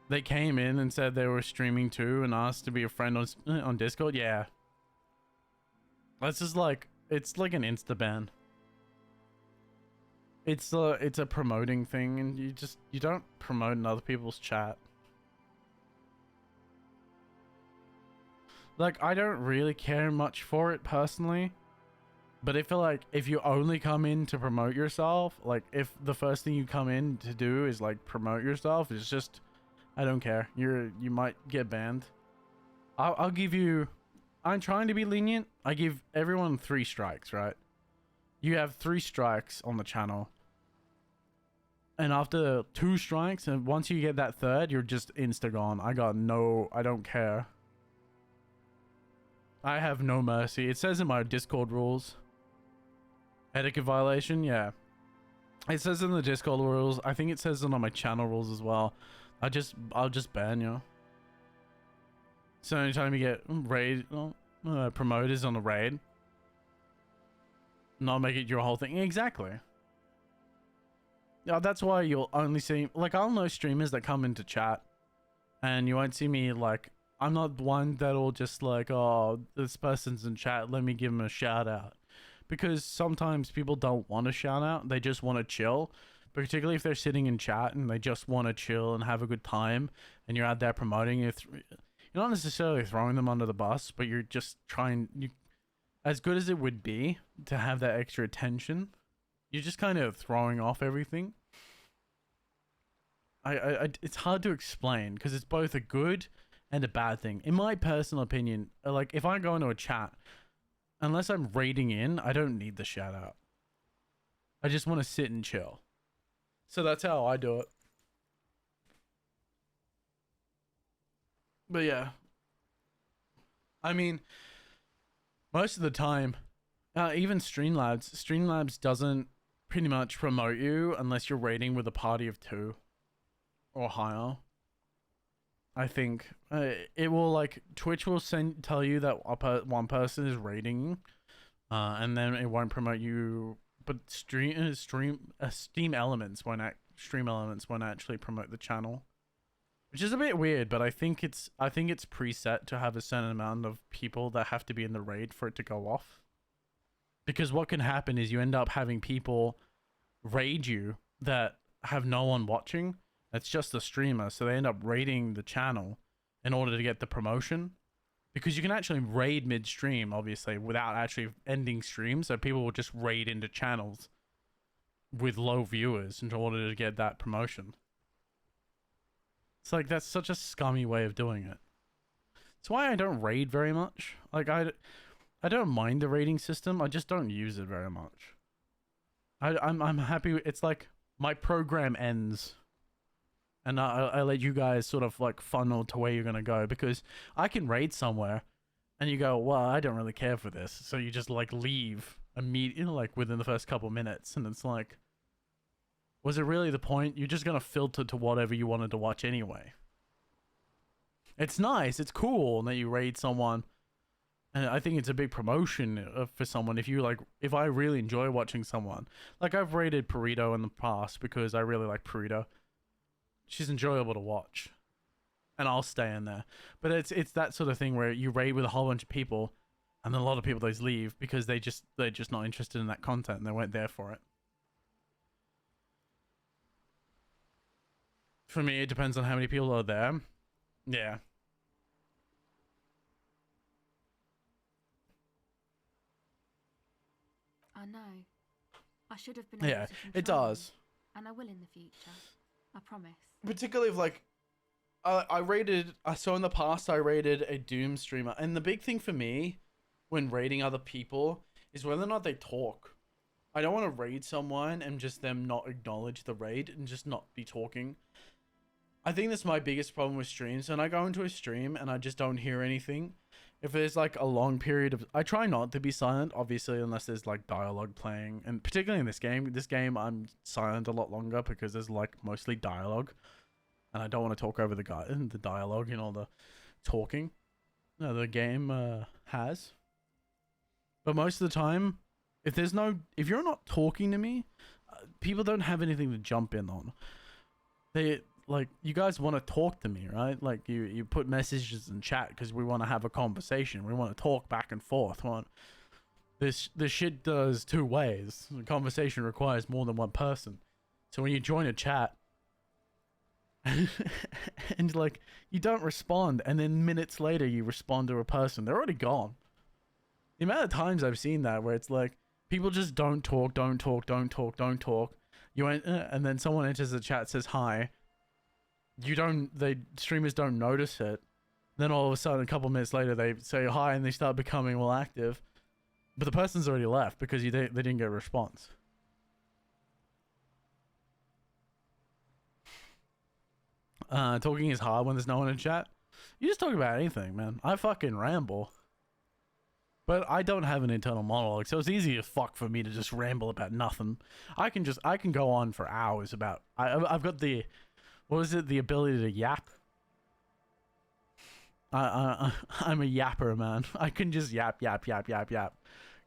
They came in and said they were streaming too and asked to be a friend on Discord. Yeah. That's just like, it's like an insta ban. It's a promoting thing, and you don't promote in other people's chat. Like, I don't really care much for it personally, but I feel like if you only come in to promote yourself, like if the first thing you come in to do is like promote yourself, it's just, I don't care. You might get banned. I'll give you, I'm trying to be lenient. I give everyone 3 strikes, right? You have 3 strikes on the channel. And after 2 strikes, and once you get that third, you're just insta-gone. I don't care. I have no mercy. It says in my Discord rules. Etiquette violation, yeah. It says in the Discord rules. I think it says it on my channel rules as well. I'll just ban you. So anytime you get promoters on a raid, not make it your whole thing. Exactly. Yeah, that's why you'll only see, like, I'll know streamers that come into chat and you won't see me, like, I'm not one that'll just like, oh, this person's in chat, let me give them a shout out. Because sometimes people don't want a shout out, they just want to chill. Particularly if they're sitting in chat and they just want to chill and have a good time, and you're out there promoting it. You're not necessarily throwing them under the bus, but you're just trying, as good as it would be to have that extra attention, you're just kind of throwing off everything. It's hard to explain because it's both a good and a bad thing. In my personal opinion, like if I go into a chat, unless I'm raiding in, I don't need the shout out. I just want to sit and chill. So that's how I do it. But yeah. I mean, most of the time, even Streamlabs doesn't pretty much promote you unless you're raiding with a party of 2 or higher. I think it will, like, Twitch will tell you that one person is raiding, and then it won't promote you. But Stream Elements won't actually promote the channel, which is a bit weird. But I think it's preset to have a certain amount of people that have to be in the raid for it to go off. Because what can happen is you end up having people raid you that have no one watching. It's just the streamer, so they end up raiding the channel in order to get the promotion. Because you can actually raid mid-stream, obviously, without actually ending stream. So people will just raid into channels with low viewers in order to get that promotion. It's like, that's such a scummy way of doing it. It's why I don't raid very much. Like, I don't mind the raiding system. I just don't use it very much. I'm happy. It's like my program ends. And I let you guys sort of like funnel to where you're going to go, because I can raid somewhere and you go, well, I don't really care for this. So you just like leave immediately, like within the first couple minutes. And it's like, was it really the point? You're just going to filter to whatever you wanted to watch anyway. It's nice. It's cool that you raid someone. And I think it's a big promotion for someone. If I really enjoy watching someone, like I've raided Purito in the past because I really like Purito. She's enjoyable to watch, and I'll stay in there. But it's that sort of thing where you raid with a whole bunch of people, and then a lot of people just leave because they're just not interested in that content and they weren't there for it. For me, it depends on how many people are there. Yeah. I know. I should have been able Yeah, to it control does. them, and I will in the future. I promise. Particularly if like I saw in the past I rated a Doom streamer, and the big thing for me when rating other people is whether or not they talk. I don't want to raid someone and just them not acknowledge the raid and just not be talking. I think that's my biggest problem with streams. When I go into a stream and I just don't hear anything, if there's like a long period of, I try not to be silent, obviously, unless there's like dialogue playing, and particularly in this game I'm silent a lot longer because there's like mostly dialogue, and I don't want to talk over the dialogue and all the talking the game has. But most of the time, if you're not talking to me, people don't have anything to jump in on. Like, you guys want to talk to me, right? Like, you put messages in chat because we want to have a conversation. We want to talk back and forth. This shit does two ways. The conversation requires more than one person. So when you join a chat and like you don't respond, and then minutes later you respond to a person, they're already gone. The amount of times I've seen that where it's like people just don't talk. You and then someone enters the chat, says hi. Streamers don't notice it. Then all of a sudden, a couple minutes later, they say hi and they start becoming more active. But the person's already left because they didn't get a response. Talking is hard when there's no one in chat. You just talk about anything, man. I fucking ramble. But I don't have an internal monologue, so it's easy as fuck for me to just ramble about nothing. I can go on for hours about... I've got the... What is it? The ability to yap. I'm a yapper, man. I can just yap.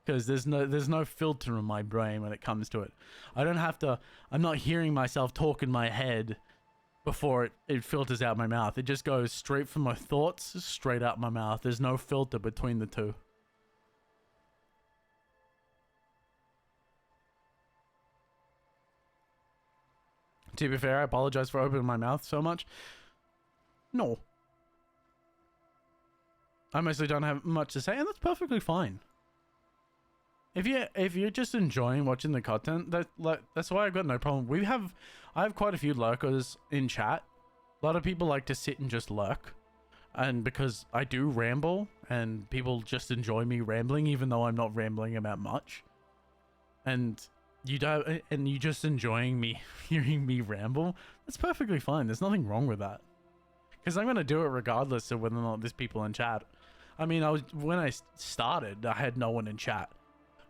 Because there's no filter in my brain when it comes to it. I don't have to... I'm not hearing myself talk in my head before it filters out my mouth. It just goes straight from my thoughts, straight out my mouth. There's no filter between the two. To be fair, I apologize for opening my mouth so much. No. I mostly don't have much to say, and that's perfectly fine. If you're just enjoying watching the content, that's why I've got no problem. I have quite a few lurkers in chat. A lot of people like to sit and just lurk, and because I do ramble, and people just enjoy me rambling, even though I'm not rambling about much. And you just enjoying me hearing me ramble, that's perfectly fine. There's nothing wrong with that, because I'm gonna do it regardless of whether or not there's people in chat. I mean, when I started, I had no one in chat,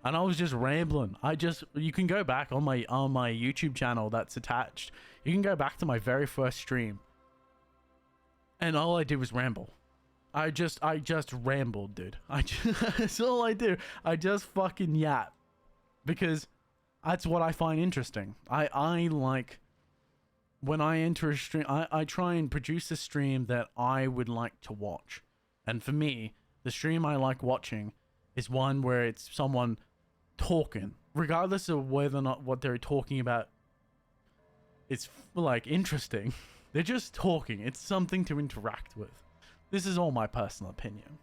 and I was just rambling. You can go back on my YouTube channel that's attached. You can go back to my very first stream, and all I did was ramble. I just rambled, dude. That's all I do. I just fucking yap, because that's what I find interesting. I like, when I enter a stream, I try and produce a stream that I would like to watch. And for me, the stream I like watching is one where it's someone talking, regardless of whether or not what they're talking about it's like interesting. They're just talking. It's something to interact with. This is all my personal opinion.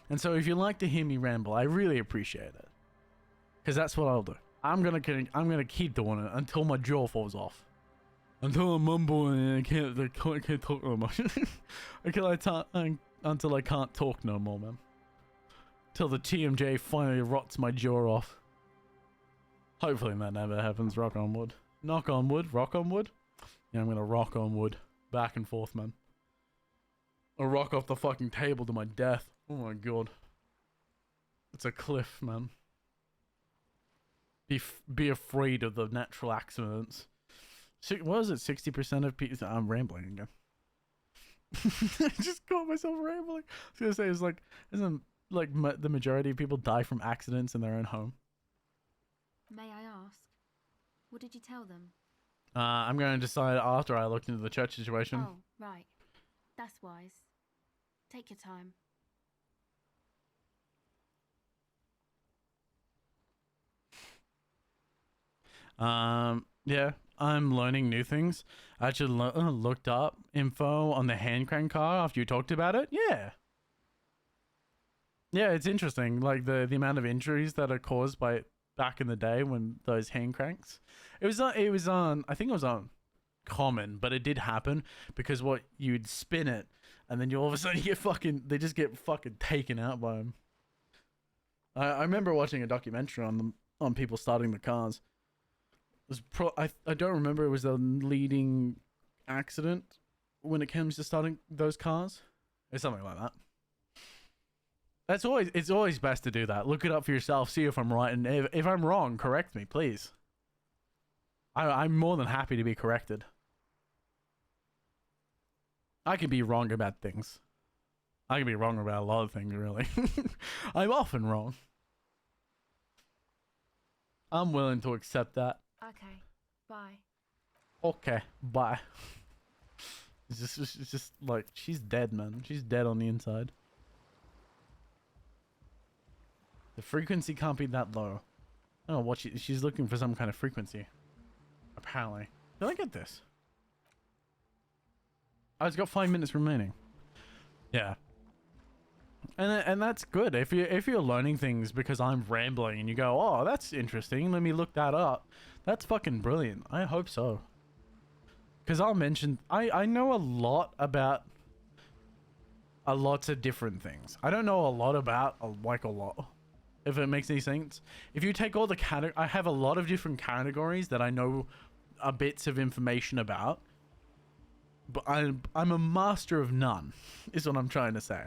And so if you like to hear me ramble, I really appreciate it. Because that's what I'll do. I'm gonna keep doing it until my jaw falls off. Until I mumble and I can't talk no more. Until I can't talk no more, man. Till the TMJ finally rots my jaw off. Hopefully that never happens. Rock on wood. Knock on wood. Rock on wood. Yeah, I'm gonna rock on wood. Back and forth, man. I'll rock off the fucking table to my death. Oh my god. It's a cliff, man. Be afraid of the natural accidents. What is it? 60% of people... I'm rambling again. I just caught myself rambling. I was gonna say, isn't like the majority of people die from accidents in their own home? May I ask, what did you tell them? I'm going to decide after I looked into the church situation. Oh, right. That's wise. Take your time. Yeah, I'm learning new things. I actually looked up info on the hand crank car after you talked about it. Yeah. Yeah, it's interesting. Like the amount of injuries that are caused by back in the day when those hand cranks. It was on. I think it was on Common, but it did happen because what you'd spin it, and then you all of a sudden you get fucking. They just get fucking taken out by them. I remember watching a documentary on them on people starting the cars. It was I don't remember. It was a leading accident when it comes to starting those cars. It's something like that. It's always best to do that. Look it up for yourself. See if I'm right, and if I'm wrong, correct me, please. I'm more than happy to be corrected. I can be wrong about things. I can be wrong about a lot of things, really. I'm often wrong. I'm willing to accept that. Okay, bye. Okay, bye. It's just like, she's dead, man. She's dead on the inside. The frequency can't be that low. I don't know what she's looking for some kind of frequency. Apparently. Did I get this? Oh, it's got 5 minutes remaining. Yeah. And that's good. If you're learning things because I'm rambling and you go, oh, that's interesting, let me look that up. That's fucking brilliant. I hope so. Because I'll mention, I know a lot about a lots of different things. I don't know a lot about like a lot. If it makes any sense. If you take all the I have a lot of different categories that I know bits of information about. But I'm a master of none, is what I'm trying to say.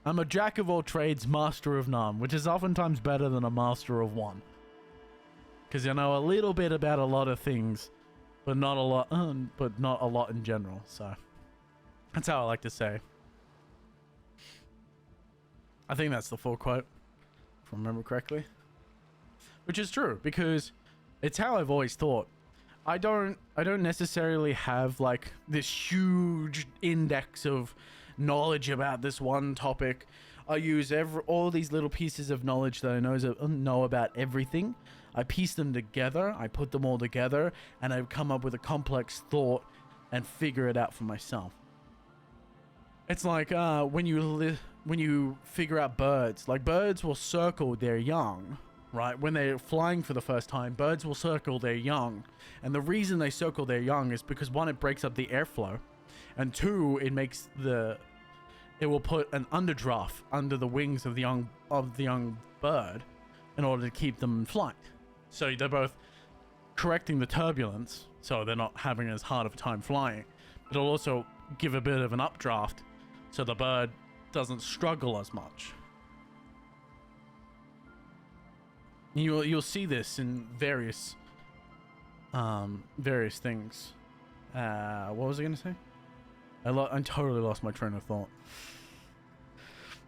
I'm a jack of all trades, master of none, which is oftentimes better than a master of one. Because you know a little bit about a lot of things, but not a lot in general. So that's how I like to say. I think that's the full quote, if I remember correctly. Which is true, because it's how I've always thought. I don't necessarily have like this huge index of knowledge about this one topic. I use all these little pieces of knowledge that I know about everything. I piece them together, I put them all together, and I come up with a complex thought and figure it out for myself. It's like when you figure out birds, like birds will circle their young. Right, when they're flying for the first time, birds will circle their young. And the reason they circle their young is because 1, it breaks up the airflow. And 2, it will put an underdraft under the wings of the young bird in order to keep them in flight. So they're both correcting the turbulence, so they're not having as hard of a time flying. But it'll also give a bit of an updraft, so the bird doesn't struggle as much. You'll see this in various things. What was I gonna say? I totally lost my train of thought.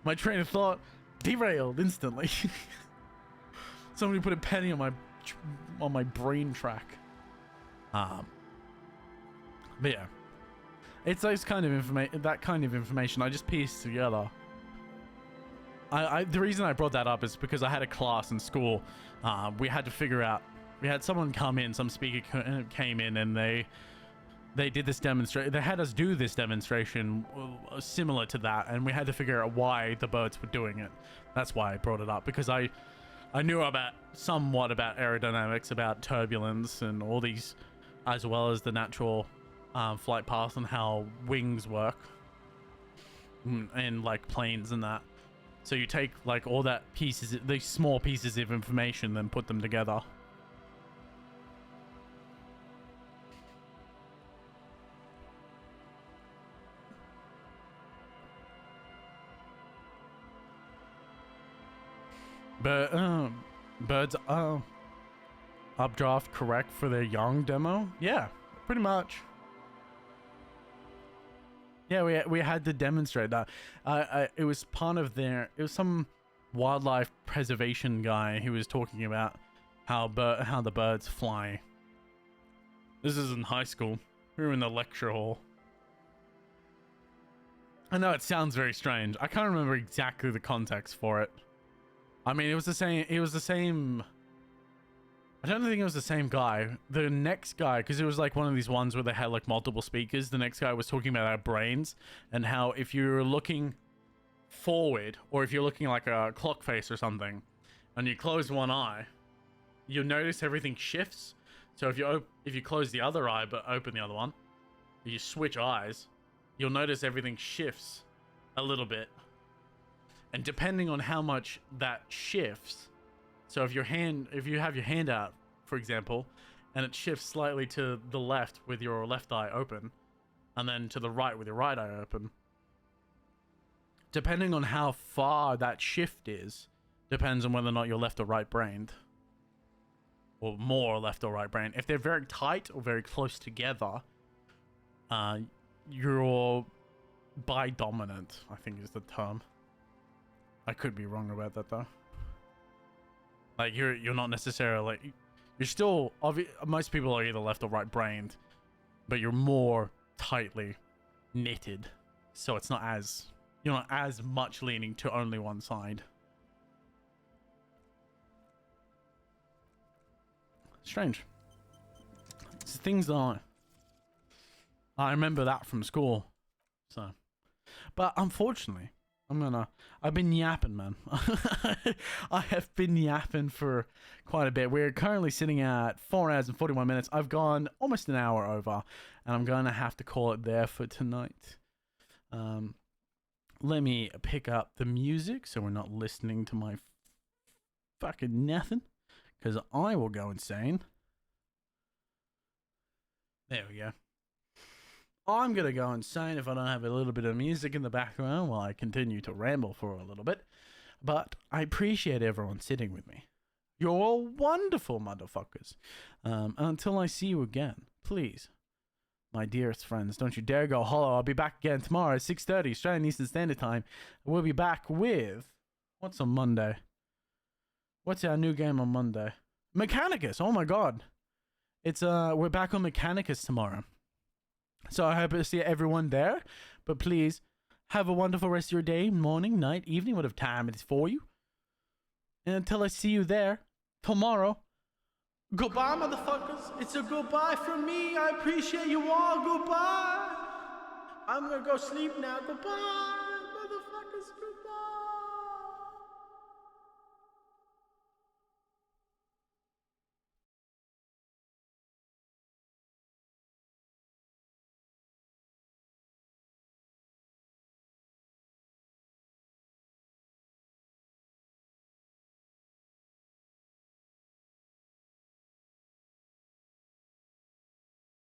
My train of thought derailed instantly. Somebody put a penny on my brain track. But yeah, it's those kind of information I just pieced together. The reason I brought that up is because I had a class in school. We had to figure out. We had someone come in. Some speaker came in, and they did this demonstration. They had us do this demonstration similar to that, and we had to figure out why the birds were doing it. That's why I brought it up, because I knew somewhat about aerodynamics, about turbulence, and all these, as well as the natural flight path and how wings work, and like planes and that. So you take like all that these small pieces of information, then put them together. But birds updraft correct for their young demo? Yeah, pretty much. Yeah, we had to demonstrate that. It was part of it was some wildlife preservation guy who was talking about how the birds fly. This is in high school. We were in the lecture hall. I know it sounds very strange. I can't remember exactly the context for it. I mean, it was the same. I don't think it was the same guy. The next guy, because it was like one of these ones where they had like multiple speakers. The next guy was talking about our brains and how if you're looking forward, or if you're looking like a clock face or something, and you close one eye, you'll notice everything shifts. So if you close the other eye but open the other one, you switch eyes, you'll notice everything shifts a little bit. And depending on how much that shifts, so if you have your hand out, for example, and it shifts slightly to the left with your left eye open, and then to the right with your right eye open, depending on how far that shift is, depends on whether or not you're left or right-brained. Or more left or right-brained. If they're very tight or very close together, you're bidominant, I think is the term. I could be wrong about that though. Like you're not necessarily, you're still most people are either left or right-brained, but you're more tightly knitted, so it's not as, you're not as much leaning to only one side. Strange. It's things that I remember that from school. So, but unfortunately, I've been yapping, man. I have been yapping for quite a bit. We're currently sitting at 4 hours and 41 minutes. I've gone almost an hour over, and I'm going to have to call it there for tonight. Let me pick up the music so we're not listening to my fucking nothing, because I will go insane. There we go. I'm going to go insane if I don't have a little bit of music in the background while I continue to ramble for a little bit. But I appreciate everyone sitting with me. You're all wonderful motherfuckers. And until I see you again, please, my dearest friends, don't you dare go hollow. I'll be back again tomorrow at 6:30 Australian Eastern Standard Time. We'll be back with... What's on Monday? What's our new game on Monday? Mechanicus! Oh my god. It's we're back on Mechanicus tomorrow. So I hope to see everyone there. But please, have a wonderful rest of your day, morning, night, evening, whatever time it is for you. And until I see you there, tomorrow, goodbye, motherfuckers. It's a goodbye from me. I appreciate you all. Goodbye. I'm gonna go sleep now. Goodbye.